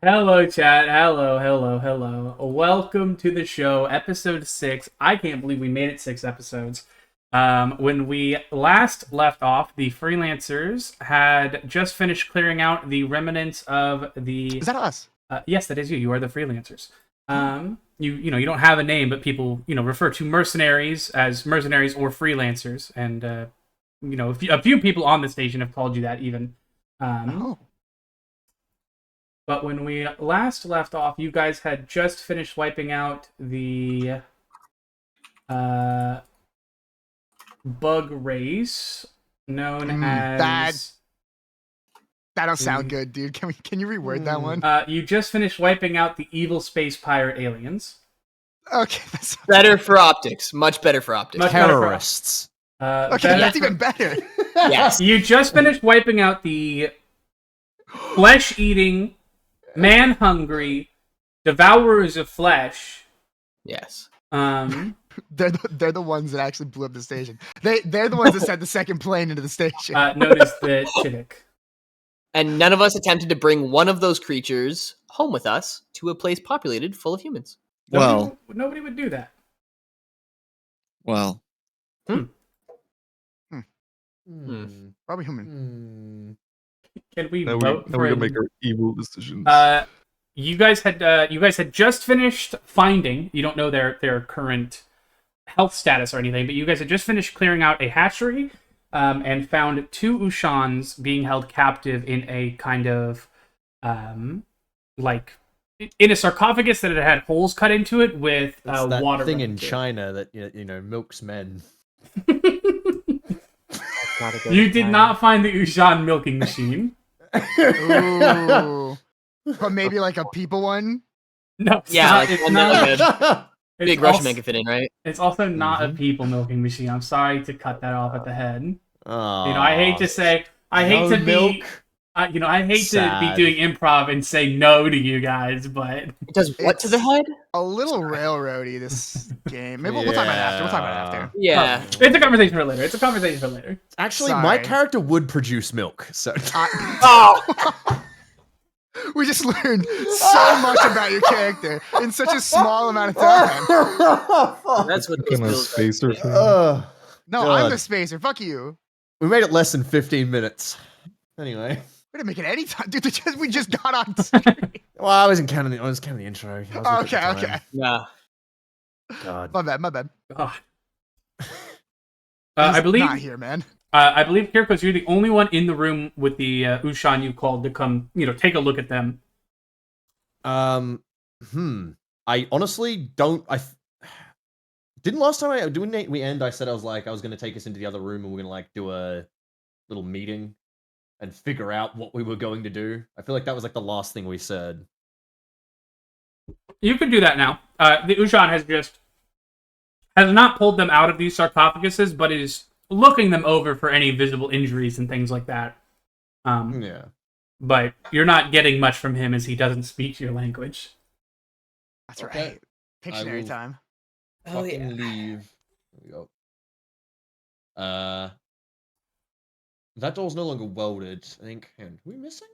Hello, chat. Hello, hello, hello. Welcome to the show, episode 6. I can't believe we made it 6 episodes. When we last left off, the freelancers had just finished clearing out the remnants of the. Is that us? Yes, that is you. You are the freelancers. You don't have a name, but people refer to mercenaries as mercenaries or freelancers, and a few people on the station have called you that even. But when we last left off, you guys had just finished wiping out the bug race known as... That don't sound good, dude. Can you reword that one? You just finished wiping out the evil space pirate aliens. Okay, that's better for optics. Much better for optics. Terrorists. okay, that's even better. Yes. You just finished wiping out the flesh-eating, man-hungry, devourers of flesh. Yes. They're the ones that actually blew up the station. They're the ones that sent the second plane into the station. Known as the Chittick. And none of us attempted to bring one of those creatures home with us to a place populated full of humans. Nobody would do that. Well. Probably human. Can we Now vote we're gonna make our evil decisions. You guys had just finished finding. You don't know their current health status or anything, but you guys had just finished clearing out a hatchery, and found 2 Ushans being held captive in a kind of like in a sarcophagus that had holes cut into it with that water thing running in through it. China that milks men. You did not find the Ushan milking machine. Ooh. But maybe like a people one? No, it's Yeah, not, like it's one not. that It's Big Russian also- man can fit in, right? It's also not a people milking machine. I'm sorry to cut that off at the head. Oh, I hate to say, I hate to milk. be, I hate Sad. to be doing improv and say no to you guys, but It does what to the head? A little railroady, this game. Maybe we'll talk about it after. We'll talk about it after. Yeah. it's a conversation for later. Actually, my Sorry. character would produce milk. So Oh! We just learned so much about your character in such a small amount of time. That's what Kind of this feels spacer like. thing. No, God. I'm the spacer. Fuck you. we made it less than 15 minutes. Anyway, We didn't make it any time, dude. We just got on screen. well, I wasn't counting. I was counting the intro. I was looking at the time. Okay. Yeah. God. My bad. God. I He's believe not here, man. Kirkos, you're the only one in the room with the Ushan you called to come, take a look at them. I honestly don't. Didn't last time we end. I said I was going to take us into the other room and we're going to do a little meeting and figure out what we were going to do. I feel like that was the last thing we said. You can do that now. The Ushan has not pulled them out of these sarcophaguses, but is looking them over for any visible injuries and things like that. Yeah. But you're not getting much from him as he doesn't speak your language. That's Okay. right. Pictionary will- time. Oh, Fucking yeah. leave. There we go. That door's no longer welded. I think. Hang on, are we missing?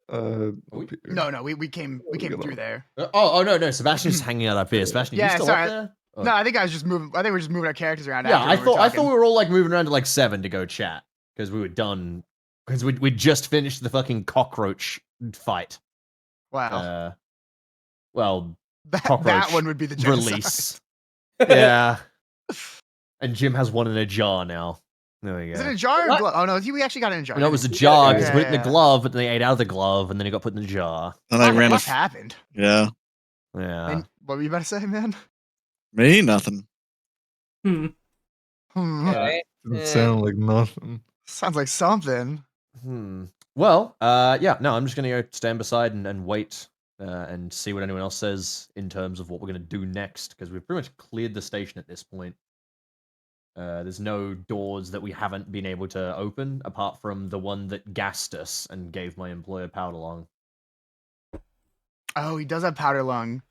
Up here. No, we came through there. No. Sebastian's just hanging out up here. Sebastian, Yeah, you still sorry. up there? Oh. No, I think I was just moving. I think we're just moving our characters around. Yeah, after I when we were thought we talking. were all moving around to 7 to go chat because we were done because we just finished the fucking cockroach fight. Wow. Well, that cockroach one would be the genocide. release. Yeah. And Jim has one in a jar now. There we go. Is it a jar or What? glove? Oh no, we actually got it in a jar. No, it was a jar because Yeah, put it in the yeah. glove, but then they ate out of the glove, and then it got put in the jar. And I ran What happened? Yeah. Yeah. And what were you about to say, man? Me? Nothing. Hmm. Okay. Didn't Yeah. sound like nothing. Sounds like something. Well, yeah, no, I'm just gonna go stand beside and wait and see what anyone else says in terms of what we're gonna do next, because we've pretty much cleared the station at this point. There's no doors that we haven't been able to open, apart from the one that gassed us and gave my employer powder lung. Oh, he does have powder lung.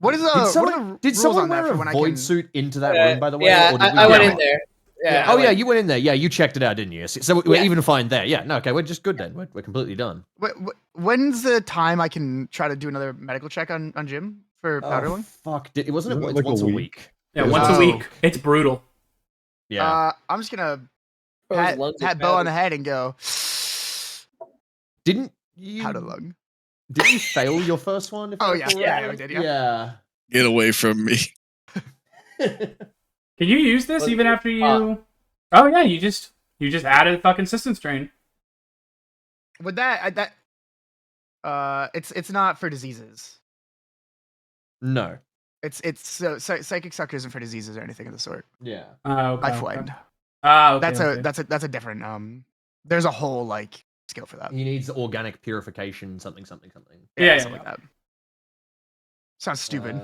What is Did what are someone, the rules on that wear for a when I void can... suit into that room, by the way? Yeah, or did we I get went it? in there. Yeah. Oh yeah, you went in there. Yeah, you checked it out, didn't you? So we're Yeah. even fine there. Yeah. No. Okay, we're just good then. We're completely done. When's the time I can try to do another medical check on Jim for powder lung? Fuck! It wasn't. Isn't it It's like a once a week? week. Yeah, Yeah, once a oh. week. It's brutal. Yeah. I'm just gonna Bro, his lungs are pat Beau on the powder. head and go Didn't you? powder lung. Didn't you fail your first one? If I Oh yeah, recall yeah, right? I did. Yeah. Get away from me. Can you use this But- even after you? Oh yeah, you just added fucking system strain. With it's not for diseases. No. It's psychic sucker isn't for diseases or anything of the sort. Yeah. Okay, Life okay. wind. Okay, That's a different there's a whole like skill for that. He needs organic purification, something. Yeah, something like that. Sounds stupid.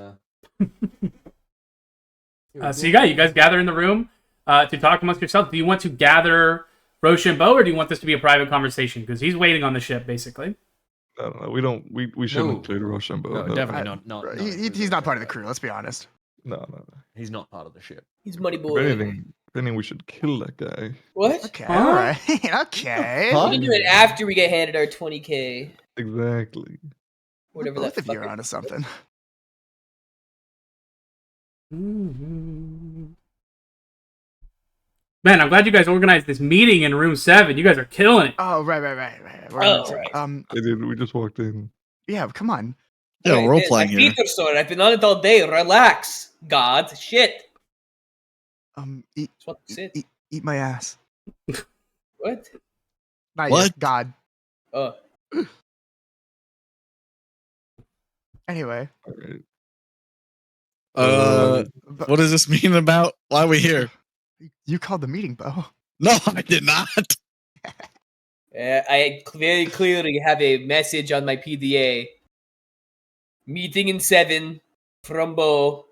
So you guys gather in the room to talk amongst yourselves. Do you want to gather Rochambeau, or do you want this to be a private conversation? Because he's waiting on the ship, basically. I don't know. We don't. We shouldn't include Rochambeau. No, definitely not. He's not part of the crew. Let's be honest. No. He's not part of the ship. He's money If boy. anything, we should kill that guy. What? Okay, Huh? all right, okay. Huh? We can do it after we get handed our 20k. Exactly. Whatever Both that of you are fucker- onto something. Man, I'm glad you guys organized this meeting in room 7. You guys are killing it. Oh, right. We're Oh, on right. Hey, dude, we just walked in. Yeah, come on. Yeah, Wait, role man, playing my here. feet are sore. I've been on it all day. Relax. God. Shit. Eat Just want to sit. eat my ass. What? Not What? yet, God. Oh. Anyway, All right. but What does this mean about why are we here? you called the meeting, Beau. No, I did not. I very clearly have a message on my PDA. Meeting in 7 from Beau.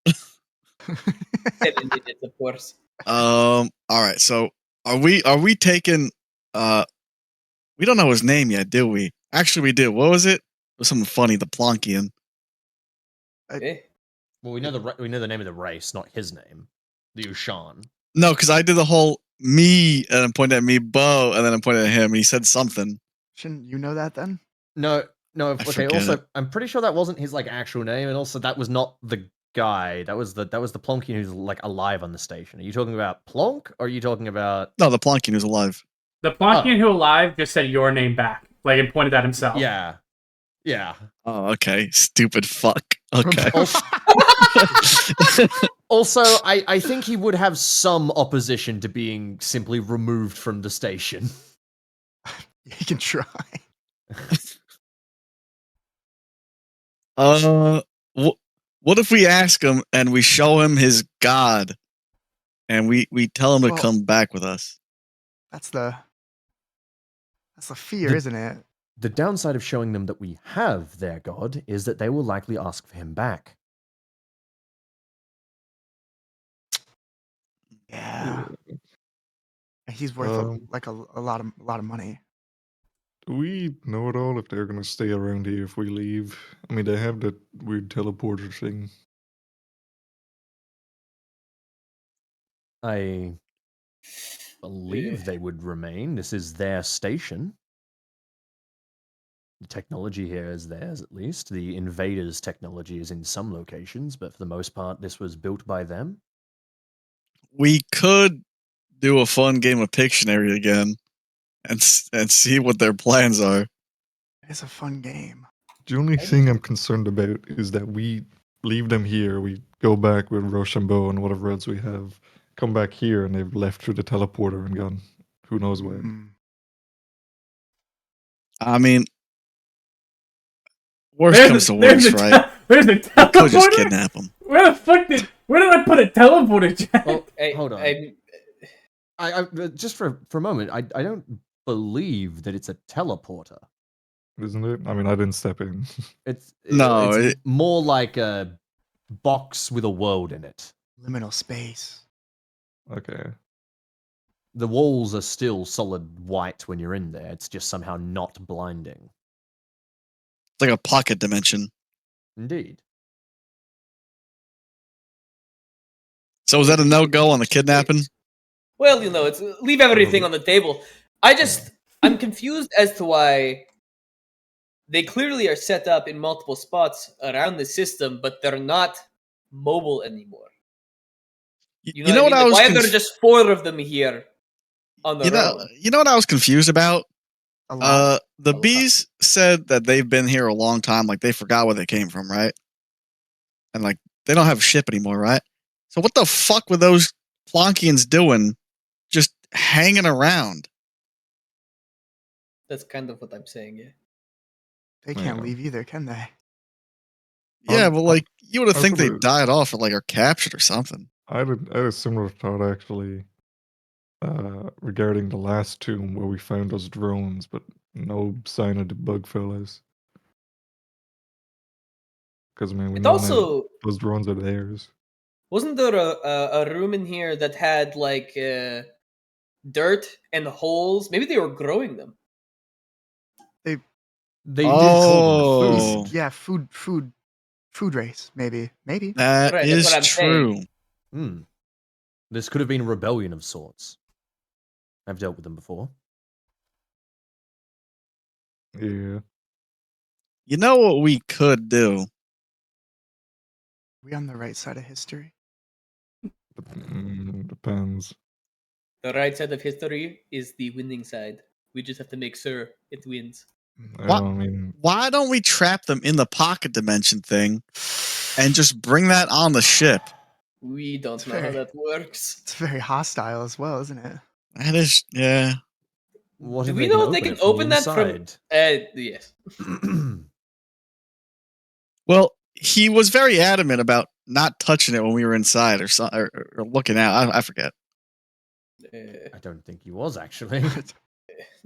7 digits, of course. All right. So are we taking? We don't know his name yet, do we? Actually, we do. What was it? It was something funny. The Plonkian. Eh? Well, we know the name of the race, not his name. The Ushan. No, because I did the whole me and I pointed at me, Beau, and then I pointed at him, and he said something. Shouldn't you know that then? No. Okay. forget Also, it. I'm pretty sure that wasn't his like actual name, and also that was not the guy. That was the Plonkian who's like alive on the station. Are you talking about Plonk, or are you talking about? No, the Plonkian who's alive. The Plonkian who alive just said your name back, like, and pointed at himself. Yeah. Yeah. Oh, okay. Stupid fuck. Okay. Also, I think he would have some opposition to being simply removed from the station. He can try. What if we ask him and we show him his god, and we tell him to Well- come back with us? That's the fear, isn't it? The downside of showing them that we have their god is that they will likely ask for him back. Yeah. He's worth a lot of money. Do we know at all if they're gonna stay around here if we leave? I mean, they have that weird teleporter thing. I believe they would remain. This is their station. The technology here is theirs, at least. The invaders' technology is in some locations, but for the most part, this was built by them. We could do a fun game of Pictionary again, and see what their plans are. It's a fun game. The only thing I'm concerned about is that we leave them here. We go back with Rochambeau and whatever else we have. Come back here, and they've left through the teleporter and gone. Who knows where? Mm. I mean, worst comes to worst, right? There's a We could just teleporter. kidnap them. Where did I put a teleporter, Jack? Well, Hey, hold on. I just for a moment, I don't believe that it's a teleporter. Isn't it? I mean, I didn't step in. It's No, more like a box with a world in it. Liminal space. Okay. The walls are still solid white when you're in there. It's just somehow not blinding. It's like a pocket dimension. Indeed. So is that a no-go on the kidnapping? Well, it's leave everything on the table. I'm confused as to why they clearly are set up in multiple spots around the system, but they're not mobile anymore. You know You what know I what mean? I Like, was why are there just 4 of them here on their own? you know what I was confused about? A lot. The A lot. bees said that they've been here a long time, like they forgot where they came from, right? And like they don't have a ship anymore, right? So what the fuck were those Plonkians doing just hanging around? That's kind of what I'm saying, yeah. They can't Yeah. leave either, can they? Yeah, but like you would have I think they would've- died off or like are captured or something. I had a similar thought actually regarding the last tomb where we found those drones, but no sign of the bug fellas. Because I mean, we It know now also those drones are theirs. wasn't there a room in here that had like dirt and holes? Maybe they were growing them. They did call them Oh, food. Yeah, food race, maybe. that Right, that's is what I'm saying. true. Hmm. This could have been a rebellion of sorts. I've dealt with them before. Yeah. You know what we could do? We on the right side of history. Depends. The right side of history is the winning side. We just have to make sure it wins. I What? don't mean Why don't we trap them in the pocket dimension thing and just bring that on the ship? We don't It's know how fair. that works. It's very hostile as well, isn't it? That is, yeah. What Do if we they know can if they open can it from open the that from? inside? Yes. Well, he was very adamant about not touching it when we were inside or looking out. I forget. I don't think he was actually.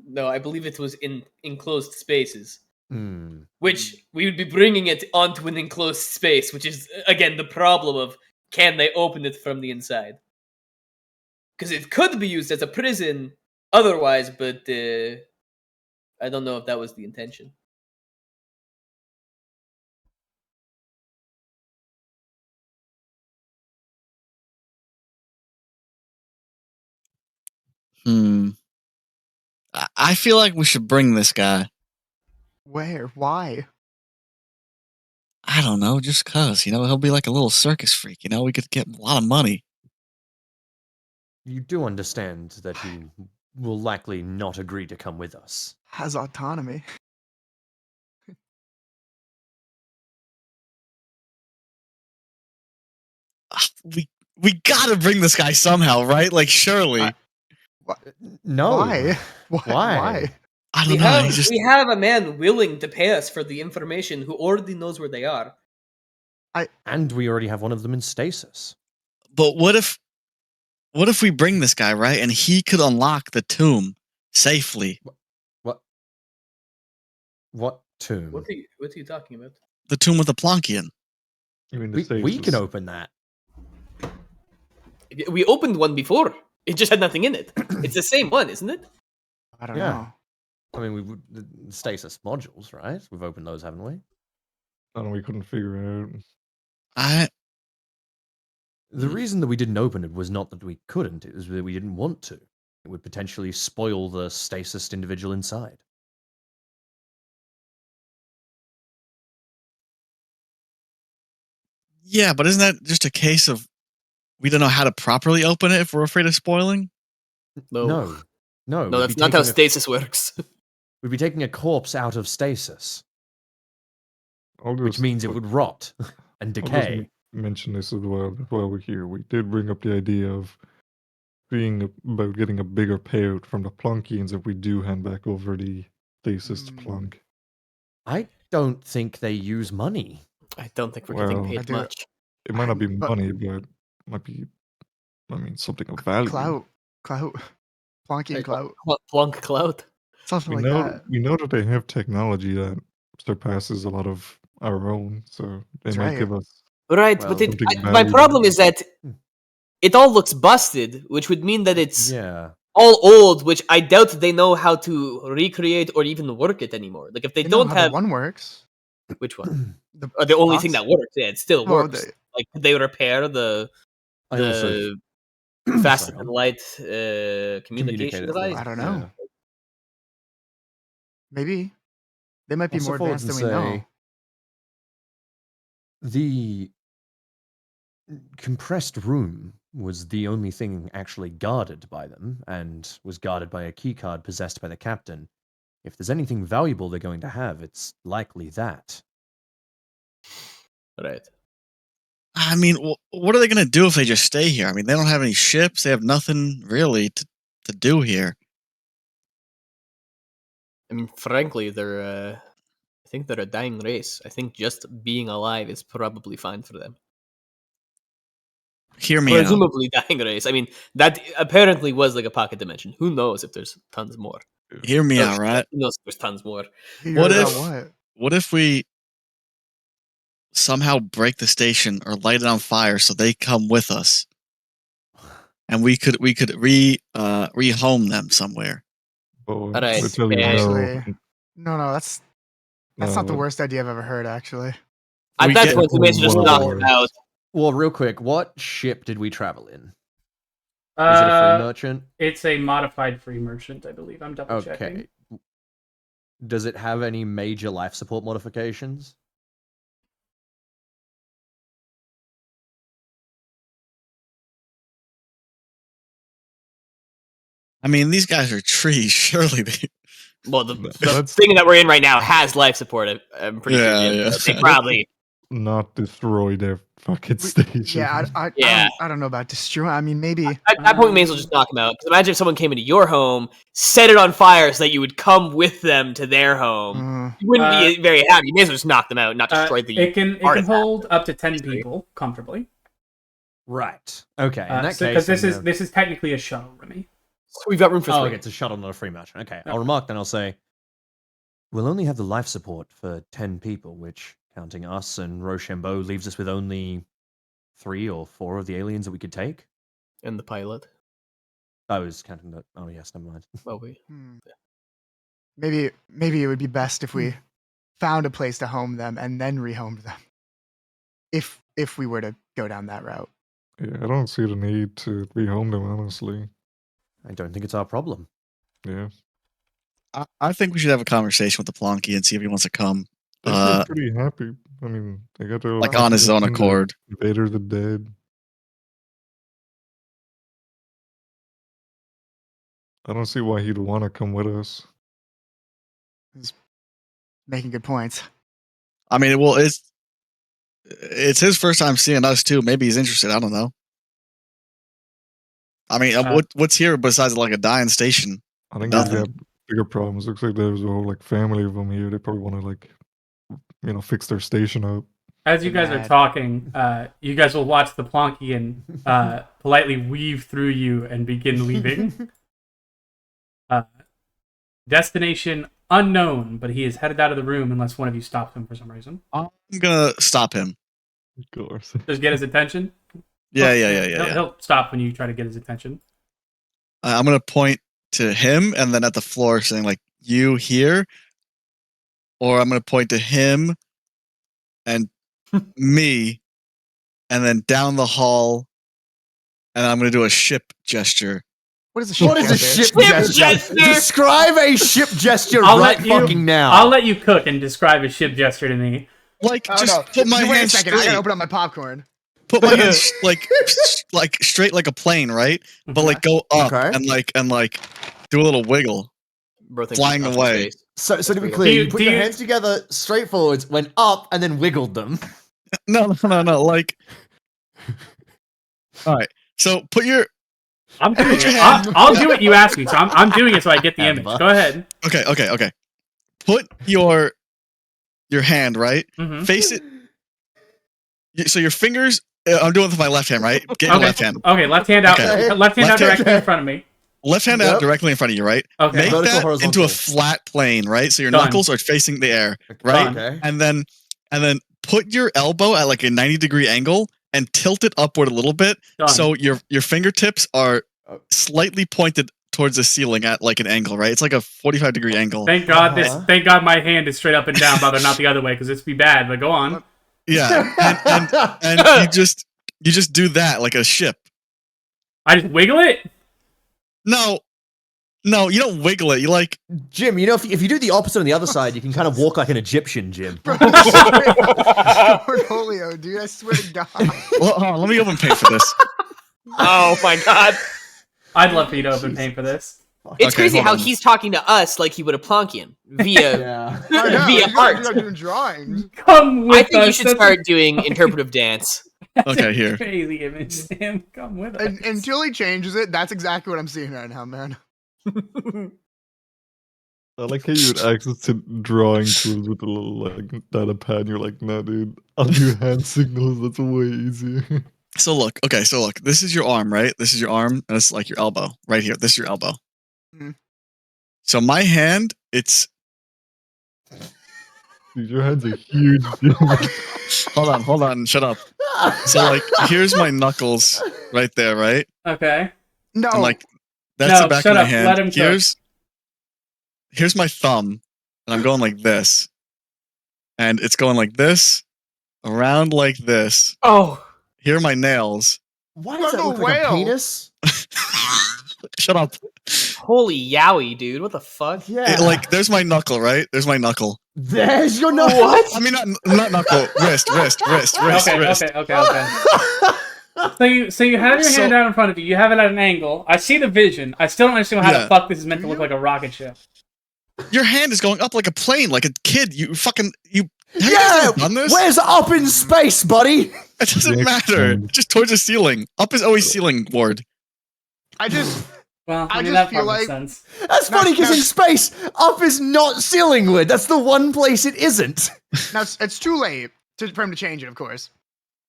No, I believe it was in enclosed spaces, Hmm. which we would be bringing it onto an enclosed space, which is again the problem of can they open it from the inside? Because it could be used as a prison otherwise, but I don't know if that was the intention. I feel like we should bring this guy. Where? Why? I don't know, just cause, he'll be like a little circus freak, we could get a lot of money. You do understand that he will likely not agree to come with us. Has autonomy. We gotta bring this guy somehow, right? Like surely. No. Why? Why? I We don't know. have we have a man willing to pay us for the information who already knows where they are. And we already have one of them in stasis. But what if we bring this guy, right? And he could unlock the tomb safely. What tomb? What are you talking about? The tomb with the Plonkian. you mean the We can stasis. open that. We opened one before. It just had nothing in it. It's the same one, isn't it? I don't Yeah. know. I mean, the stasis modules, right? We've opened those, haven't we? And we couldn't figure out. The reason that we didn't open it was not that we couldn't, it was that we didn't want to. It would potentially spoil the stasis individual inside. Yeah, but isn't that just a case of we don't know how to properly open it if we're afraid of spoiling? No. No, we'd that's be not how taking stasis works. We'd be taking a corpse out of stasis, I'll which just- means it would rot and I'll just decay. mention this as well while we're here. We did bring up the idea of about getting a bigger payout from the Plonkians if we do hand back over the stasis to Plonk. I don't think they use money. I don't think we're Well, getting I paid do- much. It might not be But- money, but it might be, something of value. Clout. Plonkian clout. Plonk cloud. Something We like know that. we know that they have technology that surpasses a lot of our own, so they That's might right. give us. Right, Well, but something my valuable. problem is that it all looks busted, which would mean that it's Yeah. all old, which I doubt they know how to recreate or even work it anymore. Like if they They know don't how have the one works. which one? The The only thing box? that works, yeah, it still Well, works. Like could they repair the I also faster Sorry, than on. light communication device. I don't know. Yeah. Maybe they might be I'll more step forward advanced and than we know. say, the compressed room was the only thing actually guarded by them, and was guarded by a keycard possessed by the captain. If there's anything valuable they're going to have, it's likely that. Right. I mean, what are they going to do if they just stay here? I mean, they don't have any ships. They have nothing really to do here. I mean, frankly, I think they're a dying race. I think just being alive is probably fine for them. Hear me out. Presumably dying race. I mean, that apparently was like a pocket dimension. Who knows if there's tons more? Hear me Oh, out, right? Who knows if there's tons more? What Figure out if- What if we somehow break the station or light it on fire so they come with us, and we could rehome them somewhere? But Alright, I tell you yeah, Actually, no. no, that's No, not the but- worst idea I've ever heard. Actually, At We that get- point, we may as well just One knock hour. them out. Well, real quick, what ship did we travel in? Is it a free merchant? It's a modified free merchant, I believe. I'm double checking. Okay. Does it have any major life support modifications? I mean, these guys are trees. Surely they. Well, the That's- thing that we're in right now has life support. I'm pretty Yeah, sure. yeah. They probably. Not destroy their fucking station. yeah, I don't know about destroy. I mean, maybe At that point, we may as well just knock them out. Because imagine if someone came into your home, set it on fire so that you would come with them to their home. You wouldn't be very happy. You may as well just knock them out, not destroy the. It can artifact. hold up to 10 people comfortably. Right. Okay. In that case, Because this then, is this is technically a shuttle, Remy. So we've got room for Oh, three. okay, it's a shuttle, not a free merchant. Okay, Yeah. I'll remark then. I'll say, we'll only have the life support for 10 people, which, counting us and Rochambeau, leaves us with only 3 or 4 of the aliens that we could take. And the pilot. I was counting that. Oh yes, never mind. Well, we. maybe it would be best if we found a place to home them and then rehomed them. If we were to go down that route. Yeah, I don't see the need to rehome them, honestly. I don't think it's our problem. Yeah. I think we should have a conversation with the Plonky and see if he wants to come. They seem pretty happy. I mean, they got their Like on his own accord. Invaders are dead. I don't see why he'd want to come with us. Making good points. I mean, well, it's his first time seeing us too. Maybe he's interested. I don't know. I mean, what's here besides like a dying station? I think they've Nothing. got bigger problems. Looks like there's a whole like family of them here. They probably want to like, fix their station up. As you guys are Mad. talking, you guys will watch the Plonkian politely weave through you and begin leaving. Destination unknown, but he is headed out of the room unless one of you stops him for some reason. I'm gonna stop him. Of course. Just get his attention. Yeah. He'll stop when you try to get his attention. I'm gonna point to him and then at the floor saying like, "You here?" Or I'm gonna point to him and me, and then down the hall, and I'm gonna do a ship gesture. What is a ship? What is a gesture? ship Ship gesture? gesture! Describe a ship gesture I'll right let you- fucking now. I'll let you cook and describe a ship gesture to me. Like, Oh, just no. put my Wait a hand second. I gotta straight. open up my popcorn. Put my hand like straight like a plane, right? But like go up Okay. and like do a little wiggle. Bro thinks Flying he's away. space. So to be Do clear, you- you put do your you- hands together straight forwards, went up, and then wiggled them. No. Like, all right. So put your I'm doing Put your it. hand- I'll do what you ask me. So I'm doing it so I get the image. Amber. Go ahead. okay. Put your hand right. Mhm. Face it. So your fingers. I'm doing it with my left hand, right? Get your Okay. left hand. Okay, left hand out. Okay. Left hand out Left hand. directly in front of me. Left hand Yep. out directly in front of you, right? Okay. Make Vertical, that horizontal. into a flat plane, right? So your Done. knuckles are facing the air, right? Done. Okay. And then put your elbow at like a 90-degree angle and tilt it upward a little bit, Done. so your fingertips are slightly pointed towards the ceiling at like an angle, right? It's like a 45-degree angle. Thank God Uh-huh. Thank God my hand is straight up and down, brother, not the other way, because it's be bad. But go on. Yeah, and you just do that like a ship. I just wiggle it? No, you don't wiggle it. You like. Jim, you know, if you do the opposite on the other side, you can kind of walk like an Egyptian, Jim. Portfolio, dude. I swear to God. Well, hold on, let me open paint for this. Oh my god. I'd love for you to open paint for this. It's Okay, crazy hold how on. he's talking to us like he would a Plonkian via Yeah. I know, via you art. guys are doing drawings. Come with I think us. you should That's start doing interpretive dance. that's Okay, a here. crazy image, Sam. Come with us. And until he changes it, that's exactly what I'm seeing right now, man. I like how you had access to drawing tools with a little like data pad. And you're like, nah, dude, I'll do hand signals. That's way easier. So look. This is your arm, right? This is your arm, and it's like your elbow right here. This is your elbow. Mhm. So my hand, it's. Dude, your hands are huge. Dude. Hold on. Shut up. So like, here's my knuckles right there, right? Okay. No, And like, that's No, the back shut of my up. hand. Let him cook. Here's my thumb, and I'm going like this, and it's going like this, around like this. Oh. Here are my nails. Why does that I'm a look like a whale. penis? Shut up. Holy yowie, dude. What the fuck? Yeah. Like, there's my knuckle, right? There's my knuckle. there's your nose. What? I mean, not knuckle. Wrist. Okay. So you have your hand out in front of you. You have it at an angle. I see the vision. I still don't understand how the Yeah. fuck this is meant to look like a rocket ship. Your hand is going up like a plane, like a kid. You fucking you. Have you guys Yeah. ever done this? Where's up in space, buddy? It doesn't The matter. extent. Just towards the ceiling. Up is always ceiling ward. I just Well, I I mean, just that part feel makes like- sense. That's funny because in space, up is not ceilingward. That's the one place it isn't. now it's too late for him to change it, of course.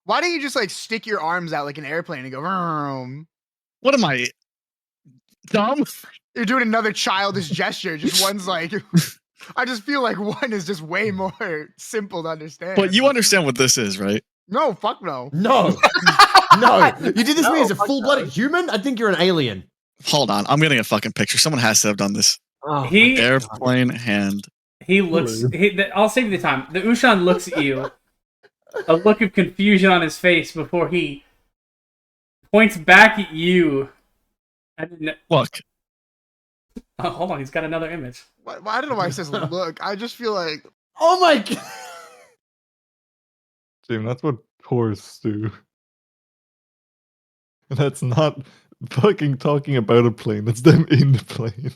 Why don't you just like stick your arms out like an airplane and go? Vroom? What am I? Dumb? You're doing another childish gesture. Just one's like. I just feel like one is just way more simple to understand. But you understand what this is, right? No, fuck no. No. No. You did this to me No, as a fuck full-blooded no. human? I think you're an alien. Hold on. I'm getting a fucking picture. Someone has to have done this. Oh, He Airplane hand. he looks. I'll save you the time. The Ushan looks at you, a look of confusion on his face before he points back at you. And then, Look. oh, hold on, he's got another image. I don't know why he says look. I just feel like Oh my god. Jim, that's what horse do. And that's not fucking talking about a plane. That's them in the plane.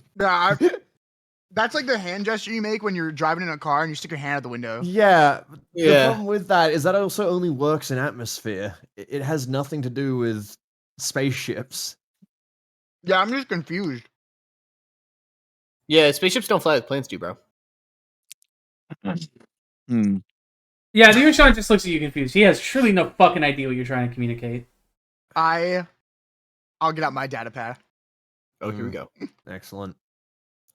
that's like the hand gesture you make when you're driving in a car and you stick your hand out the window. Yeah. The Yeah. problem with that is that also only works in atmosphere. It has nothing to do with spaceships. Yeah, I'm just confused. Yeah, spaceships don't fly like planes do, bro. Hmm. Yeah, the Ushan just looks at you confused. He has surely no fucking idea what you're trying to communicate. I'll get out my data pad. Oh, here we go. Excellent.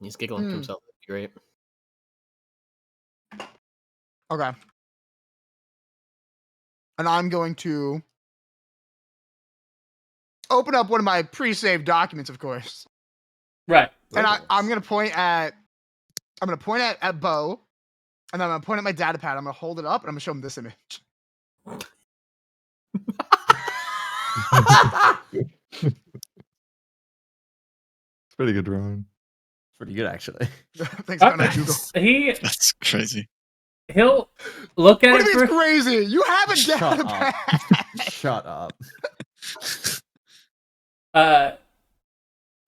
He's giggling to himself. That'd be great. Okay. And I'm going to open up one of my pre-saved documents, of course. Right. And I'm gonna point at Beau, and then I'm gonna point at my data pad. I'm gonna hold it up and I'm gonna show him this image. It's pretty good drawing. Pretty good, actually. Thanks, God, I Google. That's crazy. He'll look at What it do you mean for. it's crazy? You have a Shut data up. pad. Shut up.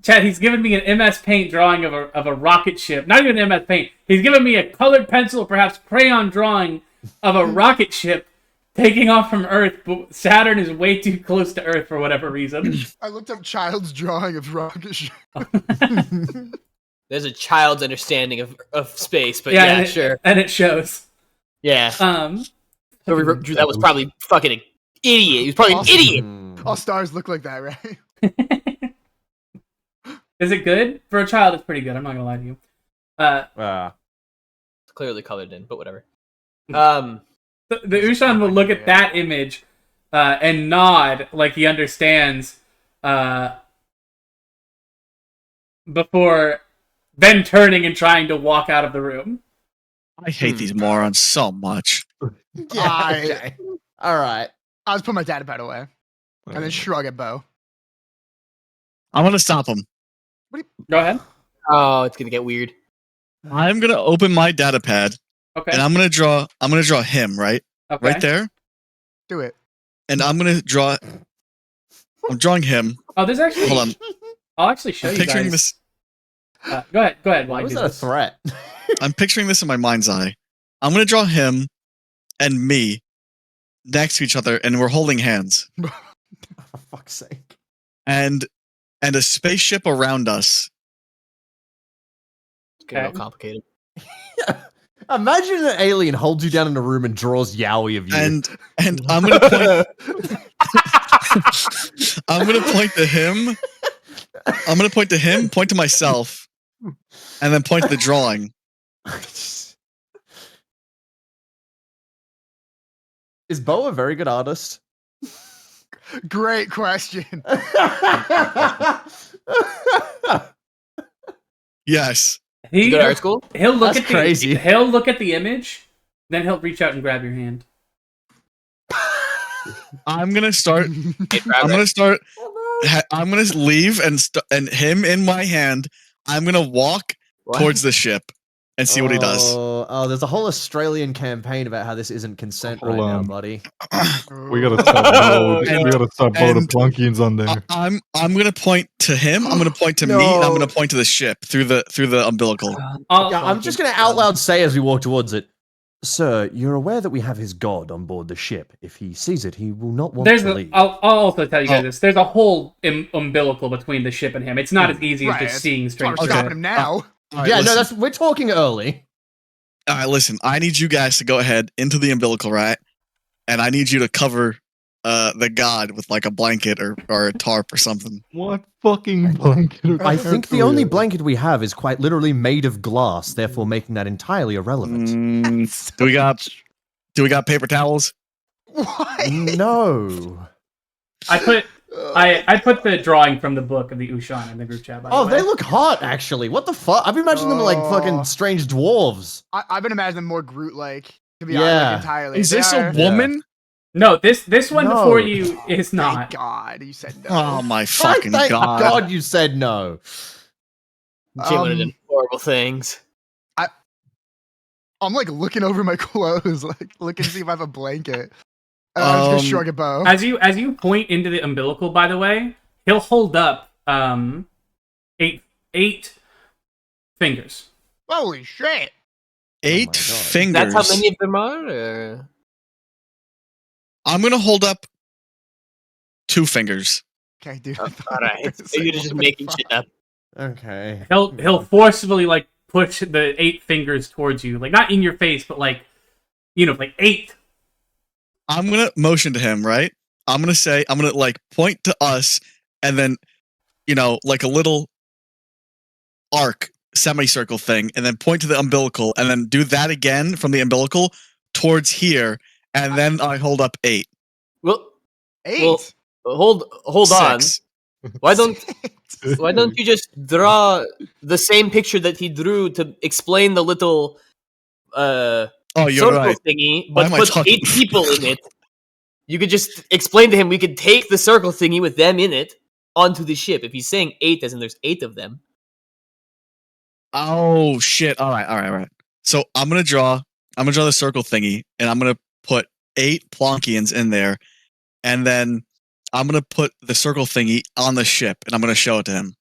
Chad, he's given me an MS Paint drawing of a rocket ship. Not even MS Paint. He's given me a colored pencil, perhaps crayon drawing of a rocket ship taking off from Earth, but Saturn is way too close to Earth for whatever reason. I looked up child's drawing of rocket ship. There's a child's understanding of space, but Yeah, yeah, and sure. And it shows. Yeah. Whoever drew that was Oh. probably fucking an idiot. He was probably an Awesome. idiot. Hmm. All stars look like that, right? Is it good? For a child, it's pretty good. I'm not gonna lie to you. It's clearly colored in, but whatever. The Ushan will look at that image and nod like he understands before then turning and trying to walk out of the room. I hate these morons so much. Yeah, okay. All right. I'll just put my data pad away and then shrug at Beau. I'm gonna stop him. Go ahead. Oh, it's gonna get weird. I'm gonna open my data pad Okay. and I'm gonna draw him right Okay. there, Do it. and I'm drawing him. Oh, there's actually. Hold on, I'll actually show I'm you picturing guys. this. Go ahead. Go ahead. Why While was I do that a this. threat? I'm picturing this in my mind's eye. I'm gonna draw him and me next to each other, and we're holding hands, For fuck's sake. and a spaceship around us. It's getting Okay. real complicated. Imagine an alien holds you down in a room and draws yaoi of you. And I'm gonna point. I'm gonna point to him. I'm gonna point to him, point to myself, and then point to the drawing. Is Beau a very good artist? Great question. Yes. You go to art school? He'll look That's at crazy. He'll look at the image, then he'll reach out and grab your hand. I'm gonna start. Hey, I'm gonna start. I'm gonna leave and him in my hand. I'm gonna walk towards the ship and see what he does. Oh, there's a whole Australian campaign about how this isn't consent Hold right now, on. buddy. We gotta start Beau. And- We gotta start Beau to and- Plonkians on there. I'm gonna point to him. I'm gonna point to me, and I'm gonna point to the ship through the umbilical. Yeah, I'm just going to out loud say as we walk towards it, Sir, you're aware that we have his god on board the ship. If he sees it, he will not want to leave. I'll also tell you guys Oh. this. There's a whole umbilical between the ship and him. It's not as easy as Right, just seeing That's why straight we're through stopping it. him now. All right, Yeah, listen. we're talking early. All right, listen. I need you guys to go ahead into the umbilical, right? And I need you to cover the god with like a blanket or a tarp or something. What fucking blanket? I think the only blanket we have is quite literally made of glass, therefore making that entirely irrelevant. Do we got paper towels? Why? No. I put the drawing from the book of the Ushan in the group chat. By the Oh, way. they look hot, actually. What the fuck? I've been imagining them like Oh. fucking strange dwarves. I've been imagining them more Groot-like. To be Yeah. honest, like, entirely. Is They this a are- woman? No, this one No. before you is Thank not. God, you said no. Oh my fucking Thank god! God you said no. Jim would have Um, done horrible things. I'm like looking over my clothes, like looking to see if I have a blanket. And I'm just gonna shrug a bow. As you point into the umbilical, by the way, he'll hold up eight fingers. Holy shit! 8 God. fingers. That's how many of them are? Or? I'm gonna hold up 2 fingers. Okay, dude. Alright. You're just making shit up. Okay. He'll forcibly like push the 8 fingers towards you, like not in your face, but like like 8. I'm gonna motion to him, right? I'm gonna like point to us, and then like a little arc semicircle thing, and then point to the umbilical, and then do that again from the umbilical towards here, and then I hold up 8. Well, 8. Well, hold on. 6. Why don't you just draw the same picture that he drew to explain the little Oh, you're circle right. thingy, Why but am I put talking- 8 people in it? You could just explain to him we could take the circle thingy with them in it onto the ship. If he's saying 8, as in there's 8 of them. Oh shit! All right. So I'm gonna draw the circle thingy, and I'm gonna put 8 Plonkians in there, and then I'm gonna put the circle thingy on the ship, and I'm gonna show it to him.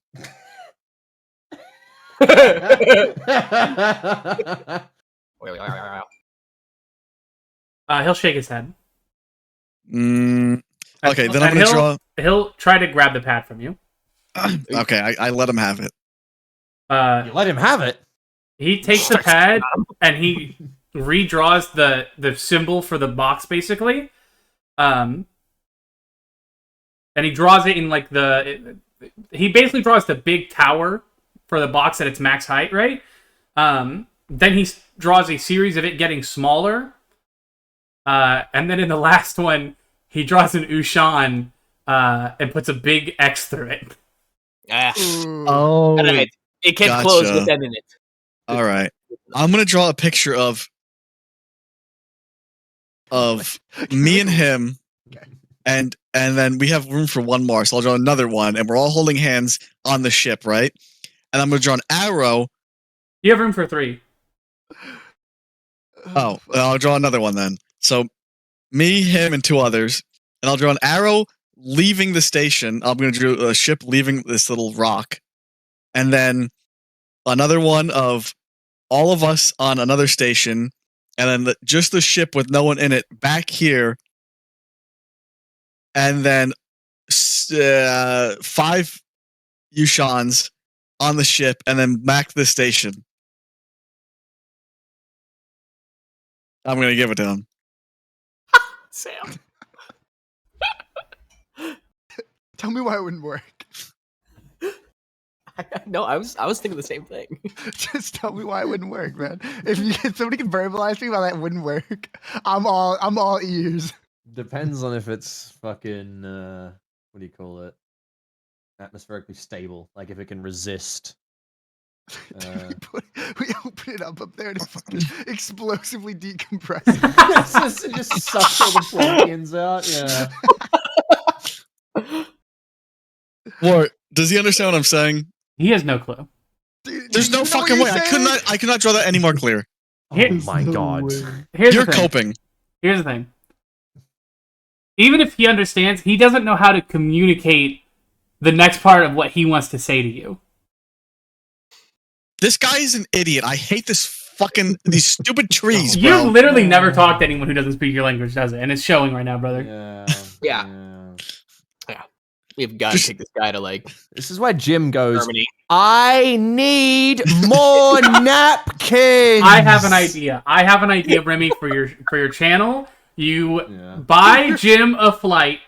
He'll shake his head. Okay, then I'm And gonna draw. He'll try to grab the pad from you. Okay, I let him have it. You let him have it. He takes the pad and he redraws the symbol for the box, basically. And he draws it in like he basically draws the big tower for the box at its max height, right? Then he draws a series of it getting smaller. And then in the last one, he draws an Ushan and puts a big X through it. Ooh. Oh, Alright. It can Gotcha. close with them in it. all right. I'm gonna draw a picture of me and him, Okay. and then we have room for one more. So I'll draw another one, and we're all holding hands on the ship, right? And I'm gonna draw an arrow. You have room for 3. Oh, I'll draw another one then. So me, him, and 2 others, and I'll draw an arrow leaving the station. I'm gonna draw a ship leaving this little rock, and then another one of all of us on another station, and then just the ship with no one in it back here, and then 5 Yushans on the ship, and then back to the station. I'm gonna give it to him. Sam. Tell me why it wouldn't work. No, I was thinking the same thing. Just tell me why it wouldn't work, man. If somebody can verbalize me why that wouldn't work, I'm all ears. Depends on if it's fucking what do you call it? Atmospherically stable. Like if it can resist. We open it up there and it fucking explosively decompresses. It just sucks all the Plonkians out. Yeah. What? Does he understand what I'm saying? He has no clue. Dude, There's do no you know what fucking you're way. saying? I could not draw that any more clear. Here- Oh my god. Here's You're the thing. coping. Here's the thing. Even if he understands, he doesn't know how to communicate the next part of what he wants to say to you. This guy is an idiot. I hate these stupid trees, You bro. literally never talk to anyone who doesn't speak your language, does it? And it's showing right now, brother. Yeah. We've got to take this guy to like This is why Jim goes, Germany. I need more napkins. I have an idea. Remy, for your channel. You buy Jim a flight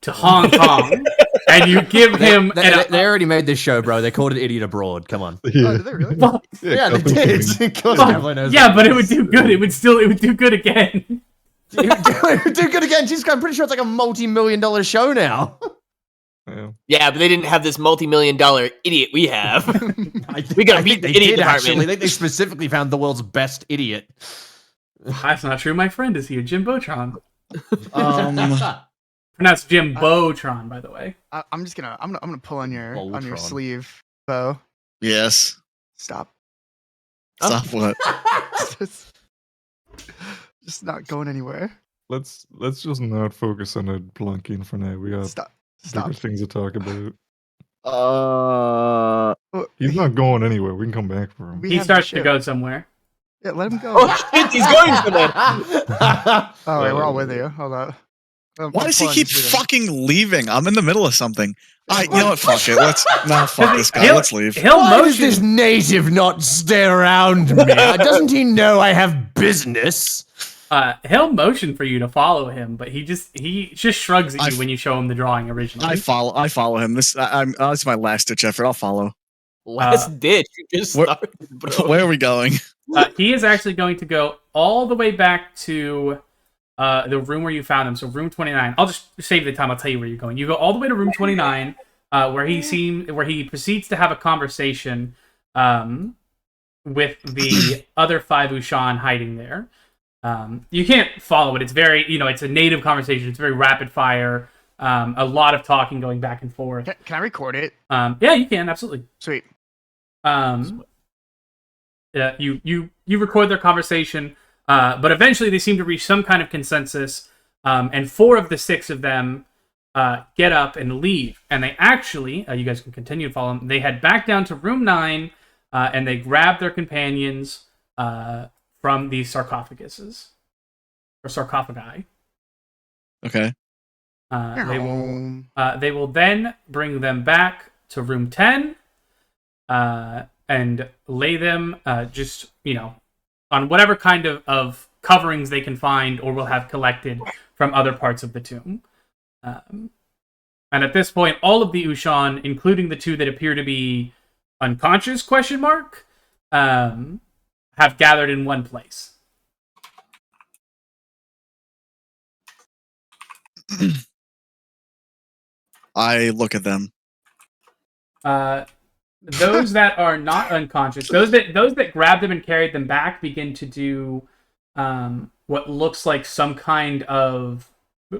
to Hong Kong, and you give him. They already made this show, bro. They called it Idiot Abroad. Come on. Oh, Yeah, did they really? Fuck. Yeah, they Kavlo's did. coming. Yeah, but it would do good. It would do good again. It would do good again. I'm pretty sure it's like a multi-million-dollar show now. Yeah. Yeah, but they didn't have this multi-million-dollar idiot we have. We gotta beat the they idiot did, department. actually. They specifically found the world's best idiot. That's not true. My friend is here, Jim Botron. Um, Pronounced Jim Botron, by the way. I'm gonna pull on your Voltron. sleeve, Beau. yes. Stop. Stop what? Just not going anywhere. Let's just not focus on a Plonkian for now. We got Stop. bigger things to talk about. Oh, He's not going anywhere. We can come back for him. We He have the starts to ship. go somewhere. Yeah, let him go. Oh shit, he's going somewhere. Oh, wait, we're all with you. Hold up. Why does he keep fucking leaving? I'm in the middle of something. You know what? Fuck it. Fuck this guy. Let's leave. He'll Why does motion. this native not stay around me? Doesn't he know I have business? He'll motion for you to follow him, but he just shrugs at you I- when you show him the drawing originally. I follow him. This is my last ditch effort. I'll follow. Last ditch. You just Where- started, bro. Where are we going? He is actually going to go all the way back to the room where you found him. So room 29. I'll just save the time. I'll tell you where you're going. You go all the way to room 29, where he proceeds to have a conversation with the other 5 Ushan hiding there. You can't follow it. It's very, it's a native conversation. It's very rapid fire. A lot of talking going back and forth. Can I record it? Yeah, you can, absolutely. Sweet. You record their conversation, but eventually they seem to reach some kind of consensus, and 4 of the 6 of them get up and leave. And they actually, you guys can continue to follow them, they head back down to room 9, and they grab their companions from these sarcophaguses. Or sarcophagi. Okay. They will then bring them back to room 10 and lay them just, on whatever kind of coverings they can find or will have collected from other parts of the tomb. And at this point, all of the Ushan, including the 2 that appear to be unconscious, have gathered in one place. I look at them. Those that are not unconscious, those that grabbed them and carried them back, begin to do what looks like some kind of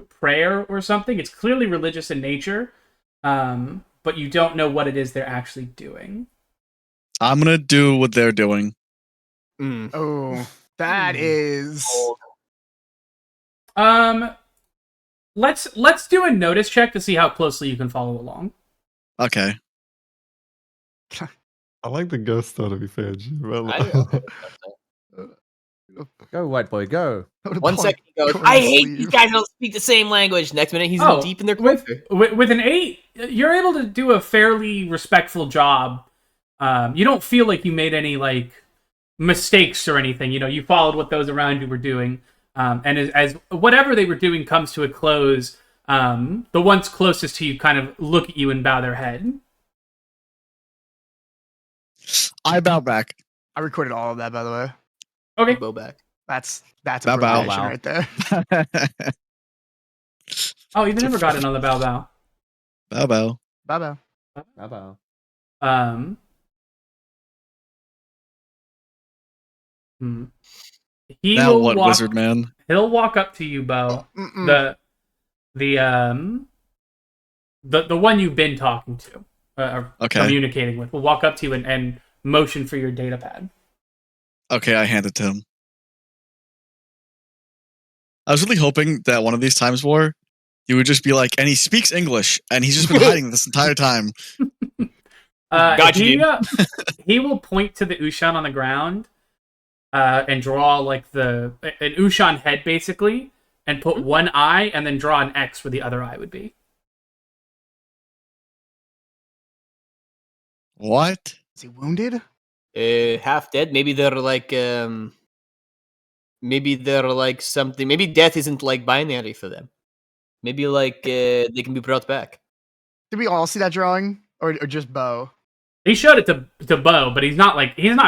prayer or something. It's clearly religious in nature, but you don't know what it is they're actually doing. I'm gonna do what they're doing. Oh, that is. Let's do a notice check to see how closely you can follow along. Okay. I like the ghost though, to be fair, Jim. Go, white boy, go. One second he goes, I hate these guys don't speak the same language. Next minute he's deep in their culture. With an 8, you're able to do a fairly respectful job. You don't feel like you made any like mistakes or anything. You followed what those around you were doing. And as whatever they were doing comes to a close, the ones closest to you kind of look at you and bow their head. I bow back. I recorded all of that, by the way. Okay. Go back. That's a Bow, bow. progression right there. Oh, you never got it on the bow bow. Bow bow. Bye bye. Bye-bye. He Now will what, walk, wizard man? He'll walk up to you, Beau. The one you've been talking to, or communicating with, will walk up to you and motion for your data pad. Okay, I hand it to him. I was really hoping that one of these times war, you would just be like, and he speaks English, and he's just been hiding this entire time. He will point to the Ushan on the ground, and draw like an Ushan head basically, and put one eye, and then draw an X where the other eye would be. What? Is he wounded? Half dead. Maybe they're like something. Maybe death isn't like binary for them. Maybe like they can be brought back. Did we all see that drawing, or just Beau? He showed it to Beau, but he's not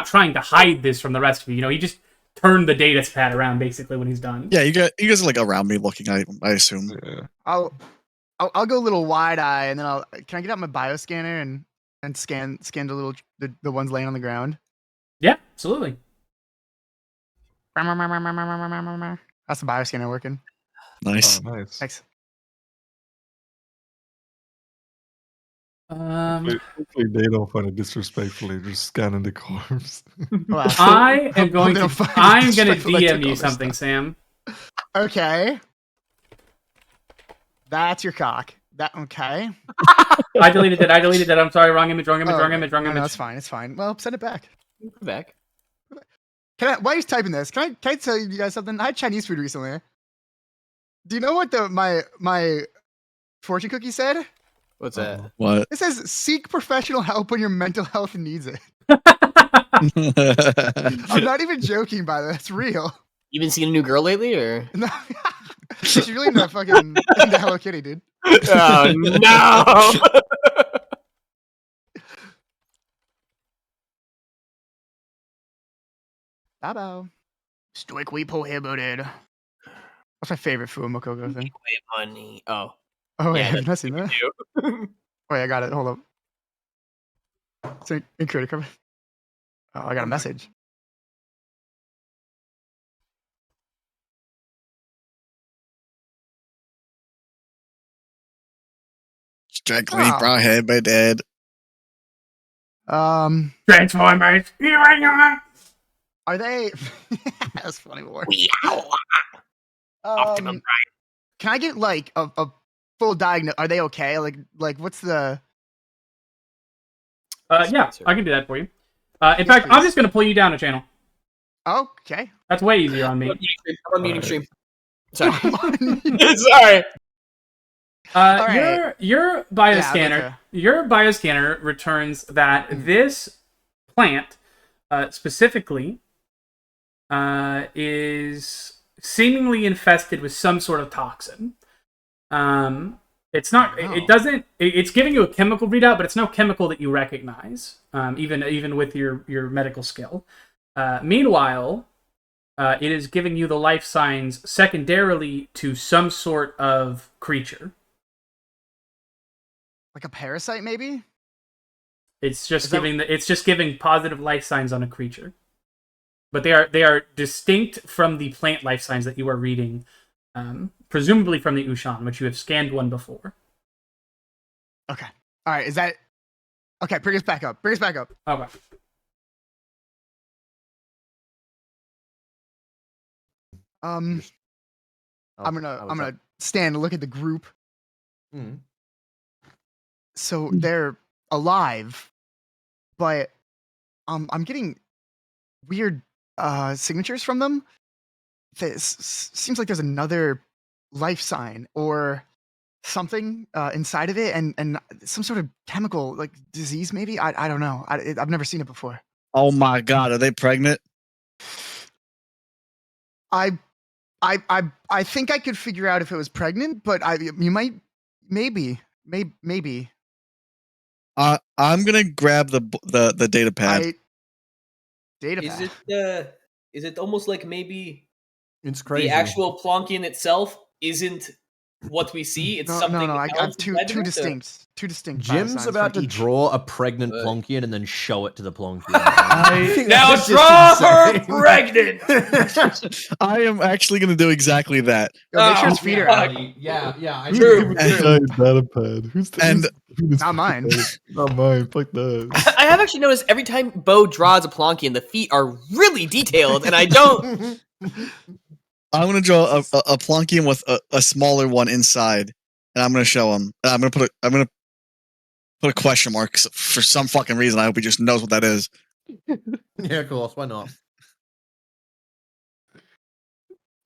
trying to hide this from the rest of you. He just turned the data pad around basically when he's done. Yeah, you guys are like around me looking. I assume. Yeah. I'll go a little wide eye, and then can I get out my bioscanner and scan the ones laying on the ground? Yeah, absolutely. That's the bioscanner working. Nice. Oh, nice. Thanks. Hopefully they don't find it disrespectfully just scanning the corpse. Wow. I'm going to DM you something, Sam. Okay. That's your cock. Okay. I deleted it. I'm sorry. Wrong image. Wrong image. No, it's fine. It's fine. Well, send it back. Back. While you're typing this, can I tell you guys something? I had Chinese food recently. Do you know what my fortune cookie said? What's that? What? It says seek professional help when your mental health needs it. I'm not even joking by that. It's real. You been seeing a new girl lately, or? No. She's really into fucking into Hello Kitty, dude. Oh no! Bye-bye. Strictly prohibited. What's my favorite Fuamokoko thing? Money. Oh. Oh, wait, Yeah, have you not seen that? Wait, I got it. Hold up. It's in Critic Cover. Oh, I got a message. Strictly broadhead by dead. Transformers. Are they? That's funny word. Optimum Prime. Can I get like a full diagnosis? Are they okay? Like what's the? Yeah, I can do that for you. In fact, I'm just gonna pull you down a channel. Okay. That's way easier on me. I'm on meeting stream. Sorry. Sorry. Sorry. Your bioscanner, your bioscanner returns that this plant specifically is seemingly infested with some sort of toxin. It's not. It doesn't. It's giving you a chemical readout, but it's no chemical that you recognize. Even with your medical skill. Meanwhile, it is giving you the life signs secondarily to some sort of creature. Like a parasite, maybe. It's just giving positive life signs on a creature, but they are distinct from the plant life signs that you are reading presumably from the Ushan, which you have scanned one before. Okay. All right. Is that okay? Bring us back up. Bring us back up. Okay. I'm Oh, gonna stand and look at the group. Mm. So they're alive, but I'm getting weird signatures from them. Seems like there's another life sign or something inside of it, and some sort of chemical like disease maybe. I don't know. I've never seen it before. Oh my god, are they pregnant? I think I could figure out if it was pregnant, but you might maybe. I'm gonna grab the data pad. Data Is pad. it almost like maybe It's crazy. the actual Plonkian itself isn't what we see? It's something No. I have else two inside of it, or- distinct. Jim's biosigns about to from each. draw a pregnant Good. Plonkian and then show it to the Plonkian. Now draw her pregnant! I am actually gonna do exactly that. Yo, make sure Oh, his feet are fuck. out. Yeah. True. Giant data pad. And- Not mine. Not mine. Fuck that. I have actually noticed every time Beau draws a Plonkian, the feet are really detailed, and I don't. I'm gonna draw a Plonkian with a smaller one inside, and I'm gonna show him. And I'm gonna put a question mark for some fucking reason. I hope he just knows what that is. Yeah, of course. Why not?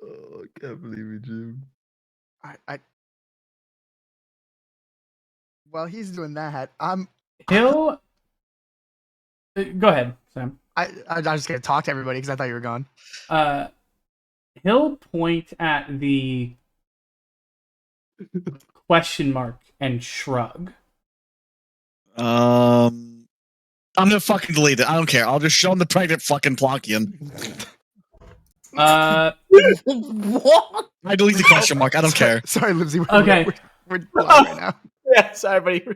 Oh, I can't believe it, Jim. While he's doing that, He'll go ahead, Sam. I'm just gonna talk to everybody because I thought you were gone. He'll point at the question mark and shrug. I'm gonna fucking delete it. I don't care. I'll just show him the pregnant fucking Plonkian. What? I delete the question mark. I don't care. Sorry, Livesy. Okay. We're live right now. Yeah, sorry, buddy.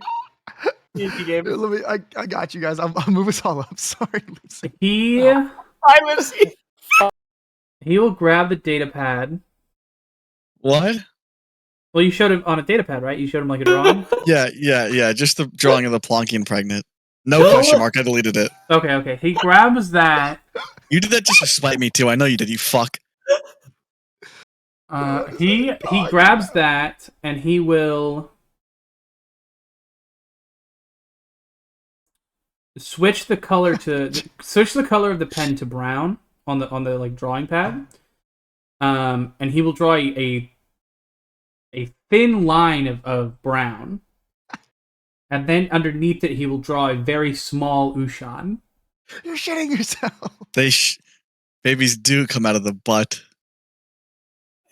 Easy game. Let me. I got you guys. I'll move us all up. Sorry, Livesy. He will grab the data pad. What? Well, you showed him on a data pad, right? You showed him like a drawing. Yeah. Just the drawing of the Plonkian pregnant. No question mark. I deleted it. Okay. He grabs that. You did that just to spite me too. I know you did. You fuck. He grabs that and he will switch the color of the pen to brown on the like drawing pad. And he will draw a thin line of brown. And then underneath it he will draw a very small Ushan. You're shitting yourself. Babies do come out of the butt.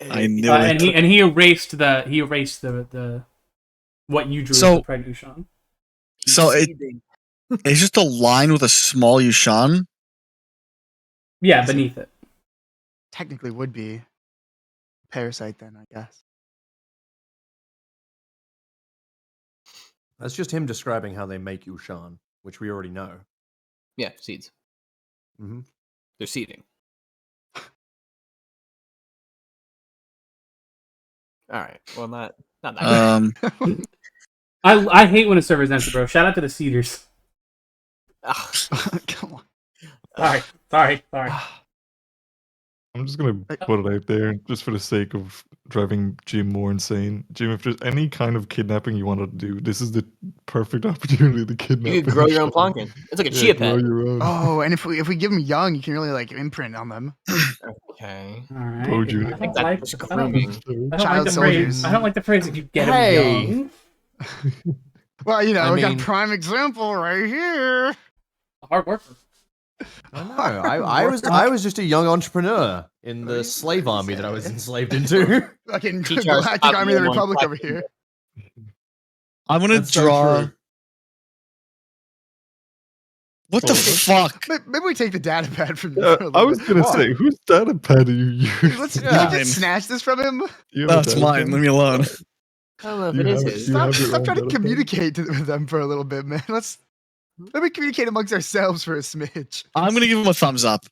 I knew it. And he erased the what you drew as the pregnant Ushan. So it's just a line with a small Ushan. Yeah, beneath it. Technically, would be parasite then, I guess. That's just him describing how they make Ushan, which we already know. Yeah, seeds. Mm-hmm. They're seeding. All right. Well, not that. I hate when a server's empty, bro. Shout out to the Cedars. Come Sorry. on. I'm just gonna put it out there just for the sake of driving Jim more insane. Jim, if there's any kind of kidnapping you wanted to do, this is the perfect opportunity to kidnap. You could grow your own Plonkian. It's like a chia grow pet. your own. Oh, and if we give them young, you can really like imprint on them. Okay. All right. Beau Jr. I I think don't like that's I don't- grooming. I don't Child like the soldiers. phrase. I don't like the phrase if you get him Hey! young. Well, you know, I we got mean- a prime example right here. Hard worker. I know. I was just a young entrepreneur in the slave army that I was enslaved into. Fucking Teach our Galactic Army of the top Republic one over here. I'm gonna That's so draw. true. What the fuck? Maybe we take the data pad from Yeah, you. I was gonna say, whose data pad do you use? Let's Yeah. can we just snatch this from him. You have a That's data mine. pad? Leave me alone. I don't know if You it is have- his. you have your Stop own trying to data pad? communicate with them for a little bit, man. Let me communicate amongst ourselves for a smidge. I'm gonna give him a thumbs up.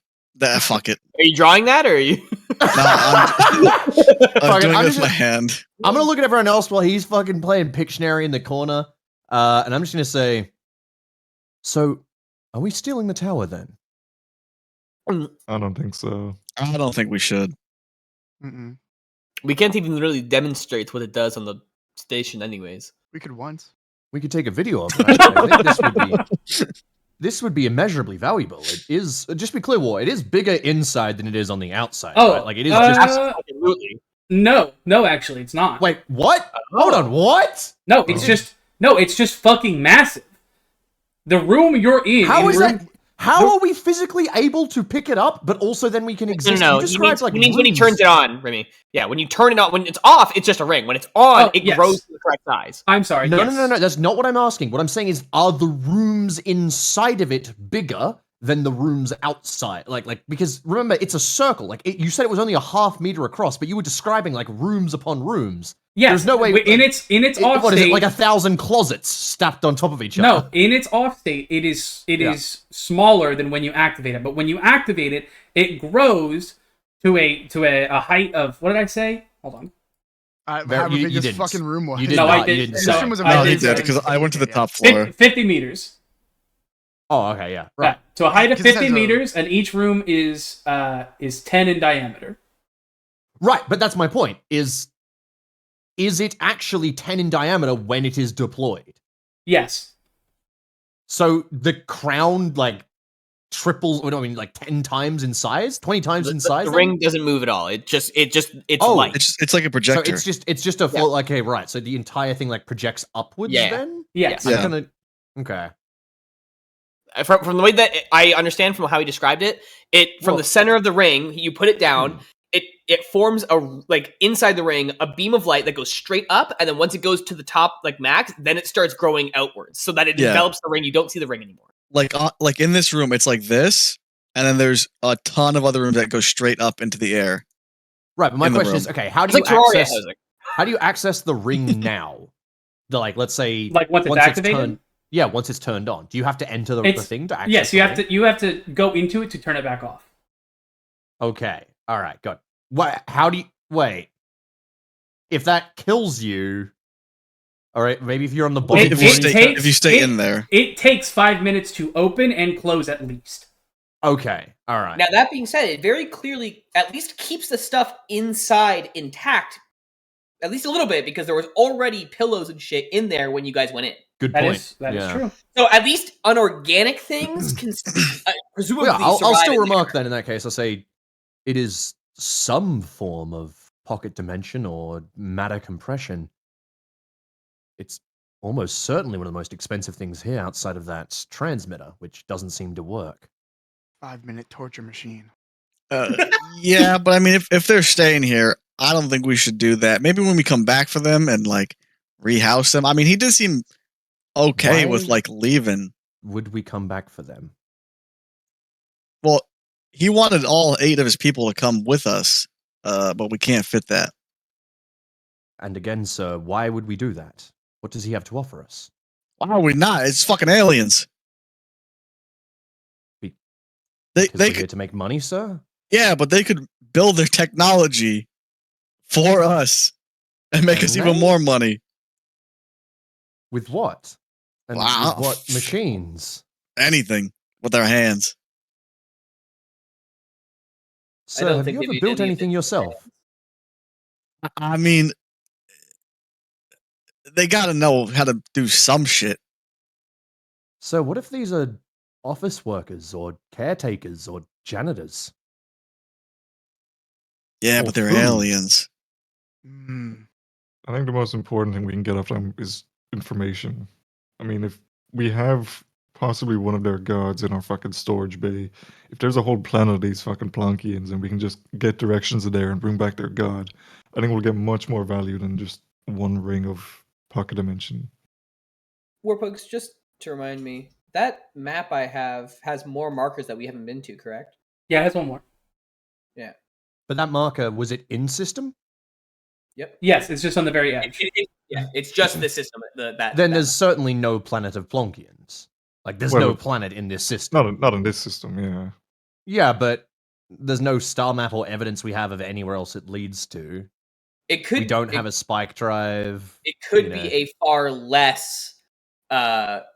Fuck it. Are you drawing that, or are you? No, I'm Fuck it, doing I'm it with just- my hand. I'm gonna look at everyone else while he's fucking playing Pictionary in the corner, and I'm just gonna say, so, are we stealing the tower then? I don't think so. I don't think we should. Mm-mm. We can't even really demonstrate what it does on the station, anyways. We could once. We could take a video of it. I think this would be immeasurably valuable. It is, just to be clear, War, it is bigger inside than it is on the outside. Oh, right? Like it is just. Absolutely. No, actually, it's not. Wait, what? Hold on, what? No, it's just fucking massive. The room you're in. How is room, that? How are we physically able to pick it up, but also then we can exist? No. You described, He means when he rooms. turns it on, Remy. Yeah, when you turn it on, when it's off, it's just a ring. When it's on, Oh, it yes. grows to the correct size. I'm sorry. No, yes. no. That's not what I'm asking. What I'm saying is, are the rooms inside of it bigger than the rooms outside? Like because remember, it's a circle. Like you said, it was only a half meter across, but you were describing like rooms upon rooms. Yes. There's no way. In its off what is state. it? Like 1,000 closets stacked on top of each other. No, in its off state, it is smaller than when you activate it. But when you activate it, it grows to a height of, what did I say? Hold on. How you big this didn't. fucking room was. You did No, I not. You did- didn't no, say. This room was I No, he did- did because I went to the top floor. 50 meters. Oh, okay, yeah, Right. right. To a height of 'Cause it 50 has a- meters, and each room is 10 in diameter. Right, but that's my point. Is it actually 10 in diameter when it is deployed? Yes. So the crown like triples, I mean, like 10 times in size, 20 times in size. The then? ring doesn't move at all. It's Oh, light. It's like a So projector. it's just a full. Okay, right. So the entire thing like projects upwards. Yeah. Then Yes. Yeah. I'm gonna. Okay. From the way that I understand from how he described it, from Well- the center of the ring, you put it down. It forms inside the ring a beam of light that goes straight up, and then once it goes to the top like max, then it starts growing outwards so that it Yeah. develops the ring. You don't see the ring anymore. Like in this room, it's like this, and then there's a ton of other rooms that go straight up into the air. Right, but my In the question is, room. okay, how It's do you like Terraria access? housing. How do you access the ring now? Let's say Like once it's activated? turned. Yeah, once it's turned on. Do you have to enter the It's- thing to access? Yes, the you ring? have to go into it to turn it back off. Okay. All right. Got. What? How do you wait? If that kills you, all right. Maybe if you're on the Well, bottom. if you it stay, takes- if you stay it- in there, It takes 5 minutes to open and close at least. Okay. All right. Now that being said, it very clearly at least keeps the stuff inside intact, at least a little bit, because there was already pillows and shit in there when you guys went in. Good That point. is that is Yeah. true. So at least unorganic things can presumably Well, yeah, I'll survive still in remark there. then in that case. I'll say it is some form of pocket dimension or matter compression. It's almost certainly one of the most expensive things here outside of that transmitter, which doesn't seem to work. 5-minute torture machine. yeah, but I mean, if they're staying here, I don't think we should do that. Maybe when we come back for them and like rehouse them. I mean, he did seem okay Why? with like leaving. Would we come back for them? Well, he wanted all 8 of his people to come with us, but we can't fit that. And again, sir, why would we do that? What does he have to offer us? Why are we not? It's fucking aliens. Be- They Because we're here could, to make money, sir? yeah, but they could build their technology for us and make us Can even they? more money. With what? And Wow. with what machines? Anything with their hands. Sir, don't have think you they ever need built any of anything this. yourself? I mean, they got to know how to do some shit. So what if these are office workers or caretakers or janitors? Yeah, Or but they're food. aliens. Mm. I think the most important thing we can get off them is information. I mean, if we have possibly one of their gods in our fucking storage bay, if there's a whole planet of these fucking Plonkians and we can just get directions to there and bring back their god, I think we'll get much more value than just one ring of pocket dimension. Warpugs, just to remind me, that map I have has more markers that we haven't been to, correct? Yeah, it has one more. But that marker, was it in system? Yep. Yes, it's just on the very edge. Yeah, it's just the system. Then that there's certainly no planet of Plonkians. Like, there's Well, no planet in this system. Not in this system, yeah. Yeah, but there's no star map or evidence we have of anywhere else it leads to. It could. We don't have a spike drive. It could you be know. a far less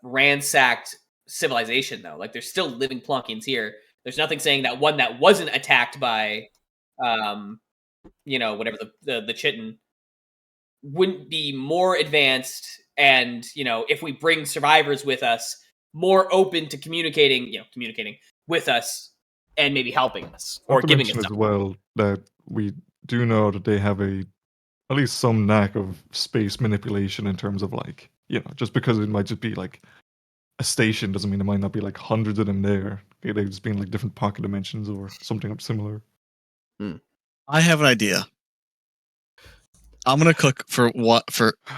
ransacked civilization, though. Like, there's still living Plonkians here. There's nothing saying that one that wasn't attacked by, whatever the Chitin wouldn't be more advanced, and if we bring survivors with us, more open to communicating with us and maybe helping us Not or to giving us mention as something. well that we do know that they have at least some knack of space manipulation in terms of like, just because it might just be like a station doesn't mean there might not be like hundreds of them there. Okay, they just being like different pocket dimensions or something similar. I have an idea. I'm gonna cook for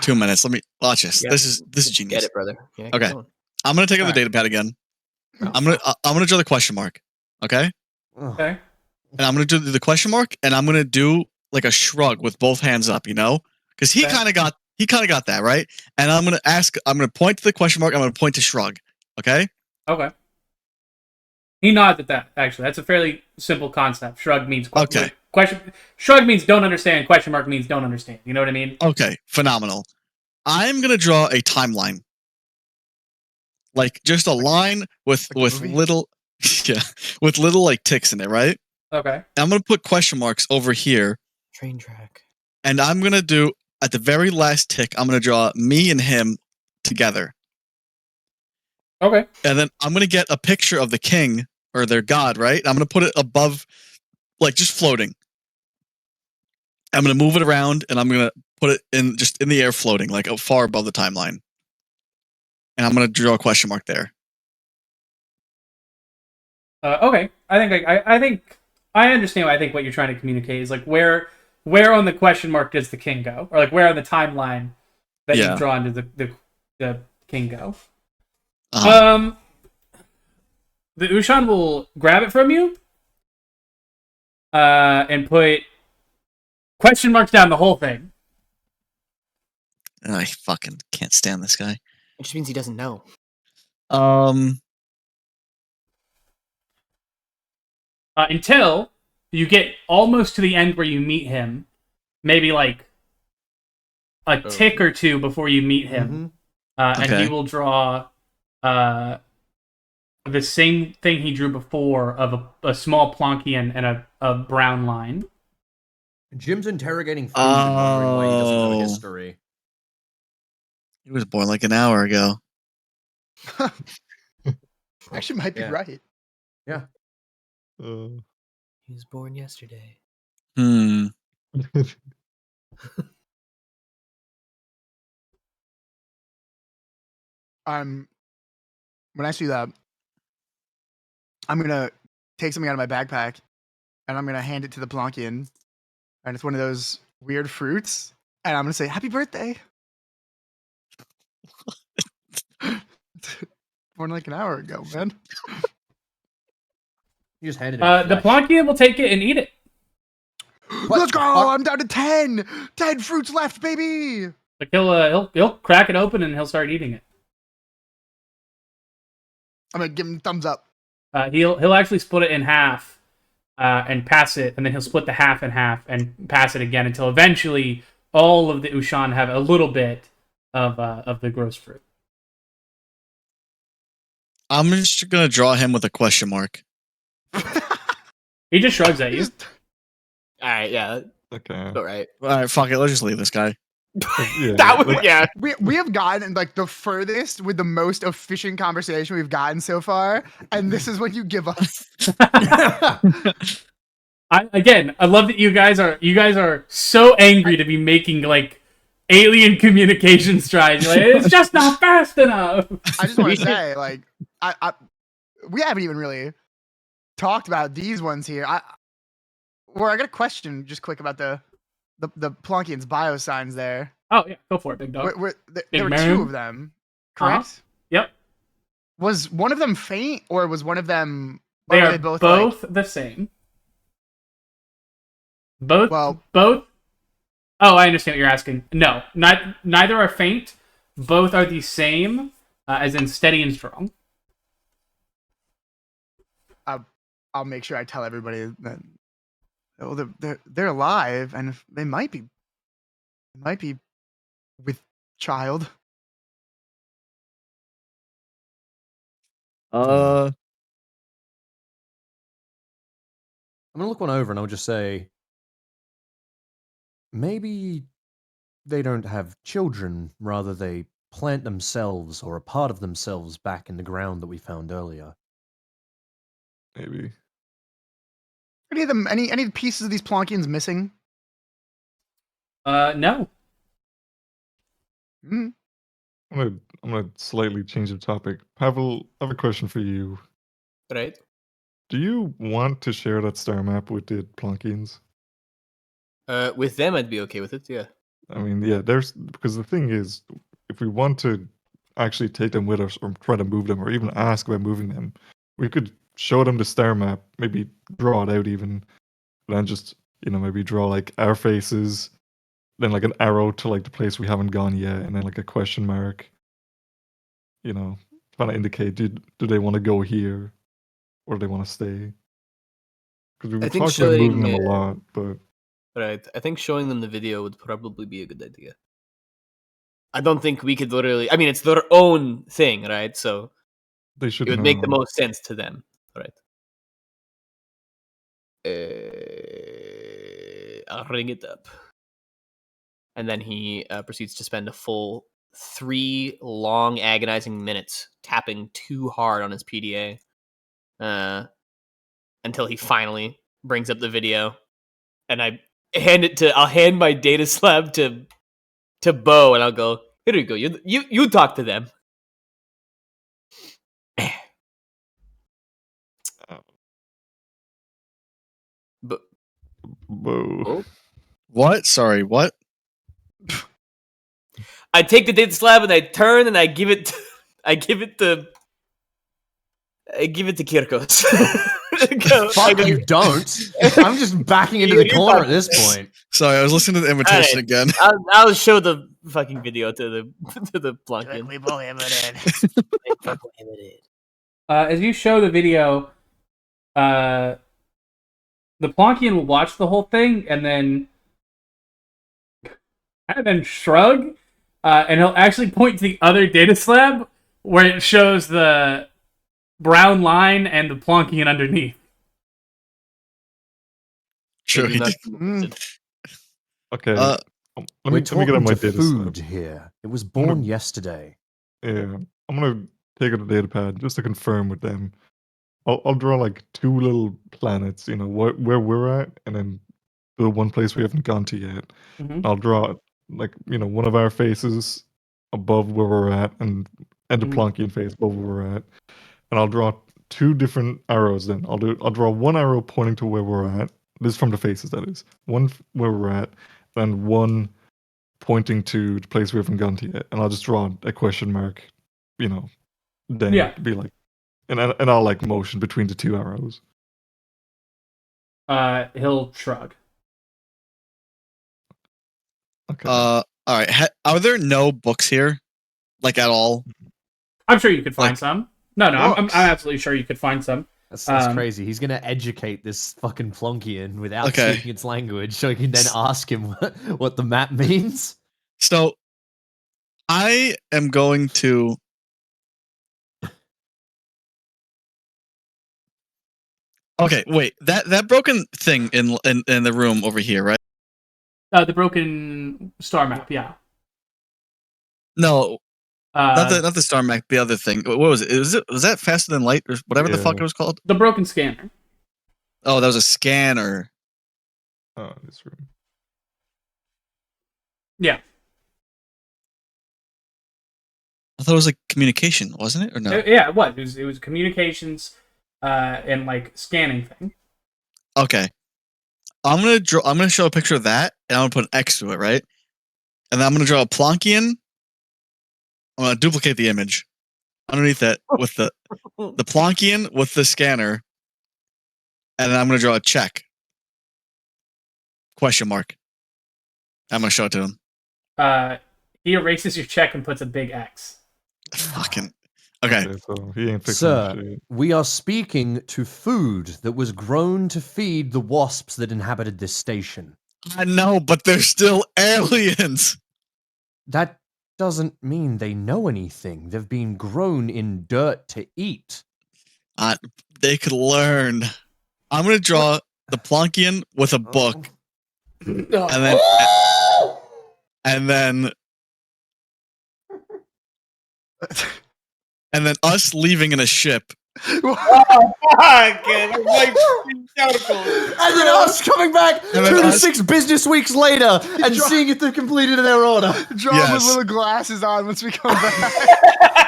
2 minutes. Let me watch this. Yeah. This is genius. Get it, brother. Yeah, keep Okay. going. I'm gonna take out the Alright. data pad again. Oh, I'm gonna draw the question mark. Okay. Okay. And I'm gonna do the question mark, and I'm gonna do like a shrug with both hands up. Because he Okay. kind of got that right. And I'm gonna point to the question mark. I'm gonna point to shrug. Okay. Okay. He nods at that. Actually, that's a fairly simple concept. Shrug means Okay. question. Shrug means don't understand. Question mark means don't understand. You know what I mean? Okay. Phenomenal. I'm gonna draw a timeline. Like just a line with Like a movie? little, with little like ticks in it, right? Okay. And I'm gonna put question marks over here, Train track. and I'm gonna do at the very last tick. I'm gonna draw me and him together, Okay. and then I'm gonna get a picture of the king or their god, right? I'm gonna put it above, like just floating. I'm gonna move it around, and I'm gonna put it in the air, floating like far above the timeline. And I'm gonna draw a question mark there. Okay. I think I understand. I think what you're trying to communicate is like where on the question mark does the king go, or like where on the timeline that Yeah. you've drawn does the king go? Uh-huh. The Ushan will grab it from you, and put question marks down the whole thing. I fucking can't stand this guy. It just means he doesn't know. Until you get almost to the end where you meet him, maybe like a tick or two before you meet him, and Okay. he will draw the same thing he drew before of a small Plonkian and a brown line. Jim's interrogating Food and wondering why he doesn't know Oh. history. He was born like an hour ago. Actually, might be Yeah. right. He was born yesterday. When I see that, I'm gonna take something out of my backpack, and I'm gonna hand it to the Plonkian, and it's one of those weird fruits, and I'm gonna say, "Happy birthday!" Born like an hour ago, man. You just handed him The flesh. Plonkian will take it and eat it. What Let's the go! fuck? I'm down to 10! 10 fruits left, baby! Like he'll crack it open and he'll start eating it. I'm gonna give him thumbs up. He'll actually split it in half, and pass it, and then he'll split the half in half and pass it again until eventually all of the Ushan have a little bit of the gross fruit. I'm just gonna draw him with a question mark. He just shrugs at you. All right, yeah, Okay. all right. All right, fuck it. Let's just leave this guy. Yeah, That was like- yeah. We have gotten like the furthest with the most efficient conversation we've gotten so far, and this is what you give us. I love that you guys are so angry to be making like alien communication strides. Like, it's just not fast enough. I just want to say, like, we haven't even really talked about these ones here. I got a question, just quick, about the Plonkians bio signs there. Oh yeah, go for it, big dog. There were man. two of them, correct? Yep, Was one of them faint, or was one of them? they or are were both like- the same. Both. Well- Oh, I understand what you're asking. No, neither are faint. Both are the same, as in steady and strong. I'll make sure I tell everybody that they're alive, and if they might be with child. Uh, I'm gonna look one over and I'll just say, maybe they don't have children, rather they plant themselves or a part of themselves back in the ground that we found earlier. Maybe. Any of them? Any pieces of these Plonkians missing? No. Mm. I'm gonna slightly change the topic. Pavel, I have a question for you. Right? Do you want to share that star map with the Plonkians? With them, I'd be okay with it. Yeah. I mean, yeah, because the thing is, if we want to actually take them with us or try to move them or even ask about moving them, we could show them the star map, maybe draw it out even, and then just, maybe draw like our faces, then like an arrow to like the place we haven't gone yet, and then like a question mark, trying to indicate, do they want to go here or do they want to stay? Because we I think talked about moving them a showing, lot, but Right. I think showing them the video would probably be a good idea. I don't think we could literally. I mean, it's their own thing, right? So they should it would make the know. most sense to them, right? I'll ring it up. And then he proceeds to spend a full 3 long, agonizing minutes tapping too hard on his PDA until he finally brings up the video. And I'll hand my data slab to Beau, and I'll go, here you go. You talk to them. But Whoa. what? Sorry, what? I take the data slab and I turn and I give it to Kirkos. Fuck, you don't. I'm just backing into the corner at this point. Sorry, I was listening to the invitation Alright. again. I'll show the fucking video to the Plonkian. As you show the video, the Plonkian will watch the whole thing and then shrug, and he'll actually point to the other data slab where it shows the brown line and the Plonkian underneath. Sure, Maybe he not did. convinced. Okay. Uh, let We're me get talking on my to data food slab. here. It was born yesterday. Yeah, I'm gonna take out the data pad just to confirm with them. I'll draw like 2 little planets, where we're at, and then the one place we haven't gone to yet. Mm-hmm. I'll draw like one of our faces above where we're at, and the Mhm. Plonkian face above where we're at, and I'll draw 2 different arrows. Then I'll draw one arrow pointing to where we're at. This is from the faces, that is. One where we're at, and one pointing to the place we haven't gone to yet. And I'll just draw a question mark, then Yeah. to be like, and I'll like motion between the 2 arrows. He'll shrug. Okay. all right. Are there no books here, like at all? I'm sure you could find Like, some. No, I'm books? absolutely sure you could find some. That's crazy. He's gonna educate this fucking Plonkian without Okay. speaking its language, so he can then ask him what the map means. So, I am going to. Okay, wait. That broken thing in the room over here, right? The broken star map, yeah. No, Uh, not the star map. The other thing. What was it? Was that faster than light or whatever the fuck Yeah. it was called? the broken scanner. Oh, that was a scanner. Oh, this room. Yeah. I thought it was like communication, wasn't it? Or no? Yeah, it was. It was communications and like scanning thing. Okay. I'm gonna show a picture of that, and I'm gonna put an X to it, right? And then I'm gonna draw a Plonkian. I'm gonna duplicate the image underneath that with the Plonkian with the scanner, and then I'm gonna draw a check. Question mark. I'm gonna show it to him. He erases your check and puts a big X. Fucking. Okay. so he ain't fixing Sir, shit. we are speaking to food that was grown to feed the wasps that inhabited this station. I know, but they're still aliens. That doesn't mean they know anything. They've been grown in dirt to eat. They could learn. I'm gonna draw the Plonkian with a book, and then us leaving in a ship. Oh, fuck! Like, tentacles. And then us coming back And then 2 to us- 6 business weeks later and seeing if they've completed their order. Draw him with Yes. little glasses on once we come back.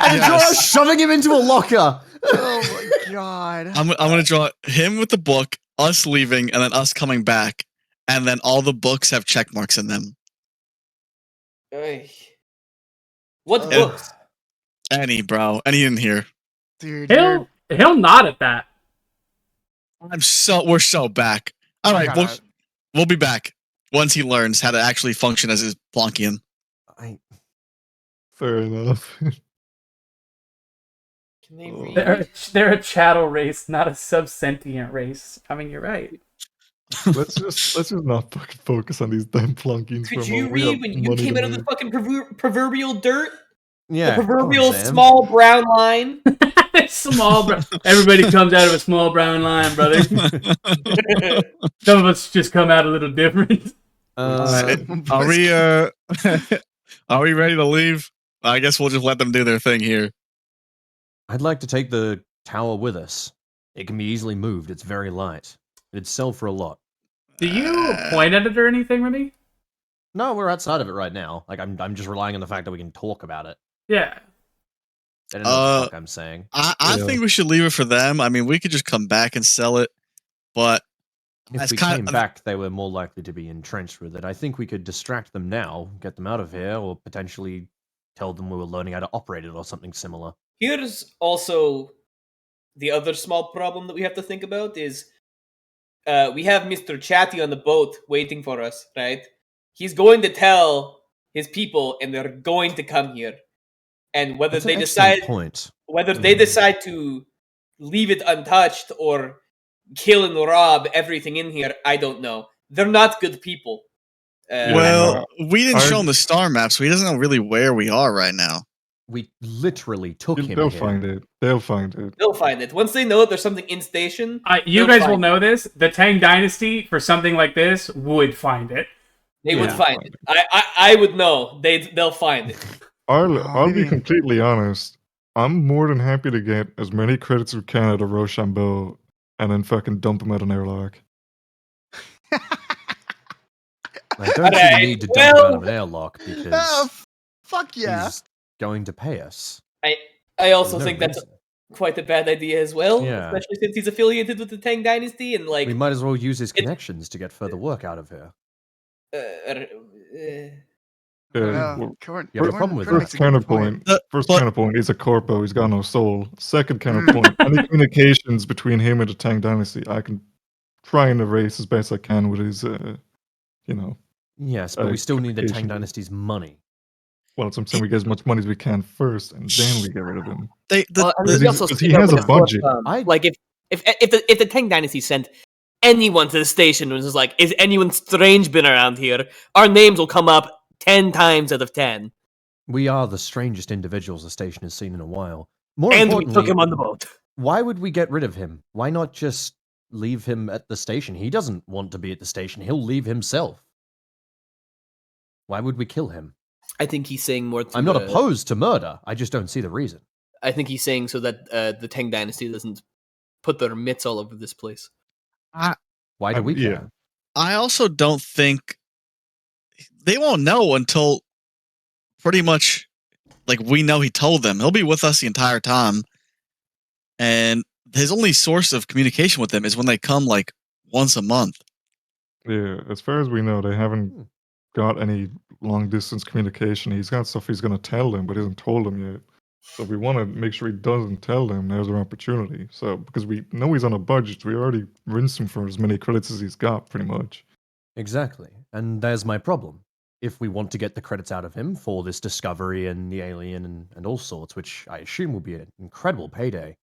And then Yes. shoving him into a locker. Oh my god. I'm gonna draw him with the book, us leaving, and then us coming back, and then all the books have check marks in them. Ay. What Uh, books? Any in here. Dude, you're... He'll nod at that. We're so back. All right, gotta- we'll be back once he learns how to actually function as his Plonkian. Fair enough. Can they read? They're a chattel race, not a subsentient race. I mean, you're right. let's just not fucking focus on these damn Plonkians. Could for a you moment. We read have when you money came to out of the make. fucking proverbial dirt? Yeah. The proverbial come on, Sam. small brown line? Everybody comes out of a small brown line, brother. Some of us just come out a little different. Are we are we ready to leave? I guess we'll just let them do their thing here. I'd like to take the tower with us. It can be easily moved. It's very light. It'd sell for a lot. Do you point at it or anything, Remy? No, we're outside of it right now. Like I'm just relying on the fact that we can talk about it. Yeah. I don't know what the fuck I'm saying. I Yeah. think we should leave it for them. I mean, we could just come back and sell it, but If That's we kind came of- back, they were more likely to be entrenched with it. I think we could distract them now, get them out of here, or potentially tell them we were learning how to operate it or something similar. Here's also the other small problem that we have to think about is we have Mr. Chatty on the boat waiting for us, right? He's going to tell his people and they're going to come here. And whether That's they an excellent decide point. whether they decide to leave it untouched or kill and rob everything in here, I don't know. They're not good people. well, we didn't Are- show him the star map, so he doesn't know really where we are right now. We literally took him They'll here. find it. They'll find it. they'll find it. Once they know that there's something in station, You they'll guys will find know this. The Tang Dynasty, for something like this, would find it. They would Yeah. find it. I would know. They'll find it. I'll be maybe. completely honest. I'm more than happy to get as many credits as we can out of Rochambeau and then fucking dump him at an airlock. I don't think Alright, we need to dump him out well- of an airlock Oh, because fuck yeah. he's going to pay us. I also There's no think that's reason. quite a bad idea as well, Yeah. especially since he's affiliated with the Tang Dynasty and like. We might as well use his it- connections to get further work out of here. Well, Corin, You have a Corin- problem with Corin that? makes a good counterpoint. First but- counterpoint is a corpo. He's got no soul. Second counterpoint: any communications between him and the Tang Dynasty, I can try and erase as best I can with his, Yes, but we still need the Tang communication. Dynasty's money. Well, it's I'm saying we get as much money as we can first, and then we get rid of him. And Because we he- also because speak he up has with a the force budget. bomb. I- Like if the Tang Dynasty sent anyone to the station and was like, "Is anyone strange been around here?" Our names will come up 10 times out of 10. We are the strangest individuals the station has seen in a while. More And we importantly, took him on the boat. why would we get rid of him? Why not just leave him at the station? He doesn't want to be at the station. He'll leave himself. Why would we kill him? I think he's saying more. To, I'm not opposed to murder. I just don't see the reason. I think he's saying so that the Tang Dynasty doesn't put their mitts all over this place. Why do we yeah. care? I also don't think they won't know until pretty much like we know he told them. He'll be with us the entire time. And his only source of communication with them is when they come like once a month. Yeah, as far as we know, they haven't got any long distance communication. He's got stuff he's going to tell them, but he hasn't told them yet. So if we want to make sure he doesn't tell them, there's our opportunity. So because we know he's on a budget, we already rinsed him for as many credits as he's got, pretty much. Exactly. And there's my problem. if we want to get the credits out of him for this discovery and the alien and all sorts, which I assume will be an incredible payday,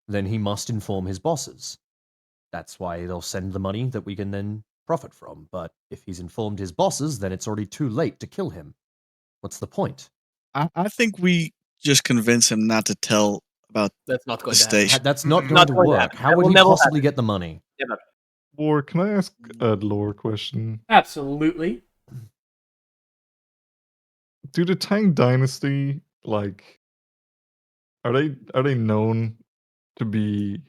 then he must inform his bosses. That's why they'll send the money that we can then profit from. But if he's informed his bosses, then it's already too late to kill him. What's the point? I think we just convince him not to tell about That's not the going to happen. station. That's not Mm-mm. going Not to going to work. happen. How That would will he never possibly happen. get the money? Never. Or can I ask a lore question? Absolutely. Do the Tang Dynasty like are they known to be,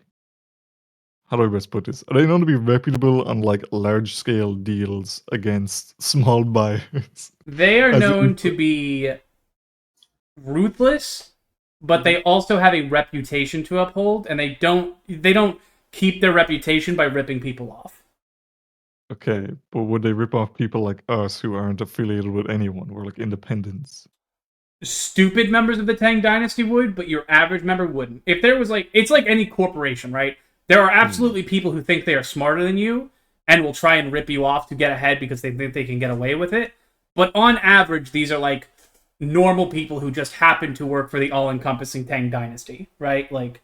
how do I best put this? Are they known to be reputable on like large scale deals against small buyers? They are As known in- to be ruthless, but they also have a reputation to uphold, and they don't keep their reputation by ripping people off. Okay, but would they rip off people like us who aren't affiliated with anyone? We're like independents. Stupid members of the Tang Dynasty would, but your average member wouldn't. If there was like, it's like any corporation, right? There are absolutely people who think they are smarter than you and will try and rip you off to get ahead because they think they can get away with it. But on average, these are like normal people who just happen to work for the all-encompassing Tang Dynasty, right? Like,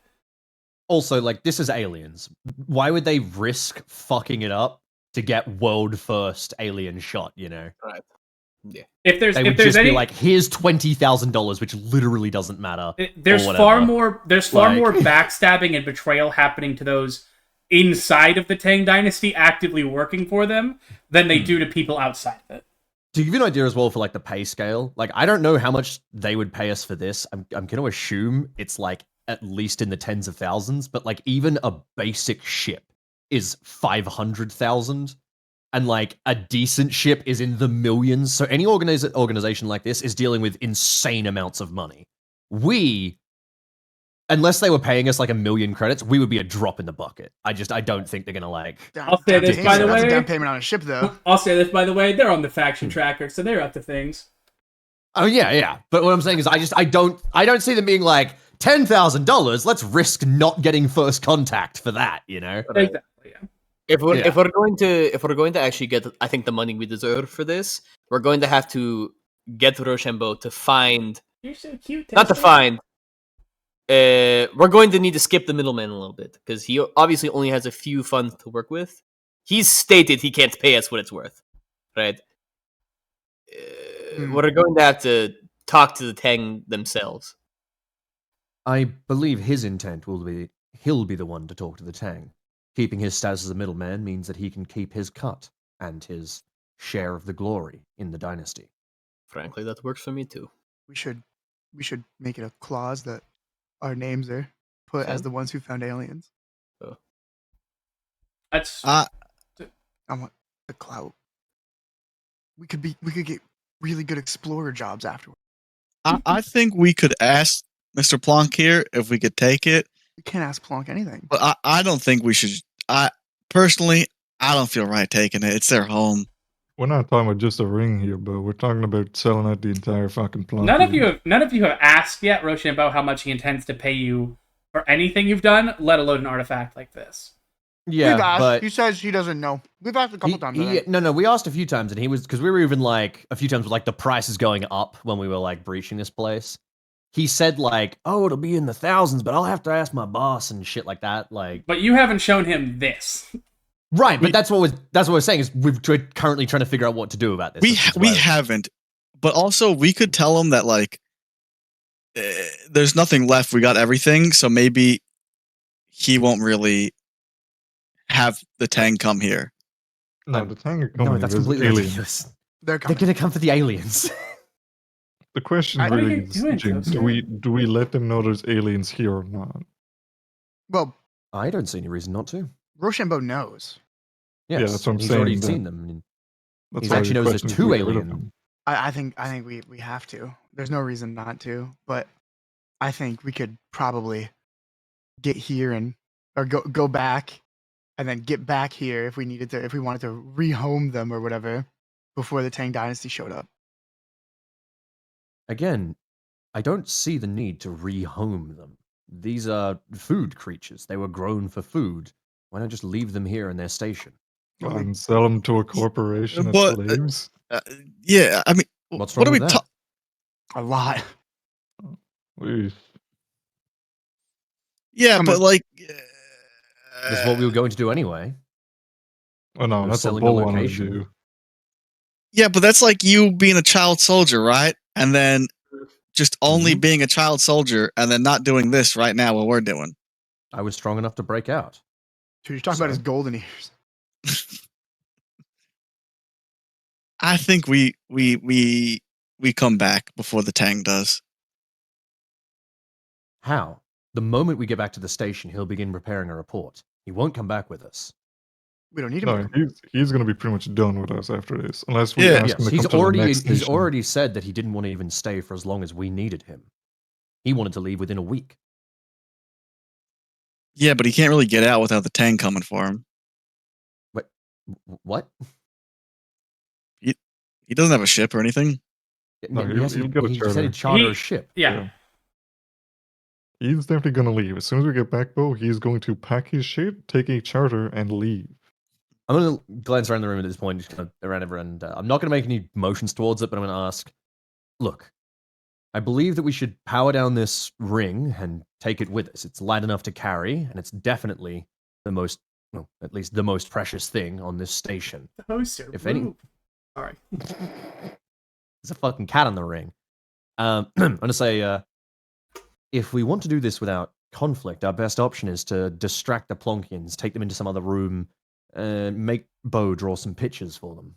Also, like, this is aliens. Why would they risk fucking it up to get world first alien shot, you know? Right. Yeah. if there's They if would there's just any be like, here's $20,000, which literally doesn't matter. there's or far whatever. more there's far Like- more backstabbing and betrayal happening to those inside of the Tang Dynasty actively working for them than they do to people outside of it. To give you an idea as well for like the pay scale, like I don't know how much they would pay us for this. I'm going to assume it's like at least in the tens of thousands, but like even a basic ship is 500,000, and like a decent ship is in the millions. So any organization like this is dealing with insane amounts of money. We, unless they were paying us like 1 million credits, we would be a drop in the bucket. I don't think they're gonna like. I'll say this, by the That's a way. down payment on a ship, though. I'll say this, by the way, they're on the faction tracker, so they're up to things. Oh yeah. But what I'm saying is, I don't see them being like $10,000. Let's risk not getting first contact for that. You know. Right. Exactly. Yeah. If we're Yeah. if we're going to actually get, I think, the money we deserve for this, we're going to have to get Rochambeau to find, You're so cute. not to Tessa. find. We're going to need to skip the middleman a little bit because he obviously only has a few funds to work with. He's stated he can't pay us what it's worth, right? We're going to have to talk to the Tang themselves. I believe his intent will be he'll be the one to talk to the Tang. Keeping his status as a middleman means that he can keep his cut and his share of the glory in the dynasty. Frankly, that works for me too. We should make it a clause that our names are put as Same. the ones who found aliens. That's I want the clout. We could get really good explorer jobs afterwards. I think we could ask Mr. Plonk here if we could take it, You can't ask Plonk anything. but I don't think we should. Personally, I don't feel right taking it. It's their home. We're not talking about just a ring here, but we're talking about selling out the entire fucking Plonkian. none of you have asked yet Rochambeau how much he intends to pay you for anything you've done, let alone an artifact like this. Yeah, We've asked. but He says he doesn't know. We've asked a couple times. I think. no, we asked a few times, and he was, because we were even like a few times with like the prices going up when we were like breaching this place. He said like, "Oh, it'll be in the thousands, but I'll have to ask my boss and shit like that." Like, But you haven't shown him this. right? But that's what we're saying is we're currently trying to figure out what to do about this. We haven't, but also we could tell them that like there's nothing left. We got everything, so maybe he won't really have the Tang come here. No, the Tang are coming. No, that's There's completely aliens. ridiculous. They're They're coming. gonna come for the aliens. The question What are really you is, doing, Jinx, Toaster? do we let them know there's aliens here or not? Well, I don't see any reason not to. Rochambeau knows. Yes, that's what I'm and he's already saying, seen that- them. That's He why actually the knows there's question is, two do we get rid of alien- them? I think we have to. There's no reason not to. But I think we could probably get here or go back, and then get back here if we wanted to rehome them or whatever before the Tang Dynasty showed up. Again, I don't see the need to rehome them. These are food creatures. They were grown for food. Why not just leave them here in their station? And sell them to a corporation as But, slaves. yeah, I mean, What's what wrong are we with that? A lot. Please. Yeah, From but a- like, This is what we were going to do anyway. Oh no, We're that's what selling a Beau wanted to location. do. yeah, but that's like you being a child soldier, right? And then just only Mhm. being a child soldier, and then not doing this right now what we're doing. I was strong enough to break out. Dude, you're talking about his So? golden ears. I think we come back before the Tang does. How? The moment we get back to the station, he'll begin preparing a report. He won't come back with us. We don't need him. No, to come. he's gonna be pretty much done with us after this, unless we Yeah. ask Yes, him to he's come to the next he's station. already said that he didn't want to even stay for as long as we needed him. He wanted to leave within a week. Yeah, but he can't really get out without the Tang coming for him. What? He doesn't have a ship or anything. No, He he'll hasn't- get a he said charter. he'd charter a He- ship. Yeah. He's definitely gonna leave. As soon as we get back, Beau, he's going to pack his shit, take a charter, and leave. I'm going to glance around the room at this point, just kind of around everyone. I'm not going to make any motions towards it, but I'm going to ask, look, I believe that we should power down this ring and take it with us. It's light enough to carry, and it's definitely the most, well, at least the most precious thing on this station. The poster. If any- Ooh. Sorry. There's a fucking cat on the ring. I'm going to say, if we want to do this without conflict, our best option is to distract the Plonkians, take them into some other room, make Beau draw some pictures for them.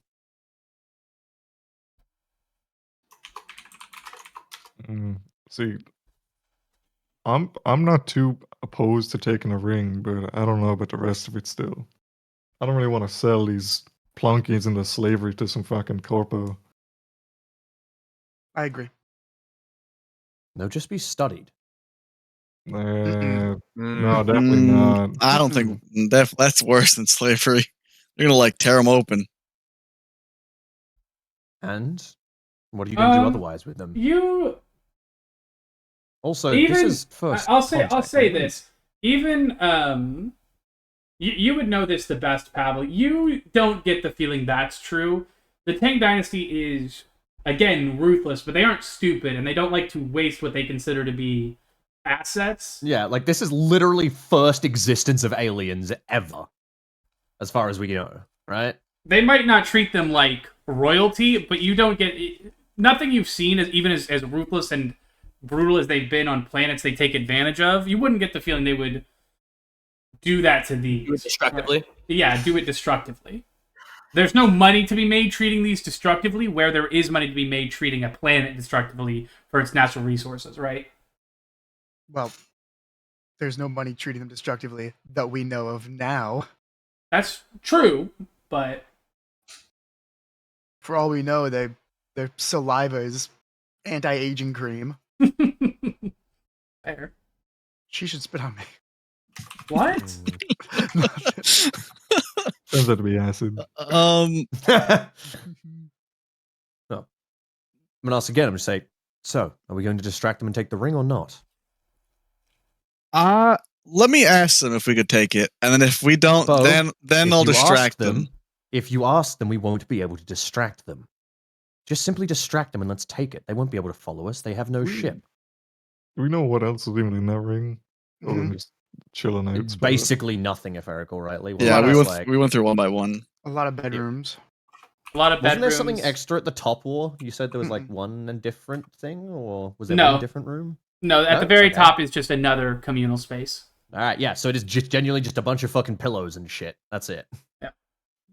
See, I'm not too opposed to taking a ring, but I don't know about the rest of it still. I don't really want to sell these Plonkians into slavery to some fucking corpo. I agree. No, just be studied. Mm-mm. No, definitely not. I don't think that's worse than slavery. They're gonna like tear them open. And what are you going to do Um, otherwise with them? You Also, even this is first. I'll say contact, this. Even you would know this the best, Pablo. You don't get the feeling that's true. The Tang Dynasty is again ruthless, but they aren't stupid and they don't like to waste what they consider to be assets. Yeah, like this is literally first existence of aliens ever, as far as we know, right? They might not treat them like royalty, but you don't get nothing you've seen as even as ruthless and brutal as they've been on planets they take advantage of. You wouldn't get the feeling they would do that to these. Do it destructively. Right. Yeah, do it destructively. There's no money to be made treating these destructively, where there is money to be made treating a planet destructively for its natural resources, right? Well, there's no money treating them destructively that we know of now. That's true, but For all we know, their saliva is anti-aging cream. fair. She should spit on me. What? Turns out to be acid. Um, No. I'm going to ask again. I'm going to say, so, are we going to distract them and take the ring or not? let me ask them if we could take it, and then if we don't, Beau, then If I'll you ask distract them. If you ask them, we won't be able to distract them. Just simply distract them and let's take it. They won't be able to follow us. They have no ship. Do we know what else is even in that ring? Other than Mhm. just chilling out. It's spell it. basically nothing, if I recall rightly. Well, Yeah, that's we went through one by one. A lot of bedrooms. A lot of Wasn't there bedrooms. something extra at the top wall? You said there was like one and different thing, or was there No. one different room? No, at No, the very it's okay. top is just another communal space. All right, yeah. So it is just genuinely just a bunch of fucking pillows and shit. That's it.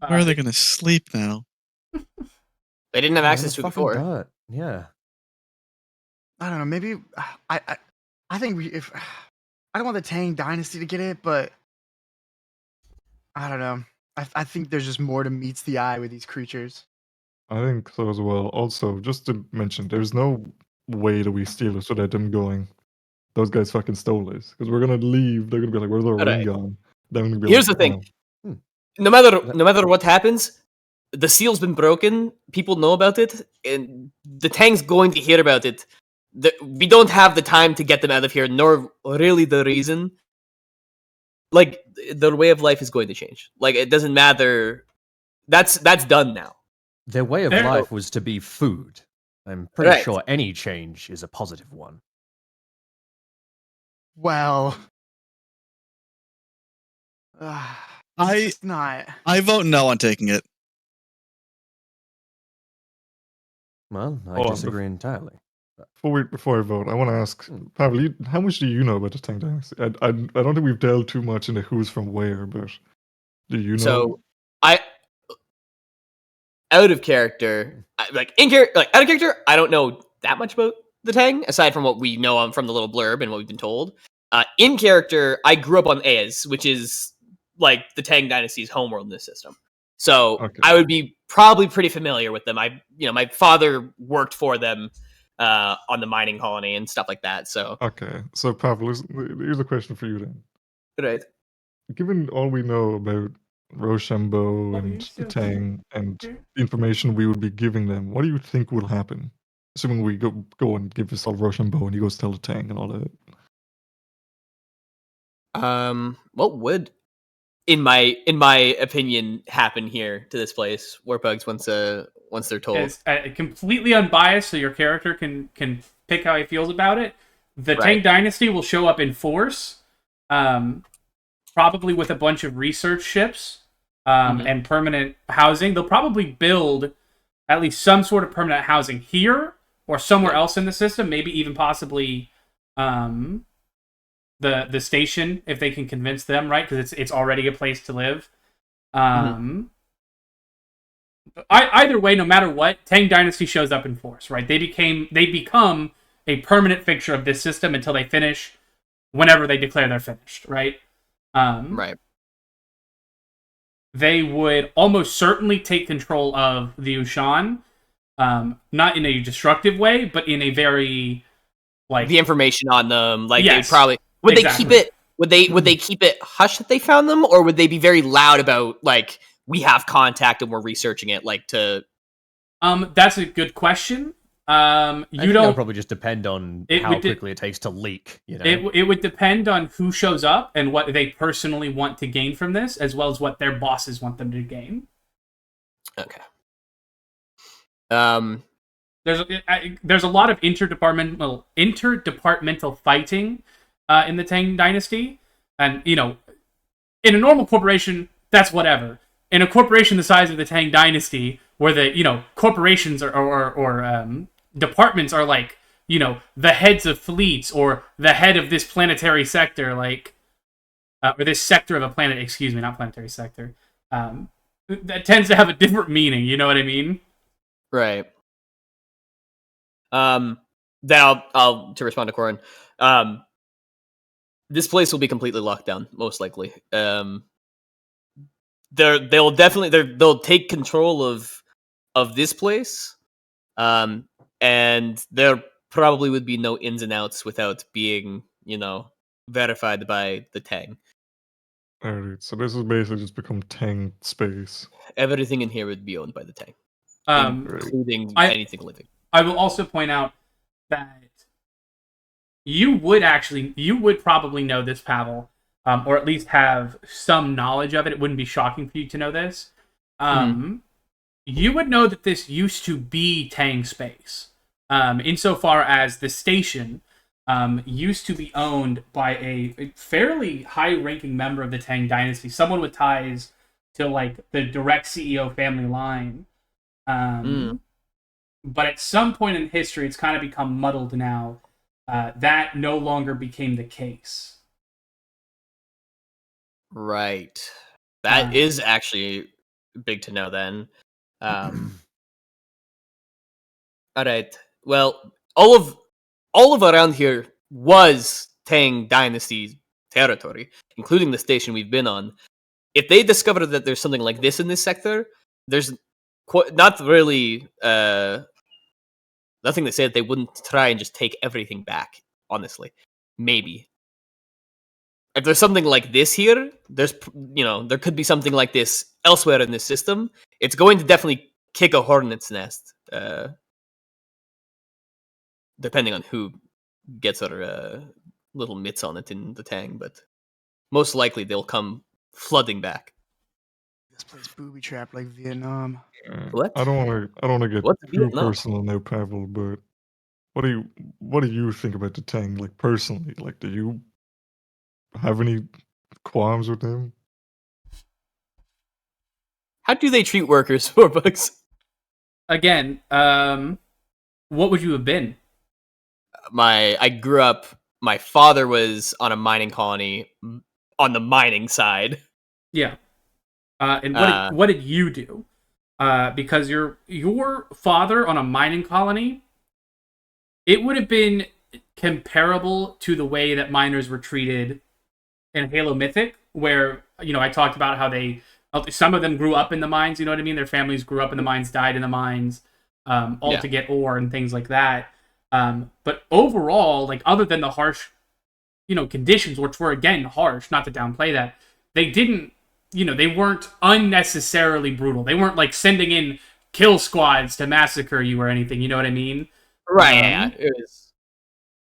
Where are they gonna sleep now? They didn't have Oh, access the to it fucking before. dirt. Yeah. I don't know. Maybe I think if I don't want the Tang Dynasty to get it, but I don't know. I think there's just more to meets the eye with these creatures. I think so as well. Also, just to mention, there's no way that we steal this without them going, those guys fucking stole this. Because we're gonna leave, they're gonna be like, where's our ring Alright. gone? Then we're gonna be Here's like, the thing. "Oh." No matter what happens, the seal's been broken. People know about it, and the Tang's going to hear about it. We don't have the time to get them out of here, nor really the reason. Like, their way of life is going to change. Like, it doesn't matter that's done now. Their way of There- life was to be food. I'm pretty Right. sure any change is a positive one. Well, I- it's just not. I vote no on taking it. Well, I Hold on, disagree entirely. Before I vote, I want to ask Pavel, how much do you know about the Tang Dynasty? I don't think we've delved too much into who's from where, but do you know? So I out of character, like out of character, I don't know that much about the Tang aside from what we know from the little blurb and what we've been told. In character, I grew up on Aez, which is like the Tang Dynasty's homeworld in this system. So Okay. I would be probably pretty familiar with them. My father worked for them on the mining colony and stuff like that. So Okay, so Pavel, here's a question for you then. right. Given all we know about Rochambeau and the Tang and the information we would be giving them, what do you think will happen? Assuming we go and give this all Rochambeau and he goes tell the Tang and all that. What would, in my opinion, happen here to this place, Warpugs, once they're told? It's completely unbiased, so your character can pick how he feels about it. The Right. Tang Dynasty will show up in force, probably with a bunch of research ships and permanent housing. They'll probably build at least some sort of permanent housing here or somewhere else in the system, maybe even possibly the station if they can convince them, right? Because it's already a place to live. Either way, no matter what, Tang Dynasty shows up in force, right? They become a permanent fixture of this system until they finish, whenever they declare they're finished, right? Right. They would almost certainly take control of the Ushan, not in a destructive way, but in a very like The information on them, like Yes, they probably would exactly. they keep it? Would they keep it hush that they found them, or would they be very loud about like we have contact and we're researching it, like to? That's a good question. I You think that'll don't. probably just depend on It how would de- quickly it takes to leak. You know, It would depend on who shows up and what they personally want to gain from this, as well as what their bosses want them to gain. Okay. There's a lot of interdepartmental fighting in the Tang Dynasty, and in a normal corporation, that's whatever. In a corporation the size of the Tang Dynasty, where the corporations or departments are like the heads of fleets or the head of this planetary sector, like or this sector of a planet. Excuse me, not planetary sector. That tends to have a different meaning. You know what I mean? Right. Then I'll to respond to Corin. This place will be completely locked down, most likely. They'll take control of this place, and there probably would be no ins and outs without being verified by the Tang. Alright, so this has basically just become Tang space. Everything in here would be owned by the Tang, Right. including I- anything living. I will also point out that you would probably know this, Pavel, or at least have some knowledge of it. It wouldn't be shocking for you to know this. You would know that this used to be Tang space, insofar as the station used to be owned by a fairly high-ranking member of the Tang Dynasty, someone with ties to like the direct CEO family line. But at some point in history, it's kind of become muddled now. That no longer became the case. Right. That is actually big to know then. All right. Well, all of around here was Tang Dynasty territory, including the station we've been on. If they discover that there's something like this in this sector, there's not really nothing to say that they wouldn't try and just take everything back. Honestly, maybe. If there's something like this here, there could be something like this elsewhere in this system. It's going to definitely kick a hornet's nest, depending on who gets their little mitts on it in the Tang. But most likely they'll come flooding back. This place booby trapped like Vietnam. What? I don't want to get What's too Vietnam? personal now, Pavel, but what do you think about the Tang, like personally? Like, do you have any qualms with him? How do they treat workers, $4? Again, what would you have been? I grew up. My father was on a mining colony on the mining side. Yeah. And Uh, what did you do? Because your father on a mining colony, it would have been comparable to the way that miners were treated in Halo Mythic, where I talked about how some of them grew up in the mines. You know what I mean? Their families grew up in the mines, died in the mines, all to get ore and things like that. But overall, like other than the harsh, conditions, which were again harsh, not to downplay that, they didn't. They weren't unnecessarily brutal. They weren't like sending in kill squads to massacre you or anything. You know what I mean? right. Yeah. It was.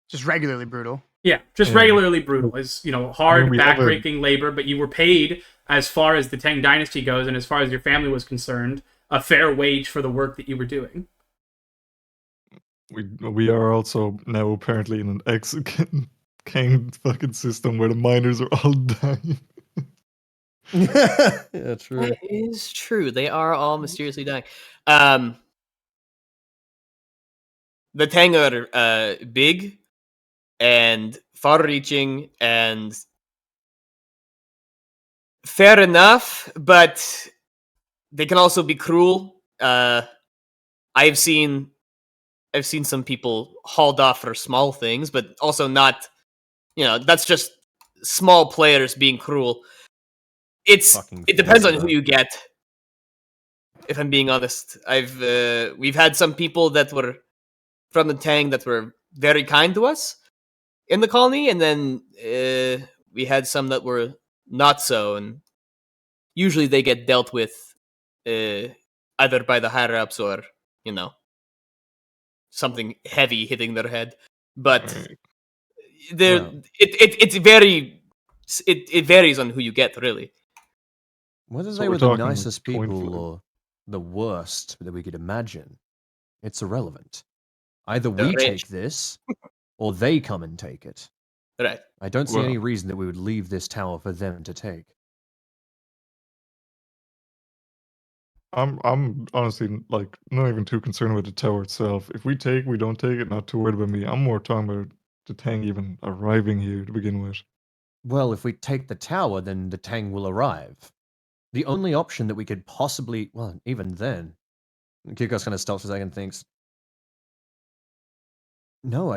Just regularly brutal. Yeah, just Yeah. regularly brutal. Is hard, we have a- backbreaking labor, but you were paid, as far as the Tang Dynasty goes, and as far as your family was concerned, a fair wage for the work that you were doing. We are also now apparently in an King fucking system where the miners are all dying. Yeah, true. That is true. They are all mysteriously dying. The Tang are big and far-reaching and fair enough, but they can also be cruel. I've seen some people hauled off for small things, but also not. That's just small players being cruel. Fucking It depends on Forza. who you get. If I'm being honest, we've had some people that were from the Tang that were very kind to us in the colony, and then we had some that were not so, and usually they get dealt with either by the higher ups or something heavy hitting their head. But Right. Well. it varies on who you get, really. Whether So they we're were the talking nicest coin people flip. or the worst that we could imagine, it's irrelevant. Either They're we rich. take this, or they come and take it. Right. I don't see Well- any reason that we would leave this tower for them to take. I'm honestly like not even too concerned with the tower itself. If we take, we don't take it. Not too worried about me. I'm more talking about the Tang even arriving here to begin with. Well, if we take the tower, then the Tang will arrive. The only option that we could possibly, well, even then, Kikos kind of stops for a second and thinks, no,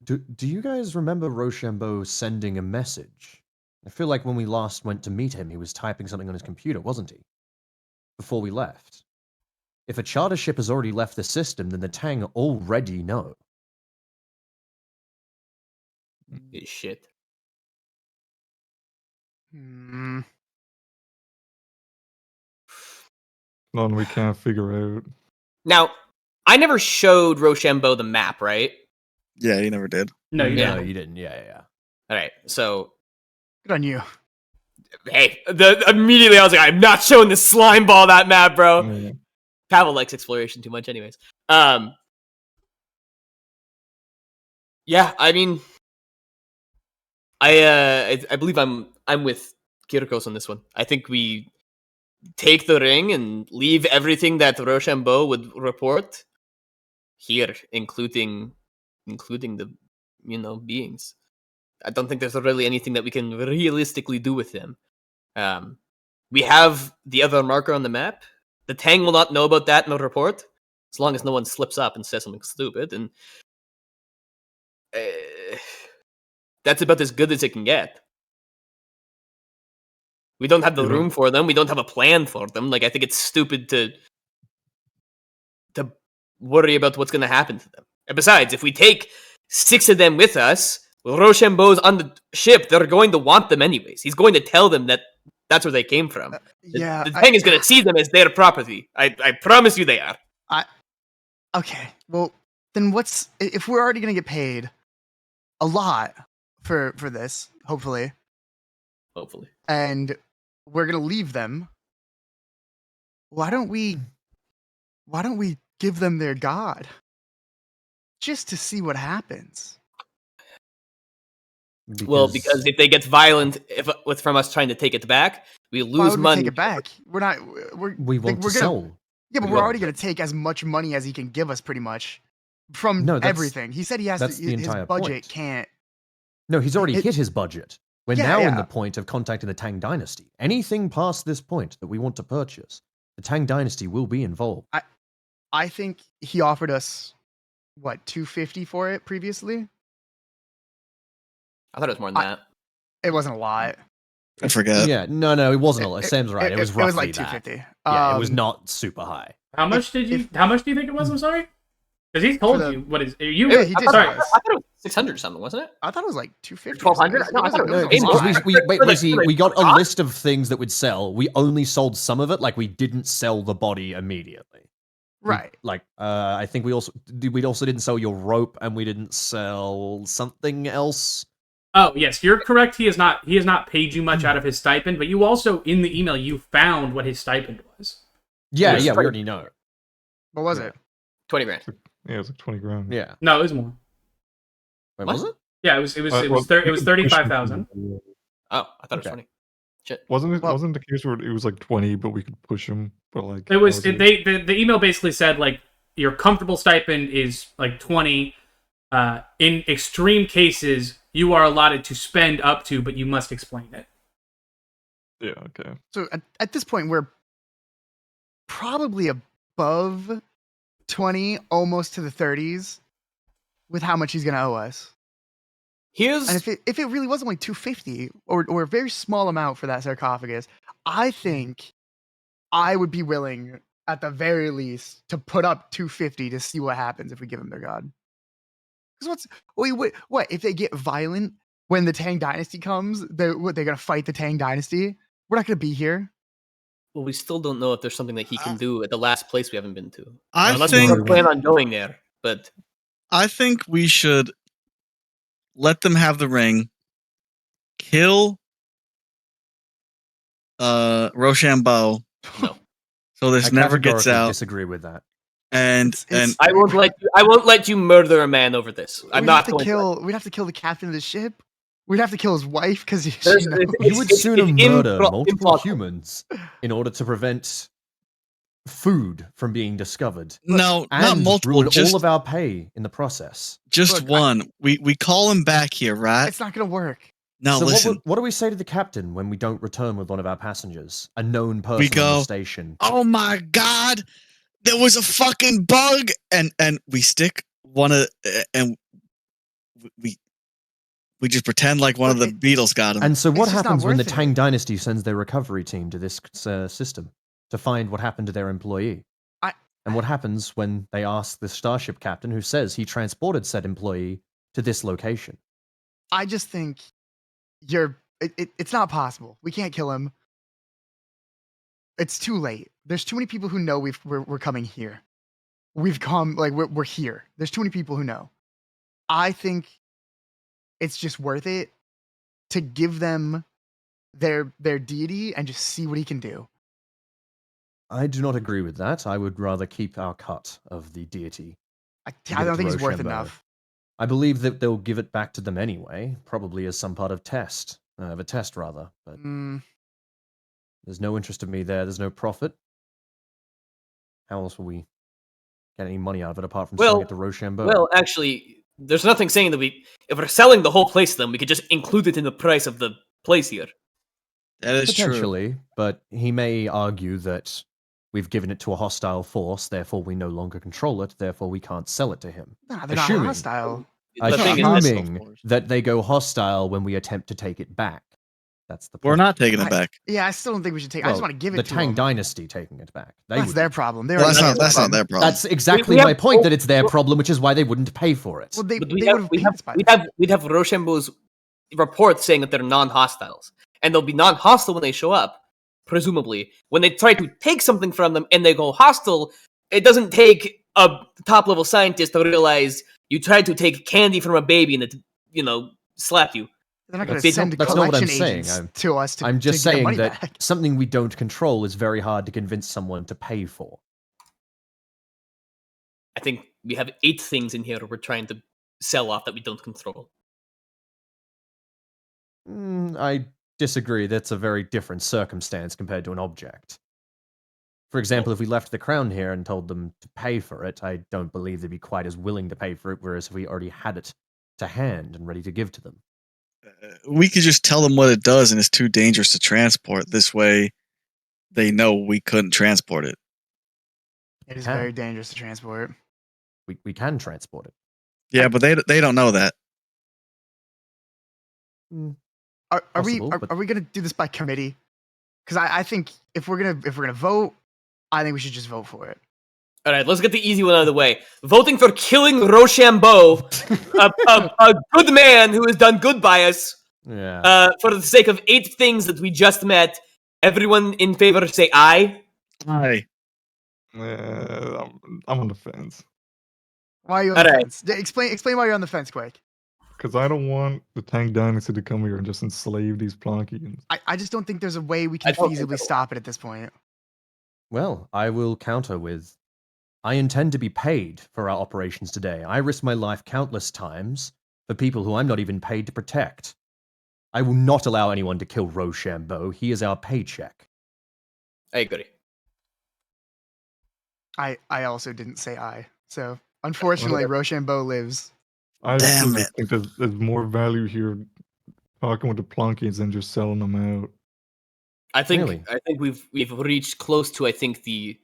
do you guys remember Rochambeau sending a message? I feel like when we last went to meet him, he was typing something on his computer, wasn't he? Before we left. If a charter ship has already left the system, then the Tang already know. Shit. Hmm. None we can't figure out. Now, I never showed Rochambeau the map, right? Yeah, he never did. No, you Yeah. No, don't. you didn't. Yeah. All right. So, Good on you. hey, immediately I was like, I'm not showing this slime ball that map, bro. Yeah. Pavel likes exploration too much, anyways. Yeah, I mean, I believe I'm with Kirkos on this one. I think we take the ring and leave everything that Rochambeau would report here, including the beings. I don't think there's really anything that we can realistically do with them. We have the other marker on the map. The Tang will not know about that in the report, as long as no one slips up and says something stupid. And that's about as good as it can get. We don't have the room for them. We don't have a plan for them. Like, I think it's stupid to worry about what's going to happen to them. And besides, if we take 6 of them with us, Rochambeau's on the ship. They're going to want them anyways. He's going to tell them that that's where they came from. Yeah. The Tang is going to see them as their property. I promise you they are. Okay. Well, then if we're already gonna get paid a lot for this, hopefully, Hopefully. and we're gonna leave them. Why don't we give them their god? Just to see what happens. Well, because if they get violent from us trying to take it back, we Why lose would we money. take it back? we want to we're gonna, sell. Yeah, but We we're will. already gonna take as much money as he can give us, pretty much, from No, that's- everything. He said he has that's to, the his entire budget point. can't. No, he's already It- hit his budget. We're Yeah, now in yeah. the point of contacting the Tang Dynasty. Anything past this point that we want to purchase, the Tang Dynasty will be involved. I think he offered us what, 250 for it previously. I thought it was more than that. It wasn't a lot. I forget. Yeah, no, it wasn't a lot. Sam's right. It was roughly like that. 250. Yeah, it was not super high. How much do you think it was? I'm sorry. Because he told For the- you what is you. Yeah, he did Sorry. tell I us. thought it was 600 or something, wasn't it? I thought it was like 250. 1200? No, I thought it was a way more. lot. Because we got a list of things that would sell. We only sold some of it. Like we didn't sell the body immediately. Right. Like I think we also didn't sell your rope, and we didn't sell something else. Oh yes, you're correct. He has not paid you much out of his stipend, but you also in the email you found what his stipend was. Yeah, was we straight- already know. What was Yeah. it? 20 grand. Yeah, it was like 20 grand. Yeah. No, it was more. Wait, What? was it? Yeah, it was 35,000. Oh, I thought it was Okay. 20. Shit. Wasn't the case where it was like 20, but we could push him? But like It was that the email basically said like your comfortable stipend is like 20. In extreme cases, you are allotted to spend up to, but you must explain it. Yeah, okay. So at this point, we're probably above 20, almost to the 30s, with how much he's gonna owe us. Here's And if it really was only 250 or a very small amount for that sarcophagus, I think I would be willing, at the very least, to put up 250 to see what happens if we give them their god. Because what if they get violent when the Tang Dynasty comes? They're gonna fight the Tang Dynasty. We're not gonna be here. well, we still don't know if there's something that he can do at the last place we haven't been to. I Unless think we plan on going there, but I think we should let them have the ring, kill Rochambeau, no. so this I never gets categorically out, disagree with that. and It's- I won't let you murder a man over this. I'm We'd not have to going kill. We'd have to kill the captain of the ship. We'd have to kill his wife because she There's- knows. You would sooner it's murder multiple impossible. humans in order to prevent food from being discovered. no, And not multiple, ruin just all of our pay in the process. just Look, one. We call him back here, right? It's not gonna work. Now So listen. what do we say to the captain when we don't return with one of our passengers? A known person on go, the station. Oh my god, there was a fucking bug, and we stick one of and we just pretend like one of the Look, Beatles got him. And so what It's just not happens when the worth it. Tang Dynasty sends their recovery team to this system to find what happened to their employee? And what happens when they ask the starship captain who says he transported said employee to this location? I just think it's not possible. We can't kill him. It's too late. There's too many people who know we're coming here. We've come, like, we're here. There's too many people who know. I think it's just worth it to give them their deity and just see what he can do. I do not agree with that. I would rather keep our cut of the deity. I Give don't it think to he's worth Rochambeau. enough. I believe that they'll give it back to them anyway, probably as some part of a test rather. But Mm, there's no interest of me there. There's no profit. How else will we get any money out of it apart from selling it to Rochambeau? Well, actually, there's nothing saying that if we're selling the whole place to them, we could just include it in the price of the place here. That is true. Potentially, but he may argue that we've given it to a hostile force, therefore we no longer control it, therefore we can't sell it to him. nah, they're not Assuming- hostile. The thing is, Assuming that they go hostile when we attempt to take it back. That's the We're point. not taking it back. Yeah, I still don't think we should take. I just Well, want to give it the to Tang them. Dynasty taking it back. They That's would- their problem. They Well, already that's know not their problem. That's exactly We have- my point. That it's their problem, which is why they wouldn't pay for it. Well, they but would have paid us by now. we'd have Rochambeau's report saying that they're non-hostiles, and they'll be non-hostile when they show up, presumably. When they try to take something from them and they go hostile, it doesn't take a top-level scientist to realize you tried to take candy from a baby and it, slapped you. They're not going to That's send not what I'm collection saying. agents to us to I'm just to get saying money that back. something we don't control is very hard to convince someone to pay for. I think we have 8 things in here we're trying to sell off that we don't control. I disagree. That's a very different circumstance compared to an object. For example, if we left the crown here and told them to pay for it, I don't believe they'd be quite as willing to pay for it, whereas if we already had it to hand and ready to give to them. We could just tell them what it does, and it's too dangerous to transport. This way, they know we couldn't transport it. It is Can. very dangerous to transport. We can transport it. Yeah, but they don't know that. Are Possible, we but- are we gonna do this by committee? Because I think if we're gonna vote, I think we should just vote for it. All right, let's get the easy one out of the way. Voting for killing Rochambeau, a good man who has done good by us, Yeah. for the sake of 8 things that we just met. Everyone in favor say aye. Aye. I'm on the fence. Why are you on the Alright. fence? Explain why you're on the fence, quick. Because I don't want the Tank Dynasty to come here and just enslave these Plonkians. I just don't think there's a way we can I don't think feasibly so. stop it at this point. Well, I will counter with, I intend to be paid for our operations today. I risk my life countless times for people who I'm not even paid to protect. I will not allow anyone to kill Rochambeau. He is our paycheck. I agree. I also didn't say I. So unfortunately, Rochambeau lives. I Damn still it. think there's more value here talking with the Plonkians than just selling them out. I think Really? we've reached close to the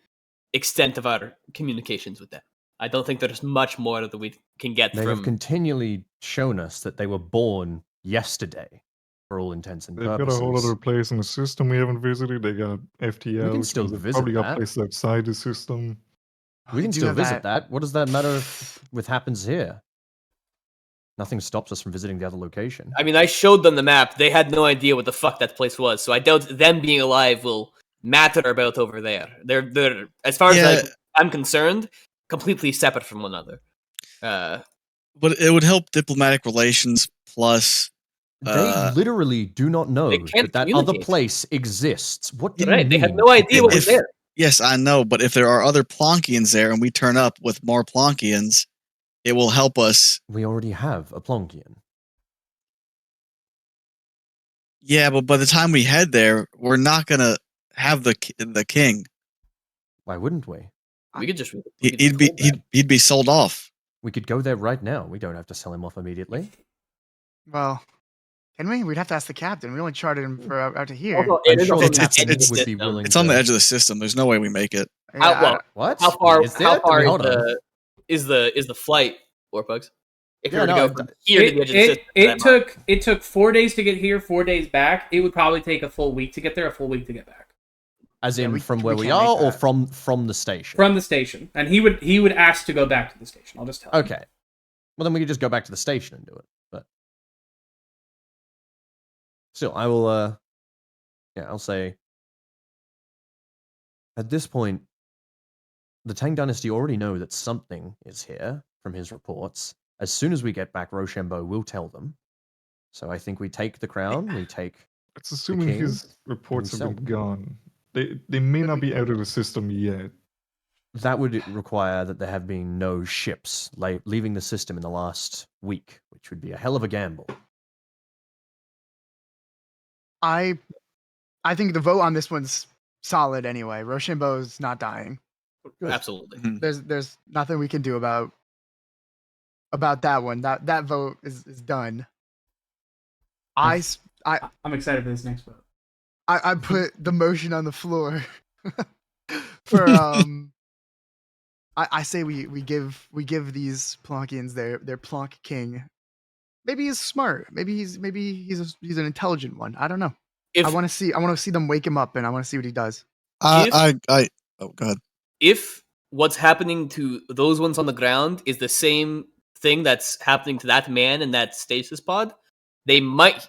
extent of our communications with them. I don't think there's much more that we can get They have from. continually shown us that they were born yesterday, for all intents and They've purposes. got a whole other place in the system we haven't visited. They got FTL. can which still means they've visit probably got that. places outside the system. We can do still have visit that. What does that matter with happens here? Nothing stops us from visiting the other location. I mean, I showed them the map. They had no idea what the fuck that place was, so I doubt them being alive will matter about over there. They're as far Yeah. as I'm concerned, completely separate from one another. But it would help diplomatic relations. Plus, They literally do not know They can't that other communicate. place exists. What do you Right? mean? They had no idea what was If- there. yes, I know. But if there are other Plonkians there, and we turn up with more Plonkians, it will help us. We already have a Plonkian. Yeah, but by the time we head there, we're not gonna have the king. Why wouldn't we? We could just. He'd be sold off. We could go there right now. We don't have to sell him off immediately. Well, can we? We'd have to ask the captain. We only chartered him for out to here. Also, I'm it is sure also the the captain it's- would be system. willing. It's on the to- edge of the system. There's no way we make it. How, well, What? how far? Is there? How far Hold on. is the flight, Warbugs? If you Yeah, were to no, go from here to the edge of the system, It took 4 days to get here, 4 days back. It would probably take a full week to get there, a full week to get back As Yeah, in we- from we where we can't make are, or that. from the station? from the station. And he would ask to go back to the station. I'll just tell. him. Okay. Well, then we could just go back to the station and do it. But still, I will. I'll say. At this point, the Tang Dynasty already know that something is here from his reports. As soon as we get back, Rochambeau will tell them. So I think we take the crown. We take. It's assuming king his reports have himself. been gone. They may not be out of the system yet. That would require that there have been no ships leaving the system in the last week, which would be a hell of a gamble. I think the vote on this one's solid anyway. Rochambeau's not dying. absolutely. There's nothing we can do about that one. That vote is done. I I'm excited for this next vote. put the motion on the floor for I say we give these Plonkians their Plonk king. Maybe he's smart. Maybe he's an intelligent one. I don't know. I want to see them wake him up, and I want to see what he does. Oh, go ahead. If what's happening to those ones on the ground is the same thing that's happening to that man in that stasis pod, they might.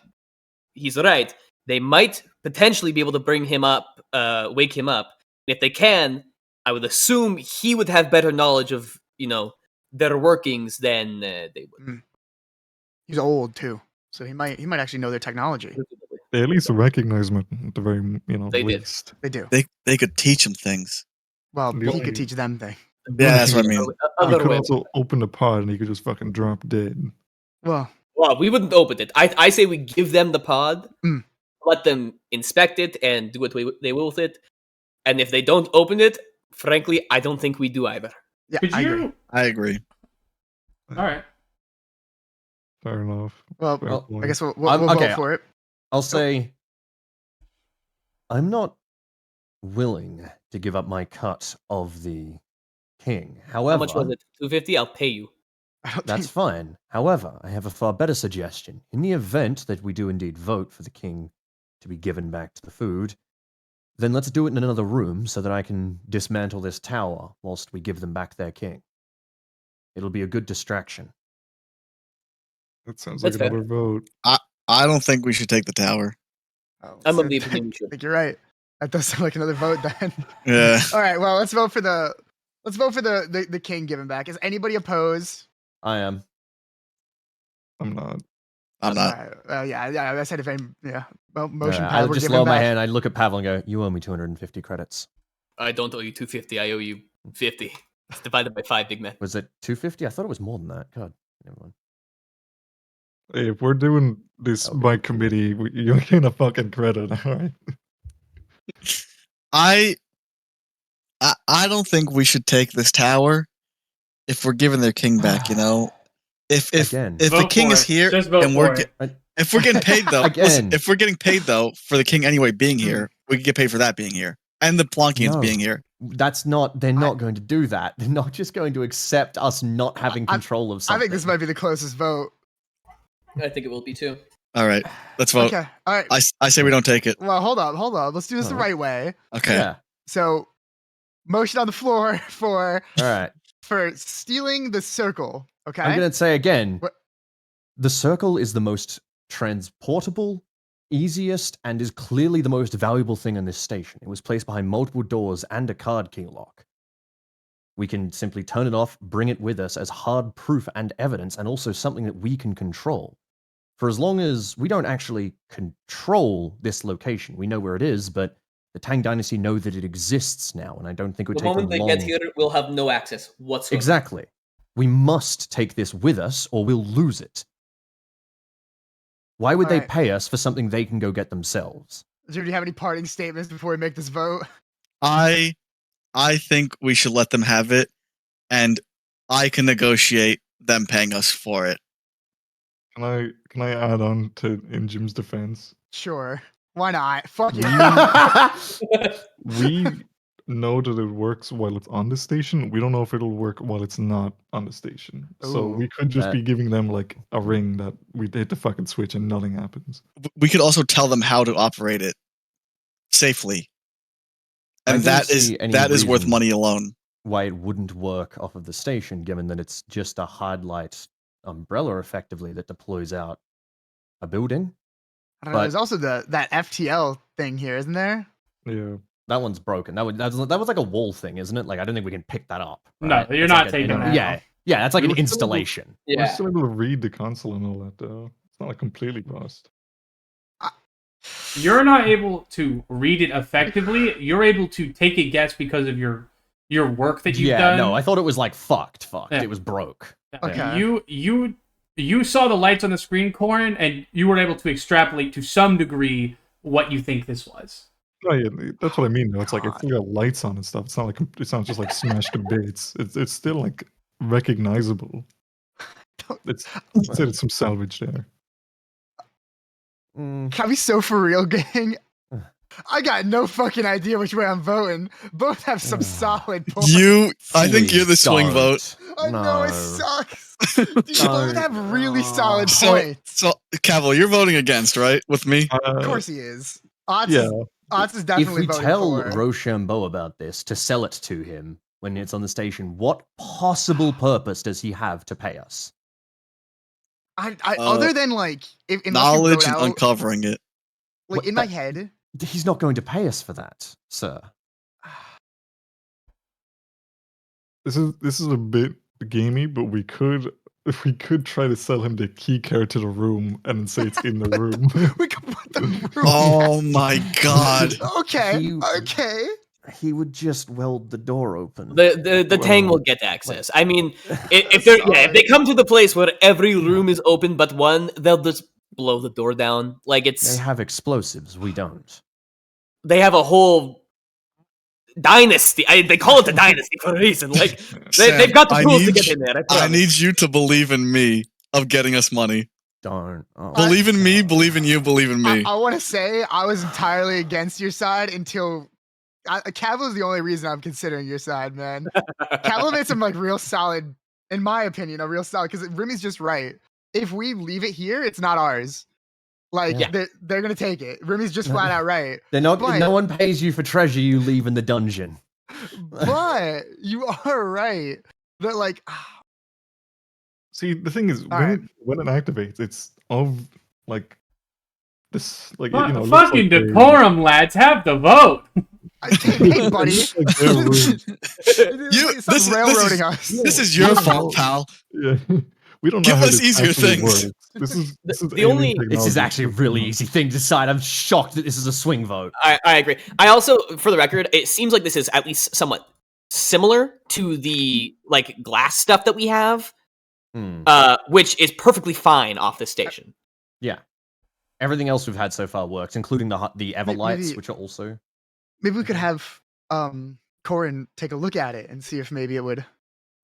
He's right. They might potentially be able to bring him up, wake him up. And if they can, I would assume he would have better knowledge of their workings than they would. He's old too. so he might actually know their technology. They at least recognize him at the very They did. least. They do. They could teach him things. Well, The he only- could teach them things. Yeah, that's what I mean. You Other could way. also open the pod and he could just fucking drop dead. Well, Well, we wouldn't open it. I say we give them the pod, Mm. let them inspect it, and do what they will with it. And if they don't open it, frankly, I don't think we do either. yeah, Could I agree. you? I agree. All right. Fair enough. Well, Fair well, point. I guess we'll okay. vote for it. I'll say I'm not willing to give up my cut of the king. However, How much was it? 250? I'll pay you. I don't that's think fine. However, I have a far better suggestion. In the event that we do indeed vote for the king to be given back to the food, then let's do it in another room so that I can dismantle this tower whilst we give them back their king. It'll be a good distraction. That sounds That's like fair. another vote. I don't think we should take the tower. I'm so of the I opinion we should. think you're right. That does sound like another vote then. Yeah. All right. Well, let's vote for the king given back. Is anybody opposed? I am. I'm not. I'm not. Yeah. I said if any. Yeah. Well, motion I pad. would We're just giving lower my back. hand. I'd look at Pavel and go, "You owe me 250 credits." I don't owe you 250. I owe you 50. It's divided by 5, big man. Was it 250? I thought it was more than that. God, never mind. Hey, if we're doing this Okay. by committee, you're getting a fucking credit, all right? I don't think we should take this tower if we're giving their king back. You know, if Again. if the Vote king for is it. here Just vote and we're for it. if we're getting paid though, listen, Again. if we're getting paid though for the king anyway being here, we can get paid for that being here and the Plonkians No. being here. That's not. They're not going to do that. They're not just going to accept us not having control of I something. think this might be the closest vote. I think it will be too. All right, let's vote. Okay. All right. I say we don't take it. Well, hold on. Let's do this the Oh. right way. Okay. Yeah. So, motion on the floor for All right. stealing the circle. Okay. I'm gonna say again. What- The circle is the most transportable, easiest, and is clearly the most valuable thing in this station. It was placed behind multiple doors and a card key lock. We can simply turn it off, bring it with us as hard proof and evidence, and also something that we can control. For as long as we don't actually control this location, we know where it is, but the Tang Dynasty know that it exists now, and I don't think it would The take moment them they long. get here, we'll have no access whatsoever. Exactly. We must take this with us, or we'll lose it. Why would they Alright. pay us for something they can go get themselves? Do you have any parting statements before we make this vote? I think we should let them have it, and I can negotiate them paying us for it. Can I add on to in Jim's defense? Sure. Why not? Fuck you. We know that it works while it's on the station. We don't know if it'll work while it's not on the station. So Ooh. we could just That- be giving them like a ring that we hit the fucking switch and nothing happens. We could also tell them how to operate it safely, I and don't that is see any worth reason money alone. Why it wouldn't work off of the station, given that it's just a hard light umbrella, effectively, that deploys out a building. I don't know. But- There's also that FTL thing here, isn't there? Yeah. That one's broken. That was like a wall thing, isn't it? Like I don't think we can pick that up. No, right? you're It's not like taking that Yeah, off. yeah, that's like We an were still able- installation. We're Yeah. still able to read the console and all that though. It's not like completely lost. You're not able to read it effectively. You're able to take a guess because of your work that you've Yeah, done. no, I thought it was like fucked. Yeah. It was broke. Okay. You saw the lights on the screen, Corin, and you were able to extrapolate to some degree what you think this was. Oh yeah, that's what I mean though. It's like God. it's still got lights on and stuff. It's not like it's not just like smashed to bits. It's still like recognizable. It's some salvage there. Mm, Can we so for real, gang? I got no fucking idea which way I'm voting. Both have some solid points. I think you're the please swing don't. vote. I know it No. sucks. Dude, both have really solid So, points. so Kavlo, you're voting against, right? With me? Of course he is. Otz Yeah. is, Otz is If definitely we voting tell for. Rochambeau about this to sell it to him when it's on the station, what possible purpose does he have to pay us? Other than like if unless you Knowledge wrote and out, uncovering it. like What in my the- head. He's not going to pay us for that, sir. This is a bit gamey, but we could if we could try to sell him the key card to the room and say it's in the room. We could put the room. Oh my god. Okay. He- Okay. He would just weld the door open. The Tang Well, will get access. I mean, if they're if they come to the place where every room is open but one, they'll just blow the door down. Like They it's have explosives. We don't. they have a whole dynasty. They call it a dynasty for a reason. Like Sam, they've got the I tools to need get you- in there. I I promise. need you to believe in me of getting us money. Don't. Oh, Believe in me, believe in you, believe in me. I want to say I was entirely against your side until Kavlo's the only reason I'm considering your side, man. Kavlo made some like real solid, in my opinion, a real solid because Remy's just right. If we leave it here, it's not ours. Like Yeah. they're gonna take it. Remy's just flat out right. They're not. But- No one pays you for treasure you leave in the dungeon. But you are right. That like See, the thing is, Alright. when it activates, it's of like this, like you know, looks Fucking like decorum, lads. Have the vote. hey buddy. like their room. You- Stop this is- railroading us. This is your fault, pal. Yeah, we don't know Give how us this easier actually things. works. This is the only- alien This is technology. actually a really easy thing to decide. I'm shocked that this is a swing vote. I agree. I also, for the record, it seems like this is at least somewhat similar to the like glass stuff that we have, Hmm. which is perfectly fine off this station. Yeah. Everything else we've had so far works, including the Everlights, maybe- which are also. Maybe we could have Corin take a look at it and see if maybe it would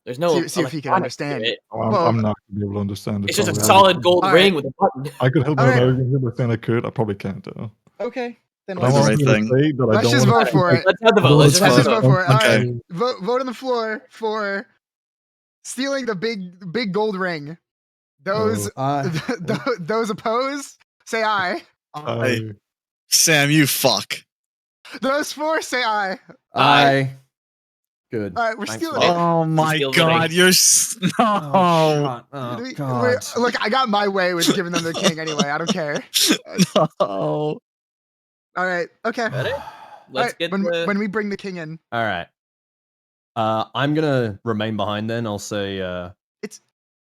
There's no see if he can electronics to understand. it. Oh, I'm, Well, I'm not gonna be able to understand it. It's just a sorry. solid gold Alright. ring with a button. I could help Alright. out arguing by saying I could. I probably can't though. Okay. Then But I'm the let's, right also gonna thing. say that I let's don't just wanna- vote for it. Let's have the vote. No, Let's it's just have Let's the just vote. vote for it. Okay. Alright. Vote on the floor for stealing the big gold ring. Those those opposed, say aye. Hey, Sam, you fuck. Those for, say aye. I. Good. All right, we're Thanks stealing for it. that. Oh my steal the god, ring. you're Oh, no. God. Oh, We're- God. Look, I got my way with giving them the king anyway. I don't care. No. All right. Okay. Ready? All Let's right, get when we bring the king in. All right. I'm gonna remain behind then. I'll say.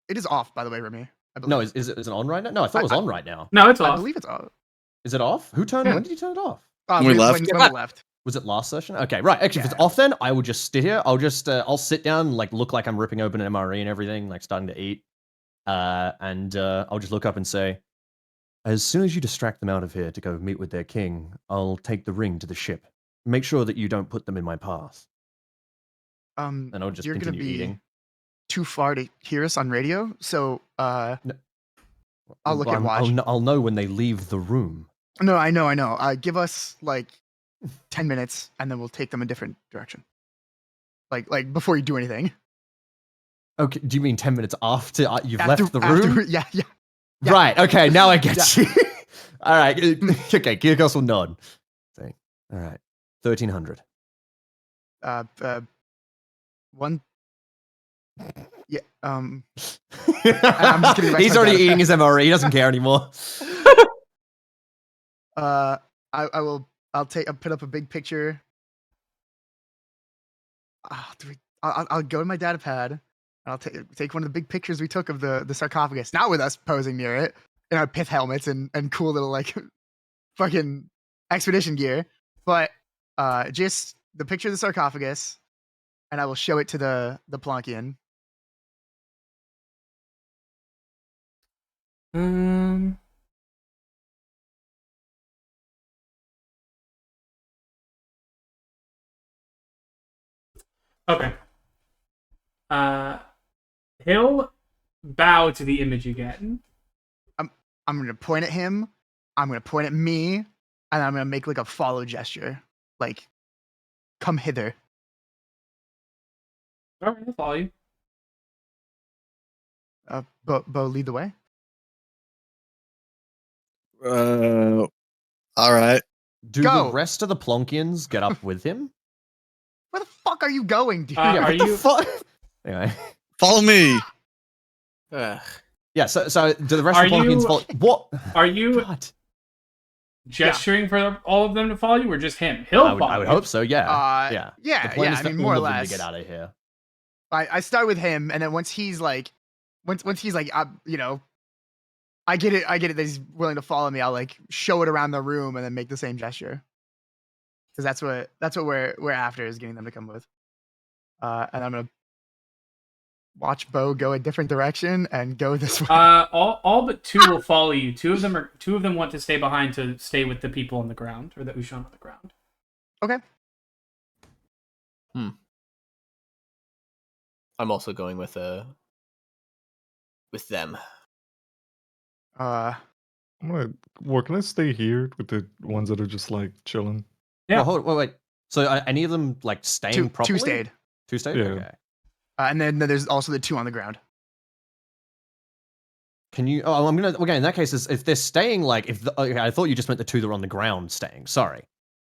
It is off, by the way, Remy. I believe. No, is it on right now? No, I thought it was on right now. No, it's I off. believe it's off. Is it off? Who turned? Yeah. When did you turn it off? When we left? When we left. Was it last session? Okay, right. Actually, if it's off, then I will just sit here. I'll just I'll sit down, like look like I'm ripping open an MRE and everything, like starting to eat, and I'll just look up and say, as soon as you distract them out of here to go meet with their king, I'll take the ring to the ship. Make sure that you don't put them in my path, and I'll just You're gonna continue be eating. too far to hear us on radio, so I'll look Well, at watch. I'll know when they leave the room. No, I know. Give us like 10 minutes, and then we'll take them a different direction. Like before you do anything. Okay, do you mean 10 minutes after you've After- left the room? after- yeah. Yeah. Right. Okay. Now I get you. All right. Okay. Kirkos will nod. Saying, all right. 1300. One. Yeah. I'm just getting back He's to my already dad. eating his MRE. He doesn't care anymore. I'll put up a big picture. I'll go to my data pad and I'll take one of the big pictures we took of the sarcophagus. Not with us posing near it in our pith helmets and cool little like fucking expedition gear, but just the picture of the sarcophagus, and I will show it to the Plonkian. Okay. He'll bow to the image again. I'm gonna point at him. I'm gonna point at me, and I'm gonna make like a follow gesture, like come hither. All right, I'll follow you. Beau, lead the way. All right. Do Go. the rest of the Plonkians get up with him? Where the fuck are you going, dude? Are what the you- fuck? Anyway. Follow me. Ugh. Yeah, so do the rest Are of the Plonkians you- follow? What? Are you God. gesturing for all of them to follow you, or just him? He'll follow I would you. hope so, yeah. Yeah, The plan is I for mean, all more or of them less. to get out of here. I start with him, and then once he's like once he's like, you know, I get it that he's willing to follow me. I'll like show it around the room and then make the same gesture. Because that's what we're after, is getting them to come with. And I'm gonna watch Beau go a different direction and go this way. All but two will follow you. Two of them want to stay behind to stay with the people on the ground, or the Ushan on the ground. Okay. I'm also going with them. I'm gonna. Or can I stay here with the ones that are just like chilling? Yeah. Well, wait. So are any of them like staying properly? Two stayed. Two stayed. Yeah. Okay. And then there's also the 2 on the ground. Can you? Oh, I'm gonna. Okay, in that case, if they're staying, like, okay, I thought you just meant the 2 that were on the ground staying. Sorry.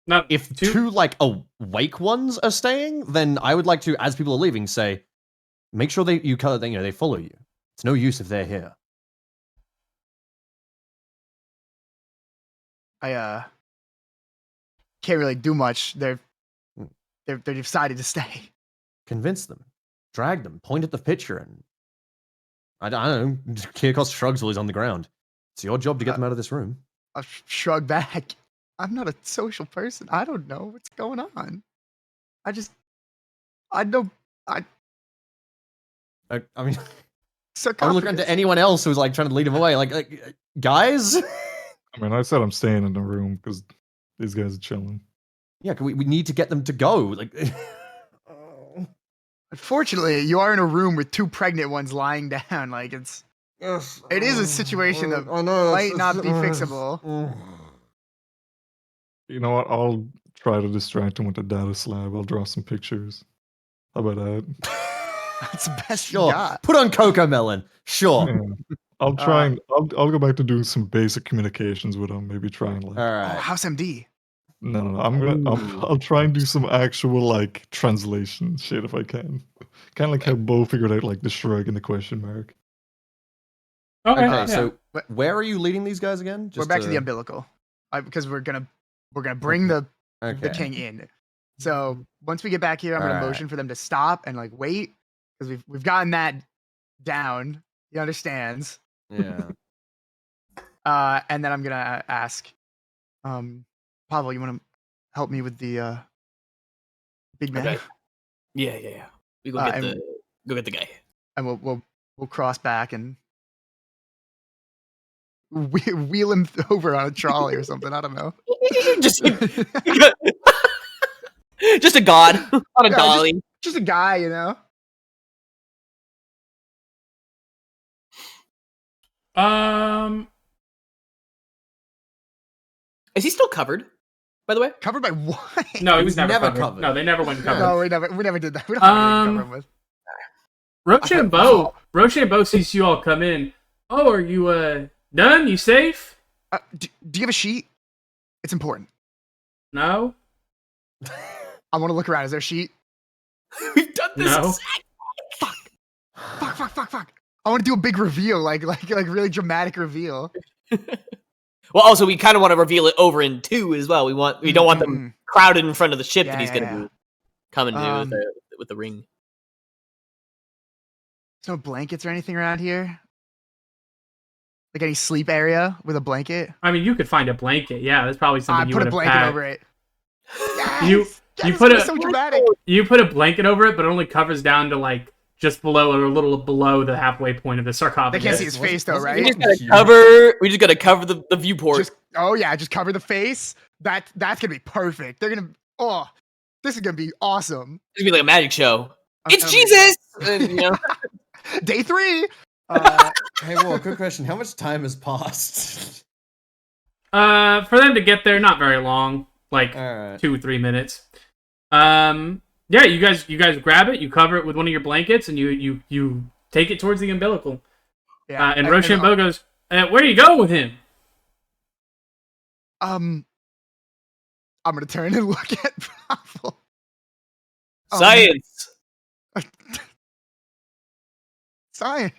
No, If two like awake ones are staying, then I would like to, as people are leaving, say, make sure they follow you. It's no use if they're here. I can't really do much. They're decided to stay. Convince them, drag them, point at the picture, and I don't know. Kirkos shrugs while he's on the ground. It's your job to get them out of this room. I'll shrug back. I'm not a social person. I don't know what's going on. I know. I mean, So I would look into anyone else who's like trying to lead him away. Like guys. I mean, I said I'm staying in the room because these guys are chilling. Yeah, we need to get them to go. Like, Unfortunately, you are in a room with 2 pregnant ones lying down. Like it is a situation that might not be fixable. You know what? I'll try to distract them with the data slab. I'll draw some pictures. How about that? That's the best sure. you got. Put on Coco Melon. Sure. Yeah. I'll try and I'll go back to doing some basic communications with them. Maybe try and like. All Oh, right. House MD. No. I'll try and do some actual like translation shit if I can. Kind of like how Beau figured out like the shrug and the question mark. Okay. Okay, yeah. so where are you leading these guys again? We're back to the umbilical, because we're gonna bring the king in. So once we get back here, I'm gonna motion for them to stop and like wait, because we've gotten that down. He understands. Yeah. And then I'm gonna ask, Pavel, you want to help me with the big man? Okay. Yeah. We go get the guy. And we'll cross back and wheel him over on a trolley or something. I don't know. just a god on a dolly. Just a guy, you know. Is he still covered? By the way, Covered by what? No, he was never never covered. covered. No, they never went covered. No, we never did that. We don't have anything to cover him with. Roche and Beau sees you all come in. Oh, are you done? You safe? Do you have a sheet? It's important. No. I want to look around. Is there a sheet? we've done this. No. Fuck. I want to do a big reveal, like really dramatic reveal. Well, also we kind of want to reveal it over in 2 as well. We don't want them crowded in front of the ship that he's going to be coming to with the ring. There's no blankets or anything around here. Like any sleep area with a blanket. I mean, you could find a blanket. Yeah, that's probably something you put would a have blanket packed. over it. You put so dramatic. You put a blanket over it, but it only covers down to like just below or a little below the halfway point of the sarcophagus. They can't see his face though, right? We just gotta cover the viewport. Just cover the face. That's gonna be perfect. They're gonna this is gonna be awesome. It's gonna be like a magic show. It's Jesus. And, you know. Day 3. Hey, well, quick question. How much time has passed? For them to get there, not very long. Like 2-3 minutes. Yeah, you guys grab it, you cover it with one of your blankets, and you take it towards the umbilical. Yeah. And Rochambeau goes, where are you going with him? I'm gonna turn and look at Pavel. Science. Science.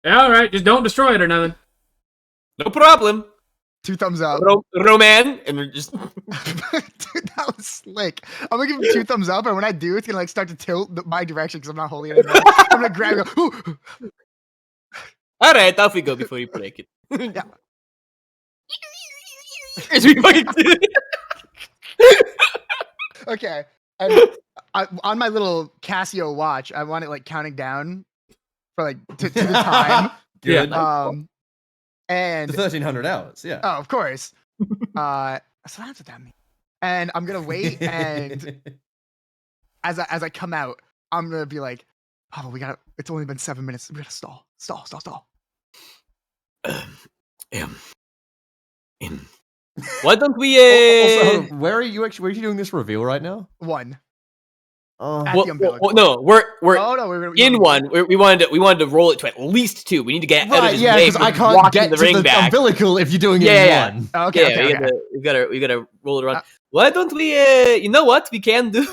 Yeah, all right, just don't destroy it or nothing. No problem. 2 thumbs up. Roman, and we're just. Dude, that was slick. I'm gonna give him 2 thumbs up, and when I do, it's gonna like start to tilt my direction because I'm not holding it anymore. I'm gonna grab it. And go, All right, off we go before you break it. Yeah. As we fucking do. Okay. And on my little Casio watch, I want it like counting down for like to the time. Good. And The 1300 hours. Yeah. oh, of course. So that's what that means. And I'm gonna wait, and as I come out, I'm gonna be like, "Oh, we gotta. It's only been 7 minutes. We gotta stall. Why don't we? Also, hold on, where are you doing this reveal right now? One. Oh, At the umbilical. no, we're Oh no, we're in one. We wanted to roll it to at least 2. We need to get out of right, his yeah, way because I from can't walking get the to ring the back. umbilical if you're doing it Yeah, in yeah. one. Okay. Yeah, we gotta roll it around. Why don't we? You know what we can do?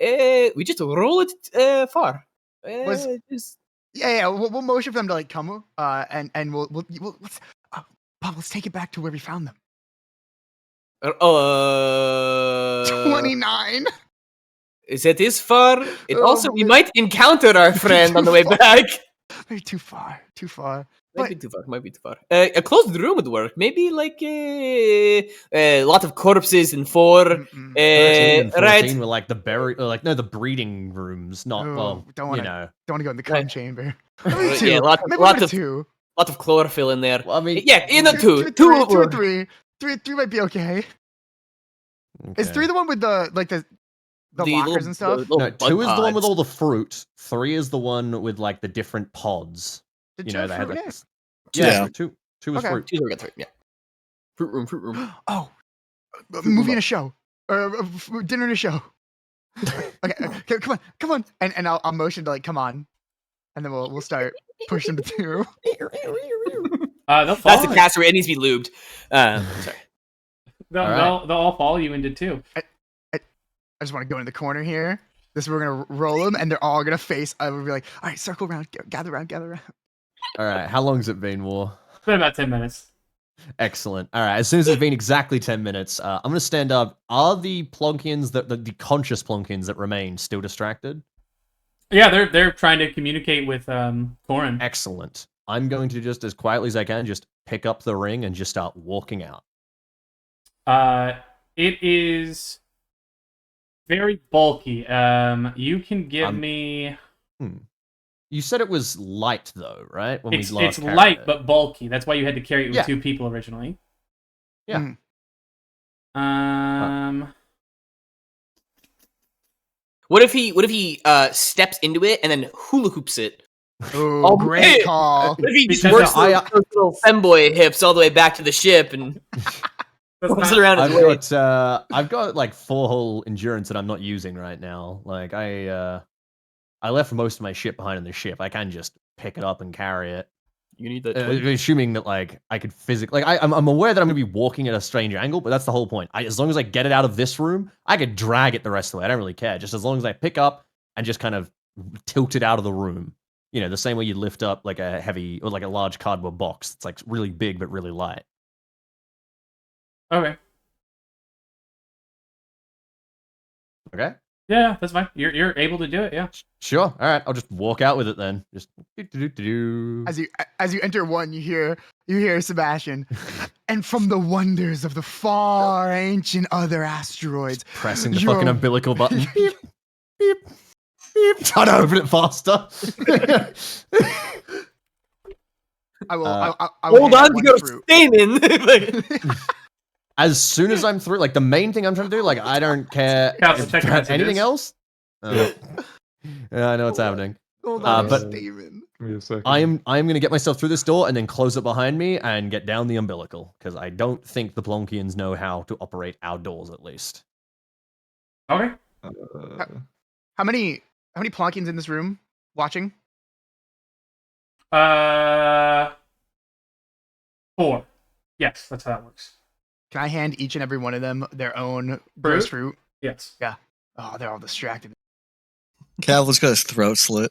We just roll it far. Just... Yeah. We'll motion for them to like come. And we'll Bob, let's take it back to where we found them. 29. Is it this far? It Oh, also, we man. might encounter our friend on the way back. Maybe too far. Might be too far. A closed room would work. Maybe like a lot of corpses in 4. 13 and 14 Right. were like the breeding rooms, not Oh, don't wanna- you know. Don't want to go in the cum Right. chamber. Yeah, lots of 2. lot of chlorophyll in there. Well, I mean, Yeah, in a 2. 2 or Two. 3. 3 might be okay. Is okay. 3 the one with the lockers little- and stuff? little No, bud 2 is the one with pods. all the fruit. 3 is the one with like the different pods. Did You two know, have they had fruit like in it? this. Yeah, Yeah. two was Okay. fruit. 2 got 3. Yeah. Fruit room. Oh, a movie and a show, or dinner and a show. Okay, come on, and I'll motion to like come on, and then we'll start pushing the 2. They'll follow That's the it. caster. It needs to be lubed. Sorry. They'll, All right. they'll all follow you into 2. I just want to go in the corner here. This we're gonna roll them, and they're all gonna face. I would be like, all right, circle around, gather around. All right, how long's it been, War? It's been about 10 minutes. Excellent. All right, as soon as it's been exactly 10 minutes, I'm going to stand up. Are the Plonkians, the conscious Plonkians that remain, still distracted? Yeah, they're trying to communicate with Corin. Excellent. I'm going to just, as quietly as I can, just pick up the ring and just start walking out. It is very bulky. You can give me. You said it was light, though, right? When It's we last carried light it. but bulky. That's why you had to carry it with Yeah. 2 people originally. Yeah. What if he steps into it and then hula hoops it? Oh, Oh, great man. call. What if he just Because works I- those little femboy hips all the way back to the ship and That's works not- it around his waist? I've got like 4 whole endurance that I'm not using right now. Like I left most of my shit behind in the ship. I can just pick it up and carry it. You need that. Assuming that like I could physically, like I'm aware that I'm gonna be walking at a strange angle, but that's the whole point. As long as I get it out of this room, I could drag it the rest of the way. I don't really care. Just as long as I pick up and just kind of tilt it out of the room. You know, the same way you lift up like a heavy or like a large cardboard box. It's like really big but really light. Okay. Okay. Yeah, that's fine. You're able to do it. Yeah. Sure. All right. I'll just walk out with it then. Just do. As you enter one, you hear Sebastian, and from the wonders of the far ancient other asteroids, Pressing the Yo. fucking umbilical button. Beep, beep, beep. Trying to open it faster. I will. Uh, I will Hold hand on one to your fruit. stamen. As soon as I'm through, like the main thing I'm trying to do, like I don't care Kavlo, check your anything messages. else. Yeah, I know what's happening. Hold Uh, on, but- Steven. Give me a second. I am gonna get myself through this door and then close it behind me and get down the umbilical because I don't think the Plonkians know how to operate outdoors at least. Okay. How many Plonkians in this room watching? 4. Yes, that's how that works. Can I hand each and every one of them their own gross fruit? Yes. Oh, they're all distracted. Kavlo's got his throat slit.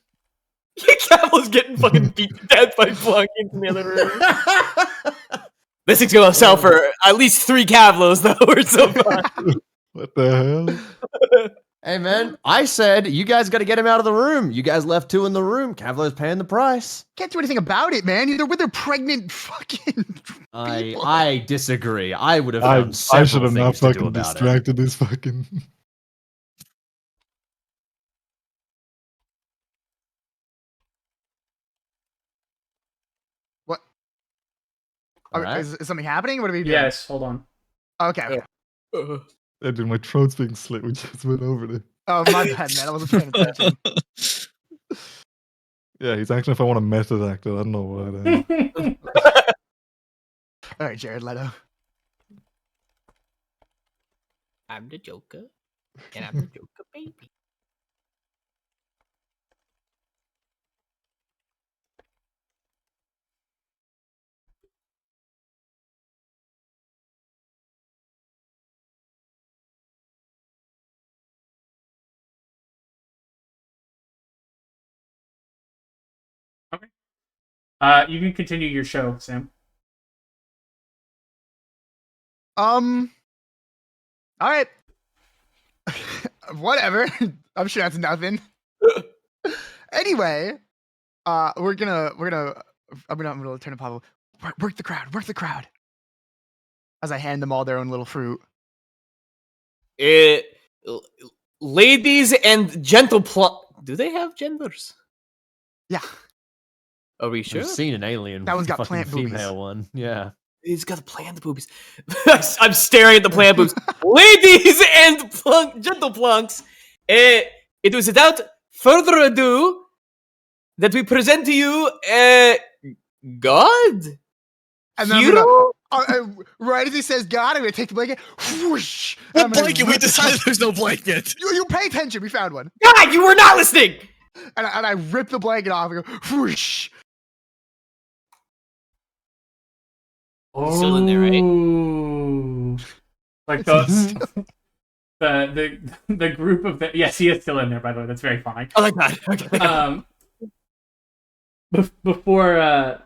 Kavlo's getting fucking beat to death by Plonkians in the other room. This thing's gonna sell for at least 3 Kavlos though, or so far. What the hell? Hey, man, I said you guys got to get him out of the room. You guys left 2 in the room. Kavlo's paying the price. Can't do anything about it, man. They're with their pregnant fucking people. I disagree. I would have I found should several have not things to do fucking about it. distracted this fucking. What? All right. Is something happening? What are we doing? Yes, hold on. Okay. Yeah, dude, my throat's being slit. We just went over there. Oh, my bad, man. I wasn't paying attention. Yeah, he's asking if I want to method act it. I don't know what. All right, Jared Leto. I'm the Joker, and I'm the Joker baby. You can continue your show, Sam. All right. Whatever. I'm sure that's nothing. Anyway, I'm gonna turn to Pablo. Work the crowd. As I hand them all their own little fruit. Ladies and do they have genders? Yeah, Are we sure? I've seen an alien. That one's got fucking plant boobies. female one. Yeah. He's got the plant boobies. I'm staring at the plant boobs. Ladies and gentle plunks, it was without further ado that we present to you God. and then Hero? right as he says God, I'm gonna take the blanket. Whoosh, What I'm gonna blanket? We rip- decided there's no blanket. You pay attention. We found one, God, you were not listening. and I rip the blanket off and go whoosh. He's still in there, right? Ooh. Like the group of the yes, he is still in there. By the way, that's very funny. Oh my God. Okay. Before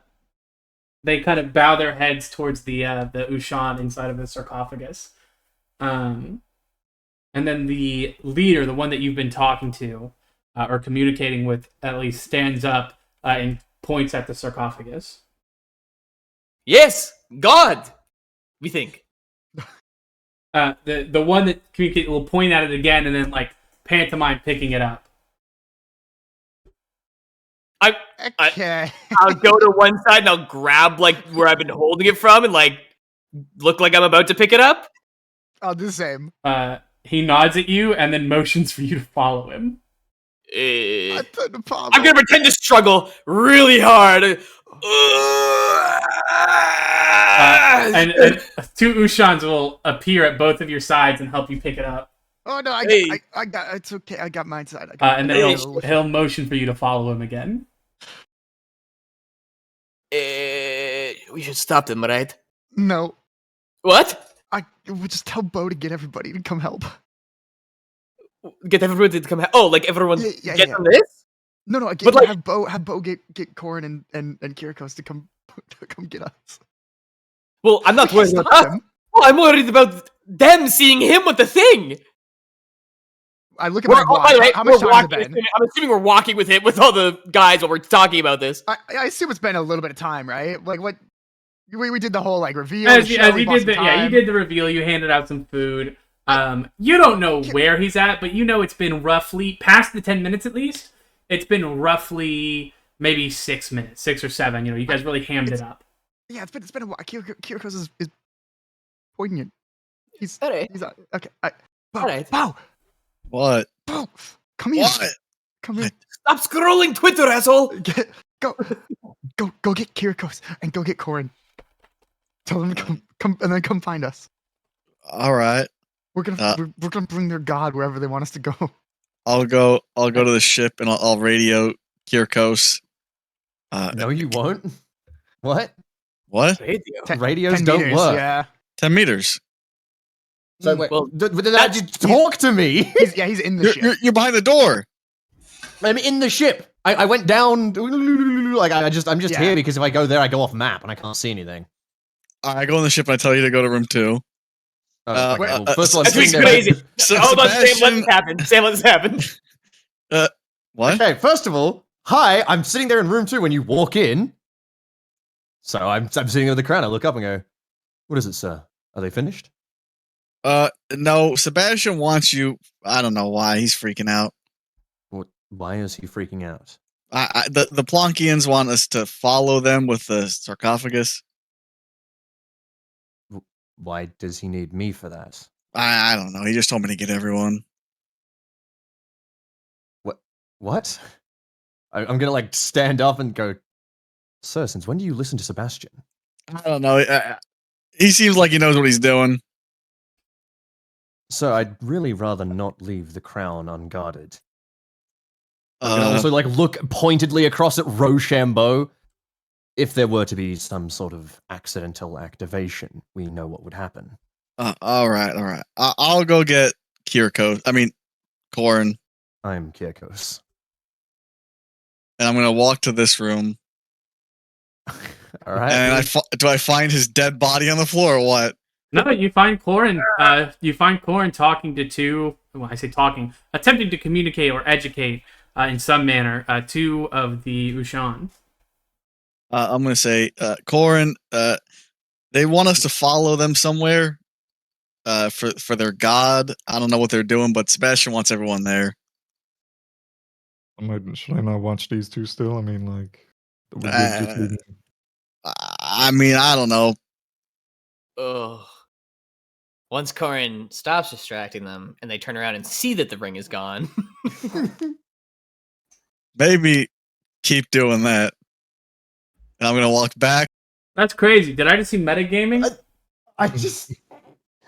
they kind of bow their heads towards the Ushan inside of the sarcophagus, and then the leader, the one that you've been talking to or communicating with, at least stands up and points at the sarcophagus. Yes, God. We think. The one that communicate will point at it again and then like pantomime picking it up. Okay. I'll go to one side and I'll grab like where I've been holding it from and like look like I'm about to pick it up. I'll do the same. He nods at you and then motions for you to follow him. I turn to Pablo. I'm gonna pretend to struggle really hard. And 2 Ushans will appear at both of your sides and help you pick it up. Oh no, Hey. I got it's okay. I got mine side. I got And then he'll motion for you to follow him again. We should stop them, right? No, What? we'll just tell Beau to get everybody to come help. Get everyone to come. Oh, like everyone Yeah, get yeah. on this? No, But, like- have Beau get Corin and Kirikos to come get us. Well, I'm not We worried can't about stop that. them. Well, I'm worried about them seeing him with the thing. I look at We're, my watch. by the way, How we're much time has it walking. been? I'm assuming we're walking with him with all the guys while we're talking about this. I assume it's been a little bit of time, right? Like what? We did the whole like reveal. As show, you we bought did some you time. did the reveal. You handed out some food. You don't know where he's at, but you know it's been roughly past the 10 minutes at least. It's been roughly maybe 6 minutes, 6 or 7. You know, you guys really hammed it up. Yeah, it's been a while. Kirikos is poignant. He's Alright. okay. Beau, Alright. Beau, What? Beau, come here. What? Come here. Stop scrolling Twitter, asshole. Go get Kirikos and go get Corin. Tell them to come and then come find us. All right. We're gonna bring their god wherever they want us to go. I'll go to the ship and I'll radio Kirkos. No, you won't. What? What? Radio. Radios 10 don't meters, work. Yeah, 10 meters. So wait, Well, talk to me. he's in the ship. You're behind the door. I'm in the ship. I went down. Like I'm just Yeah. here because if I go there, I go off map and I can't see anything. I go on the ship and I tell you to go to room 2. Okay, where- well, first of all, I'm That's sitting there. crazy. So Hold on, Sam, let Sebastian, this happen. Sam, let this happen. what? Okay, first of all, hi, I'm sitting there in room 2 when you walk in. So I'm sitting there with the crown. I look up and go, "What is it, sir? Are they finished?" No, Sebastian wants you. I don't know why he's freaking out. What? Why is he freaking out? The Plonkians want us to follow them with the sarcophagus. Why does he need me for that? I don't know. He just told me to get everyone. What? I'm gonna like stand up and go, "Sir, since when do you listen to Sebastian?" I don't know. He seems like he knows what he's doing. Sir, I'd really rather not leave the crown unguarded. I'm gonna also like look pointedly across at Rochambeau. If there were to be some sort of accidental activation, we know what would happen. All right. I'll go get Kirko. I mean, Corin, I'm Kyrkos. and I'm gonna walk to this room. All right. And do I find his dead body on the floor or what? No, you find Corin. You find Corin talking to two. Well, I say talking, attempting to communicate or educate in some manner two of the Ushan. I'm gonna say, Corin. They want us to follow them somewhere. For their god. I don't know what they're doing, but Sebastian wants everyone there. Should I not watch these two still? I mean, like, would we just leave them? I mean, I don't know. Ugh. Once Corin stops distracting them and they turn around and see that the ring is gone. Maybe keep doing that. And I'm gonna walk back. That's crazy. Did I just see metagaming? I just.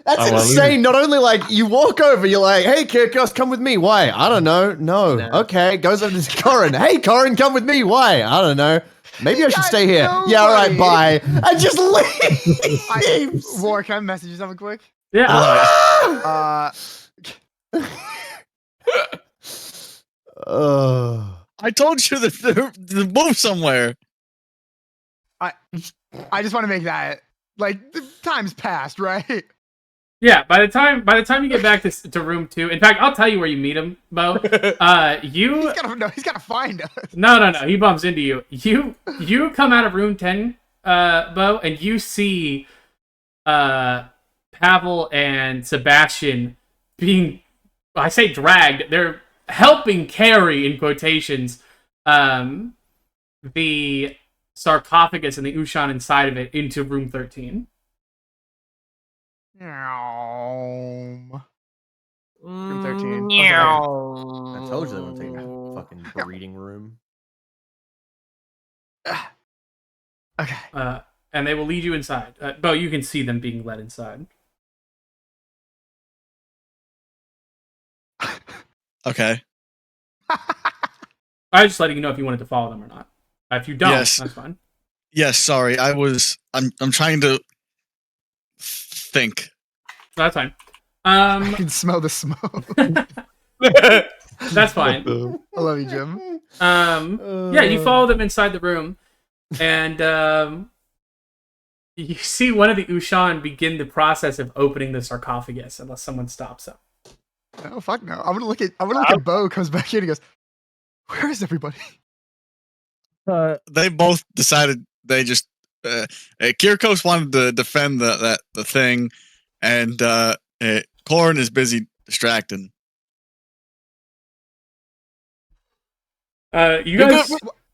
That's Oh, well, insane. Not only like you walk over, you're like, "Hey, Kyrkos, come with me." Why? I don't know. No. Okay. Goes over to Corin. Hey, Corin, come with me. Why? I don't know. Maybe I should stay here. Yeah, all right, bye. And just leaves. War, can I message you something quick? Yeah. Uh, I told you that the move somewhere. I just want to make that like the time's passed, right? Yeah, by the time you get back to room 2, in fact, I'll tell you where you meet him, Beau. He's gotta find us. No, he bumps into you. You come out of room 10, Beau, and you see Pavel and Sebastian being, I say dragged, they're helping carry, in quotations, the sarcophagus and the Ushan inside of it into room 13. Room 13. Meow. I told you they wouldn't take the fucking breeding room. Okay. And they will lead you inside. Beau, you can see them being led inside. Okay. I was just letting you know if you wanted to follow them or not. If you don't, Yes. that's fine. Yes. Sorry. I'm trying to think. That's fine. I can smell the smoke. That's fine. I love you, Jim. Yeah, you follow them inside the room, and you see one of the Ushan begin the process of opening the sarcophagus, unless someone stops them. Oh fuck no! I'm gonna look at Beau. Comes back in and goes, "Where is everybody?" They both decided they just. Kyrkos wanted to defend the thing, and Corin is busy distracting. You guys,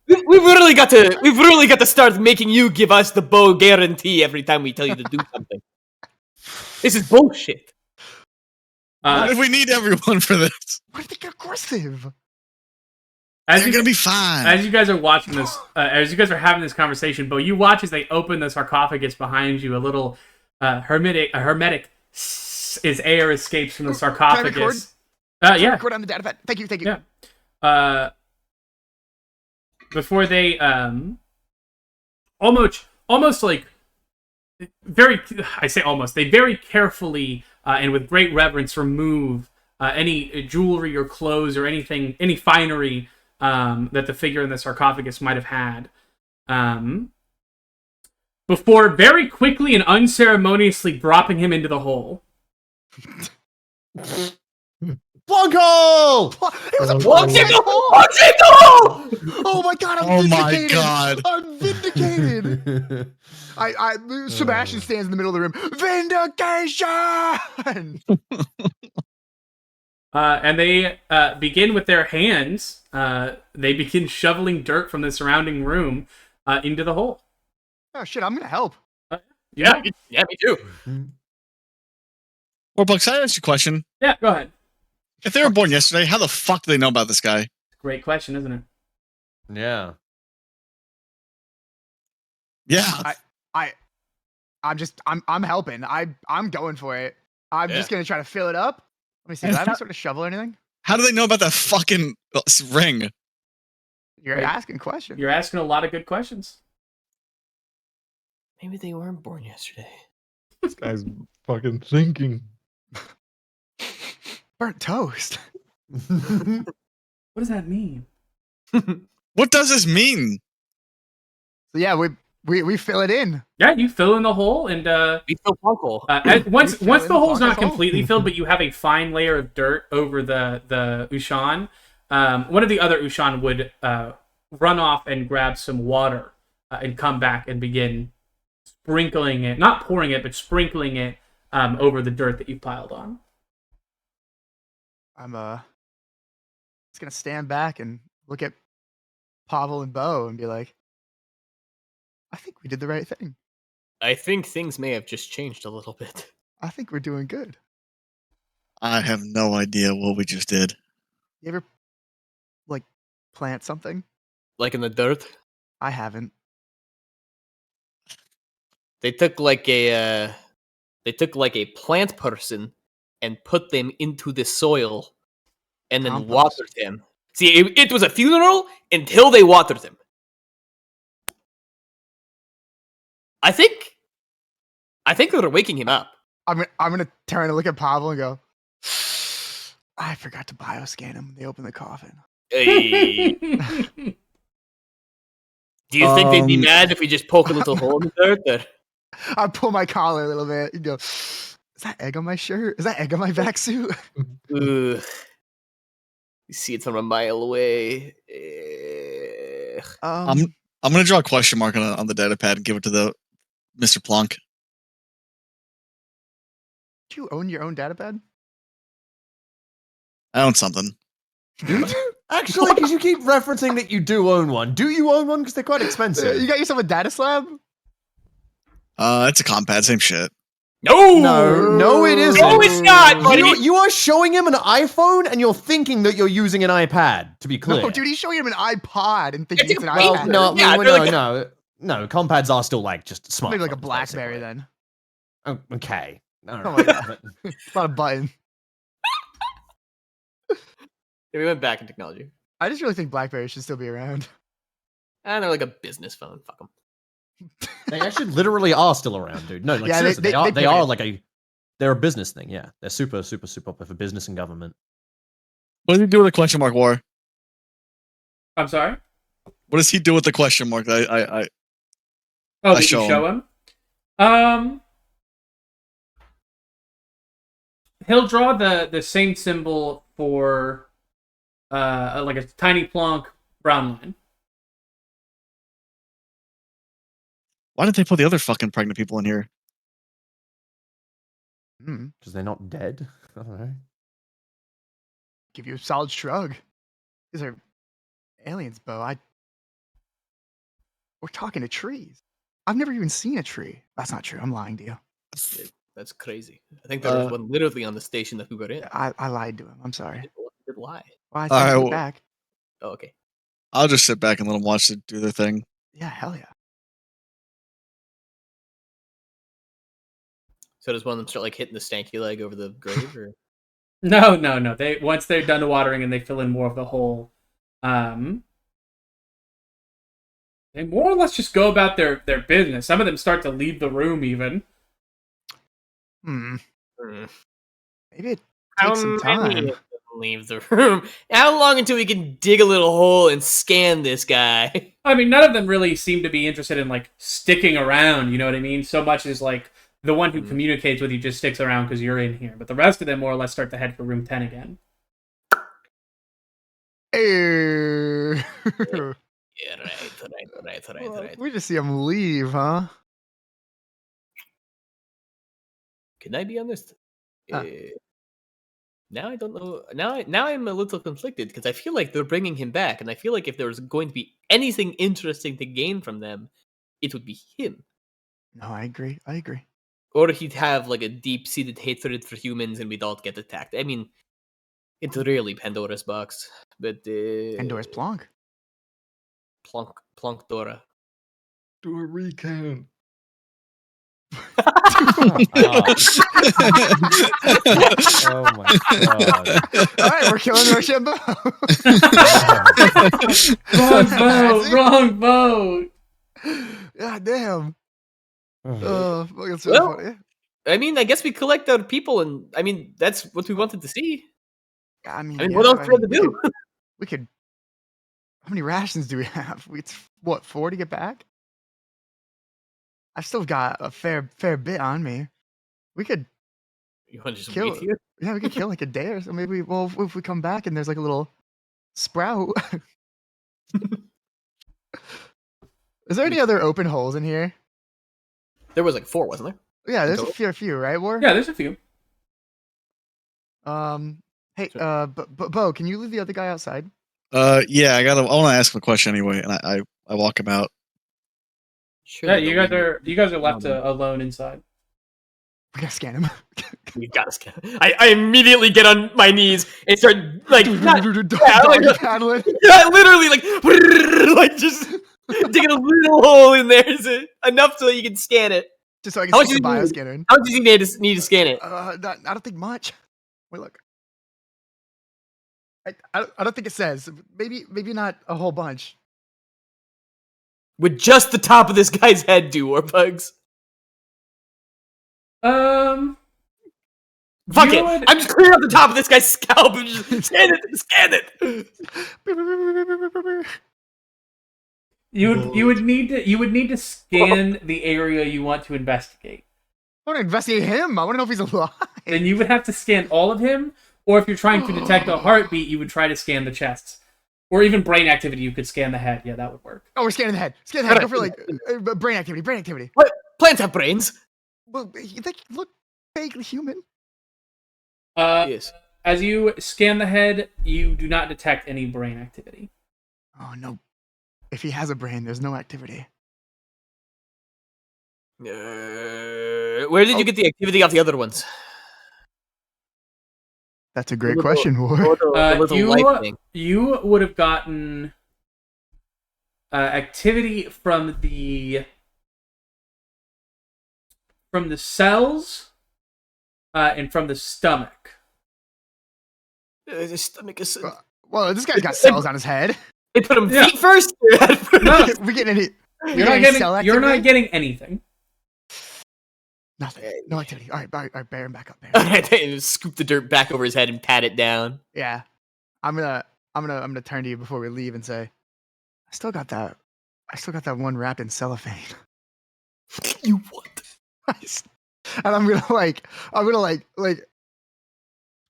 We've really got to start making you give us the Beau guarantee every time we tell you to do something. This is bullshit. What if we need everyone for this? What if they get aggressive? They're gonna be fine. As you guys are watching this, as you guys are having this conversation, Beau, you watch as they open the sarcophagus behind you. A little hermetic is air escapes from the sarcophagus. Yeah. Record on the data pad. Thank you. Yeah. Before they almost like very, I say almost, they very carefully and with great reverence remove any jewelry or clothes or anything, any finery that the figure in the sarcophagus might have had. Before very quickly and unceremoniously dropping him into the hole. Plonko! It was a Plonkian! Plonkian hole! Oh my god, I'm Oh my vindicated! God. I'm vindicated! Sebastian stands in the middle of the room. Vindication! And they begin with their hands. They begin shoveling dirt from the surrounding room into the hole. Oh shit, I'm gonna help. Yeah, me too. Or Bucks, can I ask you a question? Yeah, go ahead. If they were born yesterday, how the fuck do they know about this guy? Great question, isn't it? Yeah. Yeah. I'm helping. I'm going for it. I'm just gonna try to fill it up. Let me see. Do I have any sort of shovel or anything? How do they know about that fucking ring? You're Right. asking questions. You're asking a lot of good questions. Maybe they weren't born yesterday. This guy's fucking thinking. Burnt toast. What does that mean? What does this mean? So yeah, we fill it in. Yeah, you fill in the hole, and We fill plunk hole. once fill once in the the hole's not Plonkian's hole? completely filled, but you have a fine layer of dirt over the Ushan, one of the other Ushan would run off and grab some water and come back and begin sprinkling it, not pouring it, but sprinkling it over the dirt that you've piled on. I'm just gonna stand back and look at Pavel and Beau and be like, I think we did the right thing. I think things may have just changed a little bit. I think we're doing good. I have no idea what we just did. You ever like plant something? Like in the dirt. I haven't. They took like a plant person and put them into the soil and then Compost. watered him. See, it was a funeral until they watered him. I think they're waking him up. I'm gonna turn and look at Pavel and go, I forgot to bioscan him when they opened the coffin. Hey. Do you think they'd be mad if we just poke a little hole in the dirt? Or? I pull my collar a little bit and go, is that egg on my shirt? Is that egg on my vac suit? Ugh. You see it from a mile away. I'm gonna draw a question mark on the data pad and give it to the Mr. Plonk. Do you own your own data pad? I own something. Actually, because you keep referencing that you do own one. Do you own one? Because they're quite expensive. You got yourself a data slab? It's a compad, same shit. No, it isn't. No, it's not, buddy. You are showing him an iPhone, and you're thinking that you're using an iPad. To be clear, No, dude, he's showing him an iPod and thinking It's it's an a Well, iPad. no, Yeah, no, they're like no. Compads are still like just smart. Maybe like a BlackBerry then. Oh, okay. All Oh right. my God. It's not a button. Yeah, we went back in technology. I just really think BlackBerry should still be around. And they're like a business phone. Fuck them. They actually literally are still around, dude. No, like Yeah, seriously, they they are pivoted. like they're a business thing. Yeah, they're super up for business and government. What does he do with the question mark, War? I'm sorry? What does he do with the question mark? Oh, I did you show show him? He'll draw the same symbol for like a tiny plonk brown line. Why did they put the other fucking pregnant people in here? Because they're not dead. I don't know. Give you a solid shrug. These are aliens, Beau. We're talking to trees. I've never even seen a tree. That's not true. I'm lying to you. That's crazy. I think there was one literally on the station that we were in. I lied to him. I'm sorry. Did lie. Well, I All right, sent it well- back. Oh, okay. I'll just sit back and let them watch it do their thing. Yeah, hell yeah. So does one of them start like hitting the stanky leg over the grave, or No. They once they're done watering and they fill in more of the hole, they more or less just go about their business. Some of them start to leave the room even. Maybe it how takes some many time. of them leave the room? How long until we can dig a little hole and scan this guy? I mean, none of them really seem to be interested in like sticking around. You know what I mean? So much as like The one who communicates with you just sticks around because you're in here. But the rest of them more or less start to head for room 10 again. Hey. Yeah, right. We just see him leave, huh? Can I be honest? Ah. Now I don't know. Now I'm a little conflicted because I feel like they're bringing him back, and I feel like if there was going to be anything interesting to gain from them, it would be him. No, I agree. Or he'd have like a deep-seated hatred for humans, and we'd all get attacked. I mean, it's really Pandora's box, but Pandora's Plonk. Plonkdora. Do a recount. Oh my god. All right, we're killing Rochambeau. Wrong vote. God damn. Oh. Fucking so Well- funny. I mean, I guess we collect our people, and I mean that's what we wanted to see. I mean, I mean, yeah, what else do we have to we do? we could. How many rations do we have? It's what, 4 to get back? I've still got a fair bit on me. We could, You want to just Kill wait it. here? yeah, we could kill like a day or so. Maybe, well, if we come back and there's like a little sprout. Is there any other open holes in here? There was like 4, wasn't there? Yeah, there's Total? a few, right, War? Yeah, there's a few. Hey, Beau, can you leave the other guy outside? Yeah, I want to ask him a question anyway, and I walk him out. Sure. Yeah, you guys are left alone inside. We gotta scan him. You gotta scan. I immediately get on my knees and start like Doggy paddling. yeah, literally like just digging a little hole in there, is it enough so you can scan it? Just so I How can much stick the do you need? bioscanner in. How much do you need to scan it? I don't think much. Wait, look. I don't think it says. Maybe not a whole bunch. Would just the top of this guy's head do, or bugs? Um, Fuck You it! would- I'm just clearing up the top of this guy's scalp and just scan it. you would need to scan the area you want to investigate. I want to investigate him. I want to know if he's alive. Then you would have to scan all of him, or if you're trying to detect a heartbeat, you would try to scan the chests. Or even brain activity, you could scan the head. Yeah, that would work. Oh, we're scanning the head. Scan the head. Go for like brain activity. What? Plants have brains. Well, they look vaguely human. Yes. As you scan the head, you do not detect any brain activity. Oh no! If he has a brain, there's no activity. Where did you get the activity off the other ones? That's a great Little- question, War. The little life thing. You would have gotten activity from the cells and from the stomach. The stomach is. Well, this guy's got cells on his head. They put him Yeah. feet first. Or head first? No, We getting any? you're not getting anything. Nothing. No activity. All right, bear him back up. Bear. Alright, they just scoop the dirt back over his head and pat it down. Yeah, I'm gonna turn to you before we leave and say, I still got that one wrapped in cellophane. You what? And I'm gonna like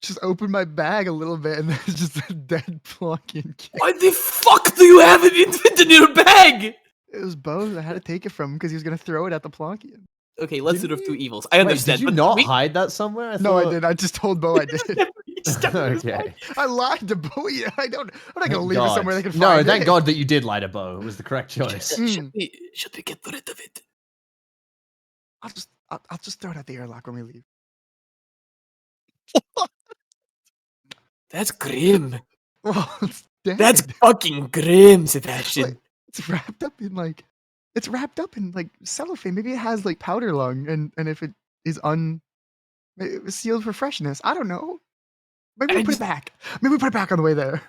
just open my bag a little bit, and there's just a dead Plonkian kid. Why the fuck do you have an infant in your bag? It was Beau. I had to take it from him because he was gonna throw it at the Plonkian. Okay, lesser Didn't of two you- evils. I Wait, understand. did you but not we- hide that somewhere? No, I thought- didn't. I just told Beau I did. Okay. I lied to Beau. I'm not gonna Thank leave it somewhere they God. can No, find thank it. God that you did lie to Beau. It was the correct choice. Mm. Should we get rid of it? I'll just throw it at the airlock when we leave. That's grim. Well, it's dead. That's fucking grim, Sebastian. Like, it's wrapped up in like cellophane. Maybe it has like powder lung, and if it is it was sealed for freshness. I don't know. Maybe we I put it just- back. Maybe we put it back on the way there.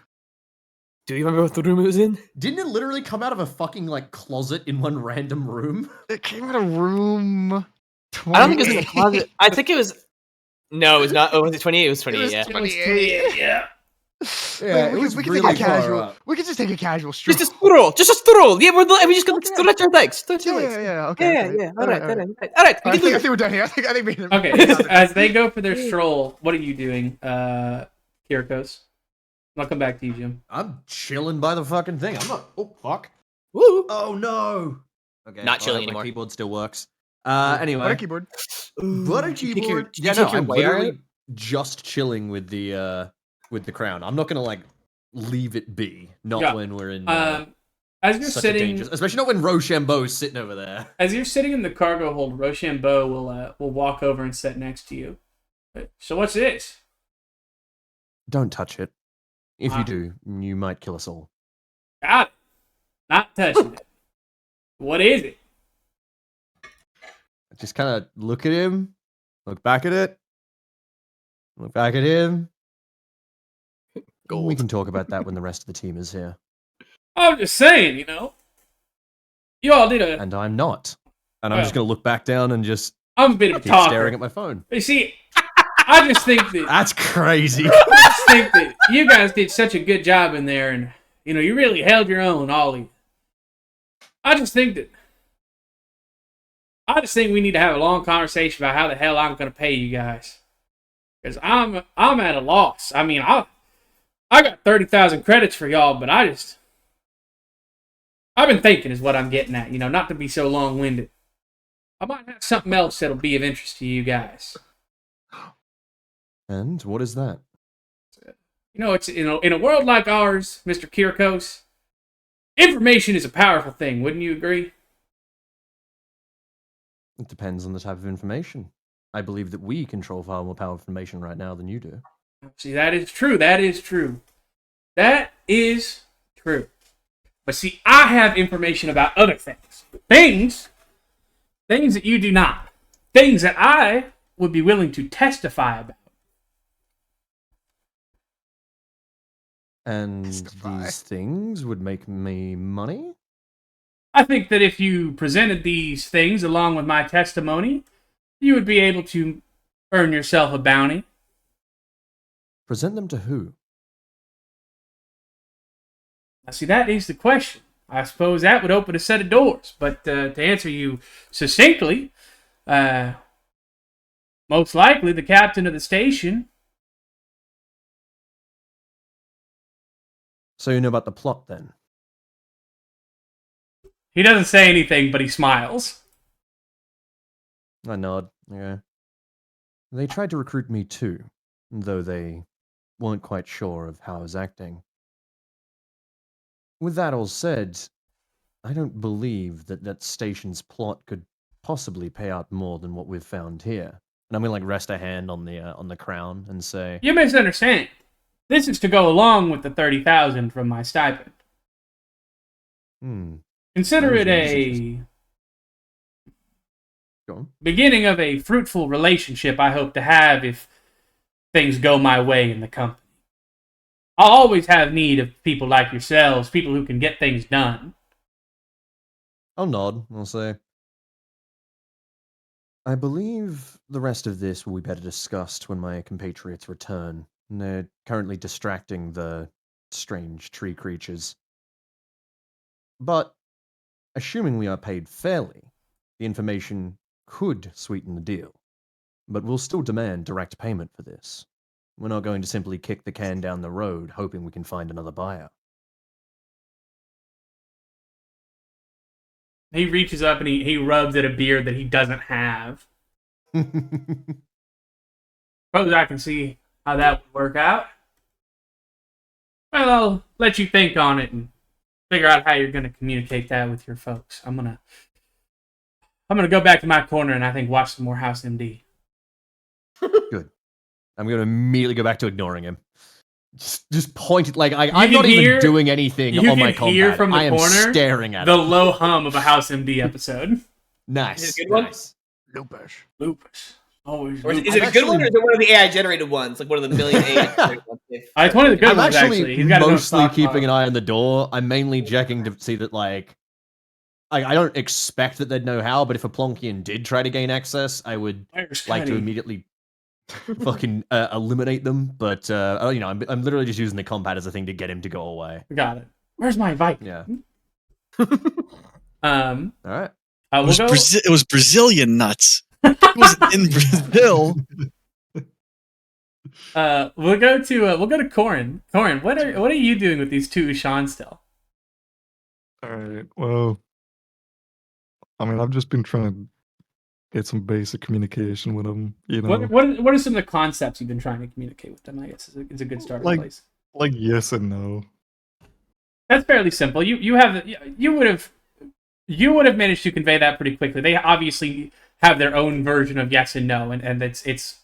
Do you remember what the room it was in? Didn't it literally come out of a fucking like closet in one random room? It came out of room 28. I don't think it was in the closet. I think it was. No, it was not. Oh, was it 28? It was 28. was Yeah. 28. Yeah. Yeah, we, it was we can really take a far casual. up. We could just take a casual stroll. Just a stroll. Just a stroll. Yeah, we just gonna Okay. stretch our legs. Stretch our Yeah, legs. okay. Yeah. okay. All right. We I can do think it. we're done here. I think we Okay, as they go for their stroll, what are you doing, Kirikos? I'll come back to you, Jim. I'm chilling by the fucking thing. I'm not. Oh fuck. Woo. Oh no. Okay. Not chilling my anymore. keyboard still works. What a Anyway. keyboard. What a Did you take keyboard. did Yeah, you no, take your I'm wire literally out? just chilling with the crown. I'm not gonna like leave it be. Not Yeah. when we're in As you're such a sitting, dangerous, especially not when Rochambeau's sitting over there. as you're sitting in the cargo hold, Rochambeau will walk over and sit next to you. So what's this? Don't touch it. If Ah. you do, you might kill us all. Got it. Not touching it. What is it? Just kind of look at him, look back at it, look back at him. Gold. We can talk about that when the rest of the team is here. I'm just saying, you all did a. And I'm not. And I'm just Well. going to look back down and just I'm a bit of a keep talker. staring at my phone. You see, I just think that That's crazy. I just think that you guys did such a good job in there, and you really held your own, Ollie. I just think we need to have a long conversation about how the hell I'm going to pay you guys, because I'm at a loss. I mean, I got 30,000 credits for y'all, but I've been thinking is what I'm getting at. Not to be so long-winded. I might have something else that'll be of interest to you guys. And what is that? It's in a world like ours, Mr. Kirikos, information is a powerful thing. Wouldn't you agree? It depends on the type of information. I believe that we control far more powerful information right now than you do. See, that is true. That is true. That is true. But see, I have information about other things. Things that you do not. Things that I would be willing to testify about. And Testify. these things would make me money? I think that if you presented these things along with my testimony, you would be able to earn yourself a bounty. Present them to who? Now, see, that is the question. I suppose that would open a set of doors. But to answer you succinctly, most likely the captain of the station. So you know about the plot then? He doesn't say anything, but he smiles. I nod. Yeah. They tried to recruit me too, though they weren't quite sure of how I was acting. With that all said, I don't believe that station's plot could possibly pay out more than what we've found here. And I'm gonna rest a hand on the crown and say, You misunderstand. This is to go along with the 30,000 from my stipend. Consider That it was a interesting. Go on. beginning of a fruitful relationship I hope to have if things go my way in the company. I'll always have need of people like yourselves, people who can get things done. I'll nod. I'll say, I believe the rest of this will be better discussed when my compatriots return. They're currently distracting the strange tree creatures. But, assuming we are paid fairly, the information could sweeten the deal. But we'll still demand direct payment for this. We're not going to simply kick the can down the road, hoping we can find another buyer. He reaches up and he rubs at a beard that he doesn't have. Suppose I can see how that would work out. Well, I'll let you think on it and figure out how you're going to communicate that with your folks. I'm gonna go back to my corner and I think watch some more House MD. Good. I'm going to immediately go back to ignoring him. Just point it I'm can not hear- even doing anything you on my can hear combat. from the I am corner staring at The it. low hum of a House MD episode. Nice. Is it a good one? Nice. Lupus. Lupus. Always Or is lupus. it a good one, or is it one of the AI generated ones, like one of the million AI generated ones? It's one of the good I'm ones, actually actually. He's got his own mostly stock keeping model. an eye on the door. I'm mainly checking to see that, I don't expect that they'd know how, but if a Plonkian did try to gain access, I would Where's like to Cuddy? immediately fucking eliminate them. But I'm literally just using the combat as a thing to get him to go away. Got it. Where's my invite? Yeah. All right. We'll go. It was Brazilian nuts. It was in Brazil. We'll go to Corin. Corin, what are you doing with these two Ushan still? All right. Well, I mean, I've just been trying to get some basic communication with them. You know, What are some of the concepts you've been trying to communicate with them? I guess is a good starting place. like yes and no. That's fairly simple. You would have managed to convey that pretty quickly. They obviously have their own version of yes and no, and it's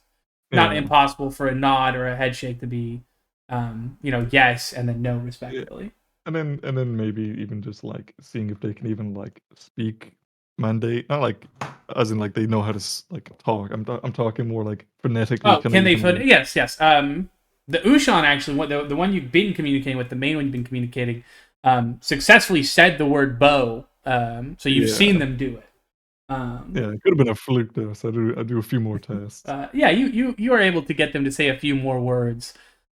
not impossible for a nod or a head shake to be, yes and then no respectively. Yeah. And then maybe even just like seeing if they can even like speak Mandate, not like as in like they know how to like talk. I'm talking more like phonetically. Oh, can they? Yes. The Ushan actually, the one you've been communicating with, the main one you've been communicating, successfully said the word Beau. So you've seen them do it. It could have been a fluke though. So I do a few more tests. You are able to get them to say a few more words.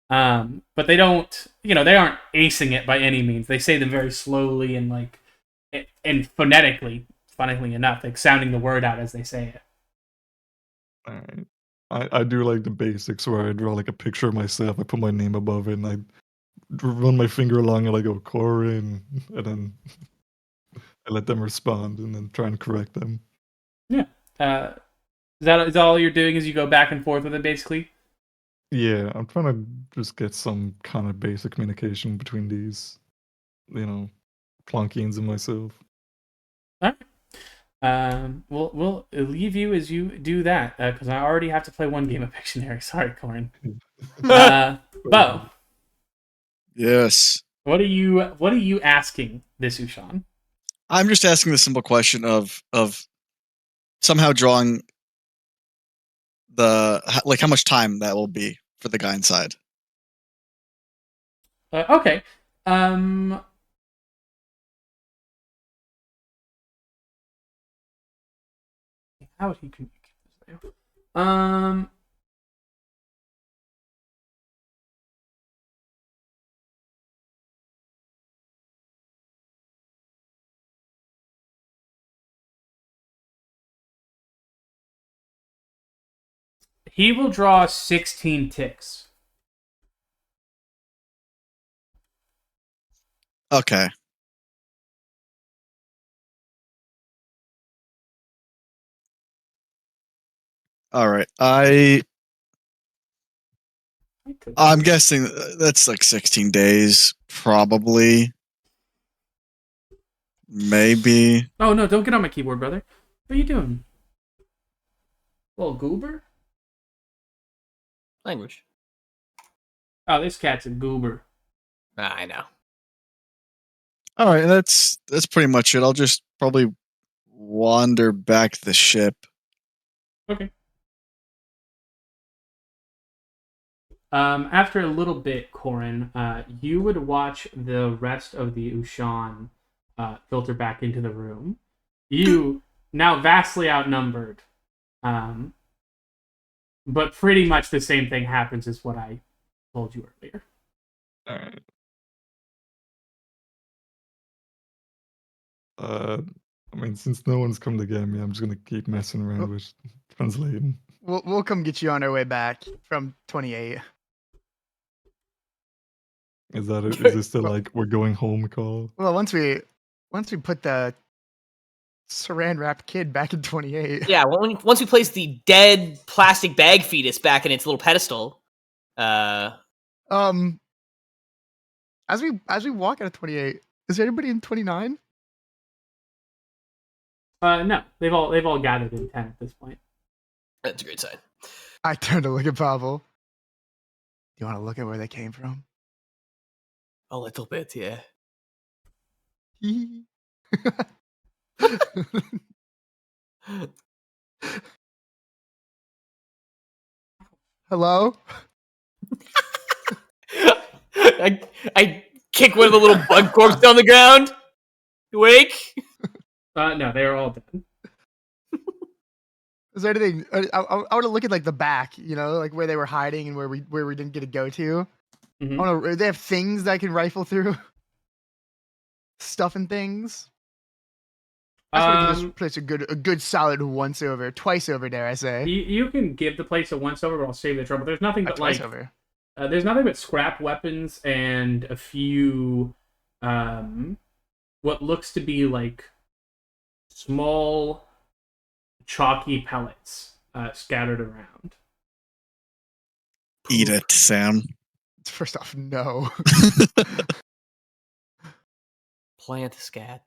But they don't, they aren't acing it by any means. They say them very slowly and phonetically, funnily enough, like sounding the word out as they say it. Alright. I do like the basics where I draw like a picture of myself, I put my name above it, and I run my finger along and I go Corin, and then I let them respond and then try and correct them. Yeah. Is that all you're doing is you go back and forth with it basically? Yeah, I'm trying to just get some kind of basic communication between these, Plonkians and myself. All right. We'll leave you as you do that because I already have to play one game of Pictionary. Sorry, Corin. Beau. Yes. What are you asking this Ushan? I'm just asking the simple question of somehow drawing how much time that will be for the guy inside. Okay. How would he communicate this? He will draw 16 ticks. Okay. All right. I'm guessing that's like 16 days, probably. Maybe. Oh no! Don't get on my keyboard, brother. What are you doing? Little goober. Language. Oh, this cat's a goober. I know. All right, that's pretty much it. I'll just probably wander back the ship. Okay. After a little bit, Corin, you would watch the rest of the Ushan filter back into the room. You, now vastly outnumbered, but pretty much the same thing happens as what I told you earlier. All right. I mean, since no one's come to get me, I'm just gonna keep messing around with translating. We'll come get you on our way back from 28. Is this the like we're going home call? Well, once we put the saran wrapped kid back in 28. Yeah, once we place the dead plastic bag fetus back in its little pedestal. As we walk out of 28, is there anybody in 29? No, they've all gathered in 10 at this point. That's a great sign. I turn to look at Pavel. Do you want to look at where they came from? A little bit, yeah. Hello? I kick one of the little bug corpses on the ground. You awake? No, they are all dead. Is there anything? I want to look at like the back, you know, like where they were hiding and where we didn't get to go to. Mhm. I want to. They have things that I can rifle through, stuff and things. That's what gives this place a good solid once over, twice over, dare I say? You can give the place a once over, but I'll save the trouble. There's nothing but Twice like over. there's nothing but scrap weapons and a few what looks to be like small chalky pellets scattered around. Eat it, Sam. First off, no. Plant scat.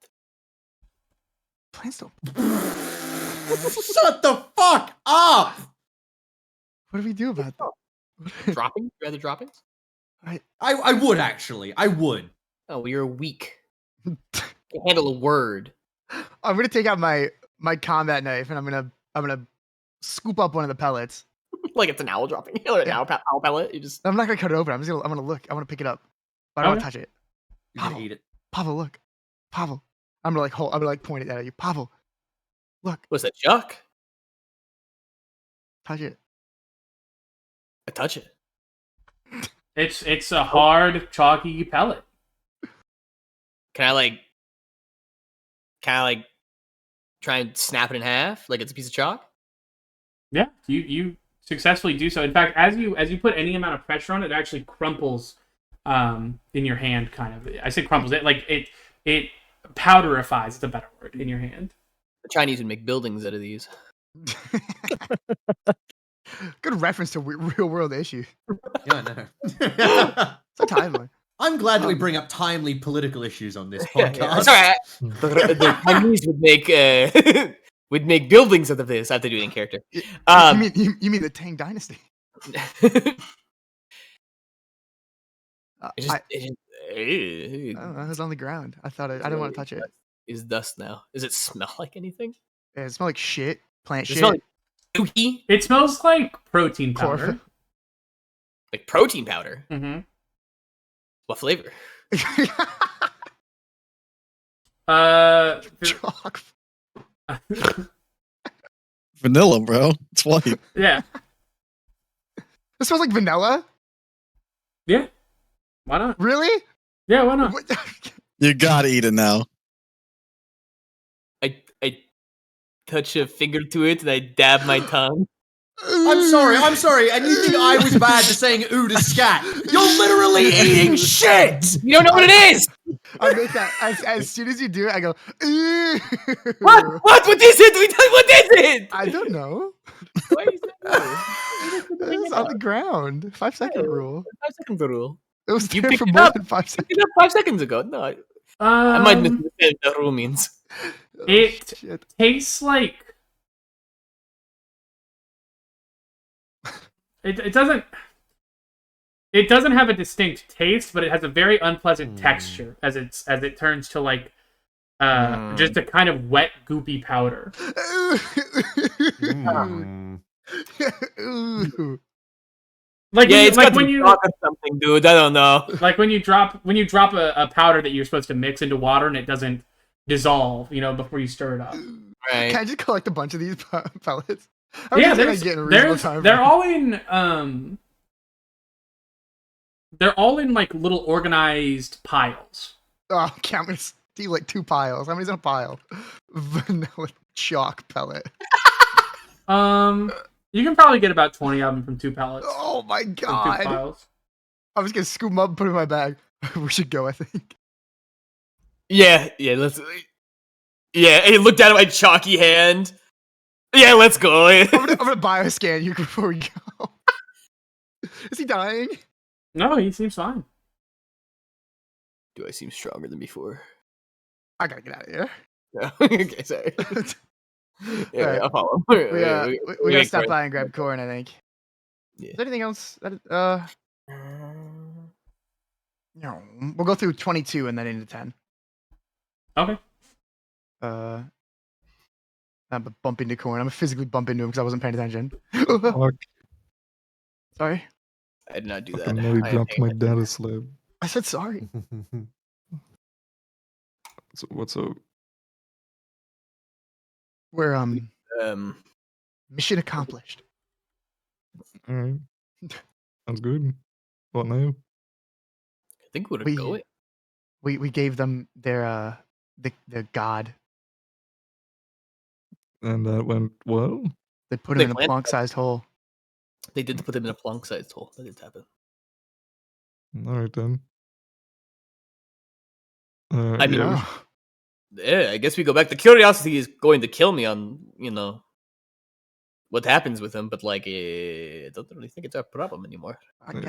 Plants don't. Shut the fuck up! What do we do about that? Dropping? Rather droppings? I would actually. I would. Oh, well, you're weak. Can't handle a word. I'm gonna take out my combat knife and I'm gonna scoop up one of the pellets. Like it's an owl dropping or an Yeah. owl pellet. You just I'm not gonna cut it open. I'm gonna look. I want to pick it up, but I don't want to Okay. touch it. You're gonna Pavel. eat it. Pavel, look. Pavel. I'm gonna like point it at you. Pavel, look. what's that? Chuck? Touch it. I touch it. It's a hard chalky pellet. Can I like try and snap it in half like it's a piece of chalk? Yeah, you successfully do so. In fact, as you put any amount of pressure on it, it actually crumples in your hand. Kind of. I say crumples. It powderifies. It's a better word in your hand. The Chinese would make buildings out of these. Good reference to real world issue. Yeah, I know. So timely. I'm glad that we bring up timely political issues on this Yeah, podcast. Sorry, the Chinese would make would make buildings out of this. I have to do it in character. You mean the Tang Dynasty? It I don't know. It was on the ground. I didn't want to touch it. Is dust now. Does it smell like anything? Yeah, it smelled like shit. Plant Does it shit. smell like dookie? It smells like protein powder. Chlorophyll. Like protein powder? Mm-hmm. What flavor? Chalk. Vanilla, bro. It's white. Yeah. It smells like vanilla. Yeah. Why not? Really? Yeah, why not? What? You gotta eat it now. I touch a finger to it and I dab my tongue. I'm sorry, and you think I was bad for saying ooh to scat? You're literally eating shit! You don't know what it is! I make that as soon as you do it. I go. "Ooh." What? What is it? What is it? I don't know. Why is that? It's on the ground. 5-second rule. 5 seconds rule. It was You there picked for it more up. than 5 I seconds. picked it up 5 seconds ago. No, I might misunderstand what the rule means. It Oh, shit. tastes like it doesn't have a distinct taste, but it has a very unpleasant texture as it turns to like just a kind of wet goopy powder. Ooh. Like Yeah, when you, it's like got when to you talk or something, dude. I don't know. like when you drop a powder that you're supposed to mix into water and it doesn't dissolve, before you stir it up. Right. Can I just collect a bunch of these pellets? Yeah, they're all in like little organized piles. Oh, okay, I'm gonna steal like 2 piles. How many's in a pile? Vanilla chalk pellet. You can probably get about 20 of them from 2 pellets. Oh my From 2 god! piles. I was gonna scoop them up and put them in my bag. We should go, I think. Yeah, let's. Yeah, hey, look down at my chalky hand. Yeah, let's go. I'm gonna bioscan you before we go. Is he dying? No, he seems fine. Do I seem stronger than before? I gotta get out of here. No. Okay, sorry. Yeah, Alright. I'll follow. We gotta stop by and grab Corin, I think. Yeah. Is there anything else? No. We'll go through 22 and then into 10. Okay. I'm gonna bump into Corin. I'm gonna physically bump into him because I wasn't paying attention. Fuck. Sorry. I did not do I that. nearly I am dropped my paying data slab. I said sorry. So what's up? We're attention. Mission accomplished. All right. Sounds good. What now? I think we're We- going. We gave them their the god. And that went well. They put They him in a planted Plonk-sized hole. They did put him in a Plonk-sized hole. That did happen. All right then. I mean, yeah, Oh, Yeah, I guess we go back. The curiosity is going to kill me on, what happens with him, but like, I don't really think it's our problem anymore.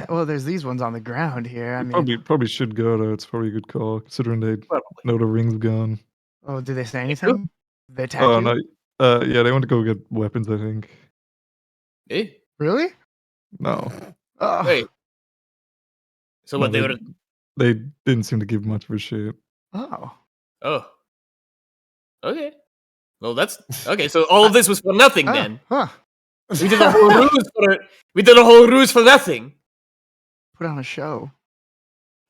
well, there's these ones on the ground here. I we mean, probably should go though. It's probably a good call considering they Probably. know the ring's gone. oh, did they say do? anything? They attack Oh you? no. Yeah, they want to go get weapons. I think. Eh? Really? No. Oh, Wait. So what No, they were? They didn't seem to give much of a shit. oh. Oh. Okay. Well, that's okay. So all of this was for nothing Oh, then. huh. We did a whole ruse for We did a whole ruse for nothing. Put on a show.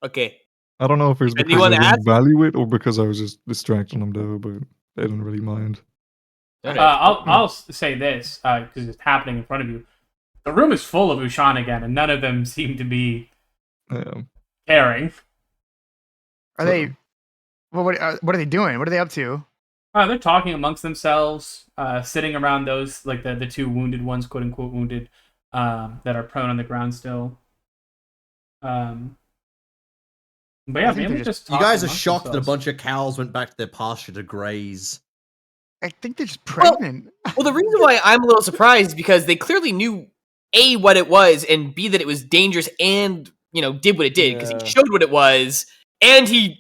Okay. I don't know if it was because Anyone I didn't ask? value it or because I was just distracting them though, but they didn't really mind. Alright. I'll say this because it's happening in front of you. The room is full of Ushan again, and none of them seem to be Yeah. caring. Are they? Well, what are they doing? What are they up to? They're talking amongst themselves, sitting around those like the two wounded ones, quote unquote wounded, that are prone on the ground still. But yeah, I think mainly they're just You guys are amongst shocked that a themselves. bunch of cows went back to their pasture to graze. I think they're just pregnant. Well, the reason why I'm a little surprised is because they clearly knew A, what it was, and B, that it was dangerous and, did what it did, because Yeah. he showed what it was, and he,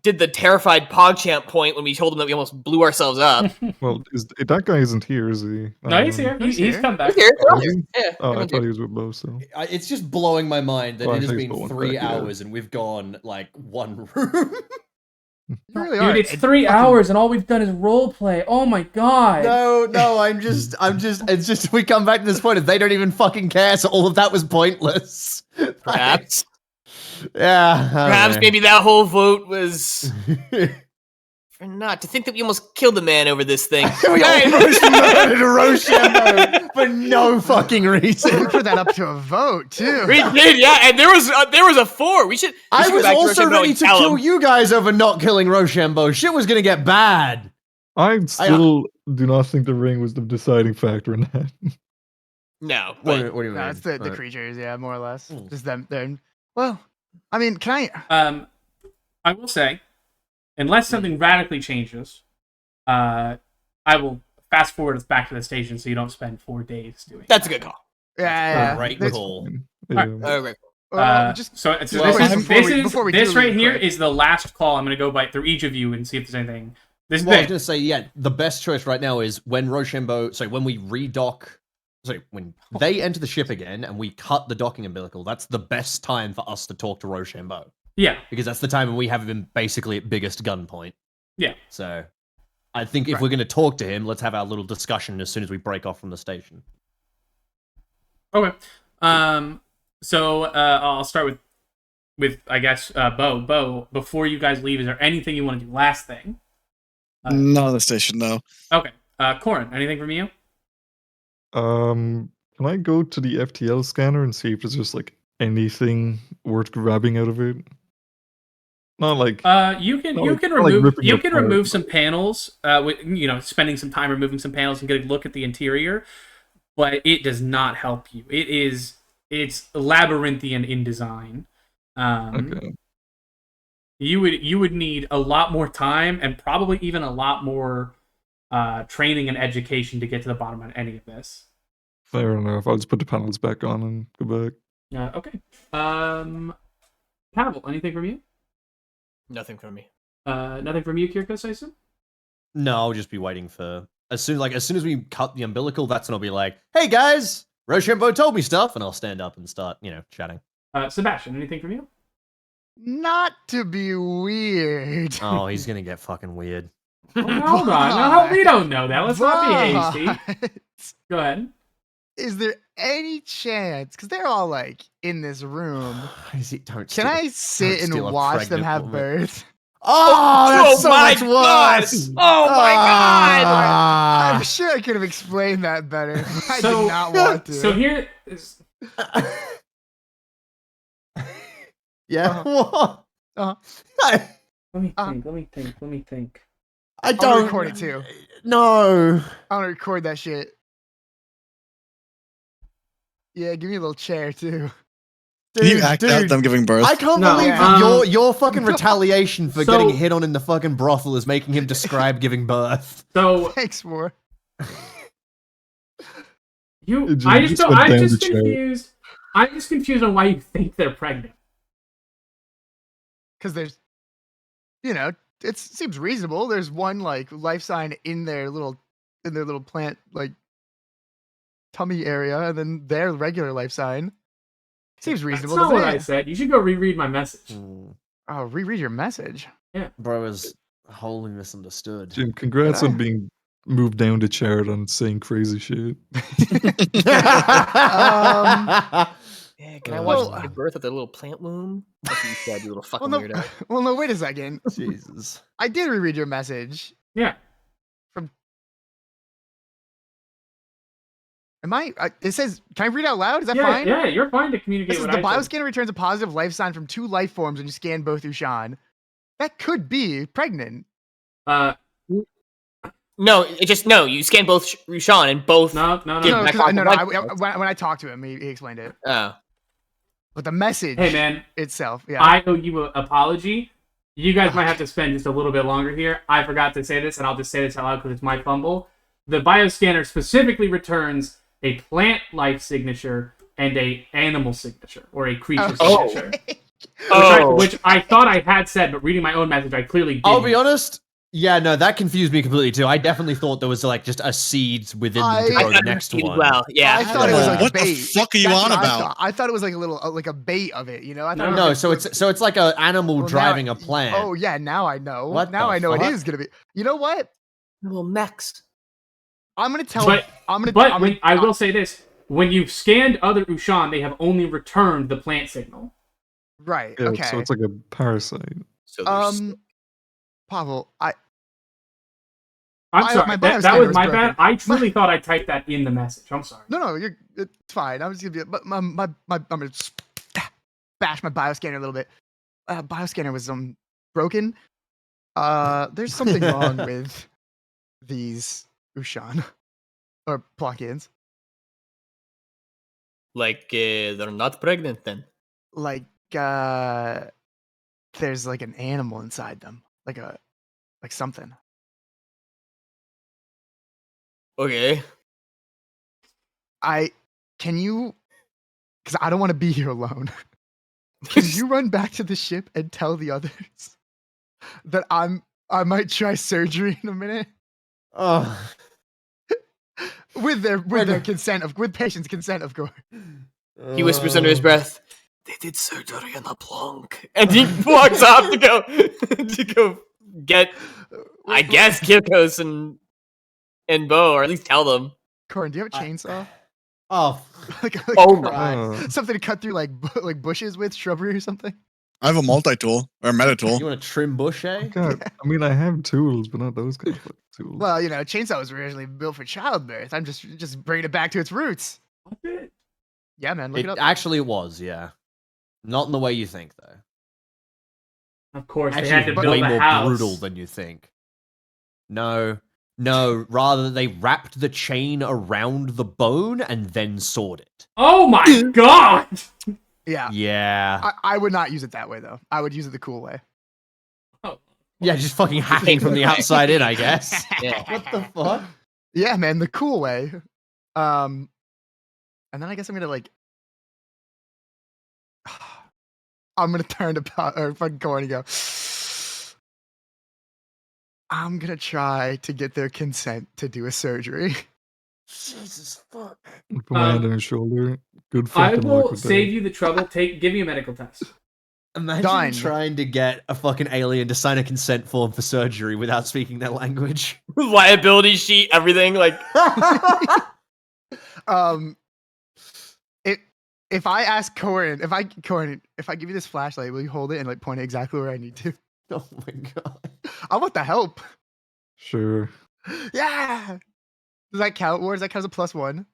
did the terrified PogChamp point when we told him that we almost blew ourselves up. Well, that guy isn't here, is he? No, he's here. He's He's here. come back. He's here. Oh, is he? Yeah, Oh, I everyone's thought here. he was with Beau, so. It's just blowing my mind that Well, it has I think been it's going 3 back, yeah. hours and we've gone like one room. You really Dude, are. it's 3 hours, and all we've done is role play. Oh my god. No, it's just we come back to this point and they don't even fucking care, so all of that was pointless. Perhaps. Yeah. Perhaps maybe that whole vote was for not. To think that we almost killed a man over this thing. We almost murdered Rochambeau for no fucking reason. We put that up to a vote too. We did, yeah, and there was a 4. We should I go was back to also Rochambeau ready and to tell kill him. you guys over not killing Rochambeau. Shit was gonna get bad. I still do not think the ring was the deciding factor in that. No, What, but what do you mean? No, it's the Right. creatures, yeah, more or less. Hmm. Just them. Well, I mean, can I? I will say, unless something radically changes, I will fast forward us back to the station so you don't spend 4 days doing. that's a good call. Yeah, Right There's- call. Yeah. Okay. Just So well, this before we this do right leave, here quick. is the last call. I'm going to go by through each of you and see if there's anything. This is Well, I was it. gonna say, yeah, the best choice right now is when Rochambeau. Sorry, when we redock. Sorry, when they enter the ship again and we cut the docking umbilical. That's the best time for us to talk to Rochambeau Yeah. because that's the time when we have him basically at biggest gunpoint. Yeah. So, I think if Right. we're gonna talk to him, let's have our little discussion as soon as we break off from the station. Okay. So I'll start with I guess Beau. Beau, before you guys leave, is there anything you want to do? Last thing. Not on the station, no. Okay. Corin, anything from you? Can I go to the FTL scanner and see if there's just like anything worth grabbing out of it? Not like You can Not you like- can not like remove ripping you it can apart, remove but- some panels. With spending some time removing some panels and getting a look at the interior, but it does not help you. It's labyrinthian in design. okay. You would need a lot more time and probably even a lot more training and education to get to the bottom of any of this. Fair enough. I'll just put the panels back on and go back. Okay. Kavlo, anything from you? Nothing from me. Nothing from you, Kirkos, I assume? No, I'll just be waiting for as soon as we cut the umbilical. That's when I'll be like, "Hey guys, Rochambeau told me stuff," and I'll stand up and start, chatting. Sebastian, anything from you? not to be weird. Oh, he's gonna get fucking weird. Well, hold on. No, we don't know that. Let's not be hasty. But Go ahead. is there any chance? Because they're all like in this room. Don't Can steal- I sit steal and a watch them pregnant have woman. birth? Oh, that's so my much God! worse. Oh my God! I'm Ah. sure I could have explained that better. I So- did not want to. So here is Yeah. What? Uh-huh. I let me Uh, think. Let me think. I I'll don't. record it too. No. I want to record that shit. Yeah, give me a little chair too. Can you act out them giving birth? I can't No, believe yeah. your fucking retaliation for So- getting hit on in the fucking brothel is making him describe giving birth. So Thanks for. you, It I just just don't. went I'm down just the chart. confused. I'm just confused on why you think they're pregnant. Because there's, it seems reasonable. There's one like life sign in their little plant like tummy area, and then their regular life sign. Seems That's reasonable. not doesn't what it? I said. You should go reread my message. Oh, reread your message. Bro is wholly misunderstood. Jim, congrats Did I? on being moved down to chart and saying crazy shit. Yeah, can I watch Well, you give birth at the little plant womb? That's what you said, you little fucking Well, no, weirdo. well, no. Wait a second. Jesus. I did reread your message. Yeah. Am I? It says, "Can I read out loud? Is that Yeah, fine?" yeah, you're fine to communicate This is what the I said. bioscanner returns a positive life sign from 2 life forms when you scan both Ushan. That could be pregnant. No, it just no. You scan both Rushan and both. No. Give No, back 'cause- off no, the no. life forms. When I talked to him, he explained it. Oh, But the message Hey, man. itself, yeah. I owe you an apology. You guys might have to spend just a little bit longer here. I forgot to say this, and I'll just say this out loud because it's my fumble. The bioscanner specifically returns a plant life signature and a animal signature or a creature Oh. signature. Oh. Which I thought I had said, but reading my own message, I clearly didn't. I'll be honest. Yeah, no, that confused me completely too. I definitely thought there was like just a seed within them to I go I next as one. well. Yeah. I thought it was like What a the bait. fuck are you That's on what I about? thought. I thought it was like a little, like a bait of it. I thought. No, it was No, like- so it's like an animal Well, now- driving a plant. Oh yeah, now I know. What now the I know fuck? it is gonna be. You know what? Little mechs. I'm gonna tell. But- I'm gonna. But I'm when, gonna, I will say this: when you've scanned other Ushan, they have only returned the plant signal. Right. Yeah, Okay. so it's like a parasite. So there's Pavel, I'm My sorry, that bioscanner was was my broken. bad. I truly thought I typed that in the message. I'm sorry. no, it's fine. I'm just gonna be, but I'm gonna bash my bioscanner a little bit. Bioscanner was broken. There's something wrong with these Ushan or Plonkians. like they're not pregnant then. Like, there's like an animal inside them, like something. Okay. Can you? Because I don't want to be here alone. Can you run back to the ship and tell the others that I might try surgery in a minute Oh. with their consent with patient's consent, of course. He whispers under his breath, "They did surgery on a plonk," and he walks off to go get, I guess, Kirkos and Beau, or at least tell them. Corin, do you have a chainsaw? Oh. like Oh a my crime. Something to cut through like bushes with, shrubbery or something. I have a multi-tool or a meta tool. You want to trim bush, eh? God, I mean, I have tools, but not those kind of fucking tools. Well, chainsaw was originally built for childbirth. I'm just bringing it back to its roots. Yeah, man, look it up. Actually was, yeah. Not in the way you think, though. Of course, they Actually, had to it's build way a more house. brutal than you think. No, rather they wrapped the chain around the bone and then sawed it. Oh my god! Yeah. Yeah. I would not use it that way though. I would use it the cool way. Yeah, just fucking hacking from the outside in, I guess. Yeah. What the fuck? Yeah, man, the cool way. And then I guess I'm gonna turn to fucking Corin and go. I'm gonna try to get their consent to do a surgery. Jesus fuck. Put my hand on his shoulder. Good I fucking luck will with save that. you the trouble. Give me a medical test. Imagine Done. trying to get a fucking alien to sign a consent form for surgery without speaking their language. Liability sheet, everything. Like, If I ask Corin, if I give you this flashlight, will you hold it and point it exactly where I need to? Oh my god. I want the help. Sure. Yeah. Does that count? Or does that count as a +1?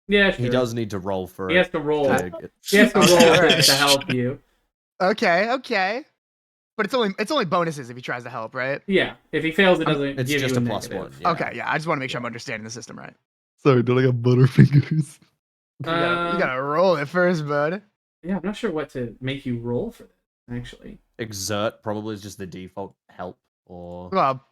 Yeah, sure. He does need to roll for He it. has to roll. to get- He has to roll Okay, to, alright. to help you. Okay. But it's only bonuses if he tries to help, right? Yeah. If he fails, it doesn't It's give just you a negative. +1. Yeah. Okay, yeah. I just want to make sure I'm understanding the system right. Sorry, don't I got butterfingers? You gotta roll it first, bud. Yeah, I'm not sure what to make you roll for this, actually. Exert probably is just the default help, or Well,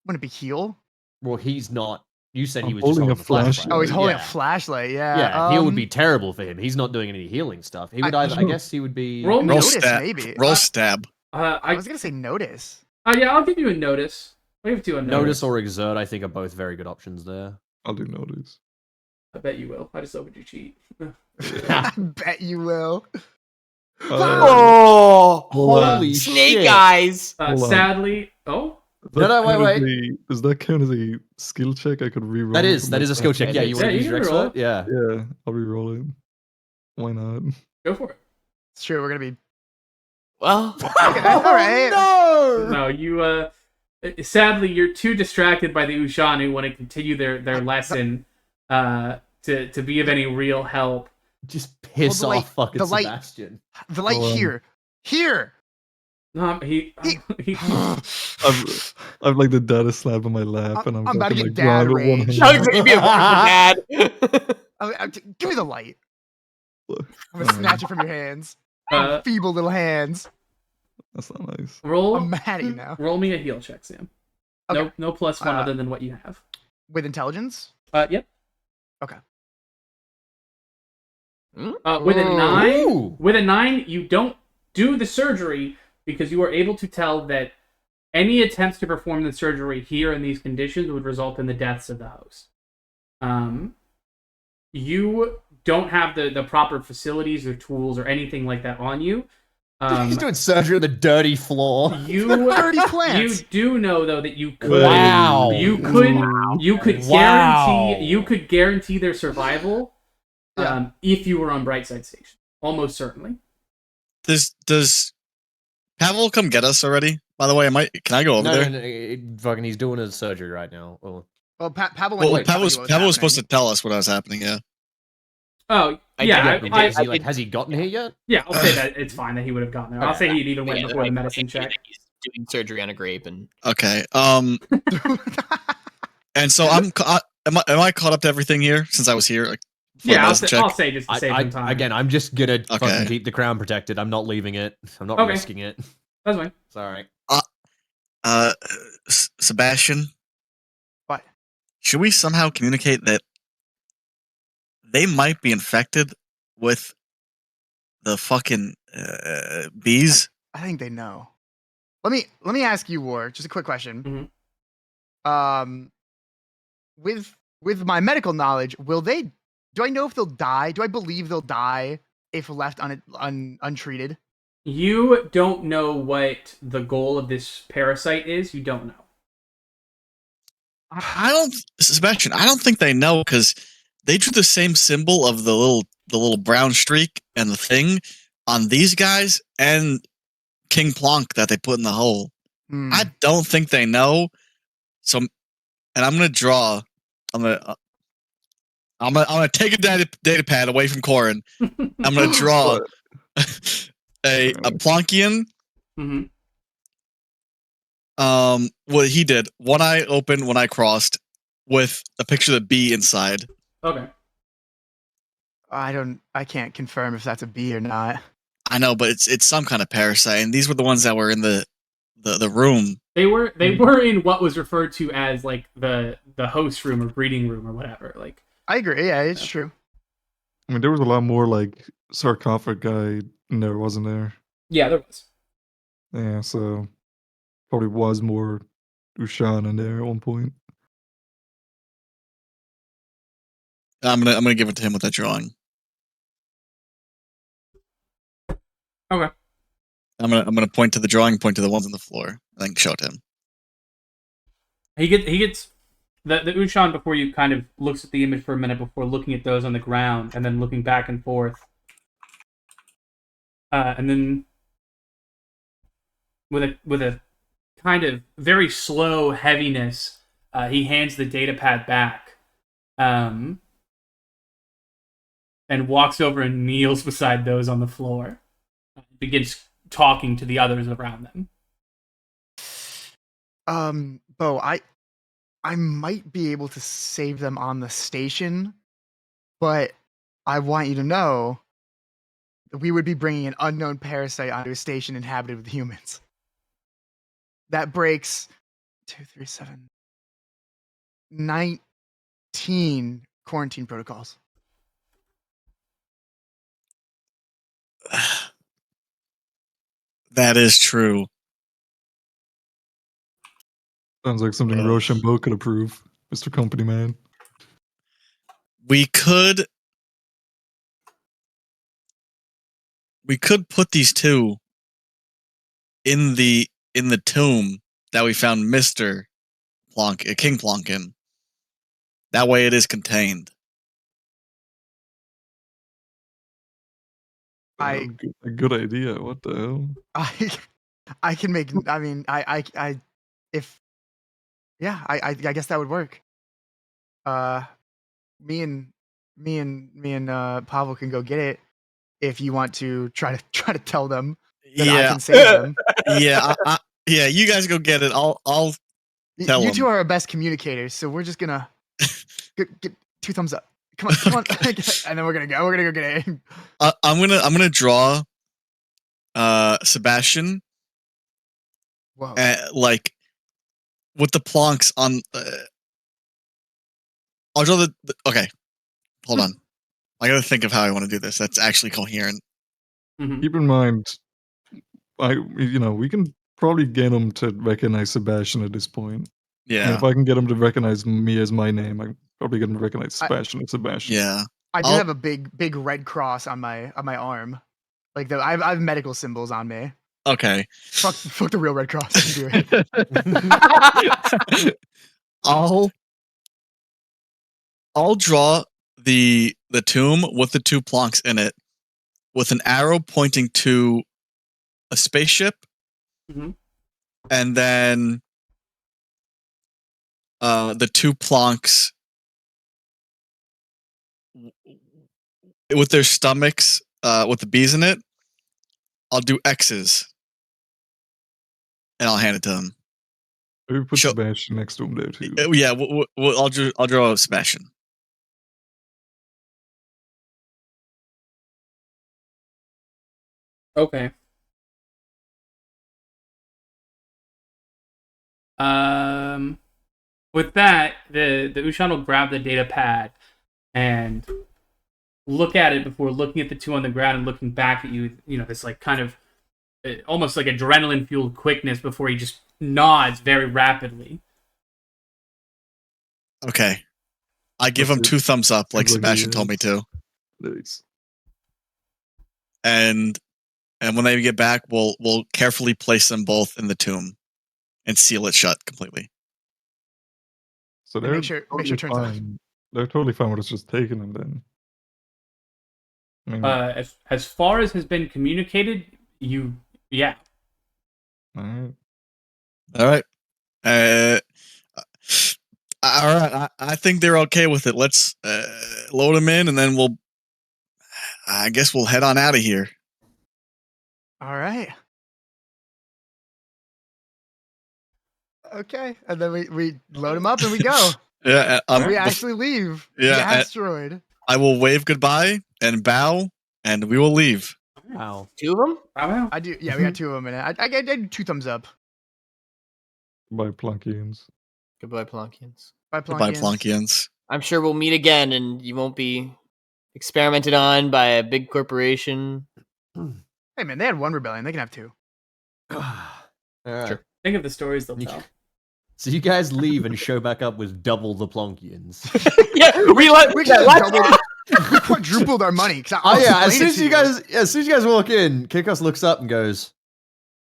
wouldn't it be heal? well, he's not. You said he I'm was just holding holding a the flashlight. flashlight. Oh, he's holding yeah. a flashlight. Yeah. Yeah, heal would be terrible for him. He's not doing any healing stuff. He would I- either. I guess he would be. Roll me. Roll Notice, stab. maybe. Roll stab. I I was gonna say notice. yeah, I'll give you a notice. I'll give it to you a Notice or exert, I think, are both very good options there. I'll do notice. I bet you will. I just opened your cheat. I bet you will. Oh, Holy snake shit. eyes! Hold on. Sadly, oh, No, no, wait, Does that count as a skill check? I could re-roll. That it is from that my is a skill stat. check. Yeah, you want Yeah, to you use your can roll. expert? Yeah. Yeah, I'll re-roll it. Why not? go for it. It's true. We're gonna be. Well, Okay, all right. No. No, you. Sadly, you're too distracted by the Ushan who want to continue their lesson to be of any real help. Just piss the light- off fucking the light- Sebastian. The light Hold on. here. No, he I've like the data slab on my lap, and I'm I'm about to fucking, get like, dad ground with one rage. hand. Chugs, be a dad. Give me the light. I'm gonna Alright, snatch it from your hands. uh, Feeble little hands. That's not nice. roll. I'm mad at you now. Roll me a heal check, Sam. Okay. No +1 Uh, other than what you have. With intelligence. Yep. Okay. With a Ooh. 9, Ooh. with a 9, you don't do the surgery because you are able to tell that any attempts to perform the surgery here in these conditions would result in the deaths of the host. You don't have the proper facilities or tools or anything like that on you. He's doing surgery on the dirty floor. You Dirty you plants. do know though that you could Wow. you could Wow. guarantee their survival if you were on Brightside Station. Almost certainly. Does Kavlo come get us already? By the way, can I go over there? No, fucking, he's doing his surgery right now. Oh. Well, Pavel. Well, went to tell you what Pavel was supposed to happening. tell us what was happening. Yeah. Oh I yeah, did- I- Is he, like, has he gotten here yet? yeah. I'll say that it's fine that he would have gotten there. I'll say he'd even went before the medicine check. He's doing surgery on a grape, and Okay. And so am I caught up to everything here since I was here? Like, for the Yeah, medicine check? I'll say just to save him time. Again, I'm just gonna Okay. fucking keep the crown protected. I'm not leaving it. I'm not Okay. risking it. That's fine. Sorry. Sebastian, What? should we somehow communicate that they might be infected with the fucking bees? I think they know. Let me ask you, War, just a quick question. Mhm. With my medical knowledge, do I know if they'll die? Do I believe they'll die if left untreated? You don't know what the goal of this parasite is. You don't know. Sebastian, I don't think they know because they drew the same symbol of the little brown streak and the thing on these guys and King Plonk that they put in the hole. Hmm. I don't think they know. So, and I'm gonna draw. I'm gonna take a data pad away from Corin. I'm gonna draw a Plonkian. hmm What he did, one eye open, one eye crossed, with a picture of the bee inside. Okay. I can't confirm if that's a bee or not. I know, but it's some kind of parasite, and these were the ones that were in the room. They were in what was referred to as like the host room or breeding room or whatever. Like I agree. Yeah, it's true. I mean, there was a lot more like sarcophagi in there, wasn't there? yeah, there was. Yeah, so probably was more Ushan in there at one point. I'm gonna give it to him with that drawing. Okay. I'm gonna point to the drawing, point to the ones on the floor, and then show it to him. He gets the Ushan before you kind of looks at the image for a minute before looking at those on the ground and then looking back and forth. And then with a kind of very slow heaviness, he hands the data pad back, and walks over and kneels beside those on the floor. Begins talking to the others around them. Beau, I might be able to save them on the station, but I want you to know that we would be bringing an unknown parasite onto a station inhabited with humans. That breaks 2, 3, 7, 19 quarantine protocols. That is true. Sounds like something Rochambeau could approve, Mr. Company Man. We could put these two in the tomb that we found Mr. King Plonkin. That way it is contained. I- A good idea. What the hell? I can make. I mean, if yeah, I guess that would work. Me and Pavel can go get it if you want to try to tell them that I can save them. Yeah, yeah. You guys go get it. I'll tell You two them. are our best communicators, so we're just gonna get 2 thumbs up. Come on, and then we're gonna go get it. I'm gonna draw Sebastian Whoa. like with the plonks on. I'll draw the okay. Hold on. I gotta think of how I want to do this. That's actually coherent. Mhm. Keep in mind, we can probably get him to recognize Sebastian at this point. And Yeah, if I can get him to recognize me as my name, I'm probably get him to recognize Sebastian as Sebastian. yeah. I do I'll- have a big red cross on my arm. Like I have medical symbols on me. Okay. Fuck the real Red Cross. I can do it. I'll draw the tomb with the 2 plonks in it, with an arrow pointing to a spaceship, Mhm. and then the 2 plonks with their stomachs, with the bees in it. I'll do X's, and I'll hand it to them. Maybe put Sure. Sebastian next to him there too. Yeah, I'll draw Sebastian. Okay. With that, the Ushan will grab the data pad and look at it before looking at the 2 on the ground and looking back at you. You know, this like kind of almost like adrenaline fueled quickness before he just nods very rapidly. Okay. I give That's him it. 2 thumbs up, like Seems like he Sebastian told me is. to. Nice. And when they get back, we'll carefully place them both in the tomb and seal it shut completely. So And they're make sure it totally turns off. fine. They're totally fine with us just taking them then. I mean, As far as has been communicated, yeah. alright. All right. All right. I think they're okay with it. Let's load them in, and then I guess we'll head on out of here. All right. Okay, and then we load them up and we go. Yeah. We actually leave the Yeah, asteroid. I will wave goodbye and bow, and we will leave. Wow. 2 of them? Wow. I do. Yeah, we got 2 of them in it. I did 2 thumbs up. By Plonkians. Goodbye, Plonkians. By Goodbye, Plonkians. Plonkians. I'm sure we'll meet again, and you won't be experimented on by a big corporation. Hey man, they had 1 rebellion. They can have 2. Alright. Sure. Think of the stories they'll tell. So you guys leave and show back up with double the Plonkians. Yeah, we quadrupled our money. Oh yeah, as soon as you guys walk in, Kikos looks up and goes,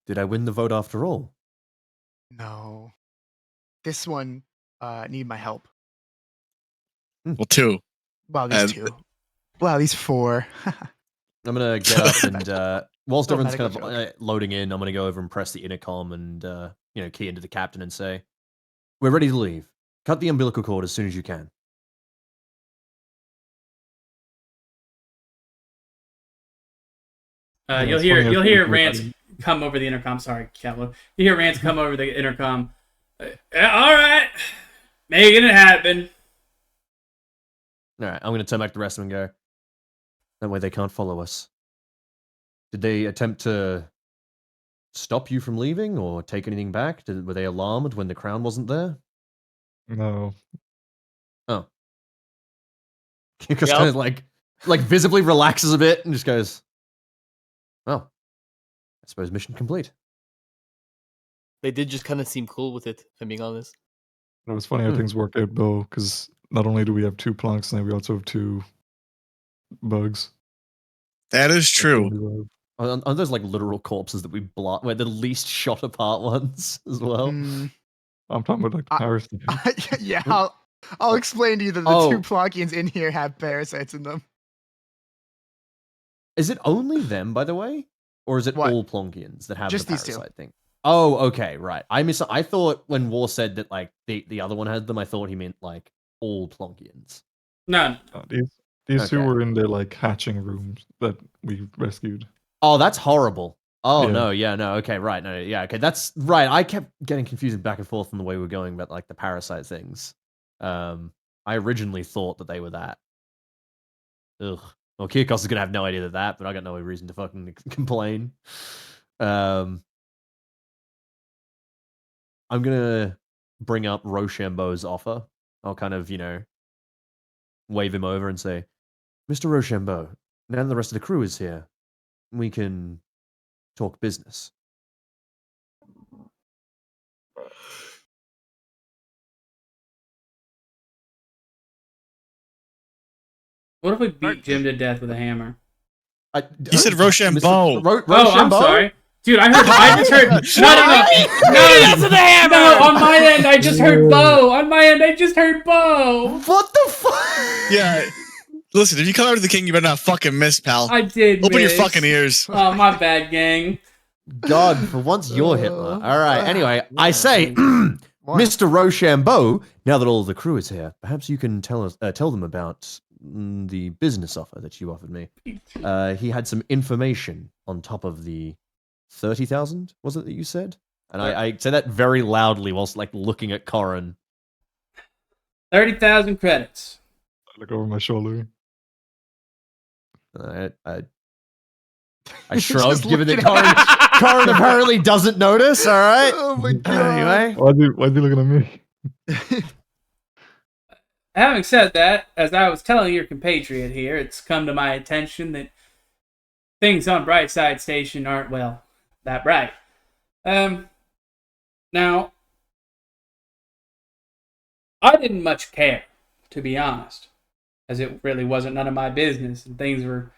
"Did I win the vote after all?" No, this one need my help. Well, 2. Wow, these 2. Wow, these 4. I'm gonna get up and whilst Little everyone's kind of medical joke. loading in, I'm going to go over and press the intercom and key into the captain and say, "We're ready to leave. Cut the umbilical cord as soon as you can." Yeah, You'll it's funny how hear quickly Rance everybody- come over the intercom. Sorry, Kavlo. You hear Rance come over the intercom. All right, making it happen. All right, I'm going to turn back to the rest of them and go, "That way they can't follow us." Did they attempt to stop you from leaving or take anything back? Were they alarmed when the crown wasn't there? No. Oh. Because Yep. kind of like visibly relaxes a bit and just goes, "Well, I suppose mission complete." They did just kind of seem cool with it, if I'm being honest. It was funny how things work out, Beau, because not only do we have 2 Plonks now, we also have 2 bugs. That is That's true. what we have. Are those like literal corpses that we block? Where the least shot apart ones as well? Mm, I'm talking about like the I- parasites. yeah, I'll explain to you that the Oh. 2 Plonkians in here have parasites in them. Is it only them, by the way, or is it What? all Plonkians that have Just the these two. parasite thing? Oh, okay, right. I thought when War said that like the other one had them, I thought he meant like all Plonkians. No, These 2 Okay. were in their like hatching rooms that we rescued. Oh, that's horrible. Oh Yeah. no, okay, right, no, yeah, okay, that's right. I kept getting confused back and forth on the way we were going about like the parasite things. I originally thought that they were that. Ugh. Well, Kirkos is gonna have no idea that, but I got no reason to fucking complain. I'm gonna bring up Rochambeau's offer. I'll kind of, wave him over and say, "Mr. Rochambeau, now that the rest of the crew is here, we can talk business." what if we beat Jim to death with a hammer? He said Rochambeau. Oh, I'm sorry. Dude, I just heard. No. On my end, I just heard Beau. On my end, I just heard Beau. What the fuck? Yeah. Listen, if you come over to the king, you better not fucking miss, pal. I did. Open your miss. fucking ears. Oh, my bad, gang. God, for once you're Hitler. All right. Anyway, I say, What? Mr. Rochambeau, now that all the crew is here, perhaps you can tell them about the business offer that you offered me. He had some information on top of the 30,000, was it that you said? And I said that very loudly whilst like looking at Corin. 30,000 credits. I look over my shoulder. I Just shrugged, given that looking at- Corin apparently doesn't notice. All right. Oh my god. Anyway, Why is he looking at me? Having said that, as I was telling your compatriot here, it's come to my attention that things on Brightside Station aren't, well, that bright. Now, I didn't much care, to be honest, as it really wasn't none of my business, and things weren't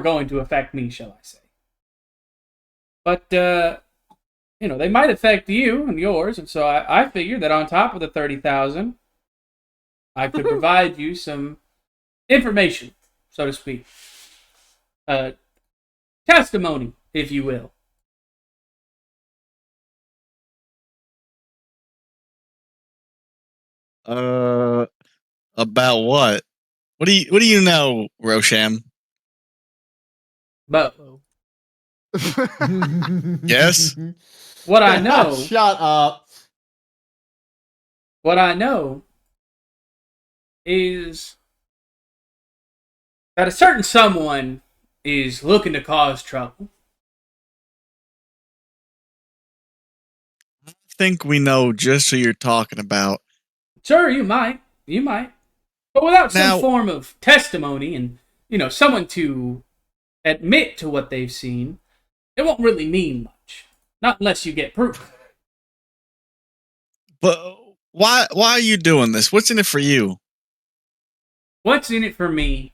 going to affect me, shall I say. But, they might affect you and yours, and so I figured that on top of the 30,000, I could provide you some information, so to speak. Testimony, if you will. About what? What do you know, Rosham? But Yes? what I know, Shut up. what I know is that a certain someone is looking to cause trouble. I think we know just who you're talking about. Sure, you might. But without some Now- form of testimony and, someone to admit to what they've seen, it won't really mean much. Not unless you get proof. But why are you doing this? What's in it for you? What's in it for me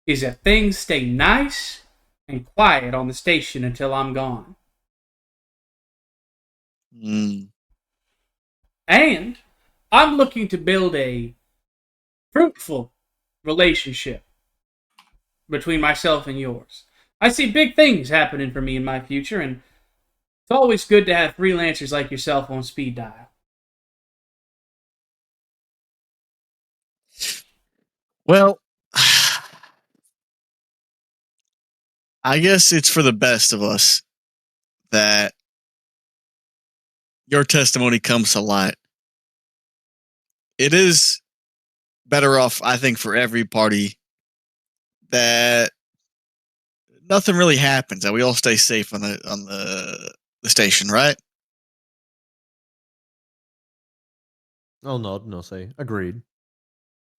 is that things stay nice and quiet on the station until I'm gone. And I'm looking to build a fruitful relationship between myself and yours. I see big things happening for me in my future, and it's always good to have freelancers like yourself on speed dial. Well, I guess it's for the best of us that your testimony comes to light. It is better off, I think, for every party that nothing really happens, that we all stay safe on the station, right? I'll nod and I'll say, agreed.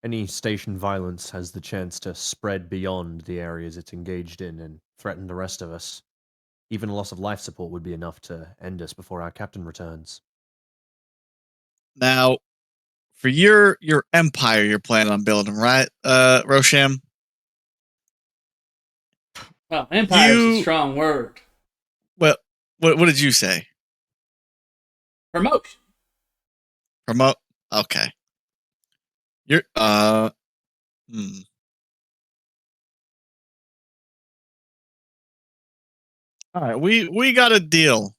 Any station violence has the chance to spread beyond the areas it's engaged in and threaten the rest of us. Even a loss of life support would be enough to end us before our captain returns. Now, for your empire you're planning on building, right, Rosham? Well, empire is a You- strong word. Well, what did you say? Promotion. Promote? Okay. You're All right, we got a deal.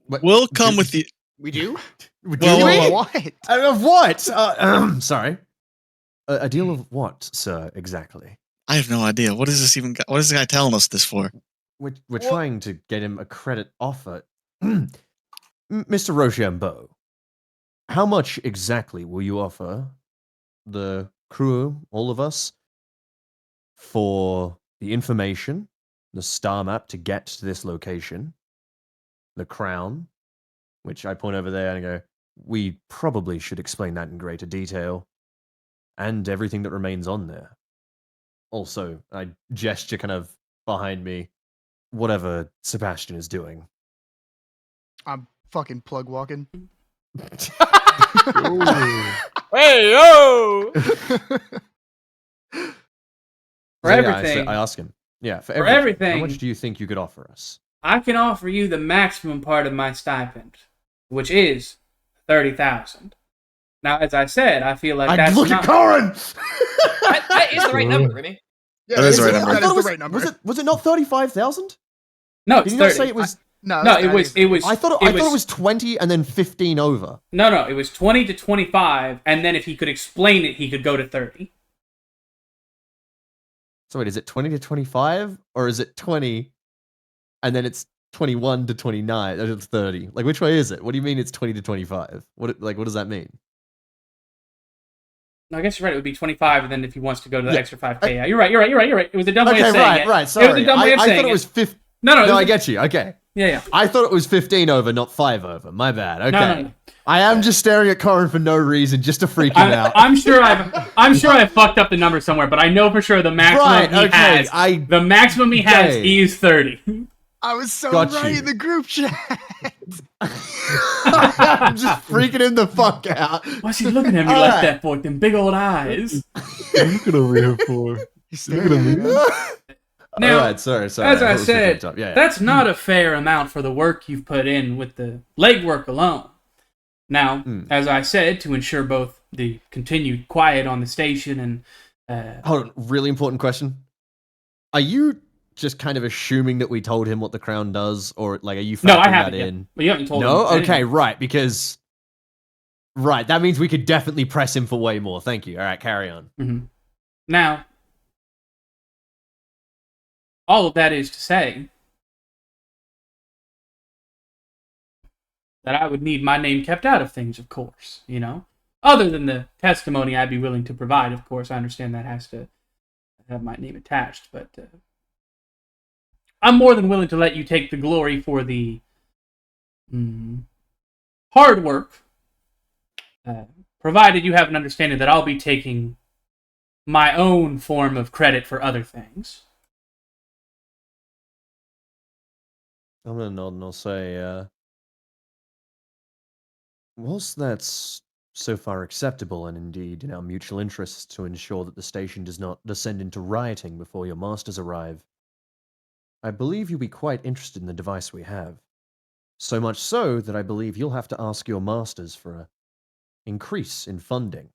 What- We'll come with you. We do? Well, What? Of what? Sorry. A deal of what, sir, exactly? I have no idea. What is this even? What is this guy telling us this for? We're trying to get him a credit offer. Mr. Rochambeau, how much exactly will you offer the crew, all of us, for the information, the star map to get to this location, the crown, which I point over there and go, we probably should explain that in greater detail, and everything that remains on there. Also, I gesture kind of behind me, whatever Sebastian is doing. I'm fucking plug walking. Hey, yo! For everything. I ask him. Yeah, for For everything. How everything. much do you think you could offer us? I can offer you the maximum part of my stipend, which is 30,000. Now, as I said, I feel like that's look not... at Corin. That is the right number, Remy. Yeah, That is the right that number. is I thought the it right number. Was it not 35,000? No, Did it's you not 30. say it was? No, No, that's it was. I thought it was 20 and then 15 over. No, it was 20 to 25, and then if he could explain it, he could go to 30. So wait, is it 20 to 25 or is it 20 and then it's 21 to 29 and it's 30? Like which way is it? What do you mean it's 20 to 25? What does that mean? No, I guess you're right. It would be 25, and then if he wants to go to the Yeah, extra 5K, yeah, you're right. It was a dumb way Okay, of saying it. right. Sorry. It was a dumb way of I saying thought it was 50. No, No, I it was get you. Okay. yeah. I thought it was 15 over, not 5 over. My bad. Okay. No. I am just staring at Corin for no reason, just to freak him out. I'm sure I've fucked up the number somewhere, but I know for sure the maximum the maximum he has is 30. I was so Got right you. in the group chat. I'm just freaking him the fuck out. Why's he looking at me All like right. that for? With them big old eyes. What are you looking over here for? He's Look at him. Now, All right, sorry. as I said, that's not a fair amount for the work you've put in with the legwork alone. Now, as I said, to ensure both the continued quiet on the station and... Hold on, really important question. Are you just kind of assuming that we told him what the crown does, or like are you factoring No, I that haven't in? yet. But you haven't told No? him. Okay, right, because... Right, that means we could definitely press him for way more. Thank you. All right, carry on. Mm-hmm. Now, all of that is to say that I would need my name kept out of things, of course, you know? Other than the testimony I'd be willing to provide, of course. I understand that has to have my name attached, but I'm more than willing to let you take the glory for the hard work, provided you have an understanding that I'll be taking my own form of credit for other things. I'm going to nod and I'll say, whilst that's so far acceptable and indeed in our mutual interests to ensure that the station does not descend into rioting before your masters arrive, I believe you'll be quite interested in the device we have. So much so that I believe you'll have to ask your masters for an increase in funding.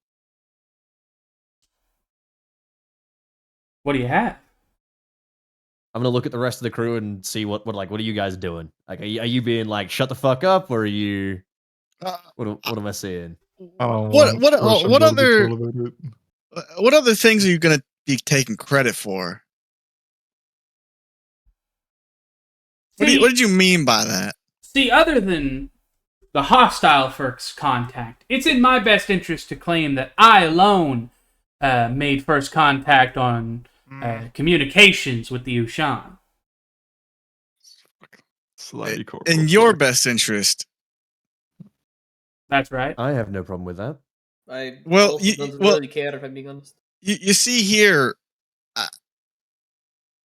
What do you have? I'm gonna look at the rest of the crew and see what are you guys doing? Like, are you being like, shut the fuck up, or are you? What am I saying? What other things are you gonna be taking credit for? What did you mean by that? See, other than the hostile first contact, it's in my best interest to claim that I alone made first contact on communications with the Ushan. In your best interest. That's right. I have no problem with that. I Well, don't really care, if I'm being honest. You see here,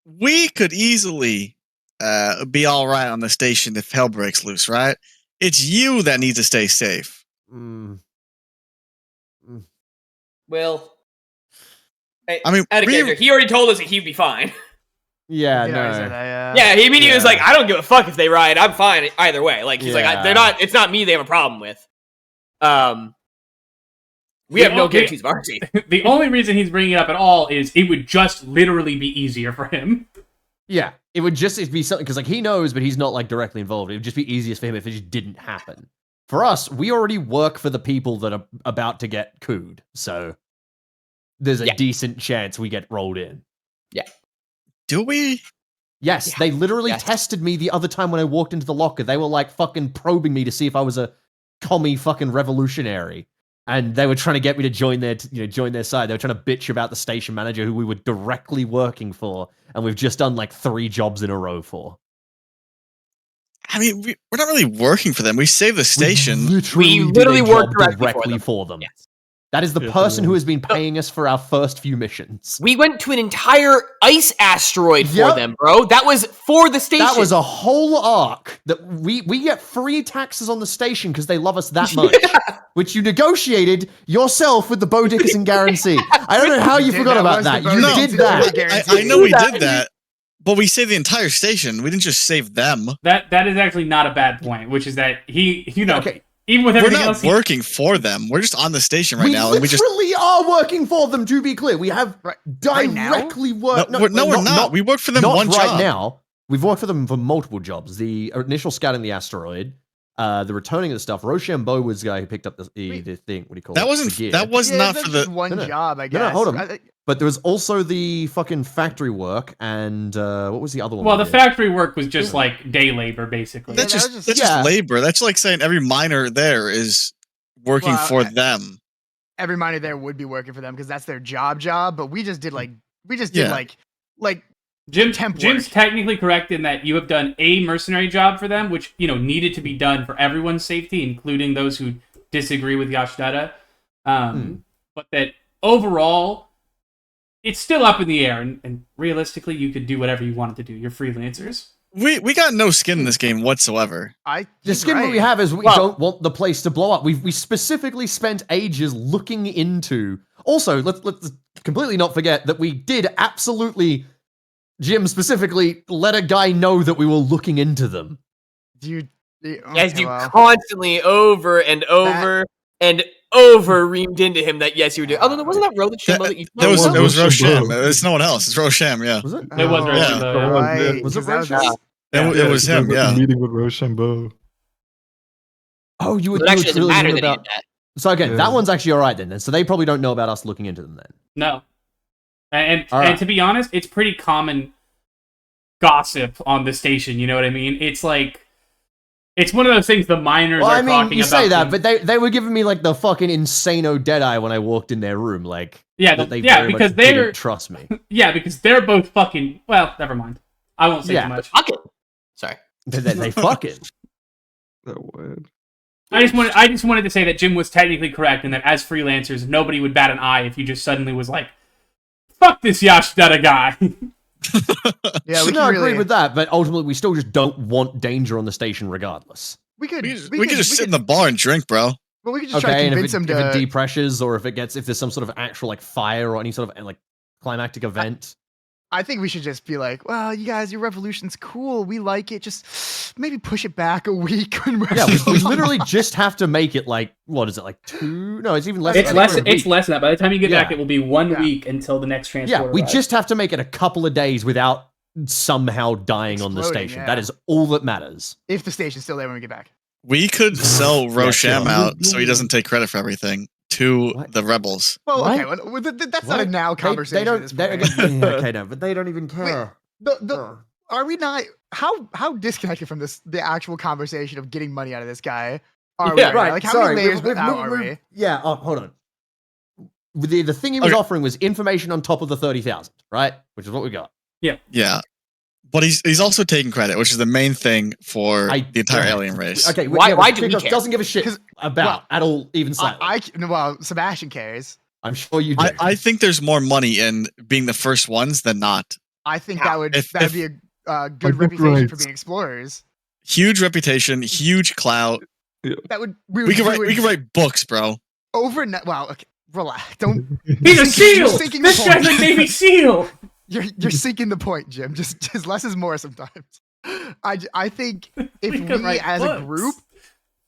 we could easily be all right on the station if hell breaks loose, right? It's you that needs to stay safe. Well, I mean, he already told us that he'd be fine. Yeah, You know, no. I said that, Yeah, he immediately was like, I don't give a fuck if they riot. I'm fine either way. Like, he's like, they're not. It's not me they have a problem with. We have no guarantees of our safety. The only reason he's bringing it up at all is it would just literally be easier for him. Yeah, it would just be something, because like he knows, but he's not like directly involved. It would just be easiest for him if it just didn't happen. For us, we already work for the people that are about to get cooed, so there's a decent chance we get rolled in. Yeah. Do we? Yes, they literally tested me the other time when I walked into the locker. They were like fucking probing me to see if I was a commie fucking revolutionary. And they were trying to get me to join their side. They were trying to bitch about the station manager who we were directly working for, and we've just done like 3 jobs in a row for. I mean, we're not really working for them. We saved the station. We literally worked directly for them. Yes. That is the person who has been paying us for our first few missions. We went to an entire ice asteroid for them, bro. That was for the station. That was a whole arc that we get free taxes on the station because they love us that much, which you negotiated yourself with the Beau Dickerson guarantee. I don't know how you forgot about that. You did that. I know we did that, but we saved the entire station. We didn't just save them. That is actually not a bad point, which is that okay. Even with we're everything not else, working for them. We're just on the station right now. We literally are working for them, to be clear. We have directly worked. No, we're not. We work for them one job. Not right now. We've worked for them for multiple jobs. The initial scouting the asteroid, the returning of the stuff. Rochambeau was the guy who picked up the thing. What do you call it? That was not for the one job, I guess. No, hold on. But there was also the fucking factory work, and what was the other one? Well, the factory work was just like day labor, basically. That's just labor. That's like saying every miner there is working for them. Every miner there would be working for them because that's their job. But we just did like Jim's technically correct in that you have done a mercenary job for them, which needed to be done for everyone's safety, including those who disagree with Yashdada. But that overall, it's still up in the air, and realistically, you could do whatever you wanted to do. You're freelancers. We got no skin in this game whatsoever. The skin that we have is we don't want the place to blow up. We specifically spent ages looking into. Also, let's completely not forget that we did absolutely, Jim specifically, let a guy know that we were looking into them. Constantly over and over and over reamed into him that yes, you were doing. Oh, no, wasn't that Rochambeau that you? It was Rocham. It's no one else. It's Rocham. Yeah. Was it? It was Rochambeau. Right. Was it Rocham? It was him. Yeah. Meeting with Rochambeau. Oh, you were actually doesn't matter that about. So again, that one's actually all right then. So they probably don't know about us looking into them then. No. And to be honest, it's pretty common gossip on the station. You know what I mean? It's like. It's one of those things the miners are talking about. You say that, but they were giving me like the fucking insano dead eye when I walked in their room. Like, because they didn't trust me. Yeah, because they're both fucking. Well, never mind. I won't say too much. Fuck it. Sorry. They fucking. That word. I just wanted to say that Jim was technically correct, and that as freelancers, nobody would bat an eye if you just suddenly was like, "Fuck this Yashdada guy." Yeah, we agree with that, but ultimately we still just don't want danger on the station regardless. We could just sit in the bar and drink, bro. But we could just try to convince him to. If it depressures, or if there's some sort of actual like fire or any sort of like climactic event. I think we should just be like, well, you guys, your revolution's cool. We like it. Just maybe push it back a week. Yeah, we literally just have to make it like, what is it, like 2? No, it's even less. It's than less. a It's week. less than that. By the time you get back, Yeah. it will be 1 Yeah. week until the next transport. Yeah, we arrives. just have to make it a couple of days without somehow dying on the Exploding, station. yeah. That is all that matters. If the station's still there when we get back. We could sell Rosham sure. out so he doesn't take credit for everything to What? the rebels. Well, What? okay, that's not a What? now conversation. They don't. at this point. Yeah, okay, no, but they don't even care. Are we not? How disconnected from the actual conversation of getting money out of this guy are we? Yeah, Right now? Like how many layers without are we? Yeah. Oh, hold on. The thing he was offering was information on top of the 30,000, right? Which is what we got. Yeah. But he's also taking credit, which is the main thing for I- the entire alien race. Okay. Why do we Kikos care? doesn't give a shit 'Cause- about at all, even slightly. Well, Sebastian cares. I'm sure you do. I think there's more money in being the first ones than not. I think If- that'd be a good think reputation right. for being explorers. Huge reputation, huge clout. That would We could write books, bro. overnight. Well, okay, relax. Don't. He's a You're seal. sinking the This guy's a point. Navy SEAL. You're sinking the point, Jim. Just less is more sometimes. I think if We we, could write as books.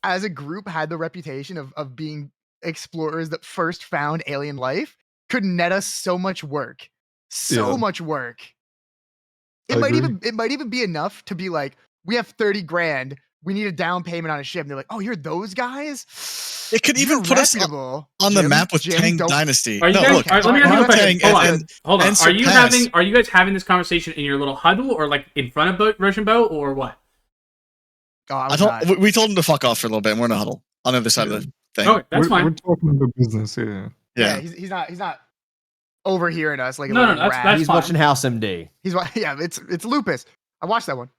a group had the reputation of being explorers that first found alien life, could net us so much work. So Yeah. much work. I agree. It might even be enough to be like, we have 30 grand. We need a down payment on a ship. And they're like, oh, you're those guys? It could even You're put us reputable. on the Jim, map with Jim, Tang don't- Dynasty. Are you No, guys? look, Let me ask you a Tang question. Hold on. and Hold on. and Are you surpass. Are you guys having this conversation in your little huddle, or like in front of Russian Beau, or what? Oh, I I was told, not. we told him to fuck off for a little bit, and we're in a huddle on the other side of the thing. Okay, that's we're, fine. We're talking about business here. Yeah, Yeah. he's not overhearing us like a No, little no, that's- rat. that's He's fine. watching House MD. Yeah, it's lupus. I watched that one.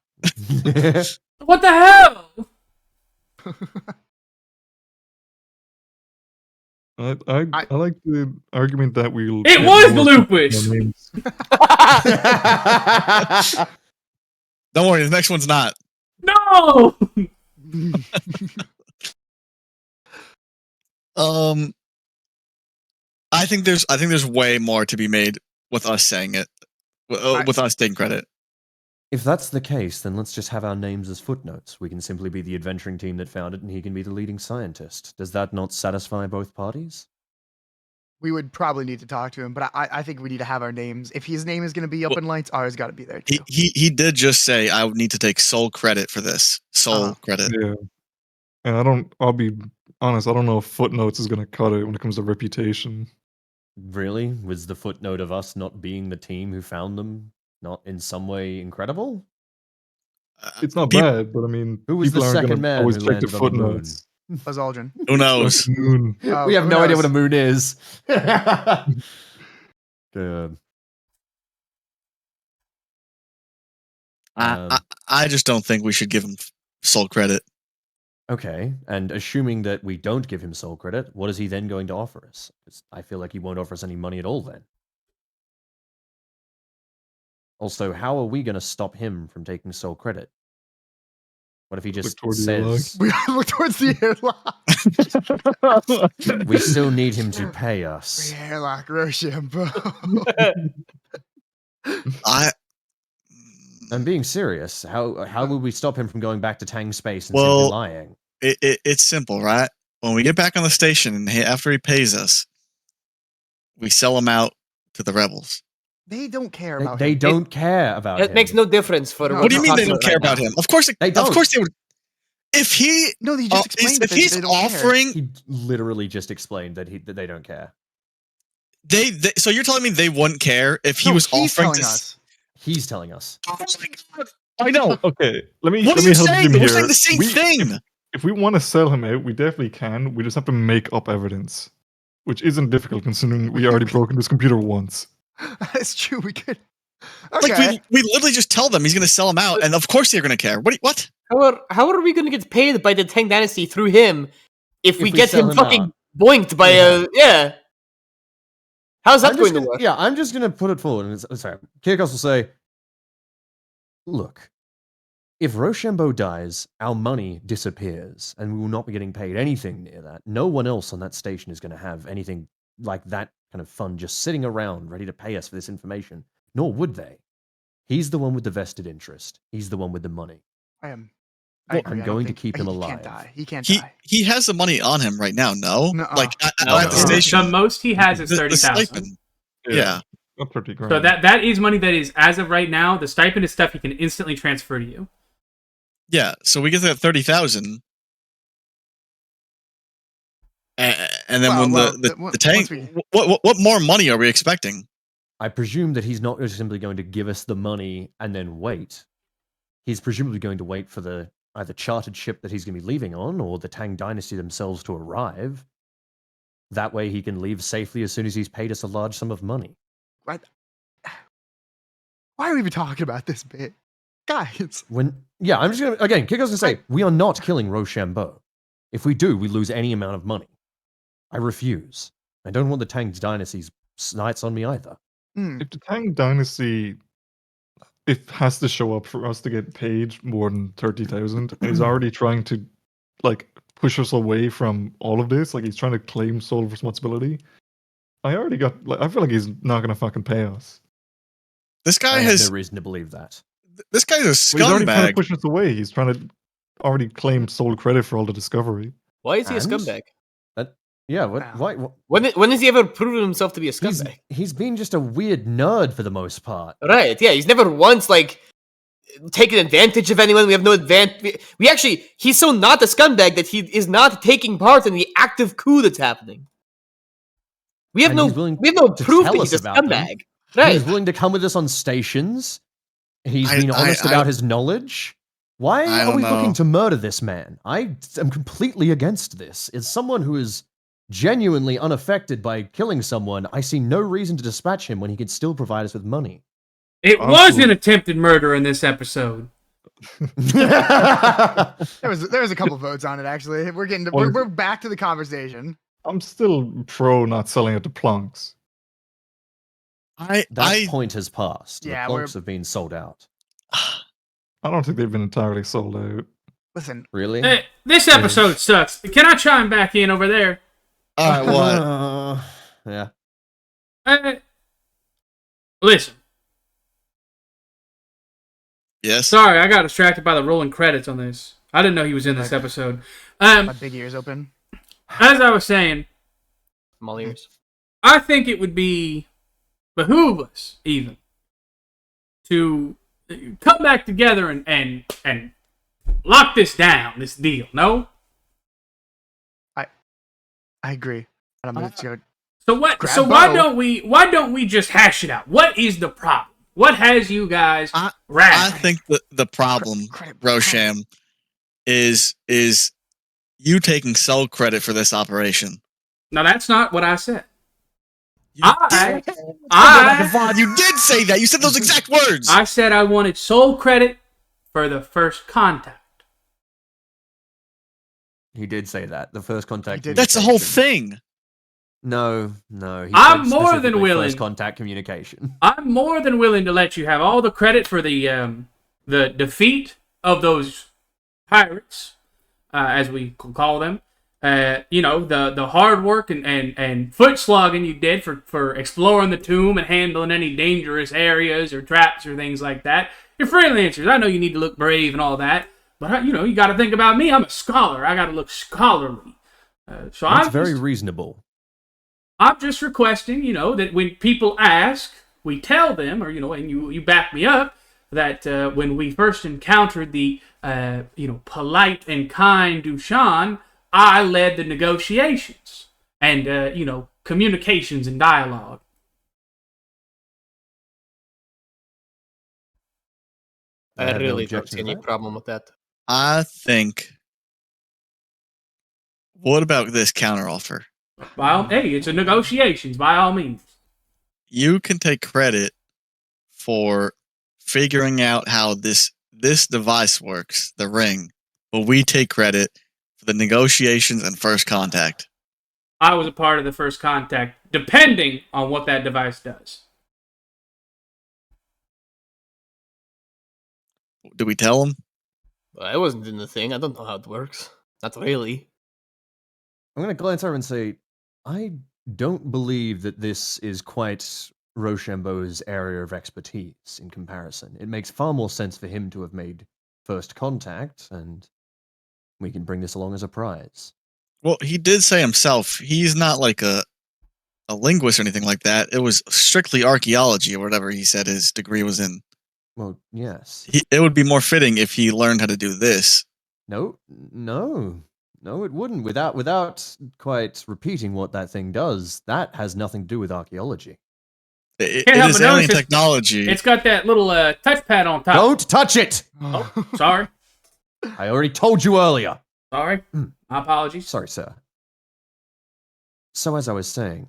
What the hell? I like the argument that we'll. It get was more lupus! names. Don't worry, the next one's not. No. I think there's way more to be made with us saying it, with us taking credit. If that's the case, then let's just have our names as footnotes. We can simply be the adventuring team that found it, and he can be the leading scientist. Does that not satisfy both parties? We would probably need to talk to him, but I think we need to have our names. If his name is going to be up in lights, ours got to be there too. He did just say I would need to take sole credit for this. Sole Uh-huh. credit. Yeah. And I'll be honest, I don't know if footnotes is going to cut it when it comes to reputation. Really? Was the footnote of us not being the team who found them not in some way incredible? It's not Peop- bad, but I mean, Who was the people aren't second gonna man always who check the landed on the moon? footnotes. Buzz Aldrin. Who knows? Moon. Oh, We have who no idea knows? what a moon is. Good. I just don't think we should give him sole credit. Okay, and assuming that we don't give him sole credit, what is he then going to offer us? 'Cause I feel like he won't offer us any money at all then. Also, how are we going to stop him from taking sole credit? What if he just toward the airlock. says, We look towards the airlock. we still need him to pay us? The airlock, Rochambeau. I'm being serious. How will we stop him from going back to Tang Space and Well, simply lying? It's simple, right? When we get back on the station and after he pays us, we sell him out to the rebels. They don't care They, about they him. don't care about It him. makes no difference for No, What do you we're mean they talking don't care right about now. him? Of course, They don't. Of course they would. If he, No, they just explained if that he's they don't care. offering, He literally just explained that they don't care. they. So you're telling me they wouldn't care if he No, was he's offering telling to? us. He's telling us. Oh my God. I know. Okay, let me What let are me you help saying? Jim We're here. saying the same thing. If we want to sell him out, we definitely can. We just have to make up evidence, which isn't difficult considering we already broken this computer once. That's true. We could. Okay. Like we literally just tell them he's going to sell him out, and of course they're going to care. What? How are we going to get paid by the Tang Dynasty through him if we we get sell him him fucking out? boinked by a yeah? How's that I'm going just to work? Yeah, I'm just going to put it forward. And sorry, Kyrgios will say, look, if Rochambeau dies, our money disappears, and we will not be getting paid anything near that. No one else on that station is going to have anything like that kind of fund just sitting around ready to pay us for this information. nor would they. He's the one with the vested interest. He's the one with the money. I am. Well, agree. I'm I don't going to think- keep him He alive. can't die. He can't He die. he has the money on him right now. No, Nuh-uh. like at No, the no. station. The most he has is the 30,000. stipend. Yeah. Not 30 grand. So that is money that is, as of right now, the stipend is stuff he can instantly transfer to you. Yeah, so we get that 30,000, and then when the tank, once we- what more money are we expecting? I presume that he's not just simply going to give us the money and then wait. He's presumably going to wait for the either chartered ship that he's going to be leaving on or the Tang Dynasty themselves to arrive. That way he can leave safely as soon as he's paid us a large sum of money. Why are we even talking about this bit? Guys. I'm just going to, again, Kiko's going to say, we are not killing Rochambeau. If we do, we lose any amount of money. I refuse. I don't want the Tang Dynasty's sights on me either. If the Tang Dynasty has to show up for us to get paid more than 30,000, and he's already trying to like push us away from all of this, like he's trying to claim sole responsibility. I feel like he's not gonna fucking pay us. This guy I have has no reason to believe that. this guy's a He's already trying to scumbag. push us away. He's trying to already claim sole credit for all the discovery. Why is he a And? scumbag? Yeah, Wow. why? When has he ever proven himself to be a scumbag? He's been just a weird nerd for the most part. Right, yeah, he's never once, taken advantage of anyone. We have no advantage. He's so not a scumbag that he is not taking part in the active coup that's happening. We have And no he's willing proof to that tell he's us a about them. scumbag. Right. He's willing to come with us on stations. He's been I- honest I- about his knowledge. Why I are don't we looking know. to murder this man? I am completely against this. As someone who is genuinely unaffected by killing someone, I see no reason to dispatch him when he can still provide us with money. It was Absolutely. an attempted murder in this episode. There was a couple votes on it actually. Well, We're back to the conversation. I'm still pro not selling it to Plonks. That point has passed. Yeah, the we're- plonks have been sold out. I don't think they've been entirely sold out. Listen, Really? Hey, this episode sucks. Can I chime back in over there? All right, what? Yeah. Listen, Yes. sorry, I got distracted by the rolling credits on this. I didn't know he was in this episode. my big ears open. As I was saying, I'm all ears. I think it would behoove us even to come back together and lock this down, this deal. No? I agree. I'm gonna go. So what? Grab So why Beau. don't we just hash it out? What is the problem? What has you guys I razzed? think the problem, Credit- Rosham, is you taking sole credit for this operation. Now that's not what I said. You I you did say that. You said those exact words. I said I wanted sole credit for the first contact. He did say that. The first contact. He did. That's the whole communication. thing. No. He I'm said more than specifically willing. First contact communication. I'm more than willing to let you have all the credit for the defeat of those pirates, as we call them. The hard work and foot slogging you did for exploring the tomb and handling any dangerous areas or traps or things like that. You're freelancers. I know you need to look brave and all that, but you got to think about me. I'm a scholar. I got to look scholarly. So That's I'm very reasonable. I'm just requesting, that when people ask, we tell them, or and you back me up, that when we first encountered the polite and kind Dushan, I led the negotiations and communications and dialogue. I I have no really don't objection see to any that. problem with that. I think. What about this counteroffer? Hey, it's a negotiations by all means. You can take credit for figuring out how this device works, the ring, but we take credit for the negotiations and first contact. I was a part of the first contact, depending on what that device does. Did we tell them? I wasn't in the thing. I don't know how it works. Not really. I'm going to glance over and say, I don't believe that this is quite Rochambeau's area of expertise in comparison. It makes far more sense for him to have made first contact, and we can bring this along as a prize. Well, he did say himself he's not like a linguist or anything like that. It was strictly archaeology or whatever he said his degree was in. Well, yes. It would be more fitting if he learned how to do this. No, it wouldn't. Without quite repeating what that thing does, that has nothing to do with archaeology. It Can't help is but notice alien technology. It's got that little touchpad on top. Don't touch it! Oh, sorry. I already told you earlier. Sorry. My apologies. Sorry, sir. So as I was saying,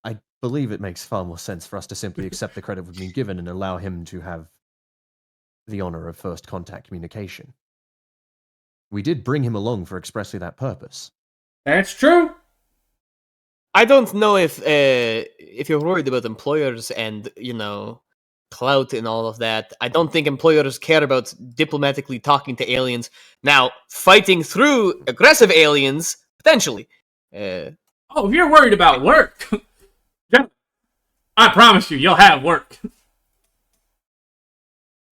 I believe it makes far more sense for us to simply accept the credit we've been given and allow him to have the honor of first contact communication. We did bring him along for expressly that purpose. That's true. I don't know if you're worried about employers and, clout and all of that. I don't think employers care about diplomatically talking to aliens. Now, fighting through aggressive aliens, potentially. Oh, if you're worried about work, I promise you'll have work.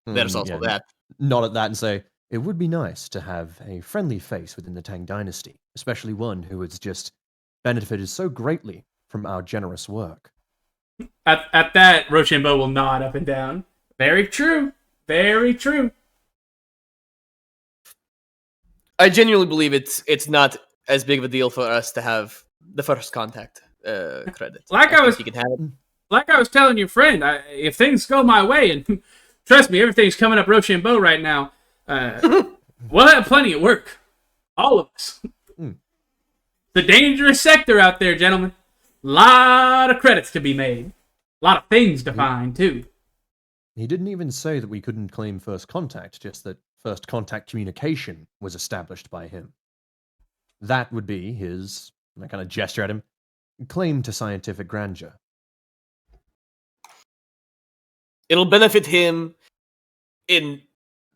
There's also that. Nod at that and say, it would be nice to have a friendly face within the Tang dynasty, especially one who has just benefited so greatly from our generous work. At that, Rochambeau will nod up and down. Very true. Very true. I genuinely believe it's not as big of a deal for us to have the first contact credit. You can have it. Like I was telling your friend, if things go my way, and trust me, everything's coming up Rochambeau right now, we'll have plenty of work. All of us. The dangerous sector out there, gentlemen. Lot of credits to be made. A lot of things to find, too. He didn't even say that we couldn't claim first contact, just that first contact communication was established by him. That would be his, and I kind of gesture at him, claim to scientific grandeur. It'll benefit him in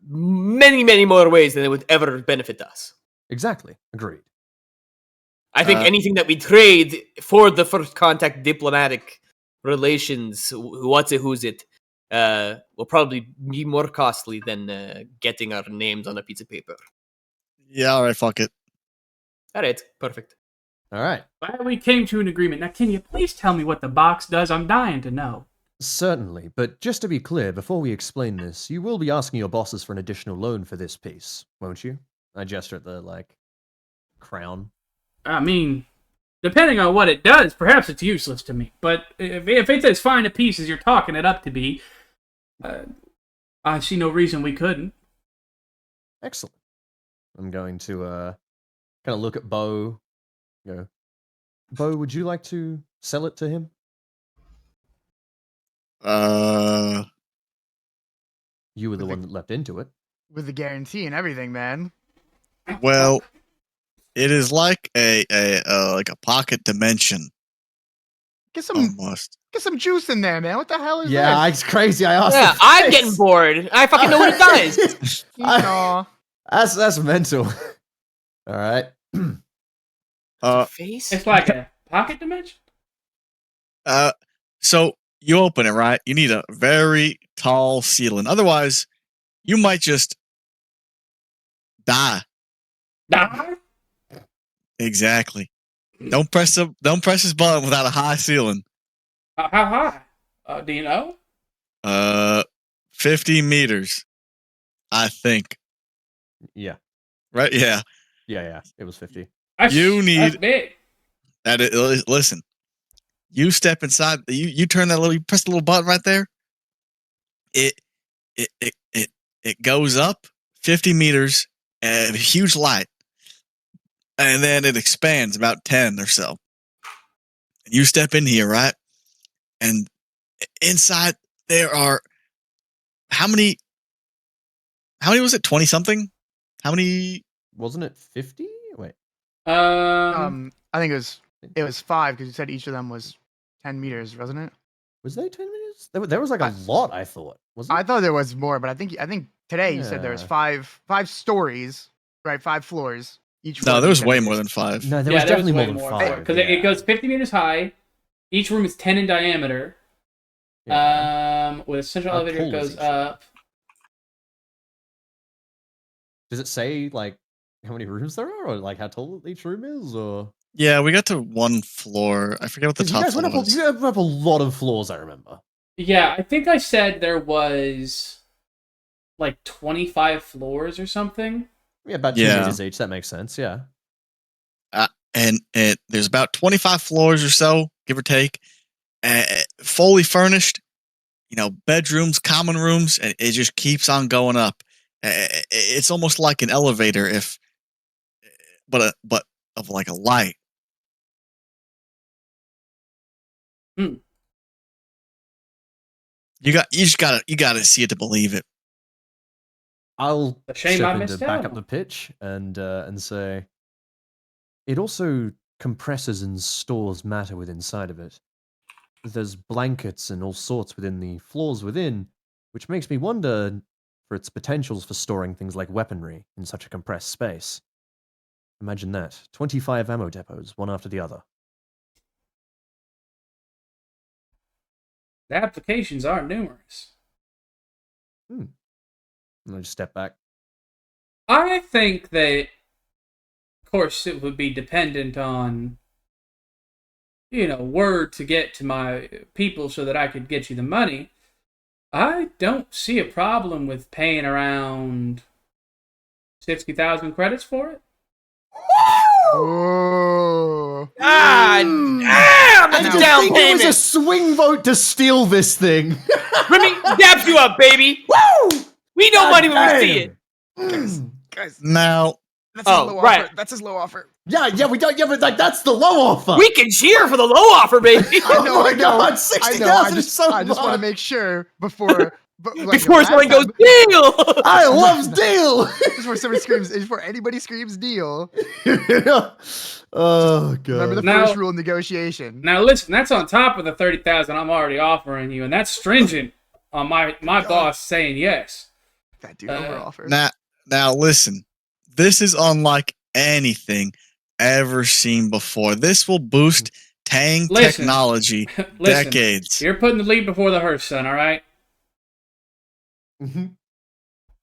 many, many more ways than it would ever benefit us. Exactly. Agreed. I think anything that we trade for the first contact diplomatic relations, who's it, will probably be more costly than getting our names on a piece of paper. Yeah, all right, fuck it. All right, perfect. All right. Glad we came to an agreement. Now, can you please tell me what the box does? I'm dying to know. Certainly, but just to be clear, before we explain this, you will be asking your bosses for an additional loan for this piece, won't you? I gesture at the, crown. I mean, depending on what it does, perhaps it's useless to me. But if it's as fine a piece as you're talking it up to be, I see no reason we couldn't. Excellent. I'm going to kind of look at Beau. Go, Beau, would you like to sell it to him? You were the one that leapt into it. With the guarantee and everything, man. Well, it is like a pocket dimension. Get some Almost. get some juice in there, man. What the hell is Yeah, this? it's crazy. I asked. Yeah, I'm getting bored. I fucking know what it does. Aw. That's mental. All right. Face? It's like a pocket dimension? So you open it, right? You need a very tall ceiling. Otherwise, you might just die. Die? Exactly. Don't press this button without a high ceiling. How high? Do you know? 50 meters, I think. Yeah. Right? Yeah. Yeah. It was 50. That's big. Listen. You step inside. You turn that little. You press the little button right there. It goes up 50 meters, and a huge light, and then it expands about 10 or so. And you step in here, right? And inside there are how many was it? 20 something? How many? Wasn't it 50? Wait. I think it was 5 because you said each of them was 10 meters, wasn't it? Was they 10 minutes? There was a lot, I thought. Wasn't I it? thought there was more, but I think today you said there was Yeah. five stories, right? 5 floors. Each No, floor there was 10 way meters. more than 5. No, there was definitely more than 5. Because it goes 50 meters high. Each room is 10 in diameter. Yeah. With a central How elevator tall is goes each ship? up. Does it say like how many rooms there are, or like how tall each room is, or? Yeah, we got to one floor. I forget what the Because you top guys floor went up, was. you went up a lot of floors. I remember. Yeah, I think I said there was like 25 floors or something. Yeah, about 2 Yeah. meters each. That makes sense. Yeah. And there's about 25 floors or so, give or take, fully furnished. You know, bedrooms, common rooms, and it just keeps on going up. It's almost like an elevator, but of like a light. Hmm. You gotta see it to believe it. I'll A shame chip I in to missed back out up on. the pitch and say it also compresses and stores matter within inside of it. There's blankets and all sorts within the floors within, which makes me wonder for its potentials for storing things like weaponry in such a compressed space. Imagine that. 25 ammo depots, one after the other. The applications are numerous. And I just step back. I think that, of course, it would be dependent on, word to get to my people so that I could get you the money. I don't see a problem with paying around 60,000 credits for it. Oh. Ah, Mm. damn! That's I a don't down It was a payment. swing vote to steal this thing. Remy daps you up, baby. Woo! We know money when we see it. Mm. Guys, Now, that's his Oh, low right. offer. That's his low offer. Yeah, we don't. Yeah, but like that's the low offer. We can cheer for the low offer, baby. Oh my God, I 60,000 know. I is just, so I just want to much. make sure before, Before someone goes, deal. I love deal. before somebody screams, before anybody screams deal. Oh God. Remember the Now- first rule: negotiation. Now, listen, that's on top of the 30,000 I'm already offering you, and that's stringent on my boss saying yes. That dude over offer. now listen. This is unlike anything ever seen before. This will boost Tang Listen. technology Listen, decades. you're putting the lead before the hearse, son. All right. Mhm.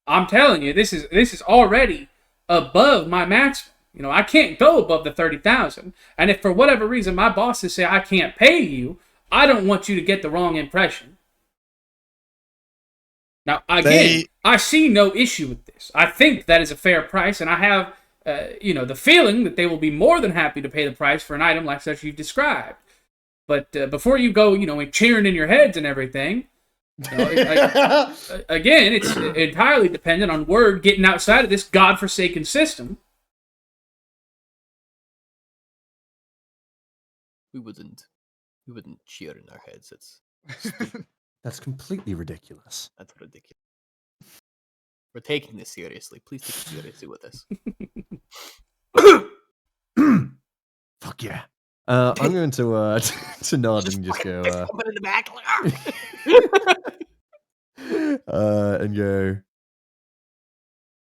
I'm telling you, this is already above my maximum. I can't go above the 30,000. And if for whatever reason my bosses say I can't pay you, I don't want you to get the wrong impression. Now, again, I see no issue with this. I think that is a fair price, and I have, the feeling that they will be more than happy to pay the price for an item like such you've described. But before you go, cheering in your heads and everything, again, it's entirely dependent on word getting outside of this godforsaken system. We wouldn't cheer in our heads. That's completely ridiculous. That's ridiculous. We're taking this seriously. Please take it seriously with us. Fuck yeah. I'm going to to nod and just go in the back. and go.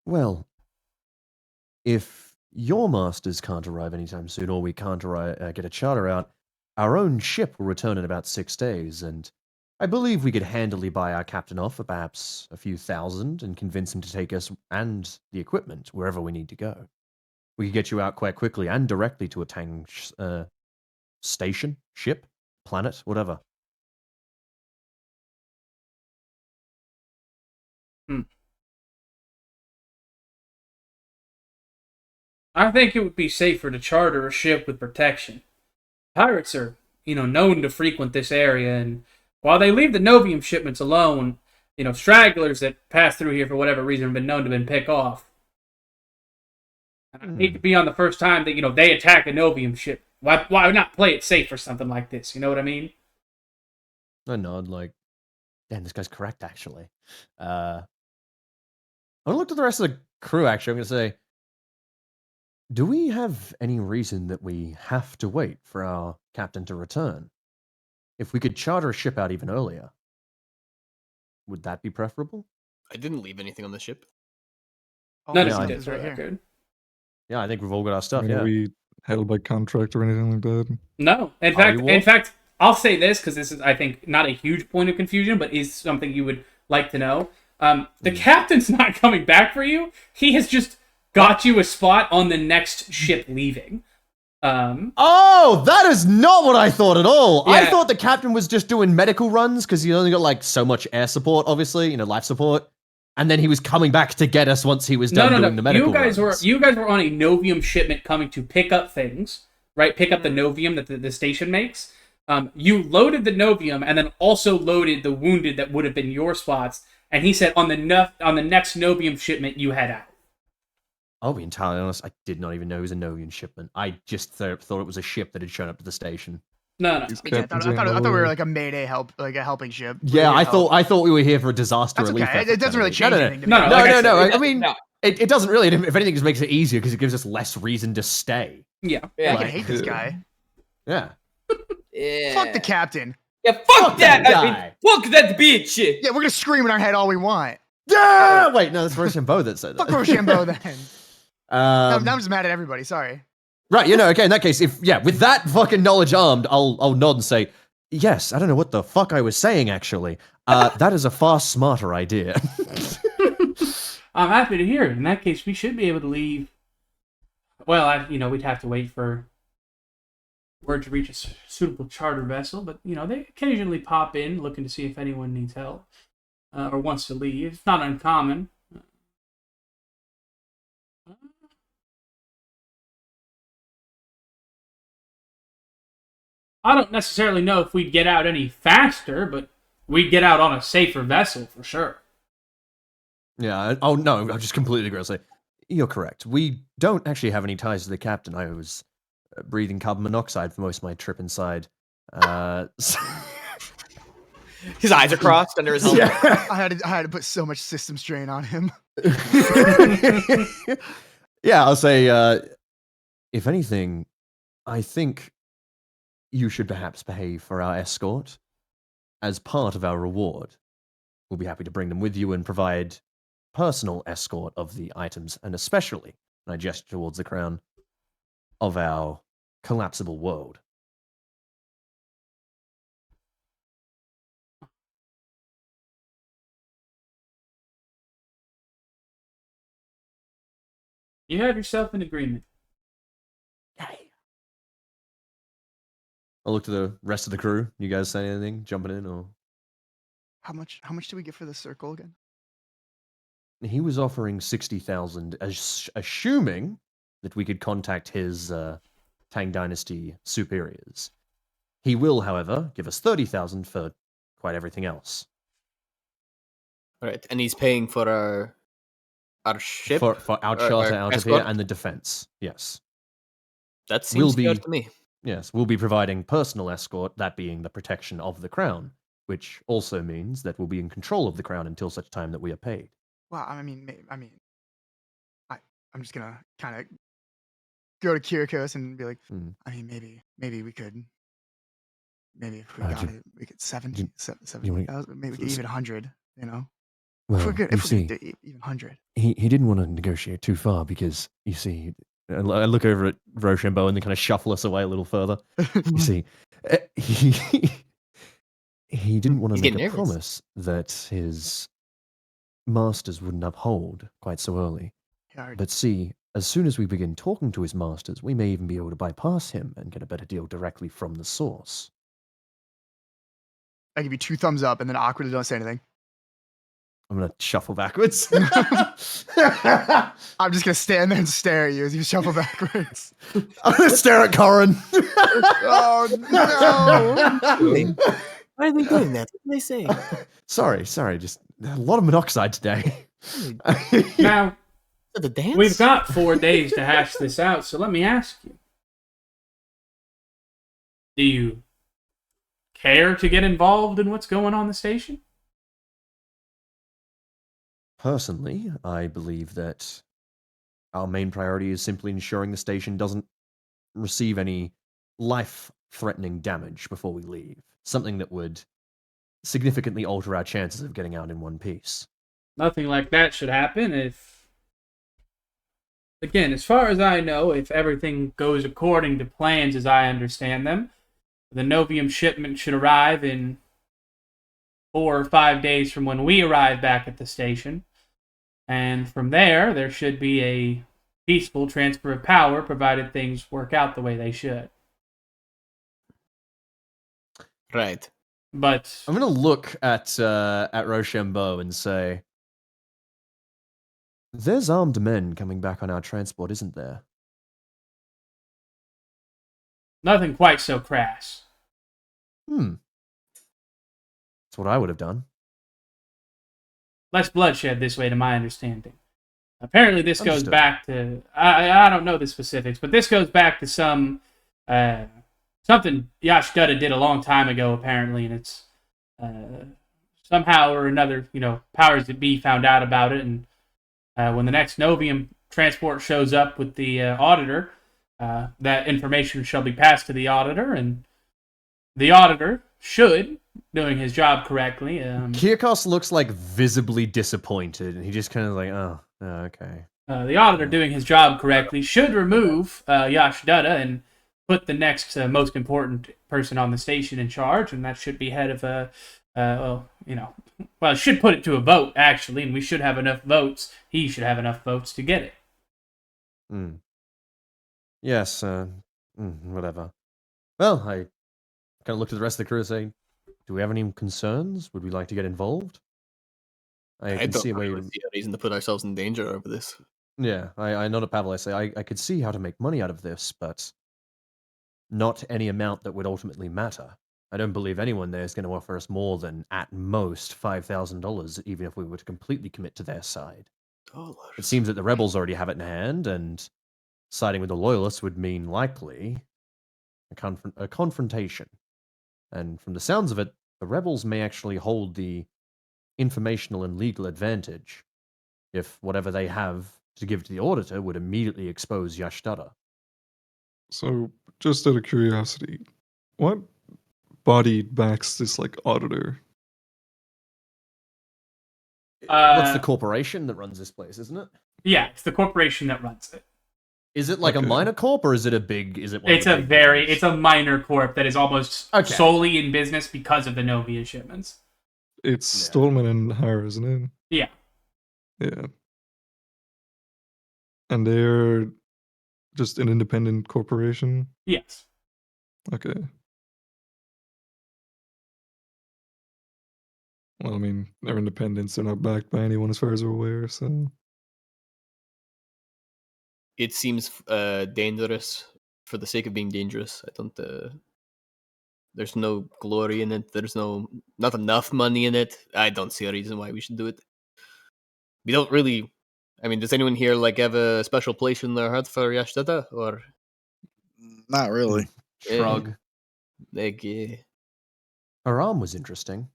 Well, if your masters can't arrive anytime soon, or we can't get a charter out, our own ship will return in about 6 days, and I believe we could handily buy our captain off for perhaps a few thousand and convince him to take us and the equipment wherever we need to go. We could get you out quite quickly and directly to a Tang station, ship, planet, whatever. I think it would be safer to charter a ship with protection. Pirates are, known to frequent this area, and while they leave the Novium shipments alone, stragglers that pass through here for whatever reason have been known to pick off. I hate to be on the first time that, they attack a Novium ship. Why not play it safe or something like this? You know what I mean? I nod like, damn, this guy's correct, actually. I'm going to look to the rest of the crew, actually. I'm going to say, do we have any reason that we have to wait for our captain to return? If we could charter a ship out even earlier, would that be preferable? I didn't leave anything on the ship. All None this of I you stuff did, is for the record. Yeah, I think we've all got our stuff, Are yeah. we held by contract or anything like that? No, in Are fact, you, Wolf? I'll say this because this is, I think, not a huge point of confusion, but is something you would like to know. The captain's not coming back for you. He has just got you a spot on the next ship leaving. Oh, that is not what I thought at all. I Yeah. thought the captain was just doing medical runs because he only got like so much air support, obviously, life support. And then he was coming back to get us once he was done doing the medical runs. You guys were on a Novium shipment coming to pick up things, right? Pick up the Novium that the station makes. You loaded the Novium and then also loaded the wounded that would have been your spots. And he said on the next Novium shipment you head out. I'll be entirely honest, I did not even know it was a Novian shipment. I just thought it was a ship that had shown up to the station. No. These Yeah, I captains thought ain't we were loyal. like a mayday help, like a helping ship. Yeah, Mayday help. I thought we were here for a disaster That's relief. okay. effort It doesn't kind really of thing. change No, anything. To No, me. no, like I no. said, I mean, No. it doesn't really. If anything, it just makes it easier because it gives us less reason to stay. Yeah. Yeah. I can hate this guy. Yeah. Yeah. Fuck the captain. Yeah, fuck that! that I mean, guy. fuck that bitch! Yeah, we're gonna scream in our head all we want. Yeah. Wait, no, that's Rochambeau that said that. Fuck Rochambeau then. Now Um, I'm just mad at everybody. Sorry. right, okay, in that case, with that fucking knowledge armed, I'll nod and say, yes, I don't know what the fuck I was saying, actually. That is a far smarter idea. I'm happy to hear it. In that case, we should be able to leave. Well, we'd have to wait for word to reach a suitable charter vessel, but, they occasionally pop in looking to see if anyone needs help or wants to leave. It's not uncommon. I don't necessarily know if we'd get out any faster, but we'd get out on a safer vessel for sure. Yeah, oh no, I just completely agree. I'll say, you're correct. We don't actually have any ties to the captain. I was breathing carbon monoxide for most of my trip inside. His eyes are crossed under his helmet. Yeah. I had to put so much system strain on him. Yeah, I'll say, if anything, I think you should perhaps pay for our escort as part of our reward. We'll be happy to bring them with you and provide personal escort of the items, and especially, and I gesture towards the crown, of our collapsible world. You have yourself an agreement. I'll look to the rest of the crew. You guys say anything? Jumping in, or How much do we get for the circle again? he was offering 60,000, assuming that we could contact his Tang Dynasty superiors. He will, however, give us 30,000 for quite everything else. Right, and he's paying for our ship. For our charter out of escort? here and the defense. Yes. That seems will fair be- to me. Yes, we'll be providing personal escort, that being the protection of the crown, which also means that we'll be in control of the crown until such time that we are paid. Well, I'm just gonna kind of go to Kirikos and be like, Mm. I mean, maybe we could, maybe if we Uh, got do- it, we could 70, do- 70,000, maybe we could even 100. If Well, we're good, you if we see, could do even 100. he didn't want to negotiate too far because, you see, I look over at Rochambeau and then kind of shuffle us away a little further. You see, he didn't want to He's make getting a nervous. promise that his masters wouldn't uphold quite so early. Yeah, But see, as soon as we begin talking to his masters, we may even be able to bypass him and get a better deal directly from the source. I give you 2 thumbs up and then awkwardly don't say anything. I'm going to shuffle backwards. I'm just gonna stand there and stare at you as you shuffle backwards. I'm going to stare at Corin. Oh no! Why are they doing that? What are they saying? Sorry, just a lot of monoxide today. Now, The dance? we've got 4 days to hash this out, so let me ask you. Do you care to get involved in what's going on in the station? Personally, I believe that our main priority is simply ensuring the station doesn't receive any life-threatening damage before we leave. Something that would significantly alter our chances of getting out in one piece. Nothing like that should happen if... Again, as far as I know, if everything goes according to plans as I understand them, the Novium shipment should arrive in 4 or 5 days from when we arrive back at the station. And from there should be a peaceful transfer of power, provided things work out the way they should. Right. But I'm gonna look at Rochambeau and say, "There's armed men coming back on our transport, isn't there?" nothing quite so crass. That's what I would have done. Less bloodshed this way, to my understanding. Apparently, this goes Understood. back to I don't know the specifics, but this goes back to something Yashdutta did a long time ago, apparently, and it's somehow or another, powers that be found out about it, and when the next Novium transport shows up with the auditor, that information shall be passed to the auditor, and the auditor should, doing his job correctly. Kirkos looks like visibly disappointed, and he just kind of like, oh, okay. The auditor, doing his job correctly, should remove Yashdutta and put the next most important person on the station in charge, and that should be head of it should put it to a vote, actually, and we should have enough votes. He should have enough votes to get it. Yes, whatever. Well, I kind of looked at the rest of the crew and say, do we have any concerns? Would we like to get involved? I can don't see where really see a reason to put ourselves in danger over this. Yeah, I know to Pavel, I say, I could see how to make money out of this, but not any amount that would ultimately matter. I don't believe anyone there is going to offer us more than, at most, $5,000, even if we were to completely commit to their side. It seems that the rebels already have it in hand, and siding with the loyalists would mean likely a confrontation. And from the sounds of it, the rebels may actually hold the informational and legal advantage if whatever they have to give to the auditor would immediately expose Yashdutta. So, just out of curiosity, what body backs this auditor? What's the corporation that runs this place, isn't it? Yeah, it's the corporation that runs it. Is it like a Okay. minor corp, or is it a big? Is it? One of It's the a big very, ones? it's a minor corp that is almost Okay. solely in business because of the Novia shipments. It's Yeah. Stallman and Hara, isn't it? Yeah. Yeah. And they're just an independent corporation? Yes. Okay. Well, I mean, they're independent, they're not backed by anyone as far as we're aware, so... It seems dangerous for the sake of being dangerous. I don't. There's no glory in it. There's not enough money in it. I don't see a reason why we should do it. We don't really. I mean, does anyone here have a special place in their heart for Yashdutta, or Not really. Shrug. yeah, Her arm was interesting.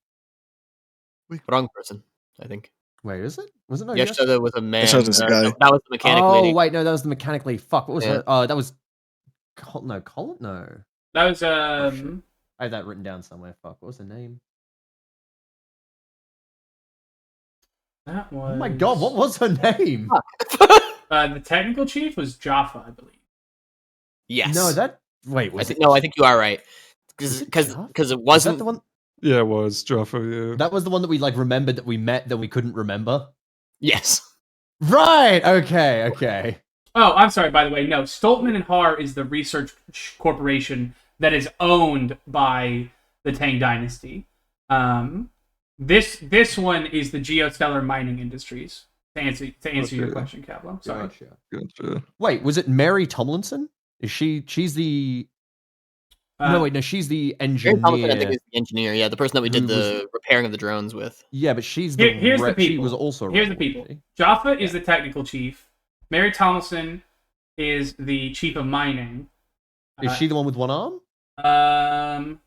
wrong person? I think Wait, is it? Was it not Yashdutta was a man. Yashduta's a guy. That was the mechanic Oh, lady. wait, no, that was the mechanic lady. Fuck, what was Yeah. her? Oh, that was... No, Colin? No. That was, shit. I had that written down somewhere. Fuck, what was her name? that was... Oh my god, what was her name? The technical chief was Jaffa, I believe. Yes. No, that... Wait, was it... I think you are right. Was it Because Jaffa? it Was that wasn't the one... Yeah, it was. Jaffa, yeah. That was the one that we, remembered that we met that we couldn't remember? Yes. Right, okay. Oh, I'm sorry, by the way. No, Stoltman and Har is the research corporation that is owned by the Tang Dynasty. This one is the Geostellar Mining Industries. To answer your Okay. question, Kavlo. Sorry. Gotcha. Wait, was it Mary Tomlinson? She's the... no, wait, no, she's the Aaron engineer. Tomlinson, I think, is the engineer. Yeah, the person that we did Who the repairing of the drones with. Yeah, but she's the... Here's the She people. was also... Here's the rebel, people. wasn't Jaffa is the technical chief. Mary Tomlinson is the chief of mining. she? Is she the one with one arm? The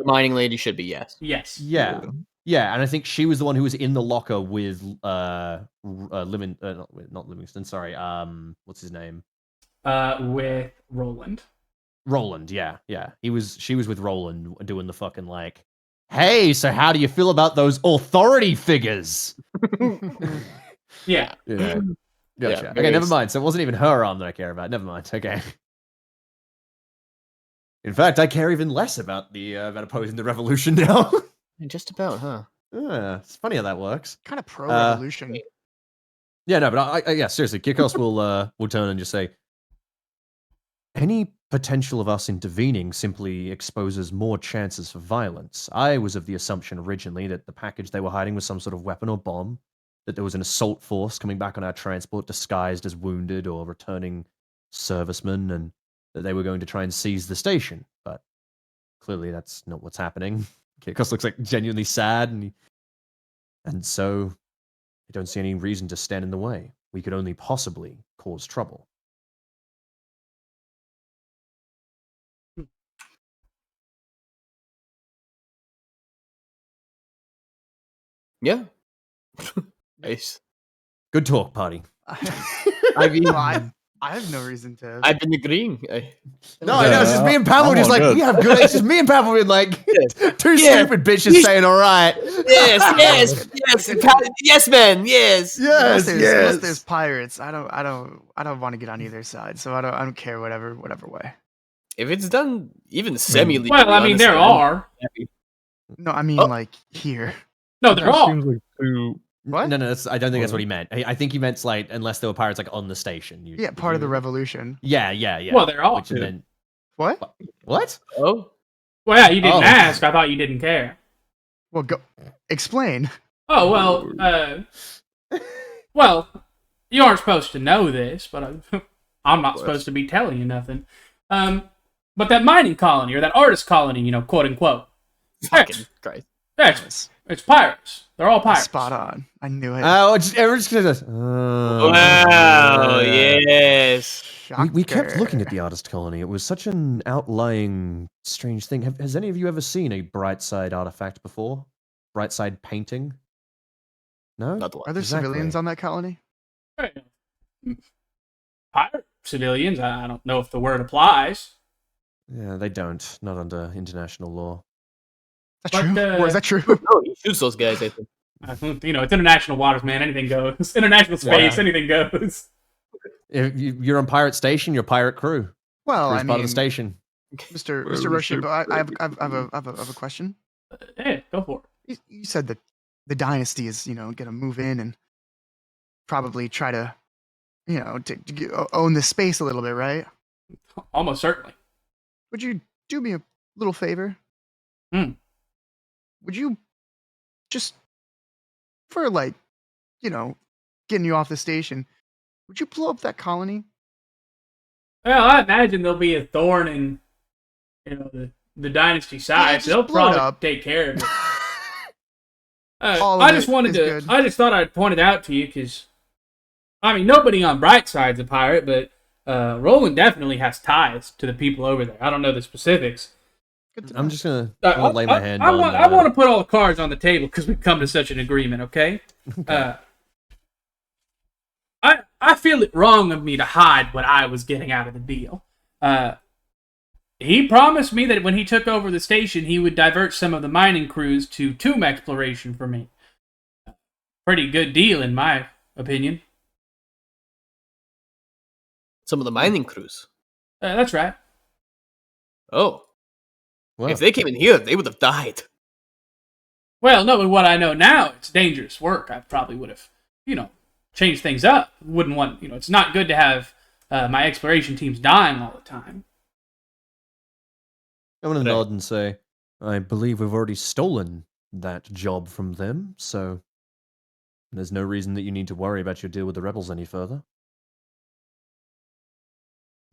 mining lady should be, yes. Yes. Yeah. Yeah, and I think she was the one who was in the locker with not Livingston, sorry. What's his name? With Roland. Roland, yeah. She was with Roland doing the fucking hey, so how do you feel about those authority figures? Yeah. Yeah. Gotcha. Yeah, Okay, very never mind. So it wasn't even her arm that I care about. Never mind. Okay. In fact, I care even less about about opposing the revolution now. Just about, huh? Yeah, it's funny how that works. Kind of pro-revolution. Yeah, no, but yeah, seriously, Kikos will turn and just say, any potential of us intervening simply exposes more chances for violence. I was of the assumption originally that the package they were hiding was some sort of weapon or bomb, that there was an assault force coming back on our transport disguised as wounded or returning servicemen, and that they were going to try and seize the station. But clearly that's not what's happening. Kikos looks like genuinely sad, and so I don't see any reason to stand in the way. We could only possibly cause trouble. Yeah. Nice. Good talk, party. I mean, Well, I have no reason to. I've been agreeing. No, I know. It's just me and Pavel I'm just all like, good. we have good. It's just me and Pavel being like, two Yeah. stupid bitches saying, all right. Yes, man, yes. Unless there's pirates, I don't want to get on either side, so I don't care whatever way. If it's done even semi-legally, Well, I mean, there honestly, I'm are. happy. No, I mean Oh. like here. No, there That are. seems like too. What? No, I don't think that's what he meant. I think he meant like, unless there were pirates like on the station. Yeah, part of the revolution. Yeah. Well, there are. Which Yeah. then What? what? Oh, Well, yeah, you didn't Oh. ask. I thought you didn't care. Well, go explain. Oh, well, you aren't supposed to know this, but I'm not supposed to be telling you nothing. But that mining colony, or that artist colony, quote unquote. fucking Christ. It's pirates. They're all pirates. Spot on. I knew it. Oh, everyone's gonna. Wow, yes. We kept looking at Shocker. the artist colony. It was such an outlying, strange thing. Has any of you ever seen a bright side artifact before? Bright side painting? No? Not the one. Are there Exactly. civilians on that colony? Hey, pirate civilians. I don't know if the word applies. Yeah, they don't. Not under international law. Is that But, true? Or is that true? No, he shoots those guys, I think. It's international waters, man. Anything goes. International space. Yeah. Anything goes. If you're on pirate station, you're pirate crew. Well, Crew's I part of mean, the station. Mr. Well, Mr. we Roshi, should I have a question. Hey, go for it. You said that the dynasty is, gonna move in and probably try to, own the space a little bit, right? Almost certainly. Would you do me a little favor? Hmm. Would you just, for like, getting you off the station, would you blow up that colony? Well, I imagine there'll be a thorn in, the dynasty side. just So they'll blow it probably up. take care of it. All of I just it wanted is to. good. I just thought I'd point it out to you because, I mean, nobody on Brightside's a pirate, but Roland definitely has ties to the people over there. I don't know the specifics. Good to I'm know. just gonna I lay my hand I on. want, I want to put all the cards on the table because we've come to such an agreement. Okay. I feel it wrong of me to hide what I was getting out of the deal. He promised me that when he took over the station, he would divert some of the mining crews to tomb exploration for me. Pretty good deal, in my opinion. Some of the mining crews. That's right. Oh, Well, if they came in here, they would have died. Well, knowing what I know now, it's dangerous work. I probably would have, changed things up. Wouldn't want, it's not good to have my exploration teams dying all the time. I'm gonna Right. nod and say, I believe we've already stolen that job from them, so there's no reason that you need to worry about your deal with the rebels any further.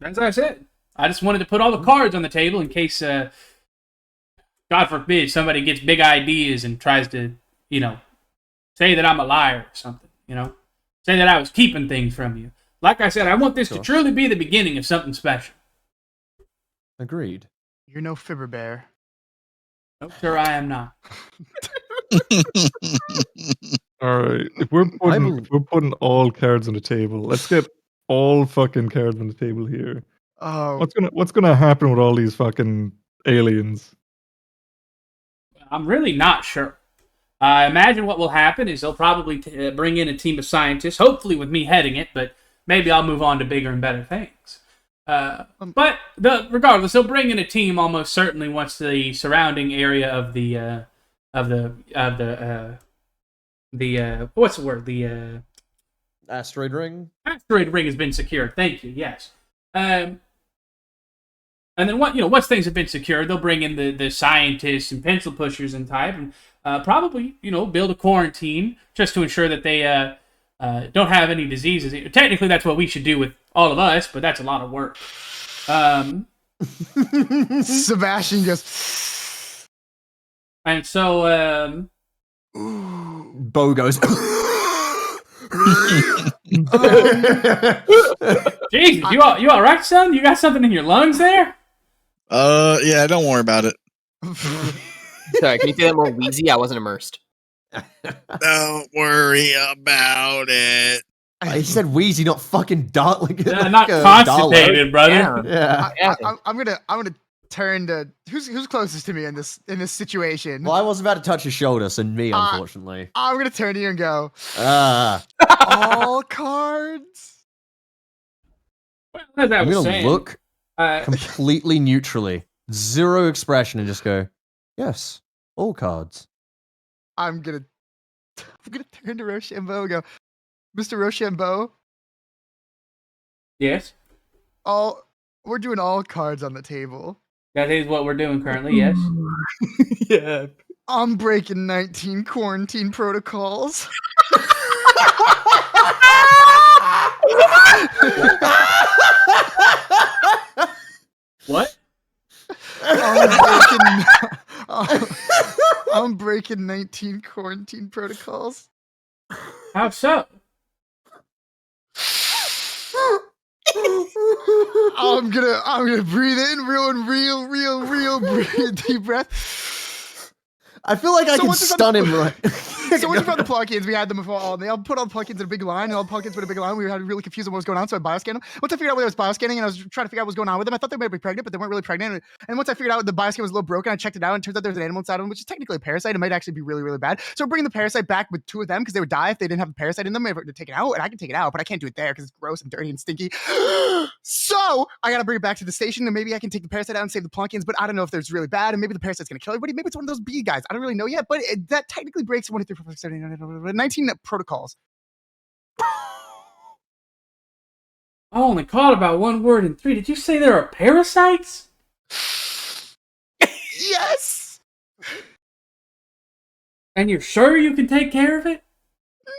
As I said, I just wanted to put all the cards on the table in case, God forbid, somebody gets big ideas and tries to, say that I'm a liar or something, Say that I was keeping things from you. Like I said, I want this to Sure. truly be the beginning of something special. Agreed. You're no fibber bear. No, sir, I am not. All right, if we're putting all cards on the table, let's get all fucking cards on the table here. Oh, What's gonna happen with all these fucking aliens? I'm really not sure. I imagine what will happen is they'll probably bring in a team of scientists, hopefully with me heading it, but maybe I'll move on to bigger and better things. But regardless, they'll bring in a team almost certainly once the surrounding area of the what's the word? The Asteroid ring. asteroid ring has been secured. Thank you. Yes. And then once things have been secured, they'll bring in the scientists and pencil pushers and type, and probably build a quarantine just to ensure that they don't have any diseases. Technically, that's what we should do with all of us, but that's a lot of work. Sebastian just. And so, Beau goes. Jesus, you all right, son? You got something in your lungs there? Yeah, don't worry about it. Sorry, can you say that more wheezy? I wasn't immersed. Don't worry about it. He said wheezy, not fucking dart like Not constipated, brother. Yeah. I'm gonna turn to who's closest to me in this situation. Well, I was about to touch his shoulder, so me, unfortunately. I'm gonna turn to you and go. All cards. Well, as I I'm was gonna saying, look completely neutrally, zero expression, and just go, yes, all cards. I'm gonna turn to Rochambeau and go, Mr. Rochambeau. yes, we're doing all cards on the table. that is what we're doing currently. Yes. Yeah. I'm breaking 19 quarantine protocols. What? I'm breaking 19 quarantine protocols. How so? I'm gonna breathe in real breathe deep breath. I feel like I can once stun him right. So once we found the Plonkians, we had them before. They all put all the Plonkians in a big line, and all the Plonkians put a big line. We were really confused on what was going on, so I bioscanned them. Once I figured out what I was bioscanning, and I was trying to figure out what was going on with them, I thought they might be pregnant, but they weren't really pregnant. And once I figured out the bioscan was a little broken, I checked it out, and it turns out there's an animal inside of them, which is technically a parasite. It might actually be really, really bad. So we're bringing the parasite back with 2 of them because they would die if they didn't have the parasite in them. They would take it out, and I can take it out, but I can't do it there because it's gross and dirty and stinky. So I gotta bring it back to the station, and maybe I can take the parasite out and save the Plonkians, but I don't know if there's really bad, and maybe the parasite's gonna kill everybody. Maybe it's one of those bee guys. I don't really know yet, but that technically breaks 1, 2, 3, 4, 5, 6, 7, 8, 9, 19 protocols. I only caught about 1 word in 3. Did you say there are parasites? Yes. And you're sure you can take care of it? No.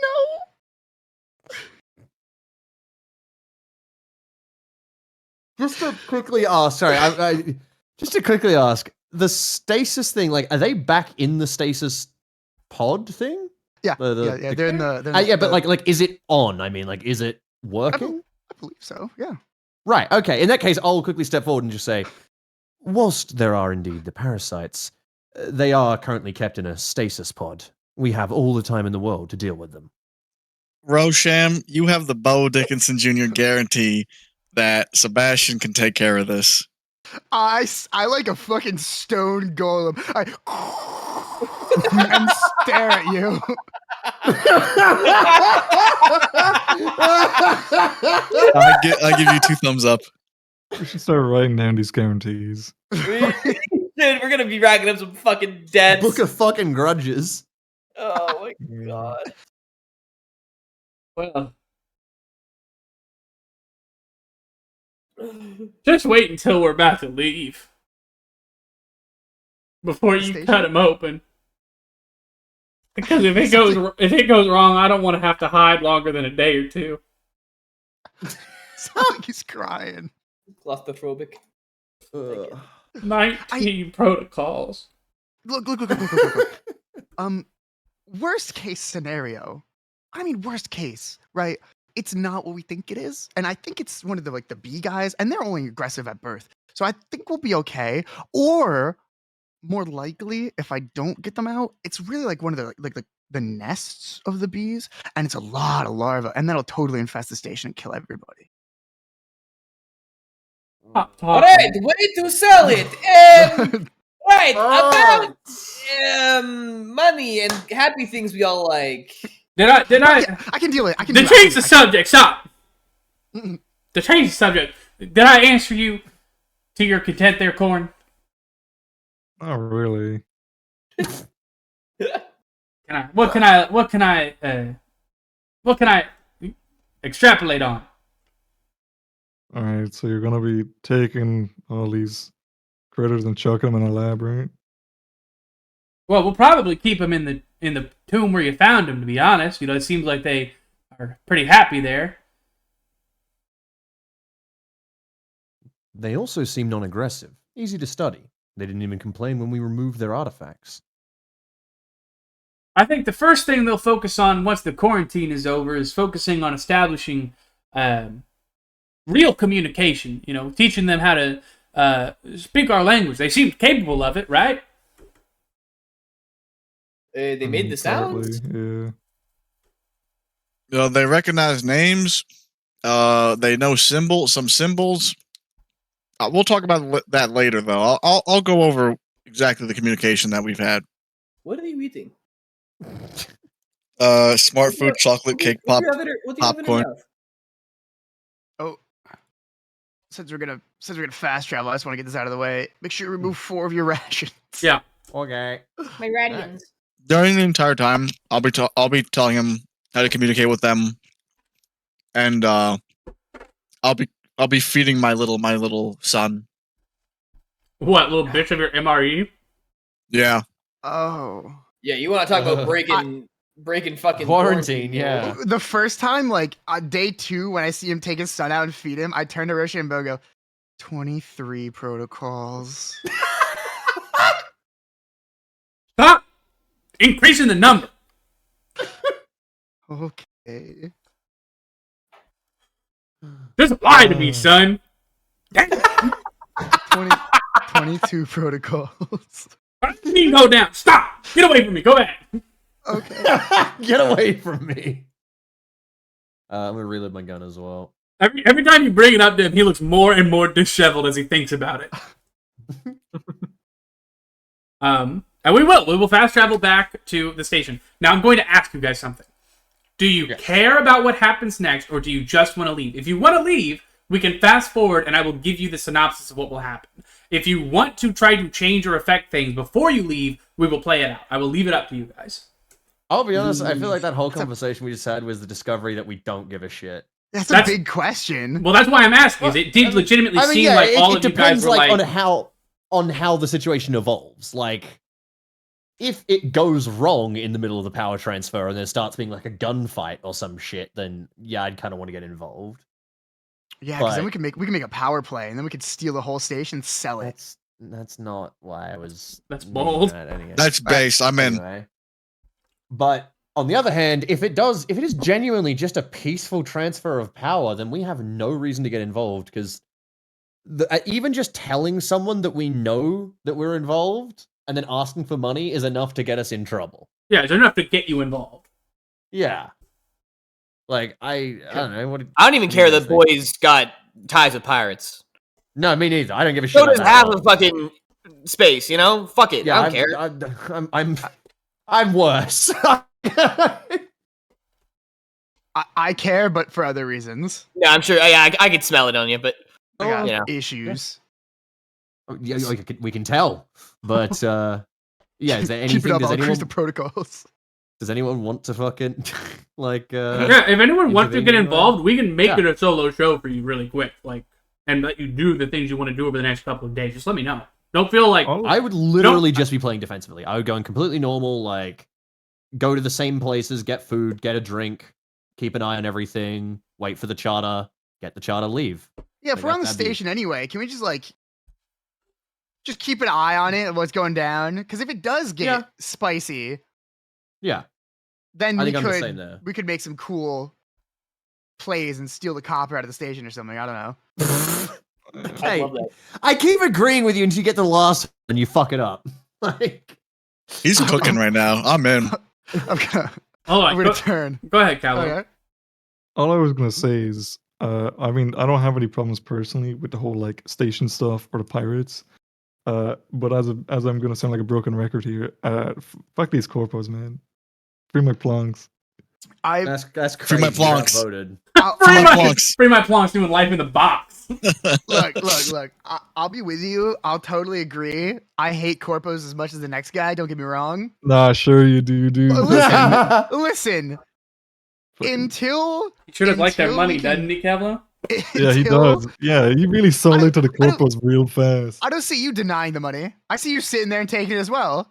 Just to quickly ask, sorry, just to quickly ask, the stasis thing, like, are they back in the stasis pod thing? Yeah, yeah, they're in the. Yeah, but like, is it on? I mean, like, is it working? I believe so. Yeah. Right. Okay. In that case, I'll quickly step forward and just say, whilst there are indeed the parasites, they are currently kept in a stasis pod. We have all the time in the world to deal with them. Rosham, you have the Beau Dickinson Jr. guarantee that Sebastian can take care of this. I like a fucking stone golem. And stare at you. I give you 2 thumbs up. We should start writing down these guarantees. Dude, we're gonna be racking up some fucking debts. Book of fucking grudges. Oh my god. Well, just wait until we're about to leave before you Station? cut him open. Because if it goes wrong, I don't want to have to hide longer than a day or 2. Sounds like he's crying. Claustrophobic. 19 protocols. Look. Worst case scenario. I mean, worst case, right? It's not what we think it is, and I think it's one of the bee guys, and they're only aggressive at birth, so I think we'll be okay. Or more likely, if I don't get them out, it's really like one of the nests of the bees, and it's a lot of larvae, and that'll totally infest the station and kill everybody. All right, way to sell it. Right, about money and happy things we all like. Did I? I can deal it. I can To do it. change the subject, stop. Mm-mm. To change the subject, Did I answer you to your content there, Corin? Not really. What can I extrapolate on? All right, so you're gonna be taking all these critters and chucking them in a lab, right? Well, we'll probably keep them in the tomb where you found them. To be honest, it seems like they are pretty happy there. They also seem non-aggressive, easy to study. They didn't even complain when we removed their artifacts. I think the first thing they'll focus on once the quarantine is over is focusing on establishing real communication. Teaching them how to speak our language. They seem capable of it, right? They made the Partly, sounds. yeah. They recognize names. They know some symbols. We'll talk about that later, though. I'll go over exactly the communication that we've had. What are you eating? Smart food, chocolate cake, What do you have in your popcorn. mouth? Oh, since we're gonna fast travel, I just want to get this out of the way. Make sure you remove 4 of your rations. Yeah. Okay. My radians. During the entire time, I'll be telling him how to communicate with them, and I'll be feeding my little son. What, little bitch of your MRE? Yeah. Oh. Yeah, you want to talk about breaking fucking Quarantine, yeah. The first time, like on day 2, when I see him take his son out and feed him, I turn to Roshi and Beau and go, 23 protocols. Stop increasing the number. Okay. Just lie to me, son. 22 protocols. Me go down. Stop. Get away from me. Go back. Okay. Get away from me. I'm gonna reload my gun as well. Every time you bring it up to him, he looks more and more disheveled as he thinks about it. And we will fast travel back to the station. Now I'm going to ask you guys something. Do you care about what happens next, or do you just want to leave? If you want to leave, we can fast forward and I will give you the synopsis of what will happen. If you want to try to change or affect things before you leave, we will play it out. I will leave it up to you guys. I'll be honest, I feel like that whole conversation we just had was the discovery that we don't give a shit. That's a big question. Well, that's why I'm asking. It did legitimately seem like all of you guys were like... on how the situation evolves. Like, if it goes wrong in the middle of the power transfer and there starts being like a gunfight or some shit, then yeah, I'd kind of want to get involved. Yeah, because then we can make a power play, and then we could steal the whole station, sell it. That's not why I was. That's bold. That's base. I'm in. Anyway. But on the other hand, if it is genuinely just a peaceful transfer of power, then we have no reason to get involved, because even just telling someone that we know that we're involved and then asking for money is enough to get us in trouble. Yeah, it's enough to get you involved. Yeah. Like, I don't know. I don't even care that boys got ties with pirates. No, me neither. I don't give a shit. So does half of fucking space, Fuck it. Yeah, I don't care. I'm worse. I care, but for other reasons. Yeah, I'm sure. I could smell it on you, but I got issues. Yeah, we can tell. But yeah, is there anything? Keep it up. I'll increase the protocols. Does anyone want to fucking like? Yeah, if anyone wants to get involved, we can make it a solo show for you really quick, and let you do the things you want to do over the next couple of days. Just let me know. Don't feel like I would literally just be playing defensively. I would go in completely normal, like go to the same places, get food, get a drink, keep an eye on everything, wait for the charter, get the charter, leave. Yeah, if we're on the station anyway, can we just keep an eye on it, what's going down? Because if it does get spicy, then we could make some cool plays and steal the copper out of the station or something. I don't know. Hey, I keep agreeing with you until you get the last and you fuck it up. Like, he's cooking right now. I'm in. I'm gonna turn. Go ahead, Kavlo. Okay. All I was gonna say is, I mean, I don't have any problems personally with the whole like station stuff or the pirates. But as I'm gonna sound like a broken record here, fuck these corpos, man. Free my plonks. I That's Free crazy. my You got plonks. voted. I'll, Free I'll- my plonks. Free my plonks doing life in the box. look. I'll be with you. I'll totally agree. I hate corpos as much as the next guy. Don't get me wrong. Nah, sure you do, dude. But listen. Fucking- Until He should have liked their Until money, we can- doesn't he, Kavlo? yeah, he until- does. Yeah, he really sold into the I don't- corpos real fast. I don't see you denying the money. I see you sitting there and taking it as well.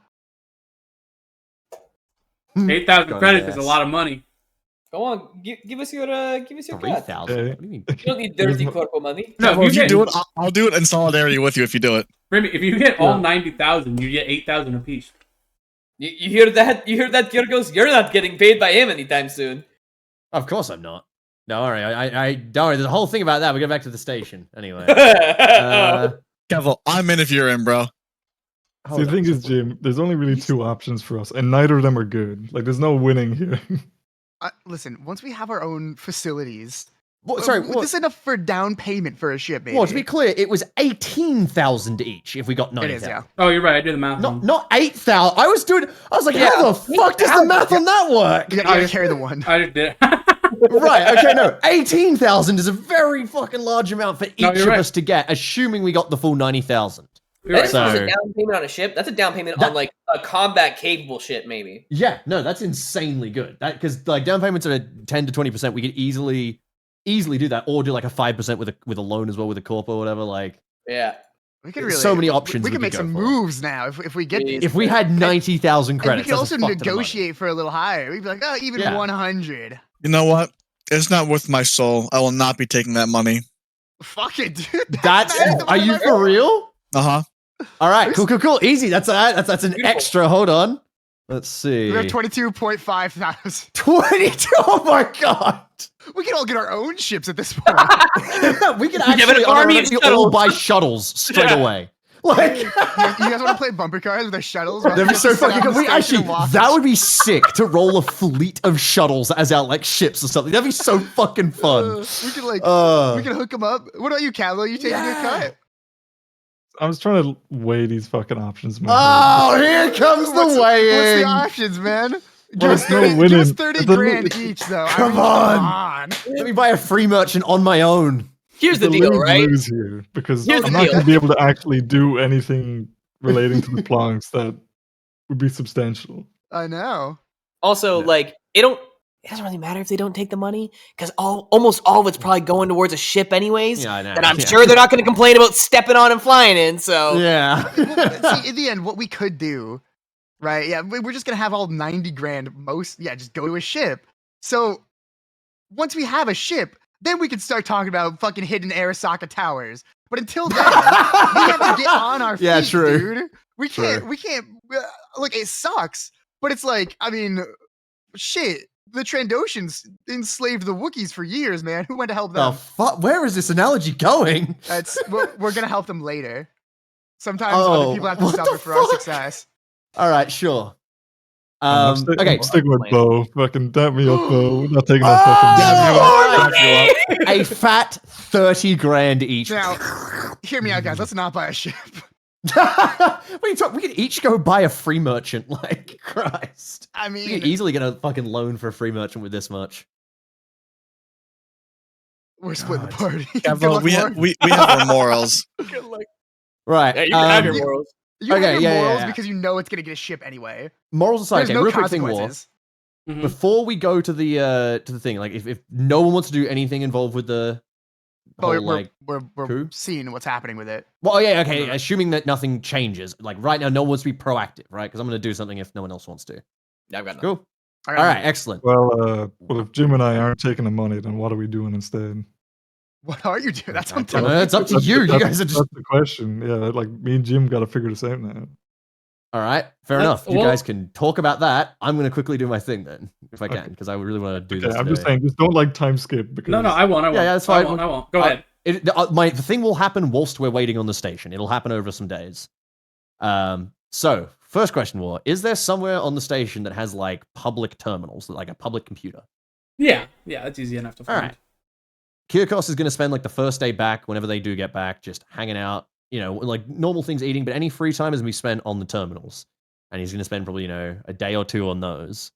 8,000 Got credits his is a ass. lot of money. Go on, give us your cut. 3,000. Okay. What do you mean? You don't need dirty corpo money. No, Well, if you get, do it, I'll do it in solidarity with you if you do it. Remy, if you hit all Yeah. 90,000, you get 8,000 apiece. You hear that? You hear that, Kyrgos? You're not getting paid by him anytime soon. Of course I'm not. No, all right. I don't worry. There's a whole thing about that. We go back to the station anyway. Kavlo, I'm in if you're in, bro. See, the thing is, Jim, there's only really two options for us, and neither of them are good. Like, there's no winning here. Listen, once we have our own facilities, Sorry, this is enough for down payment for a ship, baby. well, to be clear, it was 18,000 each if we got 90,000. It is, yeah. Oh, you're right. I did the math. wrong. Not 8,000. I was like, Yeah, how the fuck does the math on that work? You gotta carry the one. I just did. Right, okay, no. 18,000 is a very fucking large amount for each No, of you're right. us to get, assuming we got the full 90,000. You're That right. is a So- down payment on a ship. That's a down payment That- on like a combat capable ship, maybe. Yeah, no, that's insanely good. That because like down payments are 10 to 20%. We could easily do that, or do like a 5% with a loan as well with a corp or whatever. Like Yeah. We could There's really so many options We we could make could go some for. moves now if we get Yeah. these. if we had 90,000 and we credits, could that's also a fuck ton of money. negotiate for a little higher. We'd be like, oh, even Yeah. 100. You know what? It's not worth my soul. I will not be taking that money. Fuck it, dude. That's the are one you of my- for real? Uh huh. All right, cool. Easy. That's an Beautiful. extra. Hold on. Let's see. We have 22.5 thousand. 22. Oh my god. We can all get our own ships at this point. We could have an actually army of unironically all shuttles. buy shuttles straight Yeah. away. Like you guys want to play bumper cars with our shuttles? that'd be so fucking good. We actually walk. that would be sick to roll a fleet of shuttles as our like ships or something. That'd be so fucking fun. We could like Uh, we could hook them up. What about you, Kavlo? You taking a cut? I was trying to weigh these fucking options, man. Oh, here comes the What's weighing. the options, man? Well, Give us it's no 30, give us winning. 30 It's a- grand each, though. Come on. Let me buy a free merchant on my own. Here's the It's a deal, right? lose here because Here's I'm the not deal. going to be able to actually do anything relating to the plonks that would be substantial. I know. Also, Yeah. like, it doesn't really matter if they don't take the money, because almost all of it's probably going towards a ship anyways. Yeah, I know. And I'm yeah. sure they're not going to complain about stepping on and flying in, so... Yeah. See, in the end, what we could do, right? Yeah, we're just gonna have all 90 grand. Just go to a ship. So once we have a ship, then we can start talking about fucking hidden Arasaka towers. But until then, we have to get on our feet, Yeah, true. dude. We can't. Look, it sucks, but it's like, I mean, shit. The Trandoshans enslaved the Wookiees for years, man. Who went to help The them? fuck? Where is this analogy going? We're gonna help them later. Sometimes Oh, other people have to what the suffer for our fuck? success. All right, sure. I'm Okay. sticking with Beau. Fucking dap me up, Beau. We're not taking that Oh, fucking. a fat 30 grand each. Now, hear me out, guys. Let's not buy a ship. What are you talking? We could each go buy a free merchant. Like Christ, I we mean, could easily get a fucking loan for a free merchant with this much. we're splitting the God. party. Good Kavlo, luck, we Mark. have our morals. Good luck. Right. Yeah, you can have your you- morals. You have Okay, your yeah, yeah, morals yeah. because you know it's gonna get a ship anyway. Morals aside, There's okay, no real quick thing, War. consequences. Mhm. Before we go to the thing, like if no one wants to do anything involved with the But whole we're, like, we're coup? seeing what's happening with it. well, yeah, okay, assuming that nothing changes, like right now, no one wants to be proactive, right? Because I'm gonna do something if no one else wants to. Yeah, I've got nothing. Cool. I All got right, nothing. excellent. Well, if Jim and I aren't taking the money, then what are we doing instead? What are you doing? That's what I'm I don't telling know, it's up to you. You That's- guys are just That's the question. Yeah, like me and Jim got to figure this out now. all right. Fair enough. You well- guys can talk about that. I'm gonna quickly do my thing then, if I Okay. can, because I really want to do Okay, this. I'm just today. saying, just don't like time skip because No, I won't. Yeah, that's fine. I won't. Go Uh, ahead. The thing will happen whilst we're waiting on the station. It'll happen over some days. So first question, War: is there somewhere on the station that has like public terminals, like a public computer? Yeah, that's easy enough to All find. right. Kyrkos is going to spend like the first day back, whenever they do get back, just hanging out, like normal things, eating, but any free time is going to be spent on the terminals. And he's going to spend probably, a day or two on those.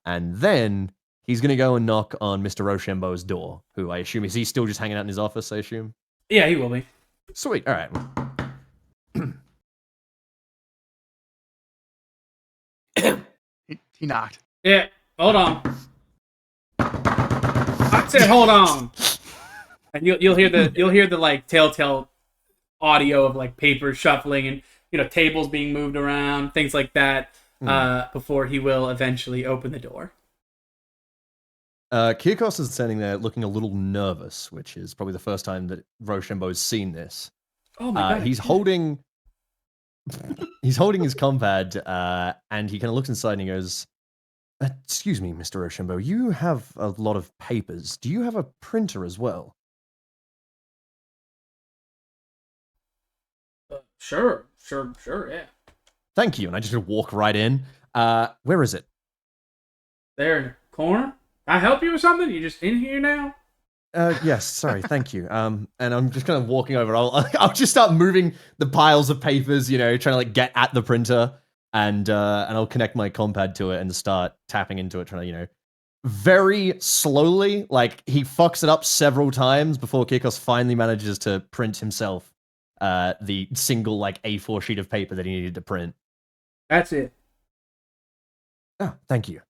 And then he's going to go and knock on Mr. Rochambeau's door, who I assume is he still just hanging out in his office, I assume? Yeah, he will be. Sweet. All right. He knocked. Yeah, hold on. I said hold on. And you'll hear the like telltale audio of like papers shuffling and tables being moved around, things like that, before he will eventually open the door. Kirkos is standing there looking a little nervous, which is probably the first time that Rochambeau's seen this. Oh my god. He's holding his compad, and he kind of looks inside and he goes, "Excuse me, Mr. Rochambeau, you have a lot of papers. Do you have a printer as well?" Sure, yeah. Thank you. And I just walk right in. Where is it? There in the corner? Can I help you with something? You just in here now? Yes, sorry, thank you. And I'm just kind of walking over. I'll just start moving the piles of papers, trying to like get at the printer, and I'll connect my compad to it and start tapping into it, trying to, very slowly, like he fucks it up several times before Kirkos finally manages to print himself the single like A4 sheet of paper that he needed to print. That's it. Oh, thank you.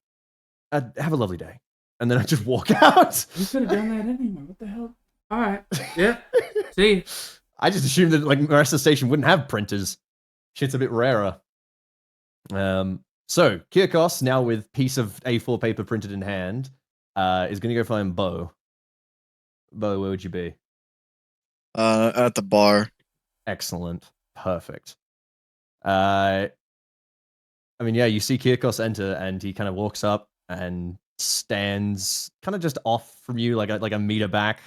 Have a lovely day. And then I just walk out. You could have done that anyway. What the hell? All right. Yeah. See. I just assumed that like the rest of the station wouldn't have printers. Shit's a bit rarer. So Kirkos, now with piece of A4 paper printed in hand, is going to go find Beau. Beau, where would you be? At the bar. Excellent. Perfect. You see Kirkos enter, and he kind of walks up and stands kind of just off from you, like a meter back,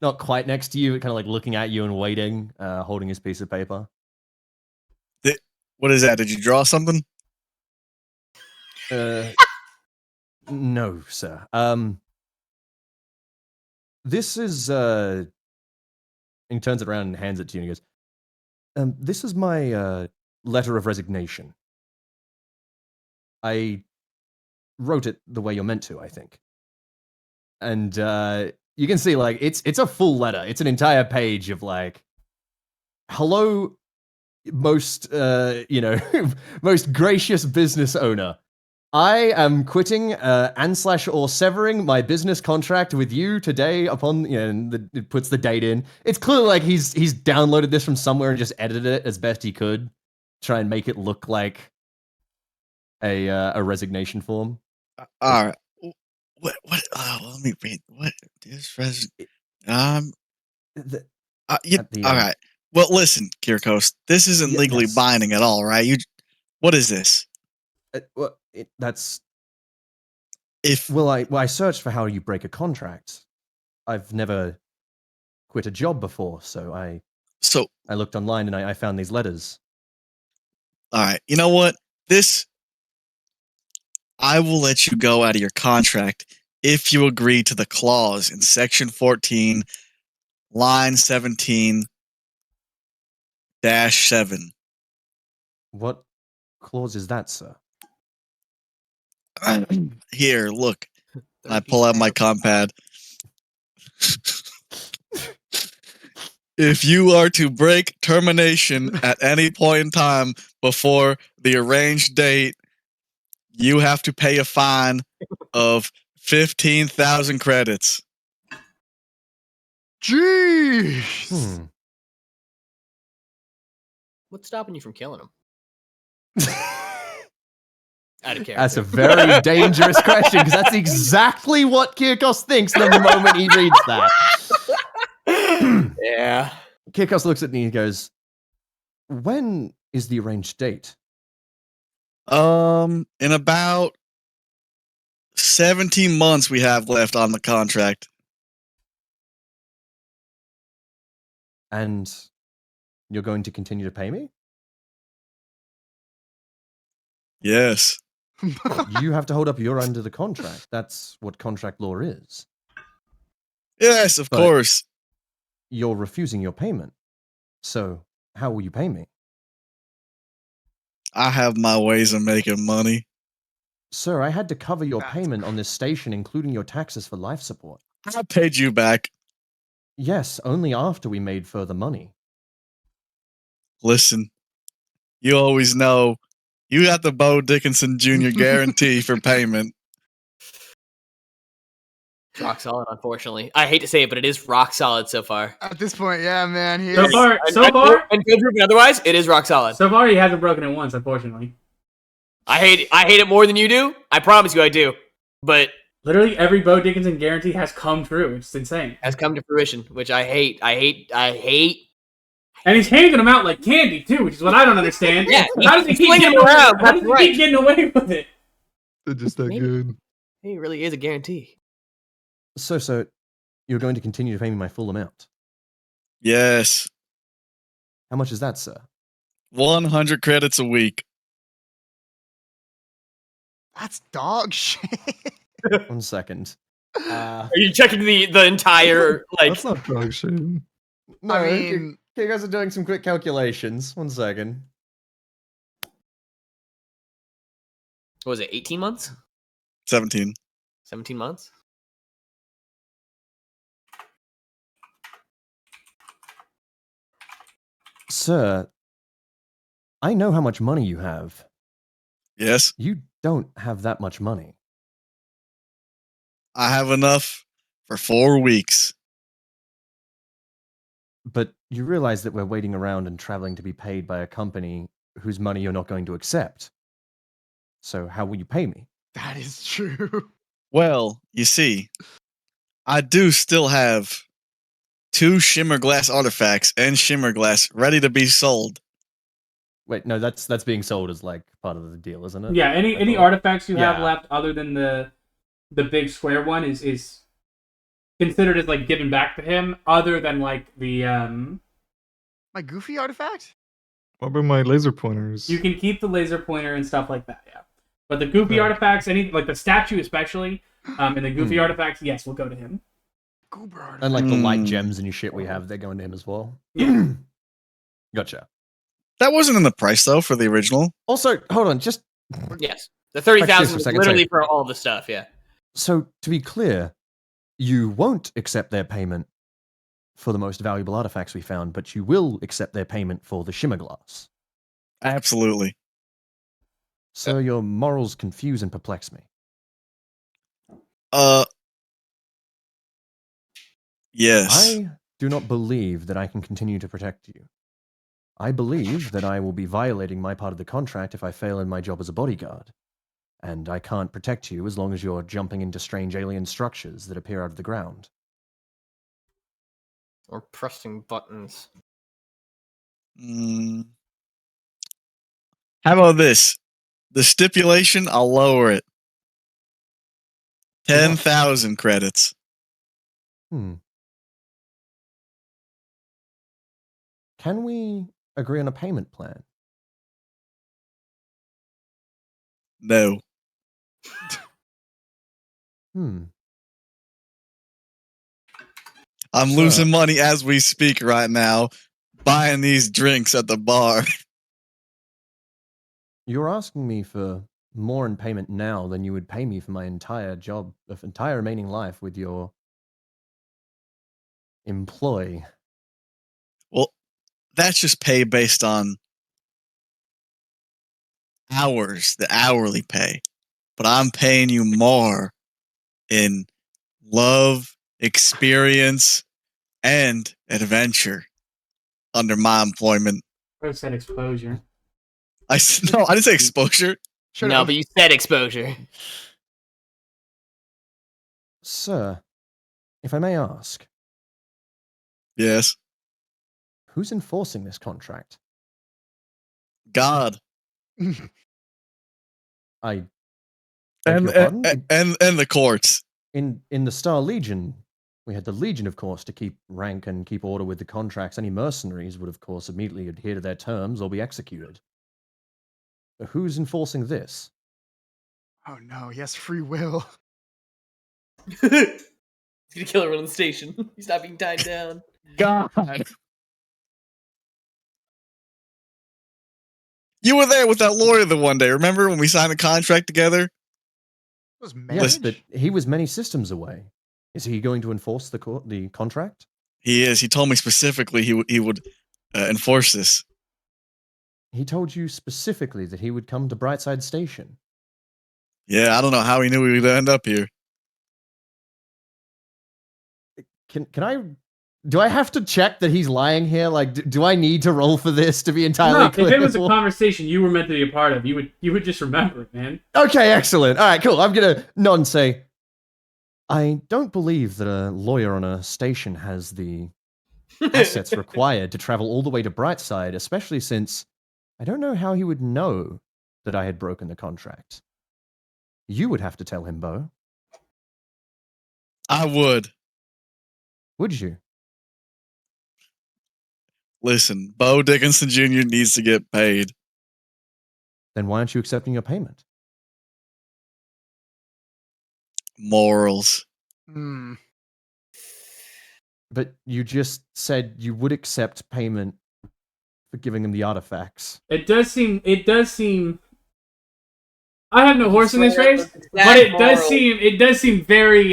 not quite next to you, kind of like looking at you and waiting, holding his piece of paper. What is that? Did you draw something? No, sir. This is and he turns it around and hands it to you, and he goes, this is my letter of resignation. I wrote it the way you're meant to, I think. And you can see, like, it's a full letter. It's an entire page of, like, hello, most, most gracious business owner. I am quitting and/or severing my business contract with you today upon, and it puts the date in. It's clearly like he's downloaded this from somewhere and just edited it as best he could, try and make it look like a resignation form. All right. What? Let me read. What is all right. Well, listen, Kirkos. This isn't legally binding at all, right? What is this? That's if. Well, I searched for how you break a contract. I've never quit a job before, so I looked online and I found these letters. All right. You know what? I will let you go out of your contract if you agree to the clause in Section 14, line 17-7. What clause is that, sir? Here, look. I pull out my compad. If you are to break termination at any point in time before the arranged date, you have to pay a fine of 15,000 credits. Jeez. What's stopping you from killing him? Out of character. That's a very dangerous question, because that's exactly what Kirkos thinks the moment he reads that. Yeah. Kirkos looks at me and goes, when is the arranged date? In about 17 months we have left on the contract. And you're going to continue to pay me? Yes. You have to hold up your end of the contract. That's what contract law is. Yes, of course. You're refusing your payment. So how will you pay me? I have my ways of making money. Sir, I had to cover your That's payment on this station, including your taxes for life support. I paid you back. Yes, only after we made further money. Listen, you always know you got the Beau Dickinson Jr. guarantee for payment. It's rock solid, unfortunately. I hate to say it, but it is rock solid so far. At this point, yeah, man. He So is. far, Until proven otherwise, it is rock solid. so far, he hasn't broken it once, unfortunately. I hate it more than you do. I promise you, I do. But Literally every Beau Dickinson guarantee has come true. It's insane. has come to fruition, which I hate. And he's handing them out like candy, too, which is what I don't understand. Yeah, How does he he's keep slinging getting them around, How does that's he right. keep getting away with it? They're just that Maybe. good. He really is a guarantee. So, you're going to continue to pay me my full amount. Yes. How much is that, sir? 100 credits a week. That's dog shit. 1 second. Are you checking the entire like? That's not dog shit. No, I you mean, guys are doing some quick calculations. 1 second. What was it? 18 months? 17. 17 months? Sir, I know how much money you have. Yes. You don't have that much money. I have enough for 4 weeks. But you realize that we're waiting around and traveling to be paid by a company whose money you're not going to accept. So how will you pay me? that is true. Well, you see, I do still have 2 shimmer glass artifacts and shimmer glass ready to be sold. Wait, no, that's being sold as like part of the deal, isn't it? Yeah, I any thought- artifacts you have Yeah. left other than the big square one is considered as like given back to him, other than like the My goofy artifact? What about my laser pointers? you can keep the laser pointer and stuff like that, yeah. But the goofy Yeah. artifacts, any like the statue especially, and the goofy Hmm. artifacts, yes, will go to him. Goober artifact. And like the light Mm. gems and your shit we have, they're going to him as well. Yeah. Gotcha. That wasn't in the price, though, for the original. Also, hold on, just Yes. The Practice 30,000 for a was second, literally sorry. for all the stuff, yeah. so to be clear, you won't accept their payment for the most valuable artifacts we found, but you will accept their payment for the shimmer glass. Absolutely. So your morals confuse and perplex me. Yes. I do not believe that I can continue to protect you. I believe that I will be violating my part of the contract if I fail in my job as a bodyguard. And I can't protect you as long as you're jumping into strange alien structures that appear out of the ground. Or pressing buttons. Mm. How about this? The stipulation, I'll lower it. 10,000 credits. Can we agree on a payment plan? No. I'm So- losing money as we speak right now, buying these drinks at the bar. You're asking me for more in payment now than you would pay me for my entire remaining life with your employee. Well, that's just pay based on hours, the hourly pay. But I'm paying you more in love, experience, and adventure under my employment. I said exposure. No, I didn't say exposure. Shut No, up. but you said exposure. Sir, if I may ask, Yes. who's enforcing this contract? God. I beg And, your pardon? and the courts. In the Star Legion, we had the Legion, of course, to keep rank and keep order with the contracts. Any mercenaries would, of course, immediately adhere to their terms or be executed. Who's enforcing this? Oh no, he has free will. He's gonna kill everyone in the station. He's not being tied down. God. You were there with that lawyer the one day. Remember when we signed the contract together? Was Yes, marriage? but he was many systems away. Is he going to enforce the contract? He is. He told me specifically he would enforce this. He told you specifically that he would come to Brightside Station. Yeah, I don't know how he knew we would end up here. Can I? Do I have to check that he's lying here? Like, do I need to roll for this to be entirely No, clear? if it was a conversation you were meant to be a part of, you would just remember it, man. Okay, excellent. All right, cool. I'm gonna nod and say, I don't believe that a lawyer on a station has the assets required to travel all the way to Brightside, especially since I don't know how he would know that I had broken the contract. You would have to tell him, Beau. I would. Would you? Listen, Beau Dickinson Jr. needs to get paid. Then why aren't you accepting your payment? Morals. Hmm. But you just said you would accept payment for giving him the artifacts. It does seem. I have no horse in this race, but it does seem very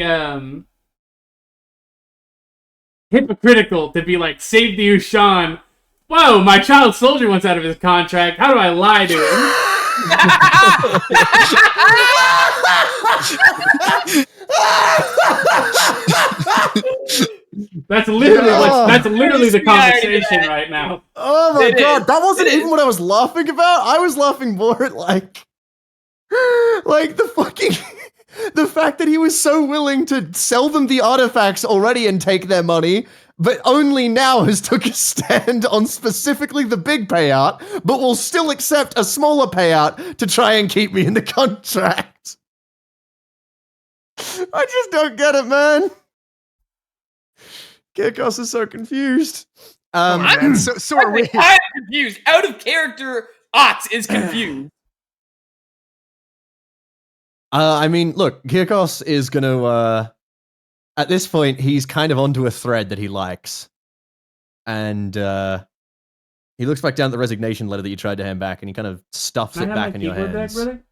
hypocritical to be like, save the Ushan. Whoa, my child soldier wants out of his contract. How do I lie to him? That's literally the conversation right now. Oh my It god, is. that wasn't It even is. what I was laughing about. I was laughing more at like the fucking the fact that he was so willing to sell them the artifacts already and take their money, but only now has took a stand on specifically the big payout, but will still accept a smaller payout to try and keep me in the contract. I just don't get it, man. Kirkos is so confused. Come on, man. So are we. I'm confused. Out of character, Otz is confused. I mean, look, Kirkos is gonna, at this point, he's kind of onto a thread that he likes. And, he looks back down at the resignation letter that you tried to hand back, and he kind of stuffs Can it I have back my in your keyboard back, hands. brother?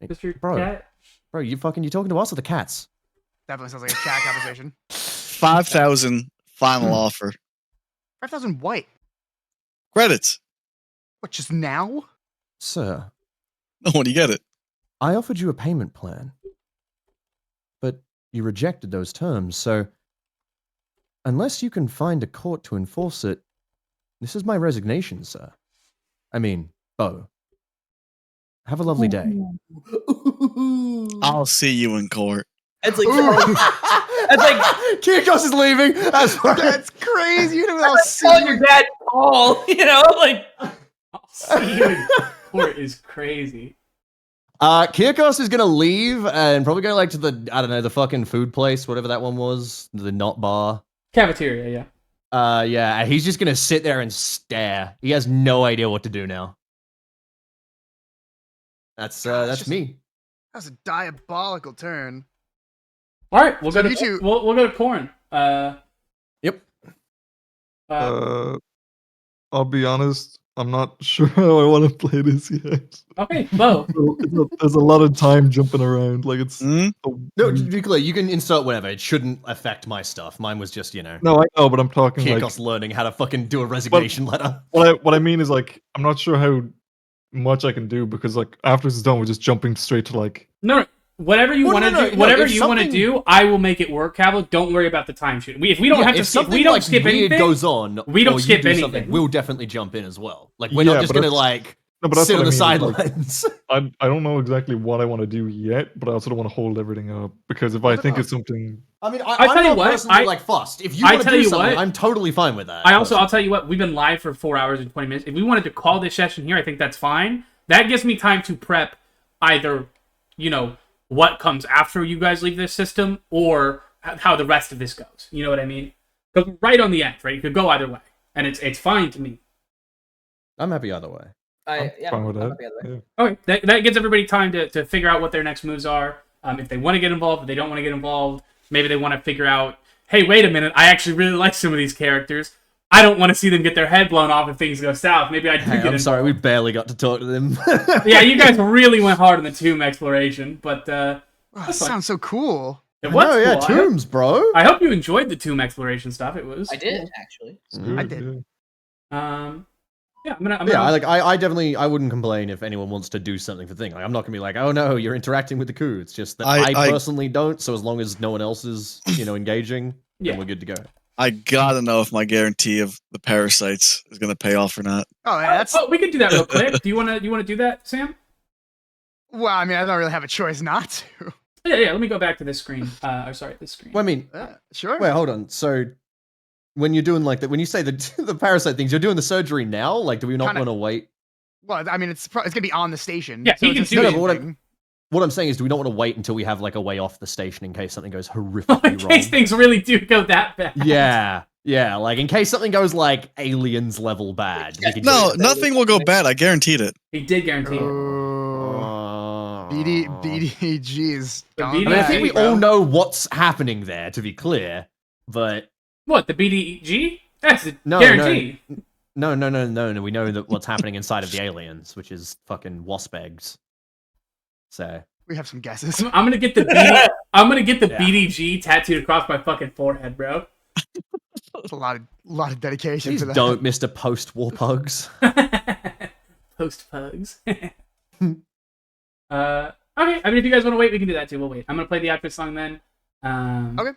Just your Bro. cat? Bro, you talking to us or the cats? Definitely sounds like a chat conversation. 5,000 final offer. 5,000 white. Credits. What, just now? Sir, No, when you get it. I offered you a payment plan, but you rejected those terms, so unless you can find a court to enforce it, this is my resignation, sir. I mean, Beau. Have a lovely day. I'll see you in court. It's like, That's like Kirkos is leaving. That's crazy. You know, I'll see calling you. your dad Paul, like. I'll see you in court is crazy. Kirkos is gonna leave and probably go like to the fucking food place, whatever that one was, the not bar. Cafeteria, yeah. Yeah, he's just gonna sit there and stare. He has no idea what to do now. That's just- me. That's a diabolical turn. All right, we'll So go you to two- we'll go to Corin. Yep. I'll be honest. I'm not sure how I want to play this yet. Okay, Beau. There's a lot of time jumping around. Like it's. Hmm? No, to be clear, you can insert whatever. It shouldn't affect my stuff. Mine was just, No, I know, but I'm talking like Kirkos learning how to fucking do a resignation letter. what I mean is like I'm not sure how much I can do because like after this is done, we're just jumping straight to like. No, whatever you Well, want to no, do, whatever if you want to something- do, I will make it work, Kavlo. Don't worry about the time shoot. If we don't have to if skip, something we don't like skip weird anything. goes on, we don't or you skip do anything. something, we'll definitely jump in as well. Like we're Yeah, not just but gonna that's- like No, but that's sit on what the I mean, like, sidelines. I don't know exactly what I want to do yet, but I also don't want to hold everything up because if I think it's something. I mean, I tell I'm you not what, personally like fussed. If you I want to tell do you something, what, I'm totally fine with that. I'll tell you what, we've been live for 4 hours and 20 minutes. If we wanted to call this session here, I think that's fine. That gives me time to prep either, what comes after you guys leave this system or how the rest of this goes. You know what I mean? Because we're right on the end, right? It could go either way. And it's fine to me. I'm happy either way. I'm fine with I'm that. happy either way. Yeah. Okay, that gives everybody time to figure out what their next moves are. If they want to get involved, if they don't want to get involved, maybe they want to figure out, hey, wait a minute, I actually really like some of these characters. I don't want to see them get their head blown off if things go south. Maybe I do Hey, get I'm involved. sorry, we barely got to talk to them. Yeah, you guys really went hard on the tomb exploration, but Well, That That's fine. sounds so cool. It I was know, yeah, cool. tombs, bro. I hope you enjoyed the tomb exploration stuff. It was. I did actually. It's Mm. I good, did. yeah. Yeah, I'm gonna. Yeah, I definitely, I wouldn't complain if anyone wants to do something for the thing. Like, I'm not gonna be like, oh no, you're interacting with the coup. It's just that I personally don't. So as long as no one else is, engaging, Yeah. then we're good to go. I gotta know if my guarantee of the parasites is gonna pay off or not. Oh, yeah, that's we can do that real quick. Do you wanna do that, Sam? well. I mean, I don't really have a choice not to. Yeah. Let me go back to this screen. This screen. Well, I mean, Sure. wait, hold on. So when you're doing like that, when you say the the parasite things, you're doing the surgery now. Like, do we not Kinda- want to wait? Well, I mean, it's gonna be on the station. Yeah, he it's can a do it. station No, but thing. What I'm saying is, do we not want to wait until we have like a way off the station in case something goes in horrifically case wrong? things really do go that bad. Yeah, like in case something goes like aliens level bad. we can No, just- nothing will go bad. I guaranteed it. He did guarantee it. Oh, BDGs. The gone I mean, I think we bad, bro. all know what's happening there, to be clear. But What, the BDG? That's a No, guarantee. no. We know that what's happening inside of the aliens, which is fucking wasp eggs. So We have some guesses. I'm gonna get the Yeah. BDG tattooed across my fucking forehead, bro. It's a lot of dedication please for that. don't, Mr. Post-War Pugs. Post pugs. Okay, I mean, if you guys want to wait, we can do that too. We'll wait. I'm gonna play the outro song then. Okay.